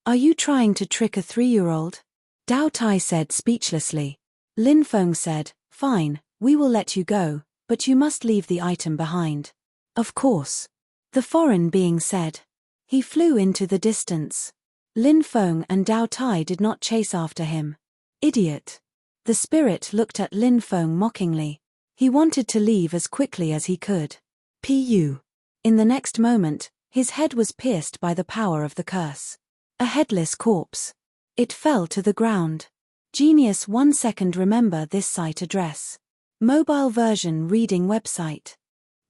Are you trying to trick a 3-year-old? Dao Tai said speechlessly. Lin Feng said, fine, we will let you go, but you must leave the item behind. Of course. The foreign being said. He flew into the distance. Lin Feng and Dao Tai did not chase after him. Idiot. The spirit looked at Lin Feng mockingly. He wanted to leave as quickly as he could. Pu. In the next moment, his head was pierced by the power of the curse. A headless corpse. It fell to the ground. Genius 1 second. Remember this site address. Mobile version reading website.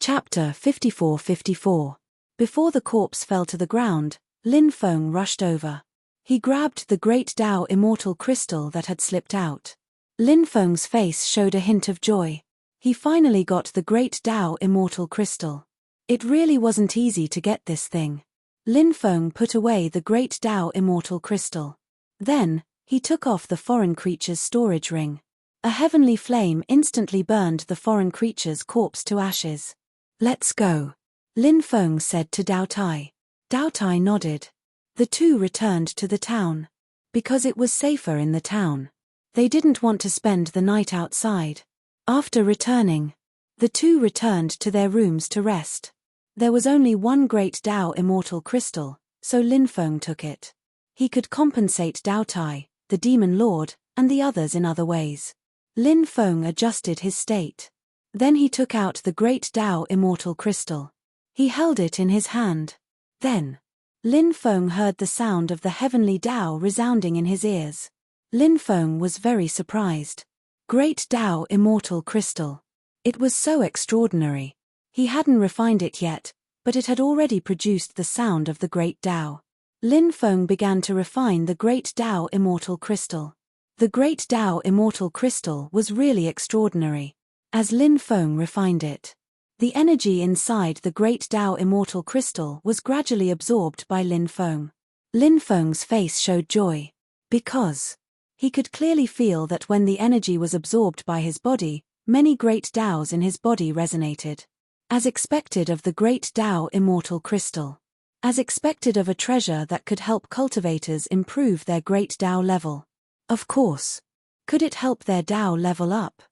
Chapter 5454. Before the corpse fell to the ground, Lin Feng rushed over. He grabbed the great Tao immortal crystal that had slipped out. Lin Feng's face showed a hint of joy. He finally got the great Tao immortal crystal. It really wasn't easy to get this thing. Lin Feng put away the great Tao immortal crystal. Then, he took off the foreign creature's storage ring. A heavenly flame instantly burned the foreign creature's corpse to ashes. Let's go, Lin Feng said to Dao Tai. Dao Tai nodded. The two returned to the town. Because it was safer in the town. They didn't want to spend the night outside. After returning, the two returned to their rooms to rest. There was only one great Dao immortal crystal, so Lin Feng took it. He could compensate Dao Tai, the demon lord, and the others in other ways. Lin Feng adjusted his state. Then he took out the great Dao immortal crystal. He held it in his hand. Then, Lin Feng heard the sound of the heavenly Dao resounding in his ears. Lin Feng was very surprised. Great Dao immortal crystal. It was so extraordinary. He hadn't refined it yet, but it had already produced the sound of the great Dao. Lin Feng began to refine the great Dao immortal crystal. The great Dao immortal crystal was really extraordinary. As Lin Feng refined it, the energy inside the great Dao immortal crystal was gradually absorbed by Lin Feng. Lin Feng's face showed joy. Because he could clearly feel that when the energy was absorbed by his body, many great Daos in his body resonated. As expected of the great Dao immortal crystal. As expected of a treasure that could help cultivators improve their great Dao level. Of course. Could it help their Dao level up?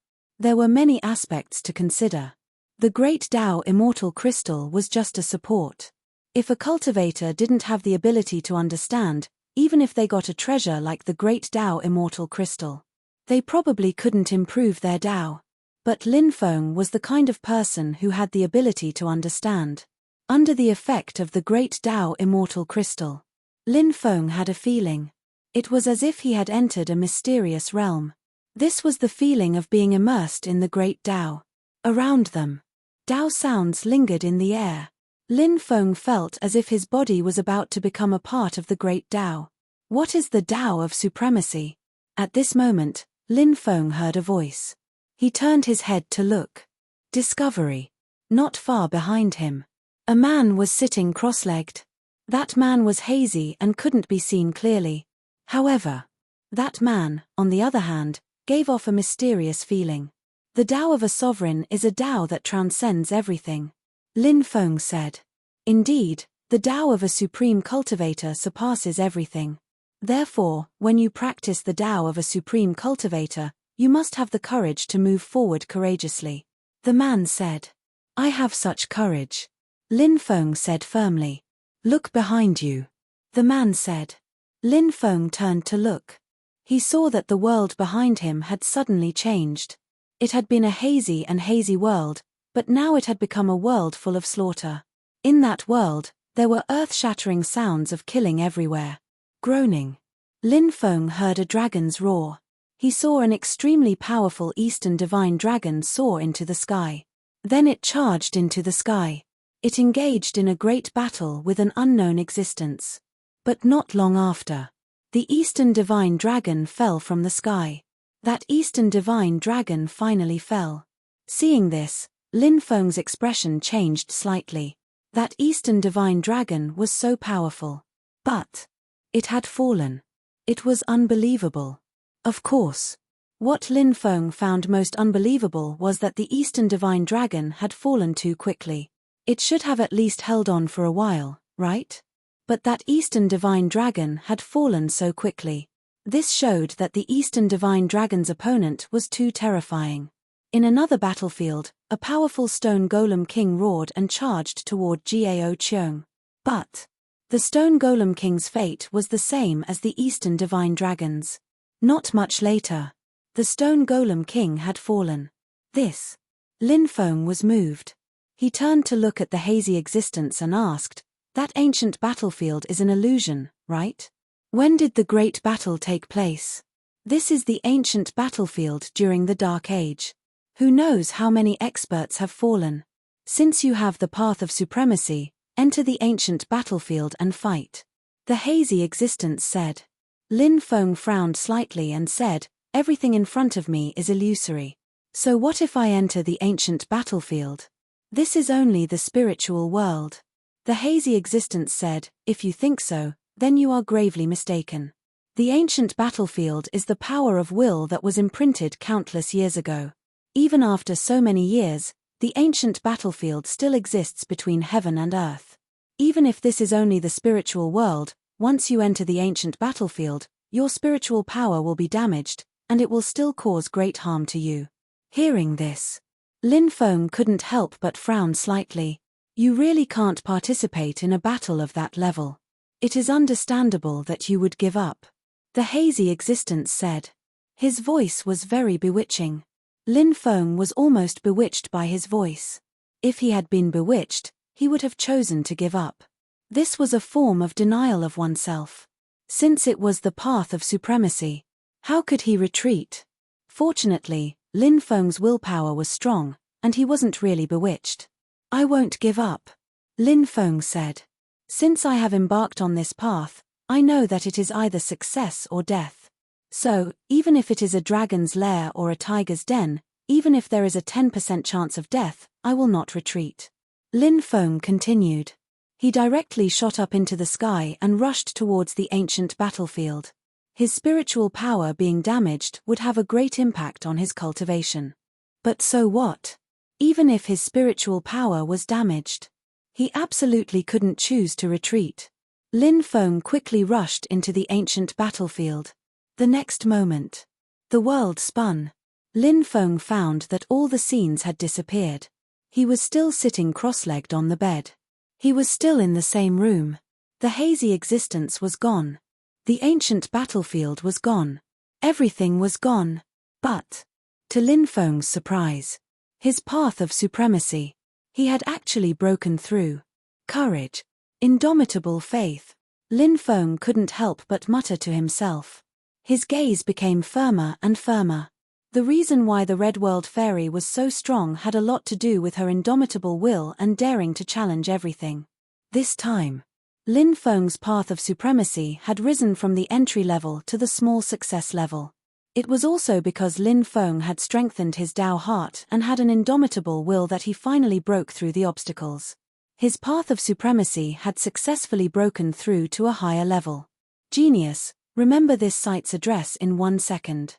There were many aspects to consider. The great Dao immortal crystal was just a support. If a cultivator didn't have the ability to understand, even if they got a treasure like the great Dao immortal crystal, they probably couldn't improve their Dao. But Lin Feng was the kind of person who had the ability to understand. Under the effect of the great Dao immortal crystal, Lin Feng had a feeling. It was as if he had entered a mysterious realm. This was the feeling of being immersed in the great Dao. Around them, Dao sounds lingered in the air. Lin Feng felt as if his body was about to become a part of the great Dao. What is the Dao of supremacy? At this moment, Lin Feng heard a voice. He turned his head to look. Discovery. Not far behind him. A man was sitting cross-legged. That man was hazy and couldn't be seen clearly. However, that man, on the other hand, gave off a mysterious feeling. The Dao of a sovereign is a Dao that transcends everything. Lin Feng said. Indeed, the Dao of a supreme cultivator surpasses everything. Therefore, when you practice the Dao of a supreme cultivator, you must have the courage to move forward courageously. The man said. I have such courage. Lin Feng said firmly. Look behind you. The man said. Lin Feng turned to look. He saw that the world behind him had suddenly changed. It had been a hazy world, but now it had become a world full of slaughter. In that world, there were earth-shattering sounds of killing everywhere. Groaning. Lin Feng heard a dragon's roar. He saw an extremely powerful Eastern divine dragon soar into the sky. Then it charged into the sky. It engaged in a great battle with an unknown existence. But not long after, the Eastern divine dragon fell from the sky. That Eastern divine dragon finally fell. Seeing this, Lin Feng's expression changed slightly. That Eastern divine dragon was so powerful. But it had fallen. It was unbelievable. Of course. What Lin Feng found most unbelievable was that the Eastern divine dragon had fallen too quickly. It should have at least held on for a while, right? But that Eastern divine dragon had fallen so quickly. This showed that the Eastern divine dragon's opponent was too terrifying. In another battlefield, a powerful stone golem king roared and charged toward Gao Cheung. But the stone golem king's fate was the same as the Eastern divine dragon's. Not much later, the stone golem king had fallen. Lin Feng was moved. He turned to look at the hazy existence and asked, that ancient battlefield is an illusion, right? When did the great battle take place? This is the ancient battlefield during the Dark Age. Who knows how many experts have fallen? Since you have the path of supremacy, enter the ancient battlefield and fight. The hazy existence said. Lin Feng frowned slightly and said, everything in front of me is illusory. So what if I enter the ancient battlefield? This is only the spiritual world. The hazy existence said, if you think so, then you are gravely mistaken. The ancient battlefield is the power of will that was imprinted countless years ago. Even after so many years, The ancient battlefield still exists between heaven and earth. Even if this is only the spiritual world, once you enter the ancient battlefield, your spiritual power will be damaged, and it will still cause great harm to you. Hearing this, Lin Feng couldn't help but frown slightly. You really can't participate in a battle of that level. It is understandable that you would give up. The hazy existence said. His voice was very bewitching. Lin Feng was almost bewitched by his voice. If he had been bewitched, he would have chosen to give up. This was a form of denial of oneself. Since it was the path of supremacy, how could he retreat? Fortunately, Lin Feng's willpower was strong, and he wasn't really bewitched. I won't give up, Lin Feng said. Since I have embarked on this path, I know that it is either success or death. So, even if it is a dragon's lair or a tiger's den, even if there is a 10% chance of death, I will not retreat. Lin Feng continued. He directly shot up into the sky and rushed towards the ancient battlefield. His spiritual power being damaged would have a great impact on his cultivation. But so what? Even if his spiritual power was damaged, he absolutely couldn't choose to retreat. Lin Feng quickly rushed into the ancient battlefield. The next moment, the world spun. Lin Feng found that all the scenes had disappeared. He was still sitting cross-legged on the bed. He was still in the same room. The hazy existence was gone. The ancient battlefield was gone. Everything was gone. But, to Lin Feng's surprise, his path of supremacy, he had actually broken through. Courage. Indomitable faith. Lin Feng couldn't help but mutter to himself. His gaze became firmer and firmer. The reason why the Red World Fairy was so strong had a lot to do with her indomitable will and daring to challenge everything. This time, Lin Feng's path of supremacy had risen from the entry level to the small success level. It was also because Lin Feng had strengthened his Dao heart and had an indomitable will that he finally broke through the obstacles. His path of supremacy had successfully broken through to a higher level. Genius, remember this site's address in 1 second.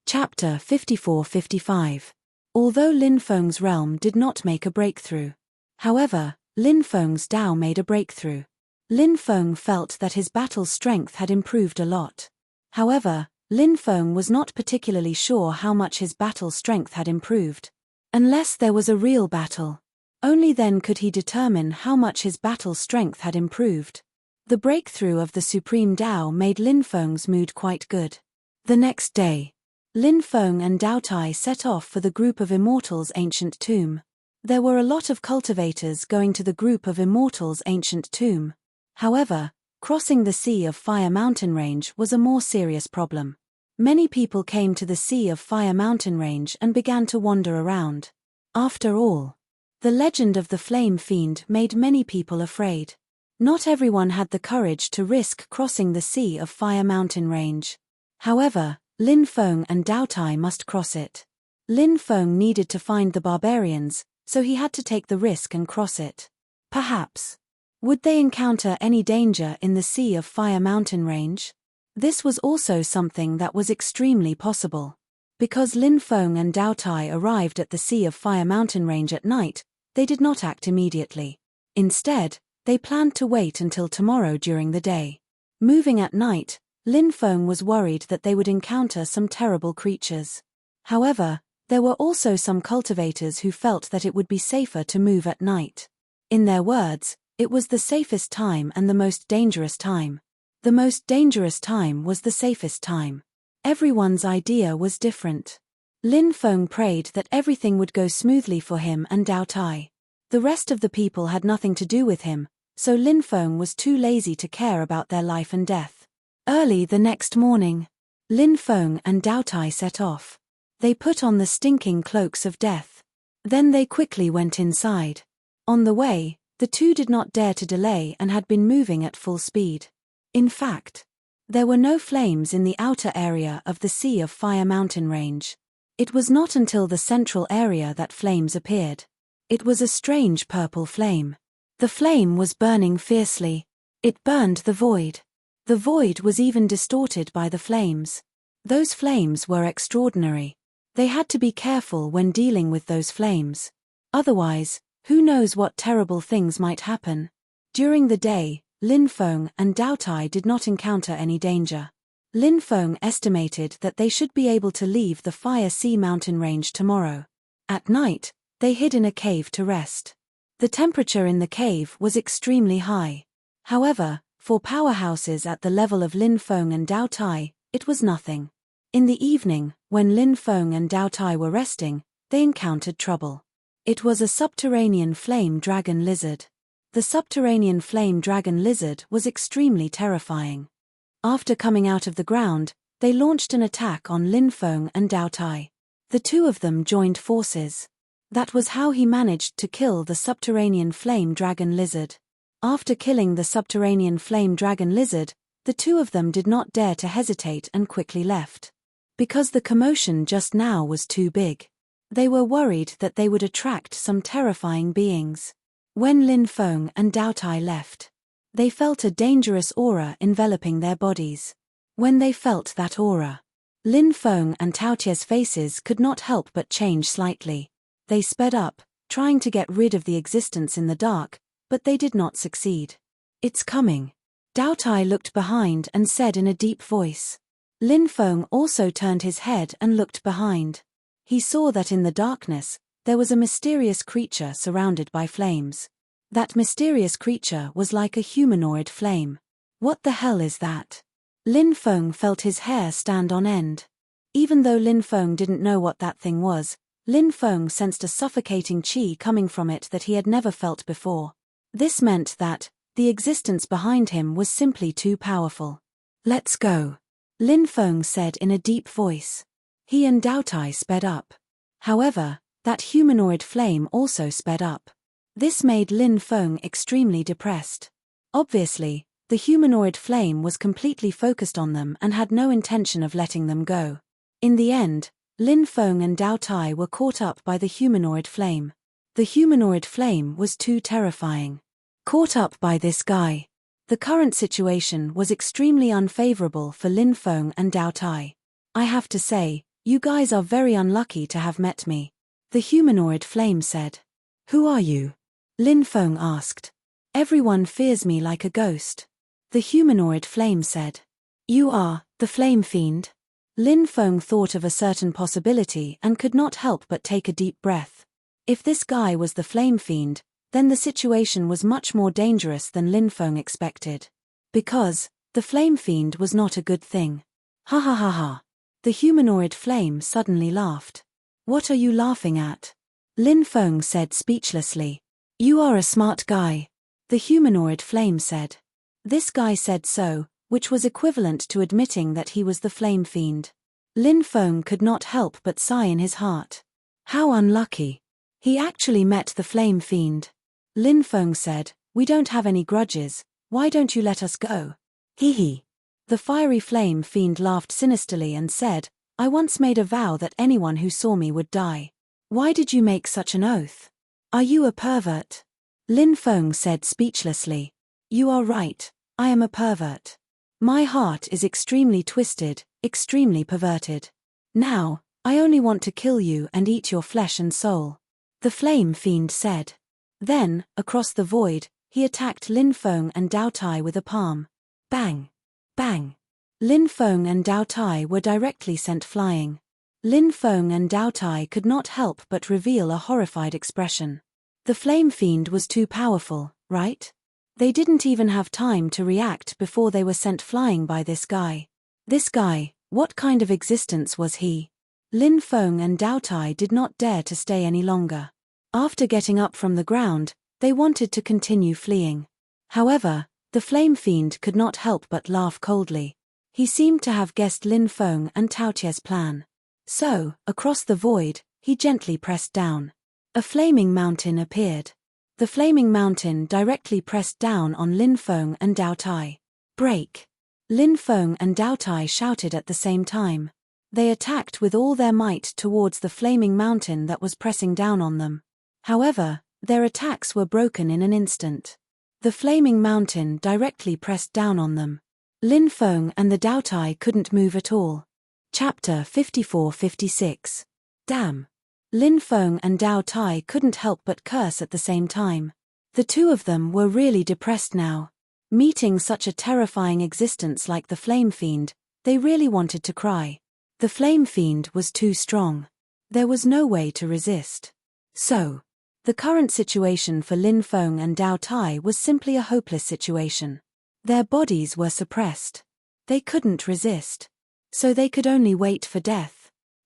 Chapter 54-55. Although Lin Feng's realm did not make a breakthrough. However, Lin Feng's Dao made a breakthrough. Lin Feng felt that his battle strength had improved a lot. However, Lin Feng was not particularly sure how much his battle strength had improved. Unless there was a real battle. Only then could he determine how much his battle strength had improved. The breakthrough of the Supreme Dao made Lin Feng's mood quite good. The next day, Lin Feng and Dao Tai set off for the group of Immortals' ancient tomb. There were a lot of cultivators going to the group of Immortals' ancient tomb. However, crossing the Sea of Fire mountain range was a more serious problem. Many people came to the Sea of Fire mountain range and began to wander around. After all, the legend of the Flame Fiend made many people afraid. Not everyone had the courage to risk crossing the Sea of Fire mountain range. However, Lin Feng and Dao Tai must cross it. Lin Feng needed to find the barbarians, so he had to take the risk and cross it. Perhaps. Would they encounter any danger in the Sea of Fire mountain range? This was also something that was extremely possible. Because Lin Feng and Dao Tai arrived at the Sea of Fire mountain range at night, they did not act immediately. Instead, they planned to wait until tomorrow during the day. Moving at night, Lin Feng was worried that they would encounter some terrible creatures. However, there were also some cultivators who felt that it would be safer to move at night. In their words, it was the safest time and the most dangerous time. The most dangerous time was the safest time. Everyone's idea was different. Lin Feng prayed that everything would go smoothly for him and Dao Tai. The rest of the people had nothing to do with him, so Lin Feng was too lazy to care about their life and death. Early the next morning, Lin Feng and Dao Tai set off. They put on the stinking cloaks of death. Then they quickly went inside. On the way, the two did not dare to delay and had been moving at full speed. In fact, there were no flames in the outer area of the Sea of Fire mountain range. It was not until the central area that flames appeared. It was a strange purple flame. The flame was burning fiercely. It burned the void. The void was even distorted by the flames. Those flames were extraordinary. They had to be careful when dealing with those flames. Otherwise, who knows what terrible things might happen. During the day, Lin Feng and Dao Tai did not encounter any danger. Lin Feng estimated that they should be able to leave the Fire Sea mountain range tomorrow. At night, they hid in a cave to rest. The temperature in the cave was extremely high. However, for powerhouses at the level of Lin Feng and Dao Tai, it was nothing. In the evening, when Lin Feng and Dao Tai were resting, they encountered trouble. It was a subterranean flame dragon lizard. The subterranean flame dragon lizard was extremely terrifying. After coming out of the ground, they launched an attack on Lin Feng and Dao Tai. The two of them joined forces. That was how he managed to kill the subterranean flame dragon lizard. After killing the subterranean flame dragon lizard, the two of them did not dare to hesitate and quickly left. Because the commotion just now was too big. They were worried that they would attract some terrifying beings. When Lin Feng and Dao Tai left, they felt a dangerous aura enveloping their bodies. When they felt that aura, Lin Feng and Tao Tie's faces could not help but change slightly. They sped up, trying to get rid of the existence in the dark, but they did not succeed. It's coming. Dao Tai looked behind and said in a deep voice. Lin Feng also turned his head and looked behind. He saw that in the darkness, there was a mysterious creature surrounded by flames. That mysterious creature was like a humanoid flame. What the hell is that? Lin Feng felt his hair stand on end. Even though Lin Feng didn't know what that thing was, Lin Feng sensed a suffocating qi coming from it that he had never felt before. This meant that the existence behind him was simply too powerful. Let's go, Lin Feng said in a deep voice. He and Dao Tai sped up. However, that humanoid flame also sped up. This made Lin Feng extremely depressed. Obviously, the humanoid flame was completely focused on them and had no intention of letting them go. In the end, Lin Feng and Dao Tai were caught up by the humanoid flame. The humanoid flame was too terrifying. Caught up by this guy. The current situation was extremely unfavorable for Lin Feng and Dao Tai. I have to say, you guys are very unlucky to have met me, the humanoid flame said. Who are you? Lin Feng asked. Everyone fears me like a ghost, the humanoid flame said. You are the flame fiend? Lin Feng thought of a certain possibility and could not help but take a deep breath. If this guy was the flame fiend, then the situation was much more dangerous than Lin Feng expected. Because the flame fiend was not a good thing. Ha ha ha ha. The humanoid flame suddenly laughed. What are you laughing at? Lin Feng said speechlessly. You are a smart guy, the humanoid flame said. This guy said so, which was equivalent to admitting that he was the flame fiend. Lin Feng could not help but sigh in his heart. How unlucky. He actually met the flame fiend. Lin Feng said, we don't have any grudges, why don't you let us go? Hee hee. The fiery flame fiend laughed sinisterly and said, I once made a vow that anyone who saw me would die. Why did you make such an oath? Are you a pervert? Lin Feng said speechlessly. You are right, I am a pervert. My heart is extremely twisted, extremely perverted. Now, I only want to kill you and eat your flesh and soul. The flame fiend said. Then, across the void, he attacked Lin Feng and Dao Tai with a palm. Bang! Bang! Lin Feng and Dao Tai were directly sent flying. Lin Feng and Dao Tai could not help but reveal a horrified expression. The flame fiend was too powerful, right? They didn't even have time to react before they were sent flying by this guy. This guy, what kind of existence was he? Lin Feng and Dao Tai did not dare to stay any longer. After getting up from the ground, they wanted to continue fleeing. However, the flame fiend could not help but laugh coldly. He seemed to have guessed Lin Feng and Tao Tie's plan. So, across the void, he gently pressed down. A flaming mountain appeared. The flaming mountain directly pressed down on Lin Feng and Dao Tai. Break! Lin Feng and Dao Tai shouted at the same time. They attacked with all their might towards the flaming mountain that was pressing down on them. However, their attacks were broken in an instant. The flaming mountain directly pressed down on them. Lin Feng and the Dao Tai couldn't move at all. Chapter 54-56. Damn! Lin Feng and Dao Tai couldn't help but curse at the same time. The two of them were really depressed now. Meeting such a terrifying existence like the Flame Fiend, they really wanted to cry. The Flame Fiend was too strong. There was no way to resist. So, the current situation for Lin Feng and Dao Tai was simply a hopeless situation. Their bodies were suppressed. They couldn't resist. So they could only wait for death.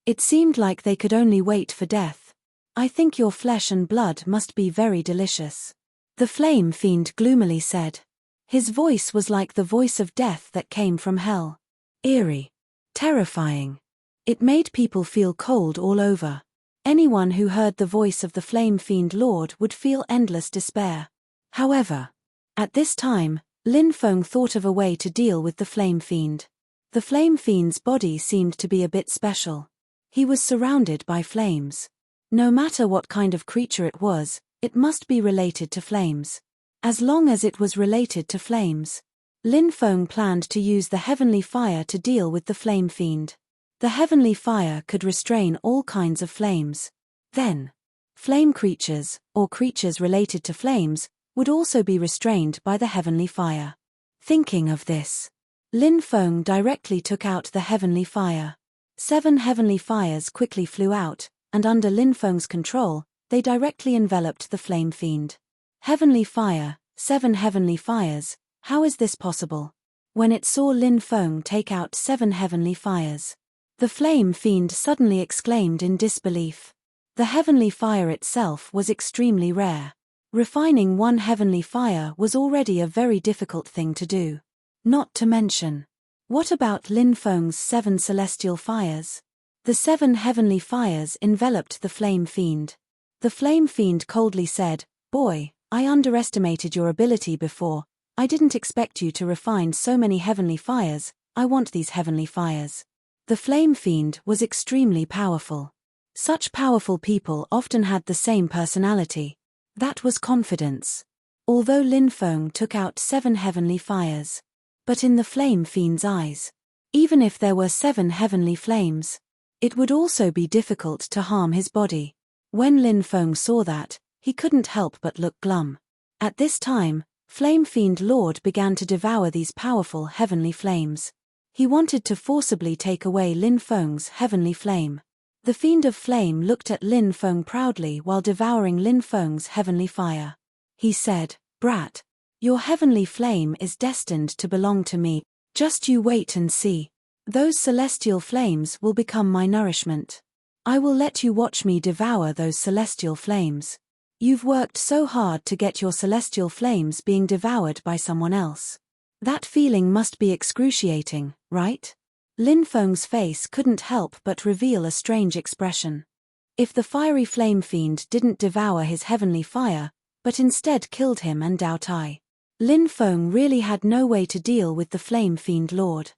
It seemed like they could only wait for death. I think your flesh and blood must be very delicious. The Flame Fiend gloomily said. His voice was like the voice of death that came from hell. Eerie. Terrifying. It made people feel cold all over. Anyone who heard the voice of the Flame Fiend Lord would feel endless despair. However, at this time, Lin Feng thought of a way to deal with the Flame Fiend. The Flame Fiend's body seemed to be a bit special. He was surrounded by flames. No matter what kind of creature it was, it must be related to flames. As long as it was related to flames, Lin Feng planned to use the heavenly fire to deal with the Flame Fiend. The heavenly fire could restrain all kinds of flames. Then, flame creatures, or creatures related to flames, would also be restrained by the heavenly fire. Thinking of this, Lin Feng directly took out the heavenly fire. 7 heavenly fires quickly flew out, and under Lin Feng's control, they directly enveloped the Flame Fiend. Heavenly fire, 7 heavenly fires, how is this possible? When it saw Lin Feng take out 7 heavenly fires, the Flame Fiend suddenly exclaimed in disbelief. The heavenly fire itself was extremely rare. Refining one heavenly fire was already a very difficult thing to do. Not to mention, what about Lin Feng's 7 celestial fires? The 7 heavenly fires enveloped the Flame Fiend. The Flame Fiend coldly said, "Boy, I underestimated your ability before. I didn't expect you to refine so many heavenly fires. I want these heavenly fires." The Flame Fiend was extremely powerful. Such powerful people often had the same personality. That was confidence. Although Lin Feng took out 7 heavenly fires. But in the Flame Fiend's eyes, even if there were 7 heavenly flames, it would also be difficult to harm his body. When Lin Feng saw that, he couldn't help but look glum. At this time, Flame Fiend Lord began to devour these powerful heavenly flames. He wanted to forcibly take away Lin Feng's heavenly flame. The Fiend of Flame looked at Lin Feng proudly while devouring Lin Feng's heavenly fire. He said, "Brat, your heavenly flame is destined to belong to me. Just you wait and see. Those celestial flames will become my nourishment. I will let you watch me devour those celestial flames. You've worked so hard to get your celestial flames being devoured by someone else. That feeling must be excruciating, right?" Lin Feng's face couldn't help but reveal a strange expression. If the fiery Flame Fiend didn't devour his heavenly fire, but instead killed him and Dao Tai, Lin Feng really had no way to deal with the Flame Fiend Lord.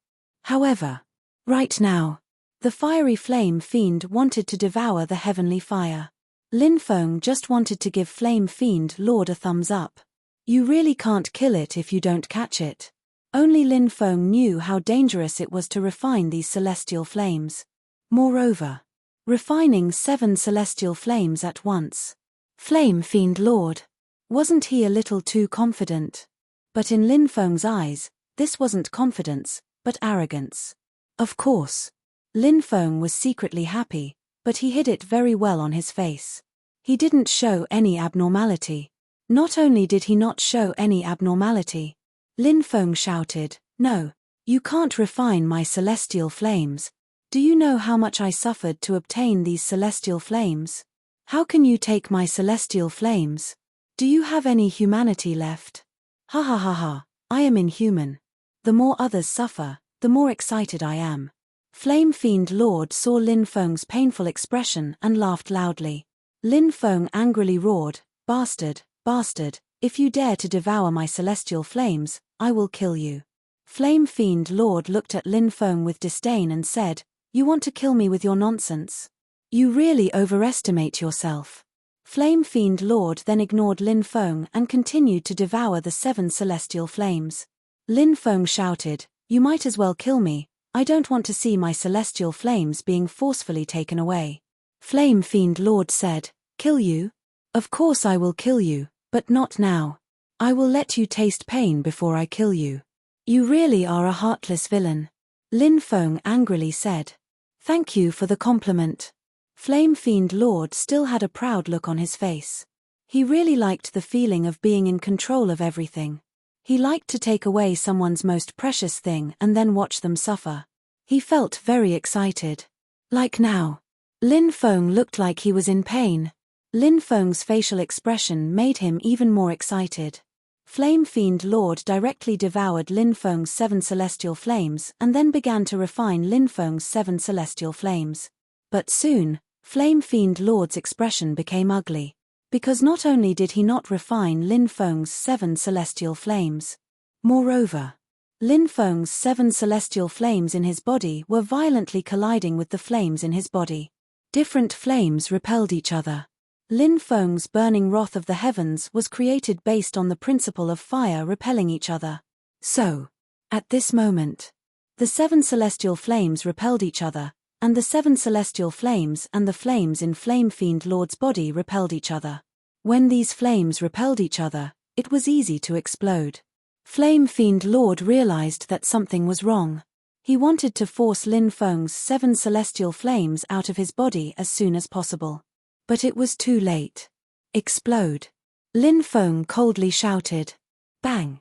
However, right now, the fiery Flame Fiend wanted to devour the heavenly fire. Lin Feng just wanted to give Flame Fiend Lord a thumbs up. You really can't kill it if you don't catch it. Only Lin Feng knew how dangerous it was to refine these celestial flames. Moreover, refining 7 celestial flames at once. Flame Fiend Lord. Wasn't he a little too confident? But in Lin Feng's eyes, this wasn't confidence, but arrogance. Of course, Lin Feng was secretly happy, but he hid it very well on his face. He didn't show any abnormality. Not only did he not show any abnormality, Lin Feng shouted, "No, you can't refine my celestial flames. Do you know how much I suffered to obtain these celestial flames? How can you take my celestial flames? Do you have any humanity left? Ha ha ha ha, I am inhuman. The more others suffer, the more excited I am." Flame Fiend Lord saw Lin Feng's painful expression and laughed loudly. Lin Feng angrily roared, "Bastard, bastard, if you dare to devour my celestial flames, I will kill you." Flame Fiend Lord looked at Lin Feng with disdain and said, "You want to kill me with your nonsense? You really overestimate yourself." Flame Fiend Lord then ignored Lin Feng and continued to devour the 7 celestial flames. Lin Feng shouted, "You might as well kill me. I don't want to see my celestial flames being forcefully taken away." Flame Fiend Lord said, "Kill you? Of course I will kill you, but not now. I will let you taste pain before I kill you. You really are a heartless villain," Lin Feng angrily said. "Thank you for the compliment." Flame Fiend Lord still had a proud look on his face. He really liked the feeling of being in control of everything. He liked to take away someone's most precious thing and then watch them suffer. He felt very excited. Like now. Lin Feng looked like he was in pain. Lin Feng's facial expression made him even more excited. Flame Fiend Lord directly devoured Lin Feng's 7 celestial flames and then began to refine Lin Feng's 7 celestial flames. But soon, Flame Fiend Lord's expression became ugly. Because not only did he not refine Lin Feng's 7 celestial flames. Moreover, Lin Feng's 7 celestial flames in his body were violently colliding with the flames in his body. Different flames repelled each other. Lin Feng's burning wrath of the heavens was created based on the principle of fire repelling each other. So, at this moment, the 7 celestial flames repelled each other, and the 7 celestial flames and the flames in Flame Fiend Lord's body repelled each other. When these flames repelled each other, it was easy to explode. Flame Fiend Lord realized that something was wrong. He wanted to force Lin Feng's 7 celestial flames out of his body as soon as possible. But it was too late. Explode. Lin Feng coldly shouted. Bang.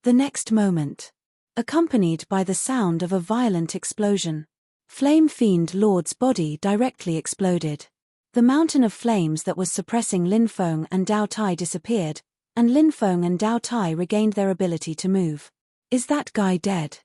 The next moment, accompanied by the sound of a violent explosion, Flame Fiend Lord's body directly exploded. The mountain of flames that was suppressing Lin Feng and Dao Tai disappeared, and Lin Feng and Dao Tai regained their ability to move. "Is that guy dead?"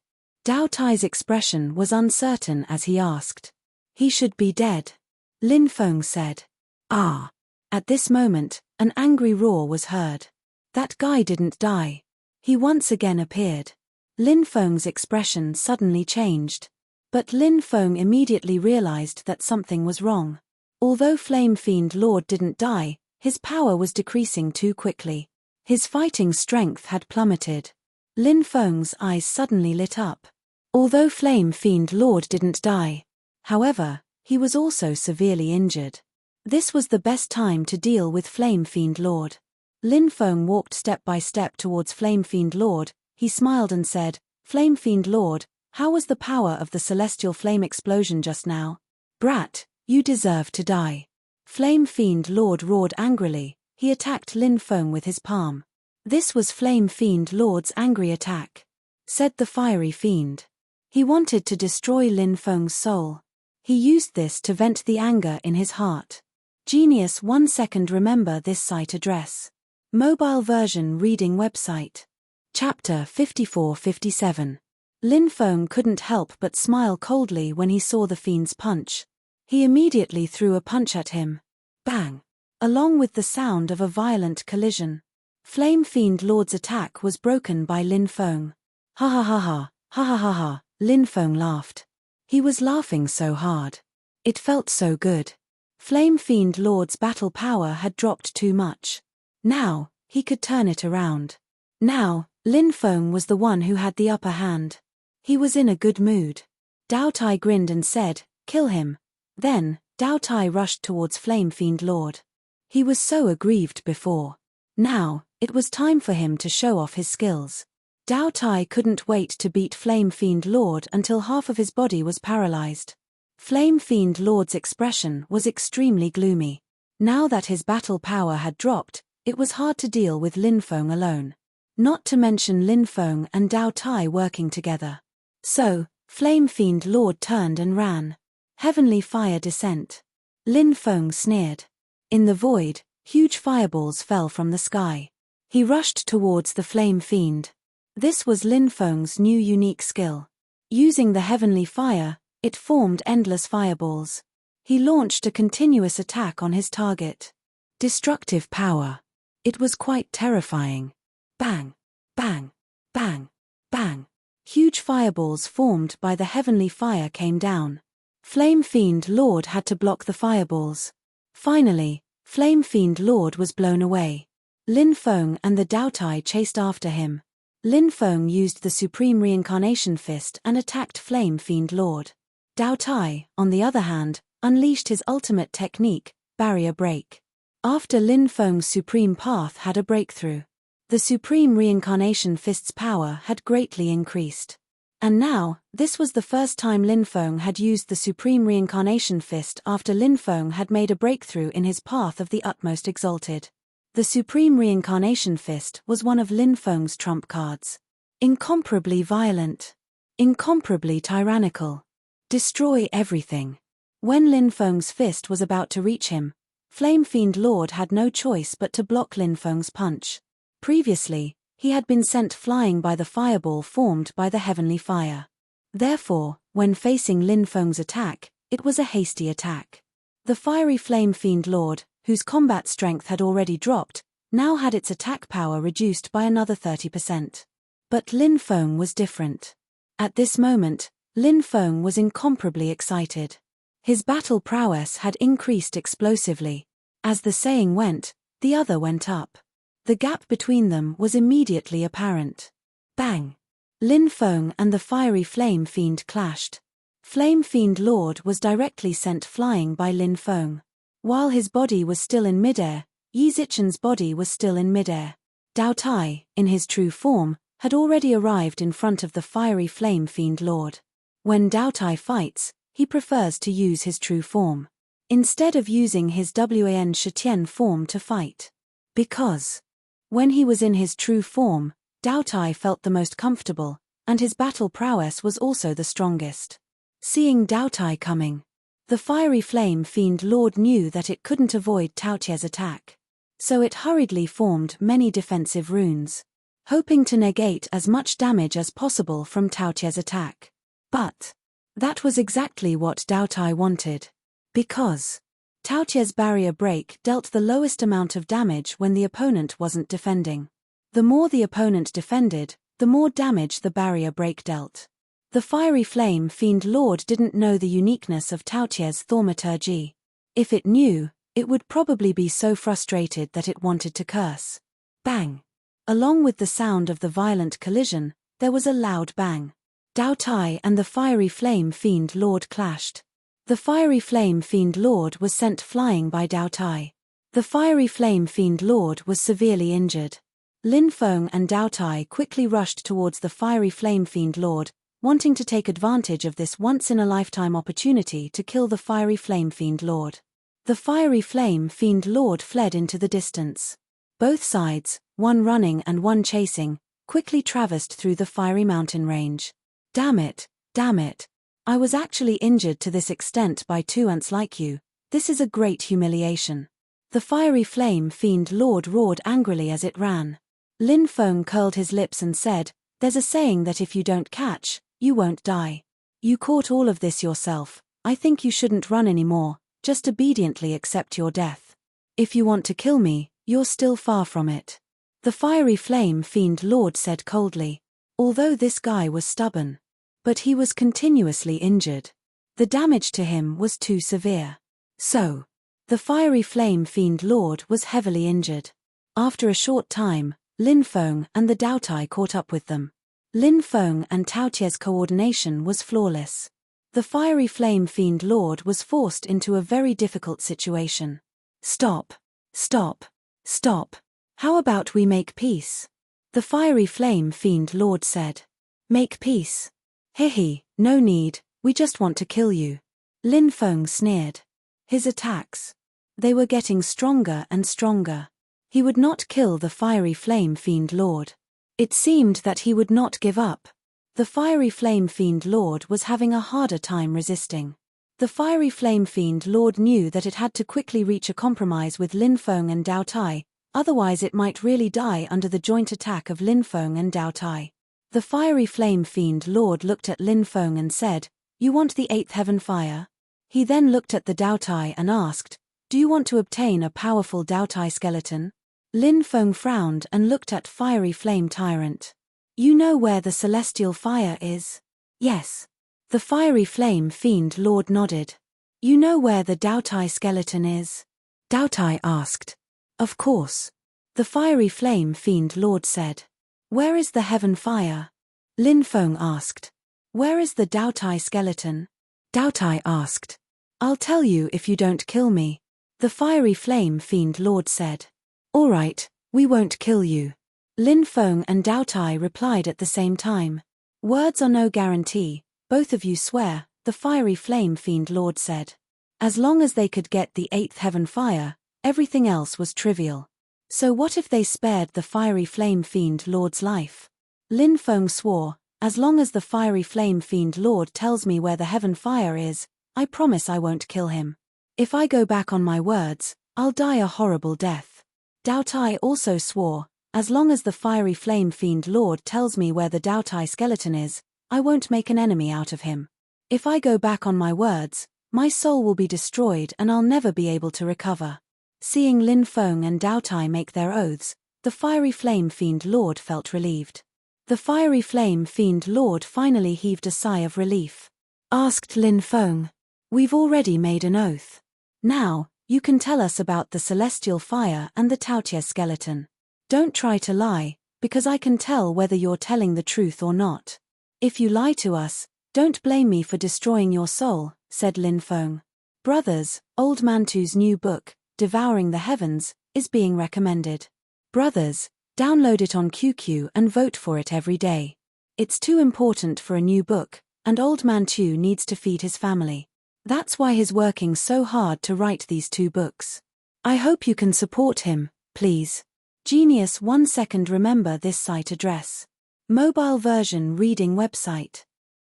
Dao Tai's expression was uncertain as he asked. "He should be dead," Lin Feng said. "Ah." At this moment, an angry roar was heard. "That guy didn't die. He once again appeared." Lin Feng's expression suddenly changed. But Lin Feng immediately realized that something was wrong. Although Flame Fiend Lord didn't die, his power was decreasing too quickly. His fighting strength had plummeted. Lin Feng's eyes suddenly lit up. Although Flame Fiend Lord didn't die, however, he was also severely injured. This was the best time to deal with Flame Fiend Lord. Lin Feng walked step by step towards Flame Fiend Lord. He smiled and said, "Flame Fiend Lord, how was the power of the celestial flame explosion just now?" "Brat, you deserve to die." Flame Fiend Lord roared angrily. He attacked Lin Feng with his palm. "This was Flame Fiend Lord's angry attack," said the fiery fiend. He wanted to destroy Lin Feng's soul. He used this to vent the anger in his heart. Genius 1 second. Remember this site address. Mobile version reading website. Chapter 54-57. Lin Feng couldn't help but smile coldly when he saw the fiend's punch. He immediately threw a punch at him. Bang! Along with the sound of a violent collision. Flame Fiend Lord's attack was broken by Lin Feng. Ha ha ha ha, ha ha ha ha, Lin Feng laughed. He was laughing so hard. It felt so good. Flame Fiend Lord's battle power had dropped too much. Now, he could turn it around. Now, Lin Feng was the one who had the upper hand. He was in a good mood. Dao Tai grinned and said, "Kill him." Then, Dao Tai rushed towards Flame Fiend Lord. He was so aggrieved before. Now, it was time for him to show off his skills. Dao Tai couldn't wait to beat Flame Fiend Lord until half of his body was paralyzed. Flame Fiend Lord's expression was extremely gloomy. Now that his battle power had dropped, it was hard to deal with Lin Feng alone. Not to mention Lin Feng and Dao Tai working together. So, Flame Fiend Lord turned and ran. Heavenly Fire Descent. Lin Feng sneered. In the void, huge fireballs fell from the sky. He rushed towards the Flame Fiend. This was Lin Feng's new unique skill. Using the heavenly fire, it formed endless fireballs. He launched a continuous attack on his target. Destructive power. It was quite terrifying. Bang! Bang! Bang! Bang! Huge fireballs formed by the heavenly fire came down. Flame Fiend Lord had to block the fireballs. Finally, Flame Fiend Lord was blown away. Lin Feng and the Dao Tai chased after him. Lin Feng used the Supreme Reincarnation Fist and attacked Flame Fiend Lord. Dao Tai, on the other hand, unleashed his ultimate technique, barrier break. After Lin Feng's supreme path had a breakthrough, the supreme reincarnation fist's power had greatly increased. And now, this was the first time Lin Feng had used the supreme reincarnation fist after Lin Feng had made a breakthrough in his path of the utmost exalted. The supreme reincarnation fist was one of Lin Feng's trump cards. Incomparably violent. Incomparably tyrannical. Destroy everything. When Lin Feng's fist was about to reach him, Flame Fiend Lord had no choice but to block Lin Feng's punch. Previously, he had been sent flying by the fireball formed by the heavenly fire. Therefore, when facing Lin Feng's attack, it was a hasty attack. The fiery Flame Fiend Lord, whose combat strength had already dropped, now had its attack power reduced by another 30%. But Lin Feng was different. At this moment, Lin Feng was incomparably excited. His battle prowess had increased explosively. As the saying went, the other went up. The gap between them was immediately apparent. Bang! Lin Feng and the fiery Flame Fiend clashed. Flame Fiend Lord was directly sent flying by Lin Feng. While his body was still in midair, Yi Zichen's body was still in midair. Dao Tai, in his true form, had already arrived in front of the fiery Flame Fiend Lord. When Dao Tai fights, he prefers to use his true form, instead of using his Wan Shitian form to fight. Because when he was in his true form, Dao Tai felt the most comfortable, and his battle prowess was also the strongest. Seeing Dao Tai coming, the fiery Flame Fiend Lord knew that it couldn't avoid Tao Tie's attack. So it hurriedly formed many defensive runes, hoping to negate as much damage as possible from Tao Tie's attack. But that was exactly what Dao Tai wanted. Because Tao Tie's barrier break dealt the lowest amount of damage when the opponent wasn't defending. The more the opponent defended, the more damage the barrier break dealt. The fiery Flame Fiend Lord didn't know the uniqueness of Tao Tie's thaumaturgy. If it knew, it would probably be so frustrated that it wanted to curse. Bang! Along with the sound of the violent collision, there was a loud bang. Dao Tai and the fiery Flame Fiend Lord clashed. The fiery Flame Fiend Lord was sent flying by Dao Tai. The fiery Flame Fiend Lord was severely injured. Lin Feng and Dao Tai quickly rushed towards the fiery Flame Fiend Lord, wanting to take advantage of this once-in-a-lifetime opportunity to kill the fiery Flame Fiend Lord. The fiery Flame Fiend Lord fled into the distance. Both sides, one running and one chasing, quickly traversed through the fiery mountain range. Damn it, damn it. I was actually injured to this extent by two ants like you. This is a great humiliation. The fiery Flame Fiend Lord roared angrily as it ran. Lin Feng curled his lips and said, "There's a saying that if you don't catch, you won't die. You caught all of this yourself. I think you shouldn't run anymore, just obediently accept your death. If you want to kill me, you're still far from it." The fiery Flame Fiend Lord said coldly. Although this guy was stubborn, but he was continuously injured. The damage to him was too severe. So, the fiery Flame Fiend Lord was heavily injured. After a short time, Lin Feng and the Dao Tai caught up with them. Lin Feng and Tao Tie's coordination was flawless. The fiery Flame Fiend Lord was forced into a very difficult situation. Stop. Stop. Stop. How about we make peace? The fiery Flame Fiend Lord said. Make peace? Hehe, no need, we just want to kill you. Lin Feng sneered. His attacks. They were getting stronger and stronger. He would not kill the fiery Flame Fiend Lord. It seemed that he would not give up. The fiery Flame Fiend Lord was having a harder time resisting. The fiery Flame Fiend Lord knew that it had to quickly reach a compromise with Lin Feng and Dao Tai, otherwise it might really die under the joint attack of Lin Feng and Dao Tai. The fiery Flame Fiend Lord looked at Lin Feng and said, "You want the 8th heaven fire?" He then looked at the Dao Tai and asked, "Do you want to obtain a powerful Dao Tai skeleton?" Lin Feng frowned and looked at fiery Flame Tyrant. "You know where the celestial fire is?" "Yes." The fiery Flame Fiend Lord nodded. "You know where the Dao Tai skeleton is?" Dao Tai asked. "Of course." The fiery Flame Fiend Lord said. "Where is the heaven fire?" Lin Feng asked. "Where is the Dao Tai skeleton?" Dao Tai asked. I'll tell you if you don't kill me, the fiery flame fiend lord said. All right, we won't kill you, Lin Feng and Dao Tai replied at the same time. Words are no guarantee, both of you swear, the fiery flame fiend lord said. As long as they could get the 8th heaven fire, everything else was trivial. So what if they spared the fiery flame fiend lord's life? Lin Feng swore, as long as the fiery flame fiend lord tells me where the heaven fire is, I promise I won't kill him. If I go back on my words, I'll die a horrible death. Dao Tai also swore, as long as the fiery flame fiend lord tells me where the Dao Tai skeleton is, I won't make an enemy out of him. If I go back on my words, my soul will be destroyed and I'll never be able to recover. Seeing Lin Feng and Dao Tai make their oaths, the fiery flame fiend lord felt relieved. The fiery flame fiend lord finally heaved a sigh of relief. Asked Lin Feng, "We've already made an oath. Now, you can tell us about the celestial fire and the Taotie skeleton. Don't try to lie, because I can tell whether you're telling the truth or not. If you lie to us, don't blame me for destroying your soul," said Lin Feng. Brothers, Old Mantu's new book, Devouring the Heavens, is being recommended. Brothers, download it on QQ and vote for it every day. It's too important for a new book, and Old Mantu needs to feed his family. That's why he's working so hard to write these 2 books. I hope you can support him, please. Genius 1 second. Remember this site address. Mobile version reading website.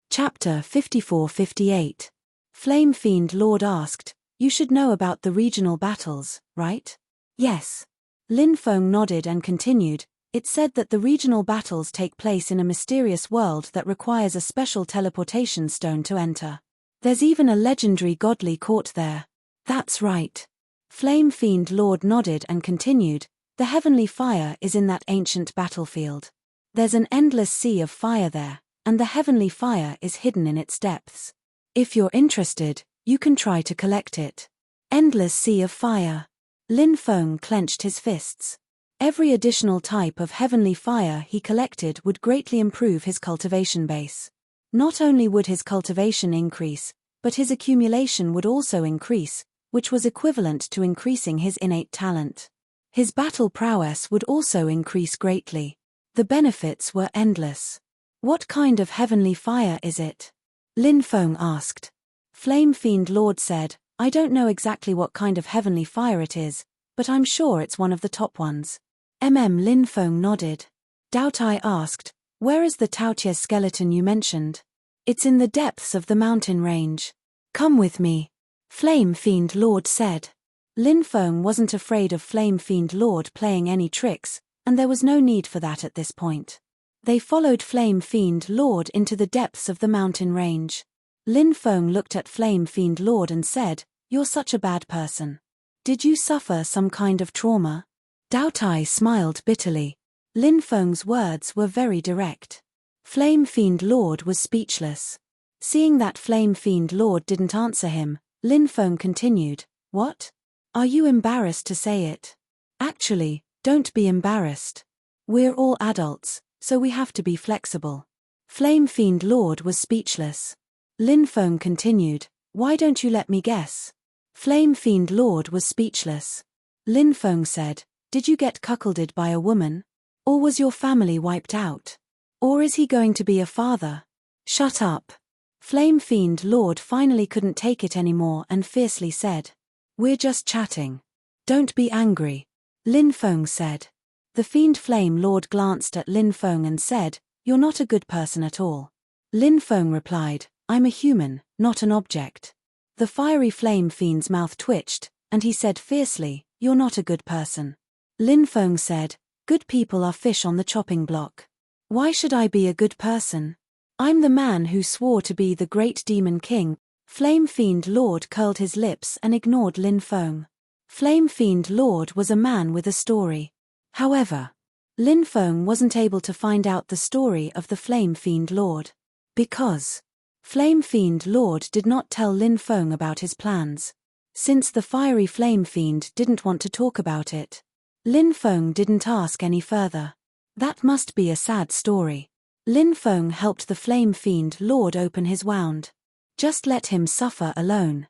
Chapter 54-58. Flame Fiend Lord asked, "You should know about the regional battles, right?" "Yes." Lin Feng nodded and continued, "It said that the regional battles take place in a mysterious world that requires a special teleportation stone to enter. There's even a legendary godly court there." "That's right." Flame Fiend Lord nodded and continued, "The heavenly fire is in that ancient battlefield. There's an endless sea of fire there, and the heavenly fire is hidden in its depths. If you're interested, you can try to collect it." Endless sea of fire. Lin Feng clenched his fists. Every additional type of heavenly fire he collected would greatly improve his cultivation base. Not only would his cultivation increase, but his accumulation would also increase, which was equivalent to increasing his innate talent. His battle prowess would also increase greatly. The benefits were endless. "What kind of heavenly fire is it?" Lin Feng asked. Flame Fiend Lord said, "I don't know exactly what kind of heavenly fire it is, but I'm sure it's one of the top ones." Lin Feng nodded. Dao Tai asked, "Where is the Taotie skeleton you mentioned?" "It's in the depths of the mountain range. Come with me," Flame Fiend Lord said. Lin Feng wasn't afraid of Flame Fiend Lord playing any tricks, and there was no need for that at this point. They followed Flame Fiend Lord into the depths of the mountain range. Lin Feng looked at Flame Fiend Lord and said, "You're such a bad person. Did you suffer some kind of trauma?" Dao Tai smiled bitterly. Lin Feng's words were very direct. Flame Fiend Lord was speechless. Seeing that Flame Fiend Lord didn't answer him, Lin Feng continued, "What? Are you embarrassed to say it?" "Actually, don't be embarrassed. We're all adults, so we have to be flexible." Flame Fiend Lord was speechless. Lin Feng continued, "Why don't you let me guess?" Flame Fiend Lord was speechless. Lin Feng said, "Did you get cuckolded by a woman? Or was your family wiped out? Or is he going to be a father?" "Shut up." Flame Fiend Lord finally couldn't take it anymore and fiercely said, "We're just chatting. Don't be angry," Lin Feng said. The Fiend Flame Lord glanced at Lin Feng and said, "You're not a good person at all." Lin Feng replied, "I'm a human, not an object." The fiery Flame Fiend's mouth twitched, and he said fiercely, "You're not a good person." Lin Feng said, "Good people are fish on the chopping block. Why should I be a good person? I'm the man who swore to be the great demon king." Flame Fiend Lord curled his lips and ignored Lin Feng. Flame Fiend Lord was a man with a story. However, Lin Feng wasn't able to find out the story of the Flame Fiend Lord. Because Flame Fiend Lord did not tell Lin Feng about his plans. Since the fiery Flame Fiend didn't want to talk about it, Lin Feng didn't ask any further. That must be a sad story. Lin Feng helped the Flame Fiend Lord open his wound. Just let him suffer alone.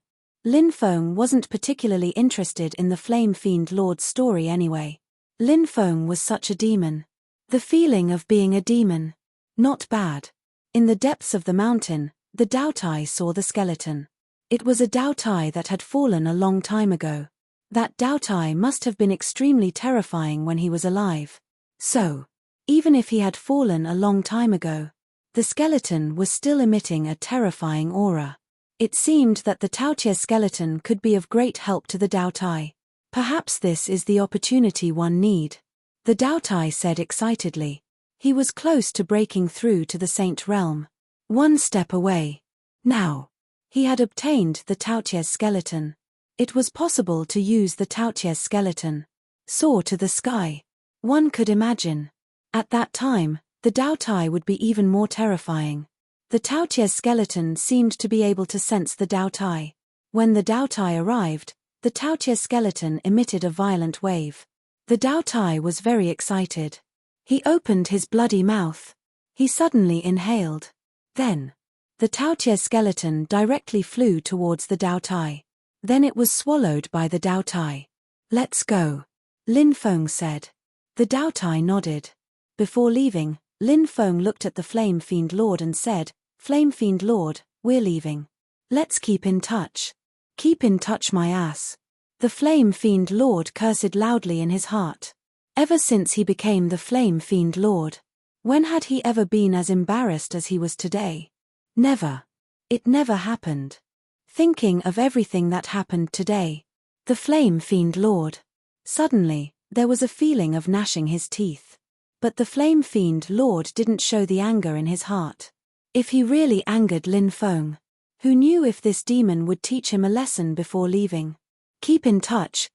Lin Feng wasn't particularly interested in the Flame Fiend Lord's story anyway. Lin Feng was such a demon. The feeling of being a demon. Not bad. In the depths of the mountain, the Dao Tai saw the skeleton. It was a Dao Tai that had fallen a long time ago. That Dao Tai must have been extremely terrifying when he was alive. So, even if he had fallen a long time ago, the skeleton was still emitting a terrifying aura. It seemed that the Taotie skeleton could be of great help to the Dao Tai. Perhaps this is the opportunity one need. The Dao Tai said excitedly. He was close to breaking through to the Saint Realm. One step away. Now. He had obtained the Taotie skeleton. It was possible to use the Taotie skeleton. Soar to the sky. One could imagine. At that time, the Dao Tai would be even more terrifying. The Taotie skeleton seemed to be able to sense the Dao Tai. When the Dao Tai arrived, the Taotie skeleton emitted a violent wave. The Dao Tai was very excited. He opened his bloody mouth. He suddenly inhaled. Then, the Taotie skeleton directly flew towards the Dao Tai. Then it was swallowed by the Dao Tai. Let's go, Lin Feng said. The Dao Tai nodded. Before leaving, Lin Feng looked at the Flame Fiend Lord and said, Flame Fiend Lord, we're leaving. Let's keep in touch. Keep in touch my ass. The Flame Fiend Lord cursed loudly in his heart. Ever since he became the Flame Fiend Lord, when had he ever been as embarrassed as he was today? Never. It never happened. Thinking of everything that happened today. The Flame Fiend Lord. Suddenly, there was a feeling of gnashing his teeth. But the Flame Fiend Lord didn't show the anger in his heart. If he really angered Lin Feng, who knew if this demon would teach him a lesson before leaving? Keep in touch,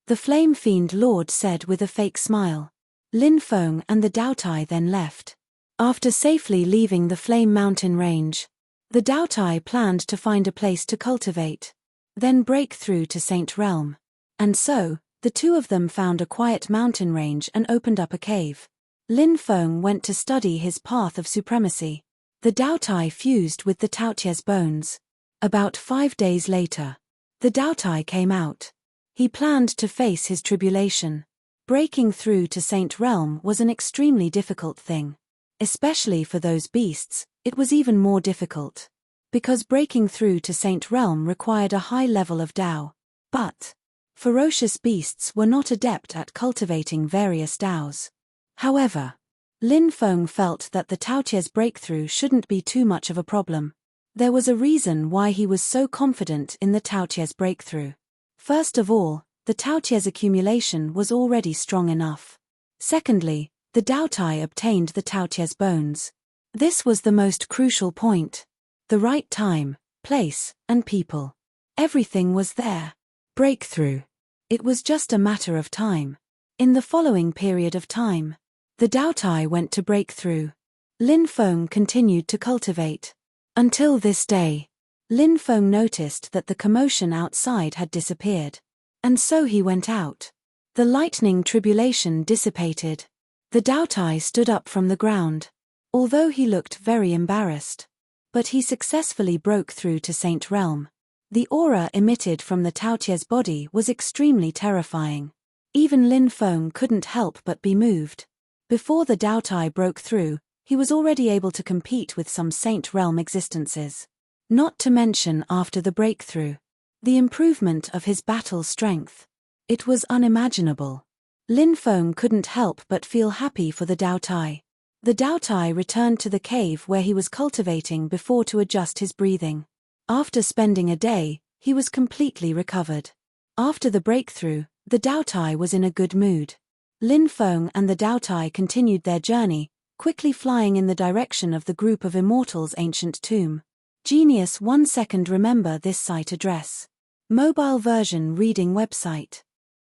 the Flame Fiend Lord said with a fake smile. Lin Feng and the Dao Tai then left. After safely leaving the Flame Mountain range, the Dao Tai planned to find a place to cultivate, then break through to Saint Realm. And so, the two of them found a quiet mountain range and opened up a cave. Lin Feng went to study his path of supremacy. The Dao Tai fused with the Taotie's bones. About 5 days later, the Dao Tai came out. He planned to face his tribulation. Breaking through to Saint Realm was an extremely difficult thing. Especially for those beasts, it was even more difficult. Because breaking through to Saint Realm required a high level of Dao. But ferocious beasts were not adept at cultivating various Daos. However, Lin Feng felt that the Taotie's breakthrough shouldn't be too much of a problem. There was a reason why he was so confident in the Taotie's breakthrough. First of all, the Taotie's accumulation was already strong enough. Secondly, the Dao Tai obtained the Taotie's bones. This was the most crucial point. The right time, place, and people. Everything was there. Breakthrough. It was just a matter of time. In the following period of time, the Dao Tai went to break through. Lin Feng continued to cultivate. Until this day, Lin Feng noticed that the commotion outside had disappeared. And so he went out. The lightning tribulation dissipated. The Dao Tai stood up from the ground. Although he looked very embarrassed. But he successfully broke through to Saint Realm. The aura emitted from the Taotie's body was extremely terrifying. Even Lin Feng couldn't help but be moved. Before the Dao Tai broke through, he was already able to compete with some Saint Realm existences. Not to mention after the breakthrough. The improvement of his battle strength. It was unimaginable. Lin Feng couldn't help but feel happy for the Dao Tai. The Dao Tai returned to the cave where he was cultivating before to adjust his breathing. After spending a day, he was completely recovered. After the breakthrough, the Dao Tai was in a good mood. Lin Feng and the Dao Tai continued their journey, quickly flying in the direction of the group of immortals' ancient tomb. Genius 1 second. Remember this site address. Mobile version reading website.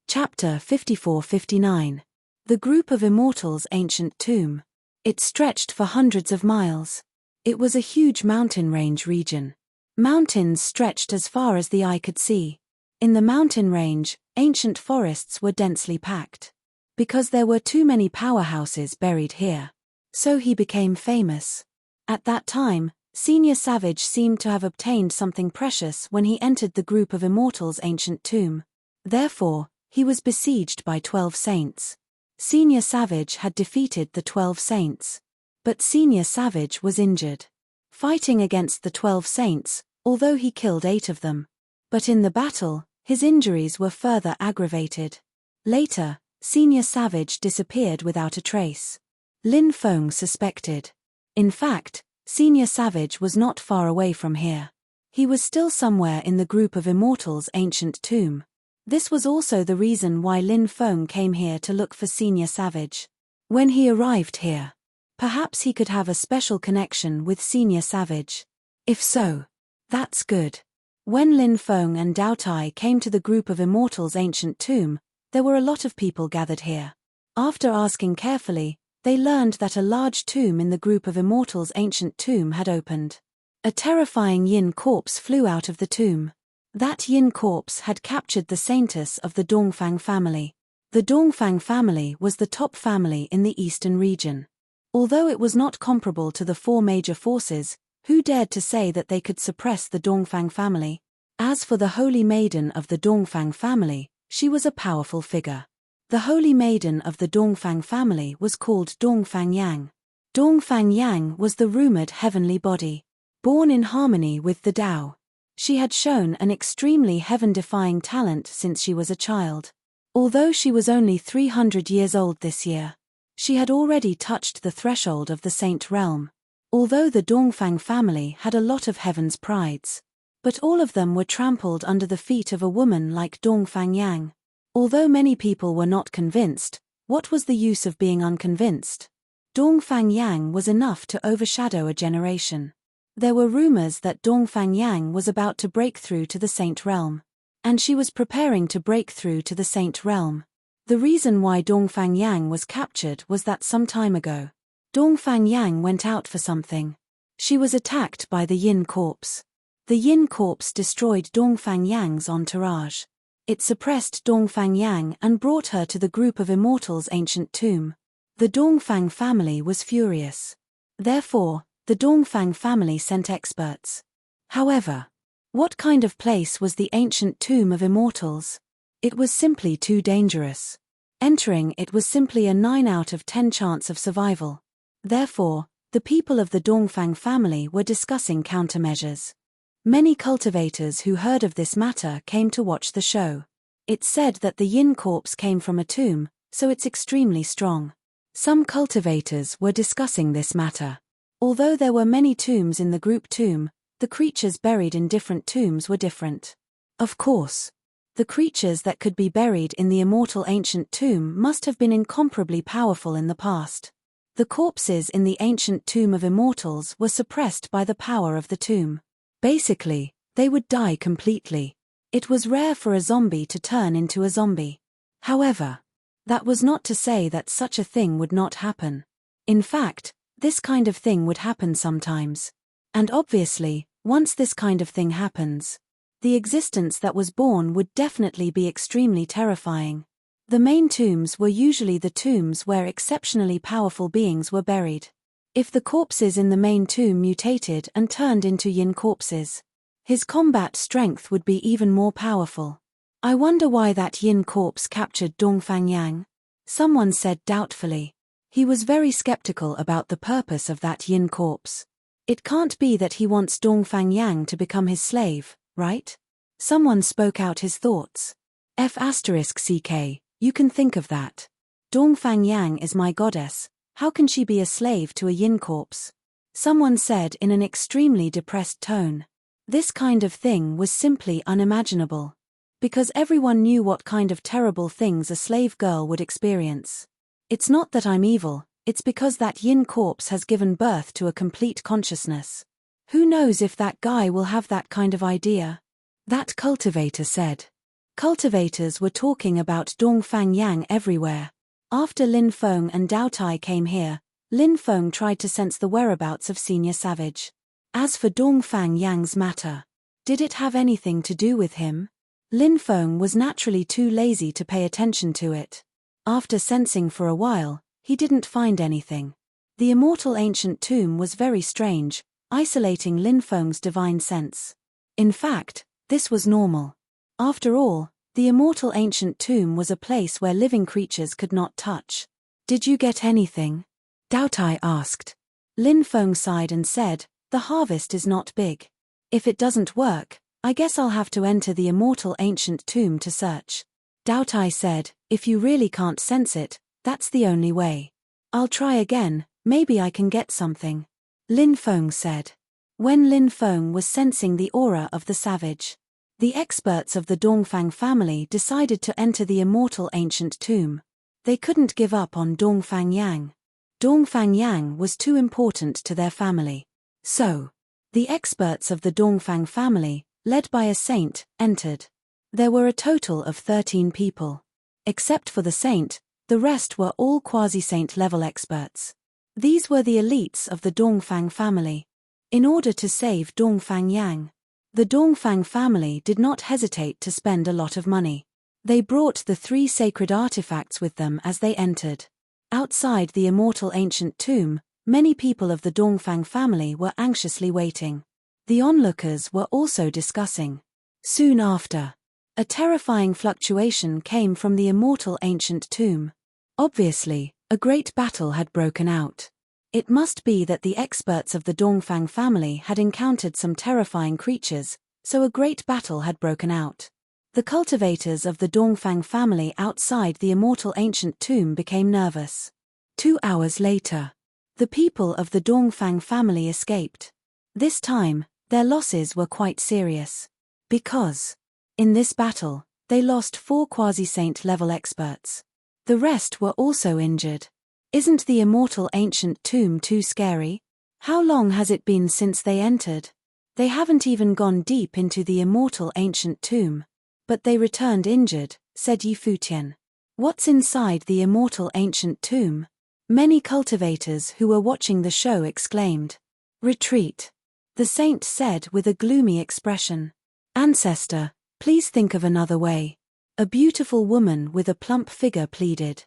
Chapter 54-59. The group of immortals' ancient tomb. It stretched for hundreds of miles. It was a huge mountain range region. Mountains stretched as far as the eye could see. In the mountain range, ancient forests were densely packed. Because there were too many powerhouses buried here. So he became famous. At that time, Senior Savage seemed to have obtained something precious when he entered the group of immortals' ancient tomb. Therefore, he was besieged by 12 saints. Senior Savage had defeated the 12 saints. But Senior Savage was injured. Fighting against the 12 saints, although he killed 8 of them. But in the battle, his injuries were further aggravated. Later, Senior Savage disappeared without a trace. Lin Feng suspected. In fact, Senior Savage was not far away from here. He was still somewhere in the group of immortals' ancient tomb. This was also the reason why Lin Feng came here to look for Senior Savage. When he arrived here, perhaps he could have a special connection with Senior Savage. If so, that's good. When Lin Feng and Dao Tai came to the group of immortals' ancient tomb, there were a lot of people gathered here. After asking carefully, they learned that a large tomb in the group of immortals' ancient tomb had opened. A terrifying yin corpse flew out of the tomb. That yin corpse had captured the saintess of the Dongfang family. The Dongfang family was the top family in the eastern region. Although it was not comparable to the 4 major forces, who dared to say that they could suppress the Dongfang family? As for the Holy Maiden of the Dongfang family, she was a powerful figure. The Holy Maiden of the Dongfang family was called Dongfang Yang. Dongfang Yang was the rumored heavenly body, born in harmony with the Tao. She had shown an extremely heaven-defying talent since she was a child. Although she was only 300 years old this year, she had already touched the threshold of the saint realm. Although the Dongfang family had a lot of heaven's prides, but all of them were trampled under the feet of a woman like Dongfang Yang. Although many people were not convinced, what was the use of being unconvinced? Dongfang Yang was enough to overshadow a generation. There were rumors that Dongfang Yang was about to break through to the saint realm. And she was preparing to break through to the saint realm. The reason why Dongfang Yang was captured was that some time ago, Dongfang Yang went out for something. She was attacked by the yin corpse. The yin corpse destroyed Dongfang Yang's entourage. It suppressed Dongfang Yang and brought her to the group of immortals' ancient tomb. The Dongfang family was furious. Therefore, the Dongfang family sent experts. However, what kind of place was the ancient tomb of immortals? It was simply too dangerous. Entering it was simply a 9 out of 10 chance of survival. Therefore, the people of the Dongfang family were discussing countermeasures. Many cultivators who heard of this matter came to watch the show. It said that the yin corpse came from a tomb, so it's extremely strong. Some cultivators were discussing this matter. Although there were many tombs in the group tomb, the creatures buried in different tombs were different. Of course, the creatures that could be buried in the immortal ancient tomb must have been incomparably powerful in the past. The corpses in the ancient tomb of immortals were suppressed by the power of the tomb. Basically, they would die completely. It was rare for a zombie to turn into a zombie. However, that was not to say that such a thing would not happen. In fact, this kind of thing would happen sometimes. And obviously, once this kind of thing happens, the existence that was born would definitely be extremely terrifying. The main tombs were usually the tombs where exceptionally powerful beings were buried. If the corpses in the main tomb mutated and turned into yin corpses, his combat strength would be even more powerful. I wonder why that yin corpse captured Dongfang Yang? Someone said doubtfully. He was very skeptical about the purpose of that yin corpse. It can't be that he wants Dongfang Yang to become his slave, right? Someone spoke out his thoughts. F***ck, you can think of that. Dongfang Yang is my goddess. How can she be a slave to a yin corpse? Someone said in an extremely depressed tone. This kind of thing was simply unimaginable. Because everyone knew what kind of terrible things a slave girl would experience. It's not that I'm evil, it's because that yin corpse has given birth to a complete consciousness. Who knows if that guy will have that kind of idea? That cultivator said. Cultivators were talking about Dongfang Yang everywhere. After Lin Feng and Dao Tai came here, Lin Feng tried to sense the whereabouts of Senior Savage. As for Dongfang Yang's matter, did it have anything to do with him? Lin Feng was naturally too lazy to pay attention to it. After sensing for a while, he didn't find anything. The immortal ancient tomb was very strange. isolating Lin Feng's divine sense. In fact, this was normal. After all, the immortal ancient tomb was a place where living creatures could not touch. Did you get anything? Dao Tai asked. Lin Feng sighed and said, the harvest is not big. If it doesn't work, I guess I'll have to enter the immortal ancient tomb to search. Dao Tai said, if you really can't sense it, that's the only way. I'll try again, maybe I can get something. Lin Feng said. When Lin Feng was sensing the aura of the savage, the experts of the Dongfang family decided to enter the immortal ancient tomb. They couldn't give up on Dongfang Yang. Dongfang Yang was too important to their family. So, the experts of the Dongfang family, led by a saint, entered. There were a total of 13 people. Except for the saint, the rest were all quasi-saint level experts. These were the elites of the Dongfang family. In order to save Dongfang Yang, the Dongfang family did not hesitate to spend a lot of money. They brought the 3 sacred artifacts with them as they entered. Outside the immortal ancient tomb, many people of the Dongfang family were anxiously waiting. The onlookers were also discussing. Soon after, a terrifying fluctuation came from the immortal ancient tomb. Obviously, a great battle had broken out. It must be that the experts of the Dongfang family had encountered some terrifying creatures, so a great battle had broken out. The cultivators of the Dongfang family outside the immortal ancient tomb became nervous. 2 hours later, the people of the Dongfang family escaped. This time, their losses were quite serious. Because, in this battle, they lost 4 quasi-saint level experts. The rest were also injured. Isn't the immortal ancient tomb too scary? How long has it been since they entered? They haven't even gone deep into the immortal ancient tomb. But they returned injured, said Yi Futian. What's inside the immortal ancient tomb? Many cultivators who were watching the show exclaimed. Retreat. The saint said with a gloomy expression. Ancestor, please think of another way. A beautiful woman with a plump figure pleaded.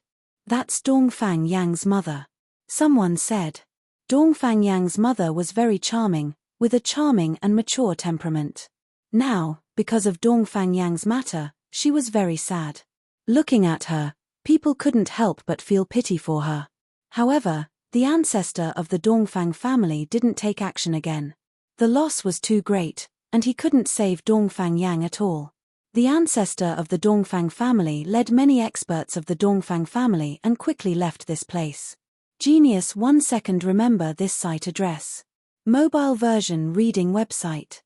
That's Dongfang Yang's mother. Someone said. Dongfang Yang's mother was very charming, with a charming and mature temperament. Now, because of Dongfang Yang's matter, she was very sad. Looking at her, people couldn't help but feel pity for her. However, the ancestor of the Dongfang family didn't take action again. The loss was too great, and he couldn't save Dongfang Yang at all. The ancestor of the Dongfang family led many experts of the Dongfang family and quickly left this place. Genius 1 second. Remember this site address. Mobile version reading website.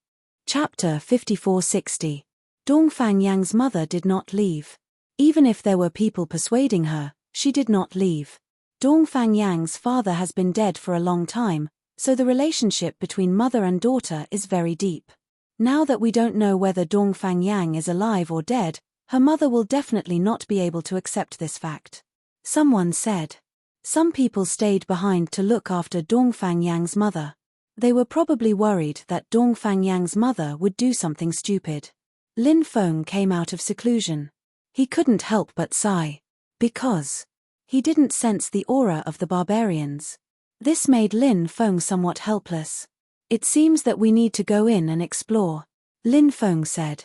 Chapter 5460. Dongfang Yang's mother did not leave. Even if there were people persuading her, she did not leave. Dongfang Yang's father has been dead for a long time, so the relationship between mother and daughter is very deep. Now that we don't know whether Dongfang Yang is alive or dead, her mother will definitely not be able to accept this fact. Someone said. Some people stayed behind to look after Dongfang Yang's mother. They were probably worried that Dongfang Yang's mother would do something stupid. Lin Feng came out of seclusion. He couldn't help but sigh. Because he didn't sense the aura of the barbarians. This made Lin Feng somewhat helpless. It seems that we need to go in and explore. Lin Feng said.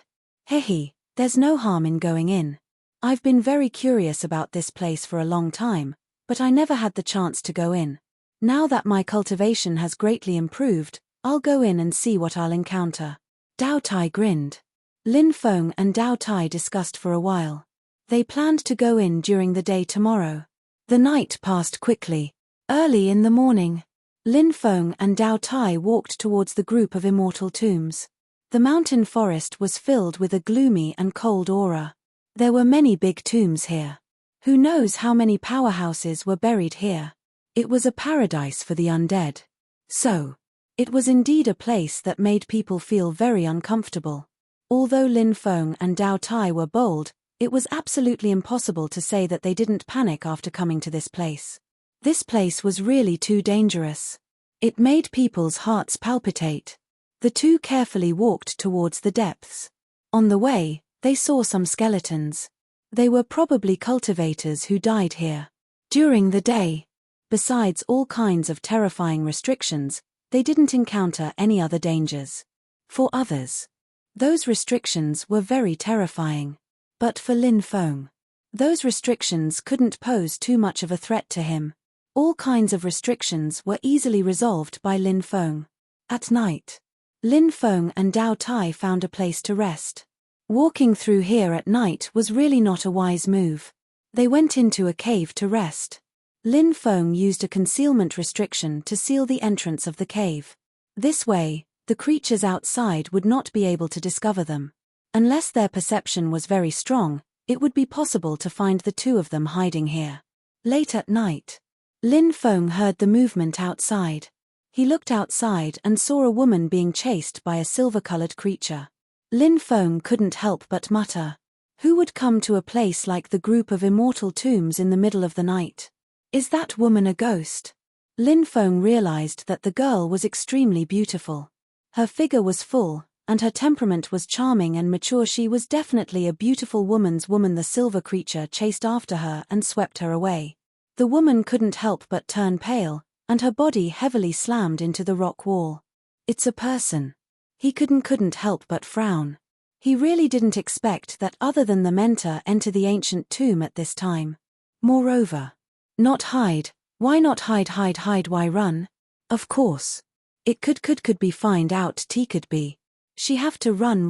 Hehe, there's no harm in going in. I've been very curious about this place for a long time, but I never had the chance to go in. Now that my cultivation has greatly improved, I'll go in and see what I'll encounter. Dao Tai grinned. Lin Feng and Dao Tai discussed for a while. They planned to go in during the day tomorrow. The night passed quickly. Early in the morning, Lin Feng and Dao Tai walked towards the group of immortal tombs. The mountain forest was filled with a gloomy and cold aura. There were many big tombs here. Who knows how many powerhouses were buried here? It was a paradise for the undead. So, it was indeed a place that made people feel very uncomfortable. Although Lin Feng and Dao Tai were bold, it was absolutely impossible to say that they didn't panic after coming to this place. This place was really too dangerous. It made people's hearts palpitate. The two carefully walked towards the depths. On the way, they saw some skeletons. They were probably cultivators who died here. During the day, besides all kinds of terrifying restrictions, they didn't encounter any other dangers. For others, those restrictions were very terrifying. But for Lin Feng, those restrictions couldn't pose too much of a threat to him. All kinds of restrictions were easily resolved by Lin Feng. At night, Lin Feng and Dao Tai found a place to rest. Walking through here at night was really not a wise move. They went into a cave to rest. Lin Feng used a concealment restriction to seal the entrance of the cave. This way, the creatures outside would not be able to discover them. Unless their perception was very strong, it would be possible to find the two of them hiding here. Late at night, Lin Feng heard the movement outside. He looked outside and saw a woman being chased by a silver-colored creature. Lin Feng couldn't help but mutter, "Who would come to a place like the group of immortal tombs in the middle of the night? Is that woman a ghost?" Lin Feng realized that the girl was extremely beautiful. Her figure was full, and her temperament was charming and mature. She was definitely a beautiful woman's woman. The silver creature chased after her and swept her away. The woman couldn't help but turn pale, and her body heavily slammed into the rock wall. "It's a person." He couldn't help but frown. He really didn't expect that other than the mentor enter the ancient tomb at this time. Moreover, not hide. Why not hide? Why run? Of course. It could be find out. Could be. She have to run.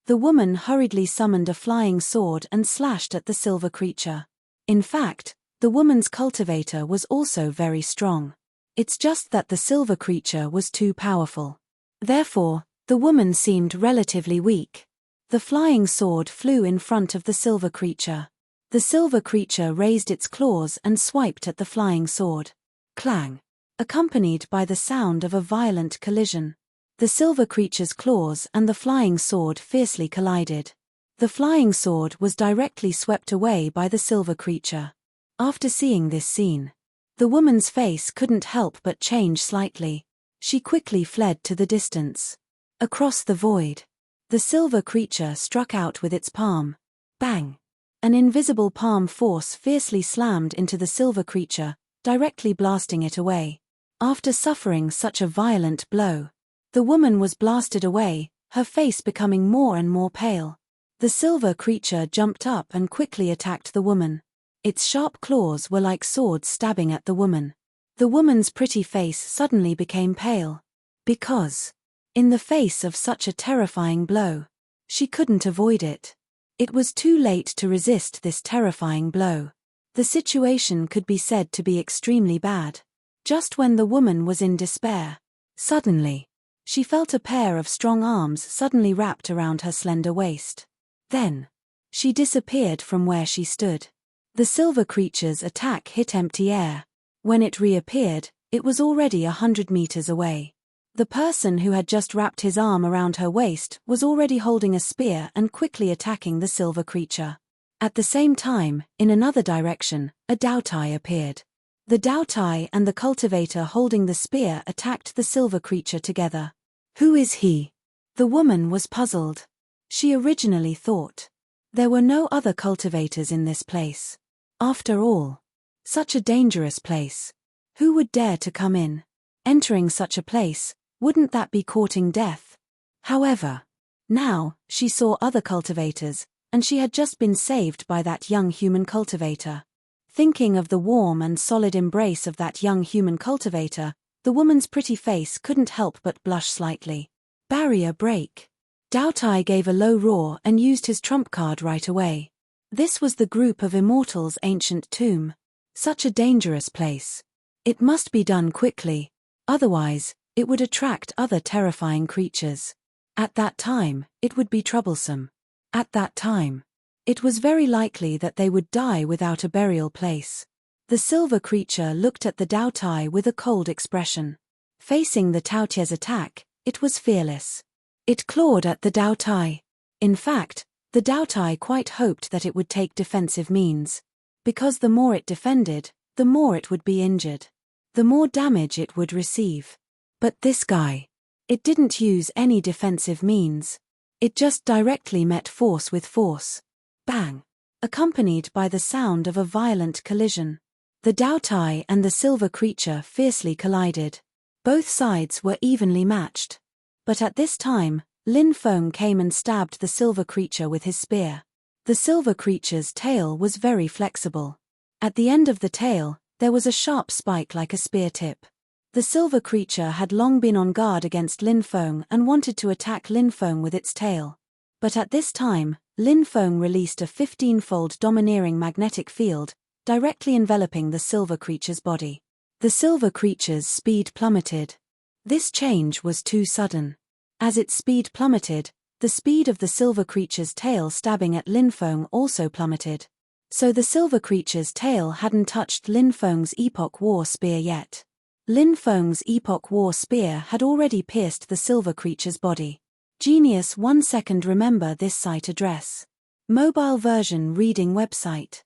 The woman hurriedly summoned a flying sword and slashed at the silver creature. In fact, the woman's cultivator was also very strong. It's just that the silver creature was too powerful. Therefore, the woman seemed relatively weak. The flying sword flew in front of the silver creature. The silver creature raised its claws and swiped at the flying sword. Clang! Accompanied by the sound of a violent collision. The silver creature's claws and the flying sword fiercely collided. The flying sword was directly swept away by the silver creature. After seeing this scene, the woman's face couldn't help but change slightly. She quickly fled to the distance. Across the void, the silver creature struck out with its palm. Bang! An invisible palm force fiercely slammed into the silver creature, directly blasting it away. After suffering such a violent blow, the woman was blasted away, her face becoming more and more pale. The silver creature jumped up and quickly attacked the woman. Its sharp claws were like swords stabbing at the woman. The woman's pretty face suddenly became pale. Because, in the face of such a terrifying blow, she couldn't avoid it. It was too late to resist this terrifying blow. The situation could be said to be extremely bad. Just when the woman was in despair, suddenly, she felt a pair of strong arms suddenly wrapped around her slender waist. Then, she disappeared from where she stood. The silver creature's attack hit empty air. When it reappeared, it was already 100 meters away. The person who had just wrapped his arm around her waist was already holding a spear and quickly attacking the silver creature. At the same time, in another direction, a Dao Tai appeared. The Dao Tai and the cultivator holding the spear attacked the silver creature together. Who is he? The woman was puzzled. She originally thought there were no other cultivators in this place. After all, such a dangerous place. Who would dare to come in? Entering such a place, wouldn't that be courting death? However, now, she saw other cultivators, and she had just been saved by that young human cultivator. Thinking of the warm and solid embrace of that young human cultivator, the woman's pretty face couldn't help but blush slightly. Barrier break. Dao Tai gave a low roar and used his trump card right away. This was the group of immortals' ancient tomb. Such a dangerous place. It must be done quickly, otherwise, it would attract other terrifying creatures. At that time, it would be troublesome. At that time, it was very likely that they would die without a burial place. The silver creature looked at the Dao Tai with a cold expression. Facing the Tao Tie's attack, it was fearless. It clawed at the Dao Tai. In fact, the Dao Tai quite hoped that it would take defensive means. Because the more it defended, the more it would be injured. The more damage it would receive. But this guy, it didn't use any defensive means. It just directly met force with force. Bang! Accompanied by the sound of a violent collision. The Dao Tai and the silver creature fiercely collided. Both sides were evenly matched. But at this time, Lin Feng came and stabbed the silver creature with his spear. The silver creature's tail was very flexible. At the end of the tail, there was a sharp spike like a spear tip. The silver creature had long been on guard against Lin Feng and wanted to attack Lin Feng with its tail. But at this time, Lin Feng released a 15-fold domineering magnetic field, directly enveloping the silver creature's body. The silver creature's speed plummeted. This change was too sudden. As its speed plummeted, the speed of the silver creature's tail stabbing at Lin Feng also plummeted. So the silver creature's tail hadn't touched Lin Feng's Epoch War spear yet. Lin Feng's Epoch War spear had already pierced the silver creature's body. Genius 1 second. Remember this site address. Mobile version reading website.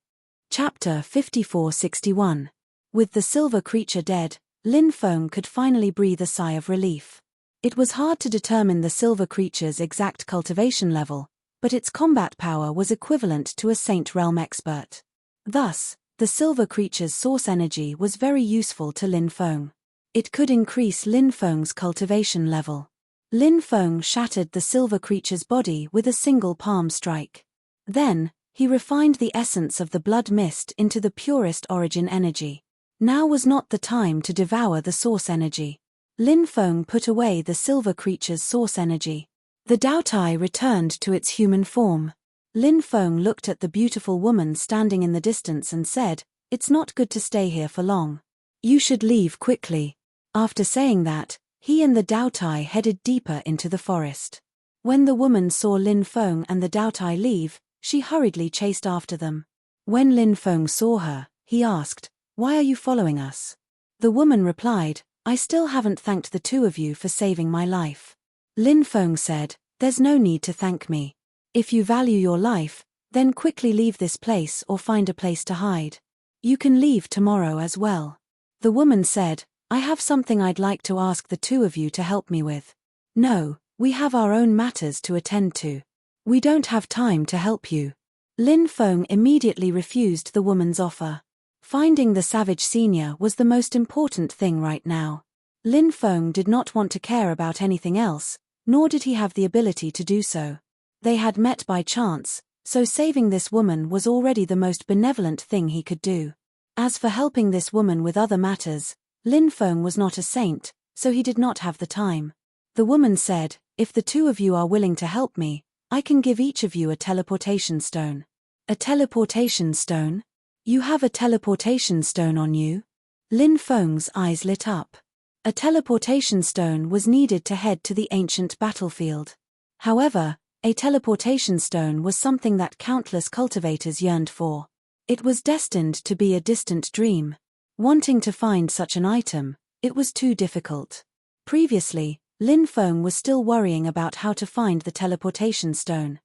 Chapter 5461. With the silver creature dead, Lin Feng could finally breathe a sigh of relief. It was hard to determine the silver creature's exact cultivation level, but its combat power was equivalent to a Saint Realm expert. Thus, the silver creature's source energy was very useful to Lin Feng. It could increase Lin Feng's cultivation level. Lin Feng shattered the silver creature's body with a single palm strike. Then, he refined the essence of the blood mist into the purest origin energy. Now was not the time to devour the source energy. Lin Feng put away the silver creature's source energy. The Daotai returned to its human form. Lin Feng looked at the beautiful woman standing in the distance and said, "It's not good to stay here for long. You should leave quickly." After saying that, he and the Daotai headed deeper into the forest. When the woman saw Lin Feng and the Daotai leave, she hurriedly chased after them. When Lin Feng saw her, he asked, "Why are you following us?" The woman replied, "I still haven't thanked the two of you for saving my life." Lin Feng said, "There's no need to thank me. If you value your life, then quickly leave this place or find a place to hide. You can leave tomorrow as well." The woman said, "I have something I'd like to ask the two of you to help me with." "No, we have our own matters to attend to. We don't have time to help you." Lin Feng immediately refused the woman's offer. Finding the savage senior was the most important thing right now. Lin Feng did not want to care about anything else, nor did he have the ability to do so. They had met by chance, so saving this woman was already the most benevolent thing he could do. As for helping this woman with other matters, Lin Feng was not a saint, so he did not have the time. The woman said, "If the two of you are willing to help me, I can give each of you a teleportation stone." "A teleportation stone? You have a teleportation stone on you?" Lin Feng's eyes lit up. A teleportation stone was needed to head to the ancient battlefield. However, a teleportation stone was something that countless cultivators yearned for. It was destined to be a distant dream. Wanting to find such an item, it was too difficult. Previously, Lin Feng was still worrying about how to find the teleportation stone.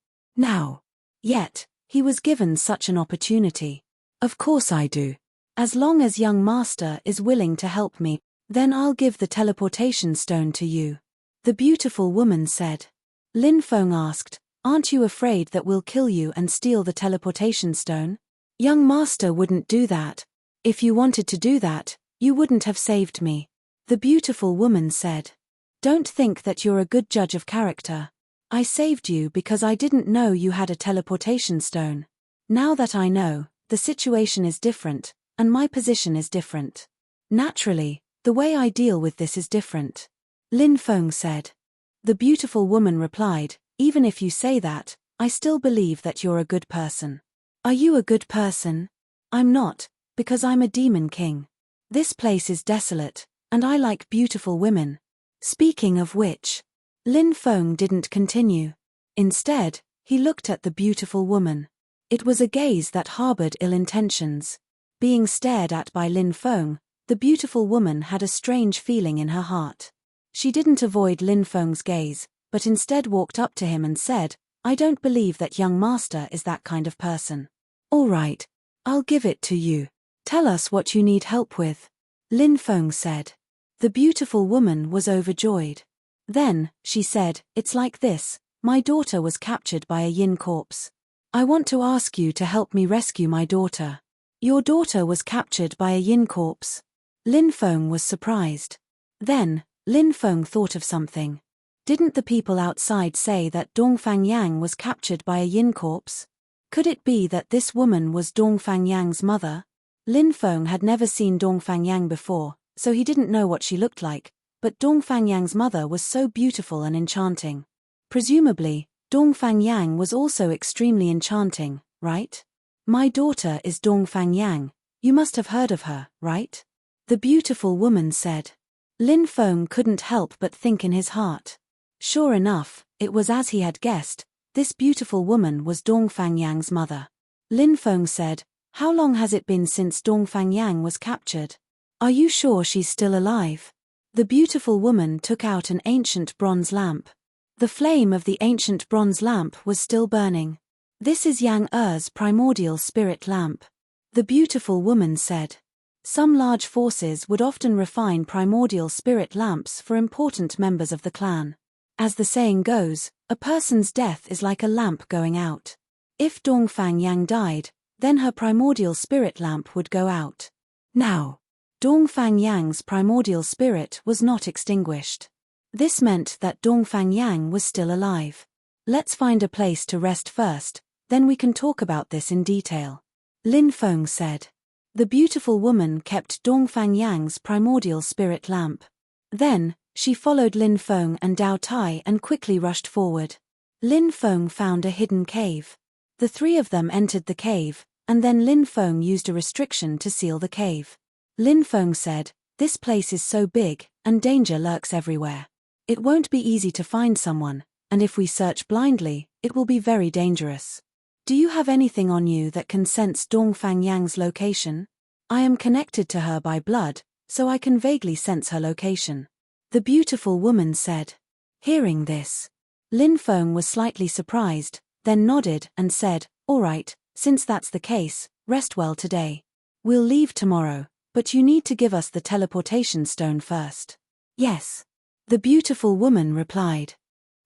Yet, he was given such an opportunity. "Of course I do. As long as young master is willing to help me, then I'll give the teleportation stone to you," the beautiful woman said. Lin Feng asked, "Aren't you afraid that we'll kill you and steal the teleportation stone?" "Young master wouldn't do that. If you wanted to do that, you wouldn't have saved me," the beautiful woman said. "Don't think that you're a good judge of character. I saved you because I didn't know you had a teleportation stone. Now that I know, the situation is different, and my position is different. Naturally, the way I deal with this is different," Lin Feng said. The beautiful woman replied, "Even if you say that, I still believe that you're a good person." "Are you a good person?" "I'm not, because I'm a demon king. This place is desolate, and I like beautiful women." Speaking of which, Lin Feng didn't continue. Instead, he looked at the beautiful woman. It was a gaze that harbored ill intentions. Being stared at by Lin Feng, the beautiful woman had a strange feeling in her heart. She didn't avoid Lin Feng's gaze, but instead walked up to him and said, "I don't believe that young master is that kind of person." "All right, I'll give it to you. Tell us what you need help with," Lin Feng said. The beautiful woman was overjoyed. Then, she said, "It's like this, my daughter was captured by a yin corpse. I want to ask you to help me rescue my daughter." "Your daughter was captured by a yin corpse?" Lin Feng was surprised. Then, Lin Feng thought of something. Didn't the people outside say that Dongfang Yang was captured by a yin corpse? Could it be that this woman was Dongfang Yang's mother? Lin Feng had never seen Dongfang Yang before, so he didn't know what she looked like, but Dongfang Yang's mother was so beautiful and enchanting. Presumably, Dongfang Yang was also extremely enchanting, right? My daughter is Dongfang Yang. You must have heard of her, right? The beautiful woman said. Lin Feng couldn't help but think in his heart. Sure enough, it was as he had guessed. This beautiful woman was Dongfang Yang's mother. Lin Feng said, "How long has it been since Dongfang Yang was captured? Are you sure she's still alive?" The beautiful woman took out an ancient bronze lamp. The flame of the ancient bronze lamp was still burning. "This is Yang Er's primordial spirit lamp," the beautiful woman said. Some large forces would often refine primordial spirit lamps for important members of the clan. As the saying goes, a person's death is like a lamp going out. If Dongfang Yang died, then her primordial spirit lamp would go out. Now, Dongfang Yang's primordial spirit was not extinguished. This meant that Dongfang Yang was still alive. Let's find a place to rest first, then we can talk about this in detail, Lin Feng said. The beautiful woman kept Dongfang Yang's primordial spirit lamp. Then, she followed Lin Feng and Dao Tai and quickly rushed forward. Lin Feng found a hidden cave. The three of them entered the cave, and then Lin Feng used a restriction to seal the cave. Lin Feng said, "This place is so big, and danger lurks everywhere. It won't be easy to find someone, and if we search blindly, it will be very dangerous. Do you have anything on you that can sense Dongfang Yang's location? I am connected to her by blood, so I can vaguely sense her location," the beautiful woman said. Hearing this, Lin Feng was slightly surprised, then nodded and said, "All right, since that's the case, rest well today. We'll leave tomorrow, but you need to give us the teleportation stone first." "Yes," the beautiful woman replied.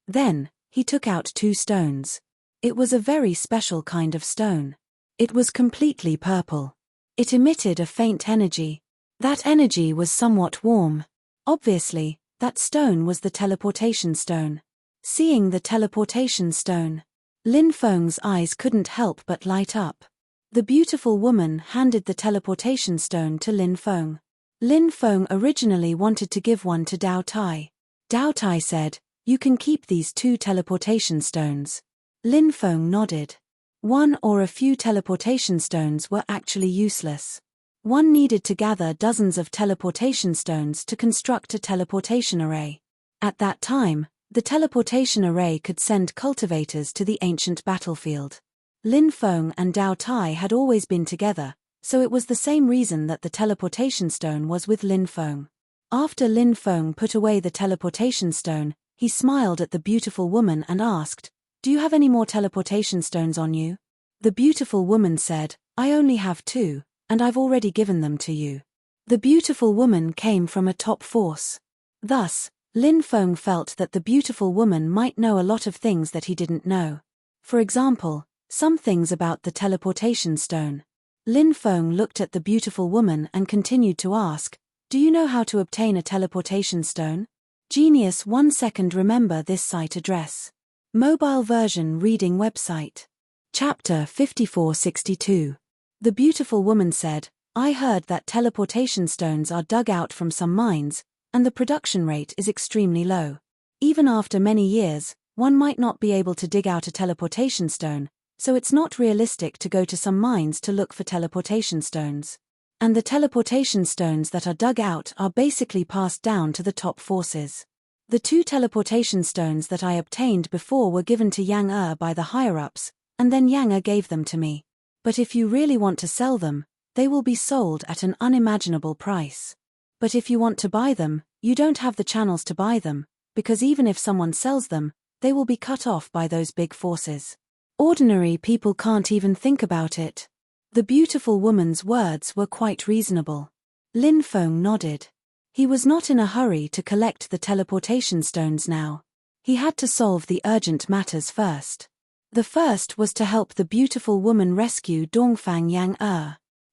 Then, he took out 2 stones. It was a very special kind of stone. It was completely purple. It emitted a faint energy. That energy was somewhat warm. Obviously, that stone was the teleportation stone. Seeing the teleportation stone, Lin Feng's eyes couldn't help but light up. The beautiful woman handed the teleportation stone to Lin Feng. Lin Feng originally wanted to give one to Dao Tai. Dao Tai said, "You can keep these 2 teleportation stones." Lin Feng nodded. One or a few teleportation stones were actually useless. One needed to gather dozens of teleportation stones to construct a teleportation array. At that time, the teleportation array could send cultivators to the ancient battlefield. Lin Feng and Dao Tai had always been together, so it was the same reason that the teleportation stone was with Lin Feng. After Lin Feng put away the teleportation stone, he smiled at the beautiful woman and asked, "Do you have any more teleportation stones on you?" The beautiful woman said, "I only have 2, and I've already given them to you." The beautiful woman came from a top force. Thus, Lin Feng felt that the beautiful woman might know a lot of things that he didn't know. For example, some things about the teleportation stone. Lin Feng looked at the beautiful woman and continued to ask, "Do you know how to obtain a teleportation stone?" Genius 1 second. Remember this site address. Mobile version reading website. Chapter 5462. The beautiful woman said, "I heard that teleportation stones are dug out from some mines, and the production rate is extremely low. Even after many years, one might not be able to dig out a teleportation stone, so it's not realistic to go to some mines to look for teleportation stones. And the teleportation stones that are dug out are basically passed down to the top forces. The 2 teleportation stones that I obtained before were given to Yang by the higher-ups, and then Yang gave them to me. But if you really want to sell them, they will be sold at an unimaginable price. But if you want to buy them, you don't have the channels to buy them, because even if someone sells them, they will be cut off by those big forces. Ordinary people can't even think about it." The beautiful woman's words were quite reasonable. Lin Feng nodded. He was not in a hurry to collect the teleportation stones now. He had to solve the urgent matters first. The first was to help the beautiful woman rescue Dongfang Yang.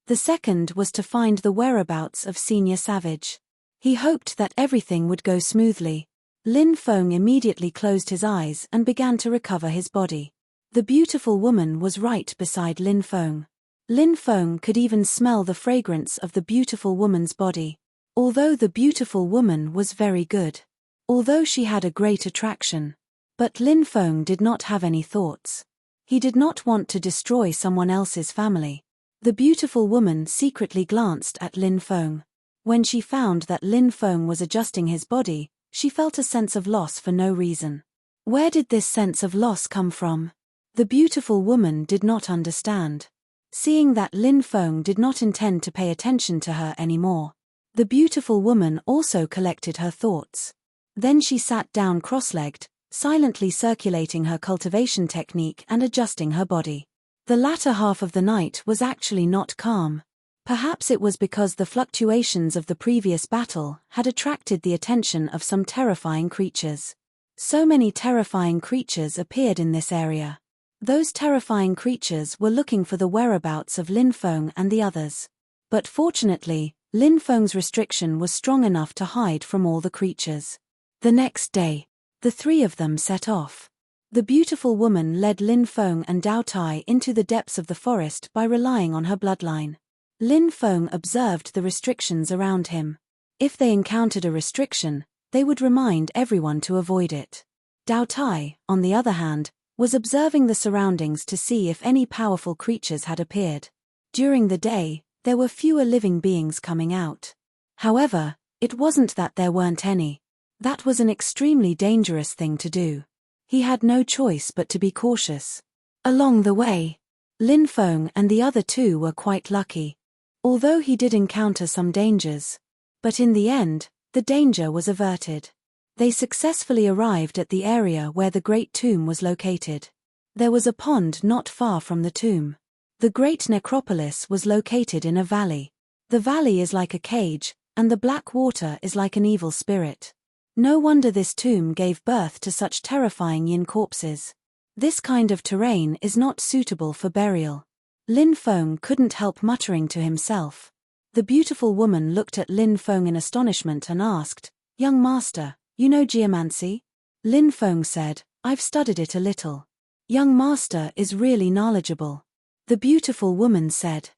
The second was to find the whereabouts of Senior Savage. He hoped that everything would go smoothly. Lin Feng immediately closed his eyes and began to recover his body. The beautiful woman was right beside Lin Feng. Lin Feng could even smell the fragrance of the beautiful woman's body. Although the beautiful woman was very good. Although she had a great attraction. But Lin Feng did not have any thoughts. He did not want to destroy someone else's family. The beautiful woman secretly glanced at Lin Feng. When she found that Lin Feng was adjusting his body, she felt a sense of loss for no reason. Where did this sense of loss come from? The beautiful woman did not understand. Seeing that Lin Feng did not intend to pay attention to her anymore, the beautiful woman also collected her thoughts. Then she sat down cross-legged, silently circulating her cultivation technique and adjusting her body. The latter half of the night was actually not calm. Perhaps it was because the fluctuations of the previous battle had attracted the attention of some terrifying creatures. So many terrifying creatures appeared in this area. Those terrifying creatures were looking for the whereabouts of Lin Feng and the others. But fortunately, Lin Feng's restriction was strong enough to hide from all the creatures. The next day, the three of them set off. The beautiful woman led Lin Feng and Dao Tai into the depths of the forest by relying on her bloodline. Lin Feng observed the restrictions around him. If they encountered a restriction, they would remind everyone to avoid it. Dao Tai, on the other hand, was observing the surroundings to see if any powerful creatures had appeared. During the day, there were fewer living beings coming out. However, it wasn't that there weren't any. That was an extremely dangerous thing to do. He had no choice but to be cautious. Along the way, Lin Feng and the other two were quite lucky. Although he did encounter some dangers. But in the end, the danger was averted. They successfully arrived at the area where the Great Tomb was located. There was a pond not far from the tomb. The Great Necropolis was located in a valley. The valley is like a cage, and the black water is like an evil spirit. No wonder this tomb gave birth to such terrifying yin corpses. This kind of terrain is not suitable for burial. Lin Feng couldn't help muttering to himself. The beautiful woman looked at Lin Feng in astonishment and asked, "Young master, you know geomancy?" Lin Feng said, "I've studied it a little." "Young master is really knowledgeable." The beautiful woman said,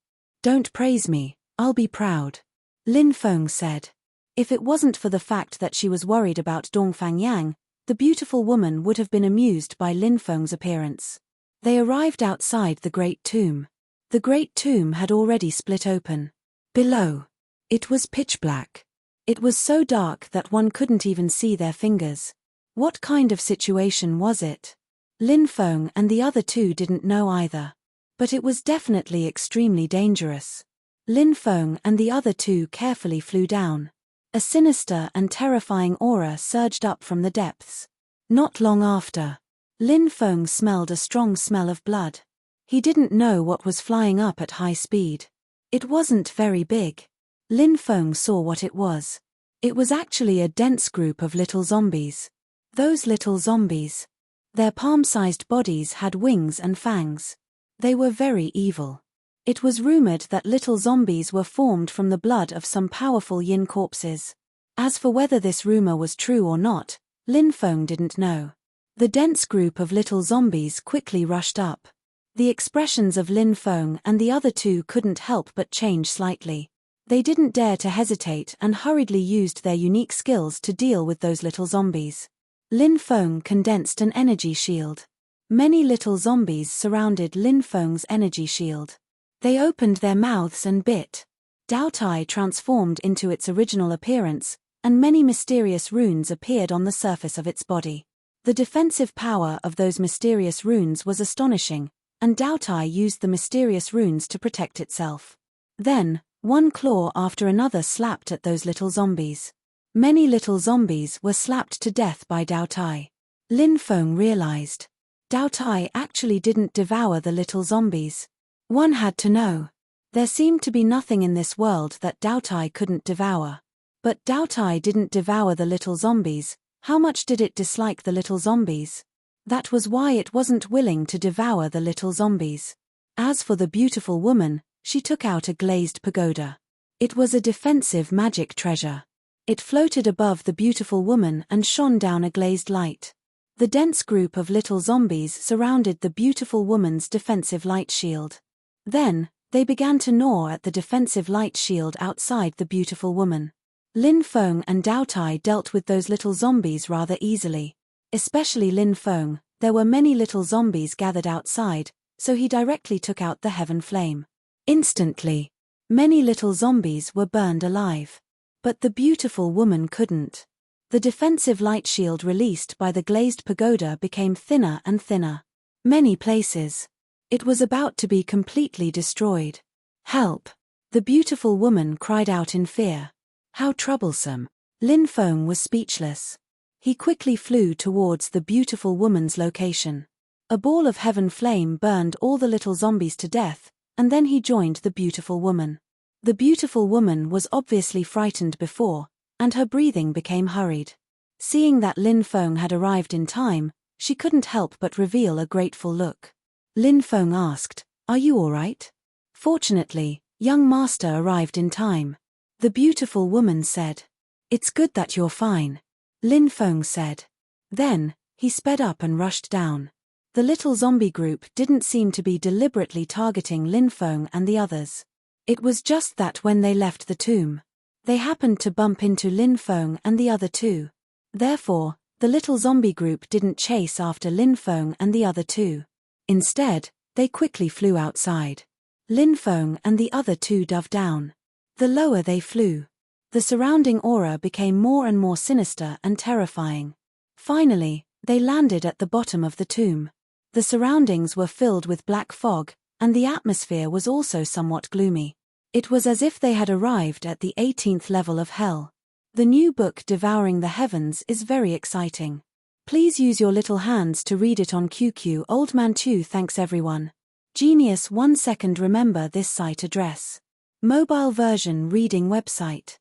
"Don't praise me, I'll be proud." Lin Feng said. If it wasn't for the fact that she was worried about Dongfang Yang, the beautiful woman would have been amused by Lin Feng's appearance. They arrived outside the Great Tomb. The Great Tomb had already split open. Below, it was pitch black. It was so dark that one couldn't even see their fingers. What kind of situation was it? Lin Feng and the other two didn't know either. But it was definitely extremely dangerous. Lin Feng and the other two carefully flew down. A sinister and terrifying aura surged up from the depths. Not long after, Lin Feng smelled a strong smell of blood. He didn't know what was flying up at high speed. It wasn't very big. Lin Feng saw what it was. It was actually a dense group of little zombies. Those little zombies. Their palm-sized bodies had wings and fangs. They were very evil. It was rumored that little zombies were formed from the blood of some powerful yin corpses. As for whether this rumor was true or not, Lin Feng didn't know. The dense group of little zombies quickly rushed up. The expressions of Lin Feng and the other two couldn't help but change slightly. They didn't dare to hesitate and hurriedly used their unique skills to deal with those little zombies. Lin Feng condensed an energy shield. Many little zombies surrounded Lin Feng's energy shield. They opened their mouths and bit. Dao Tai transformed into its original appearance, and many mysterious runes appeared on the surface of its body. The defensive power of those mysterious runes was astonishing, and Dao Tai used the mysterious runes to protect itself. Then, one claw after another slapped at those little zombies. Many little zombies were slapped to death by Dao Tai. Lin Feng realized. Dao Tai actually didn't devour the little zombies. One had to know. There seemed to be nothing in this world that Dao Tai couldn't devour. But Dao Tai didn't devour the little zombies. How much did it dislike the little zombies? That was why it wasn't willing to devour the little zombies. As for the beautiful woman, she took out a glazed pagoda. It was a defensive magic treasure. It floated above the beautiful woman and shone down a glazed light. The dense group of little zombies surrounded the beautiful woman's defensive light shield. Then, they began to gnaw at the defensive light shield outside the beautiful woman. Lin Feng and Dao Tai dealt with those little zombies rather easily. Especially Lin Feng, there were many little zombies gathered outside, so he directly took out the heaven flame. Instantly, many little zombies were burned alive. But the beautiful woman couldn't. The defensive light shield released by the glazed pagoda became thinner and thinner. Many places. It was about to be completely destroyed. Help! The beautiful woman cried out in fear. How troublesome. Lin Feng was speechless. He quickly flew towards the beautiful woman's location. A ball of heaven flame burned all the little zombies to death, and then he joined the beautiful woman. The beautiful woman was obviously frightened before, and her breathing became hurried. Seeing that Lin Feng had arrived in time, she couldn't help but reveal a grateful look. Lin Feng asked, "Are you all right?" Fortunately, young master arrived in time. The beautiful woman said, "It's good that you're fine," Lin Feng said. Then, he sped up and rushed down. The little zombie group didn't seem to be deliberately targeting Lin Feng and the others. It was just that when they left the tomb, they happened to bump into Lin Feng and the other two. Therefore, the little zombie group didn't chase after Lin Feng and the other two. Instead, they quickly flew outside. Lin Feng and the other two dove down. The lower they flew, the surrounding aura became more and more sinister and terrifying. Finally, they landed at the bottom of the tomb. The surroundings were filled with black fog, and the atmosphere was also somewhat gloomy. It was as if they had arrived at the 18th level of hell. The new book Devouring the Heavens is very exciting. Please use your little hands to read it on QQ. Old Man Chu. Thanks everyone. Genius. 1 second. Remember this site address. Mobile version reading website.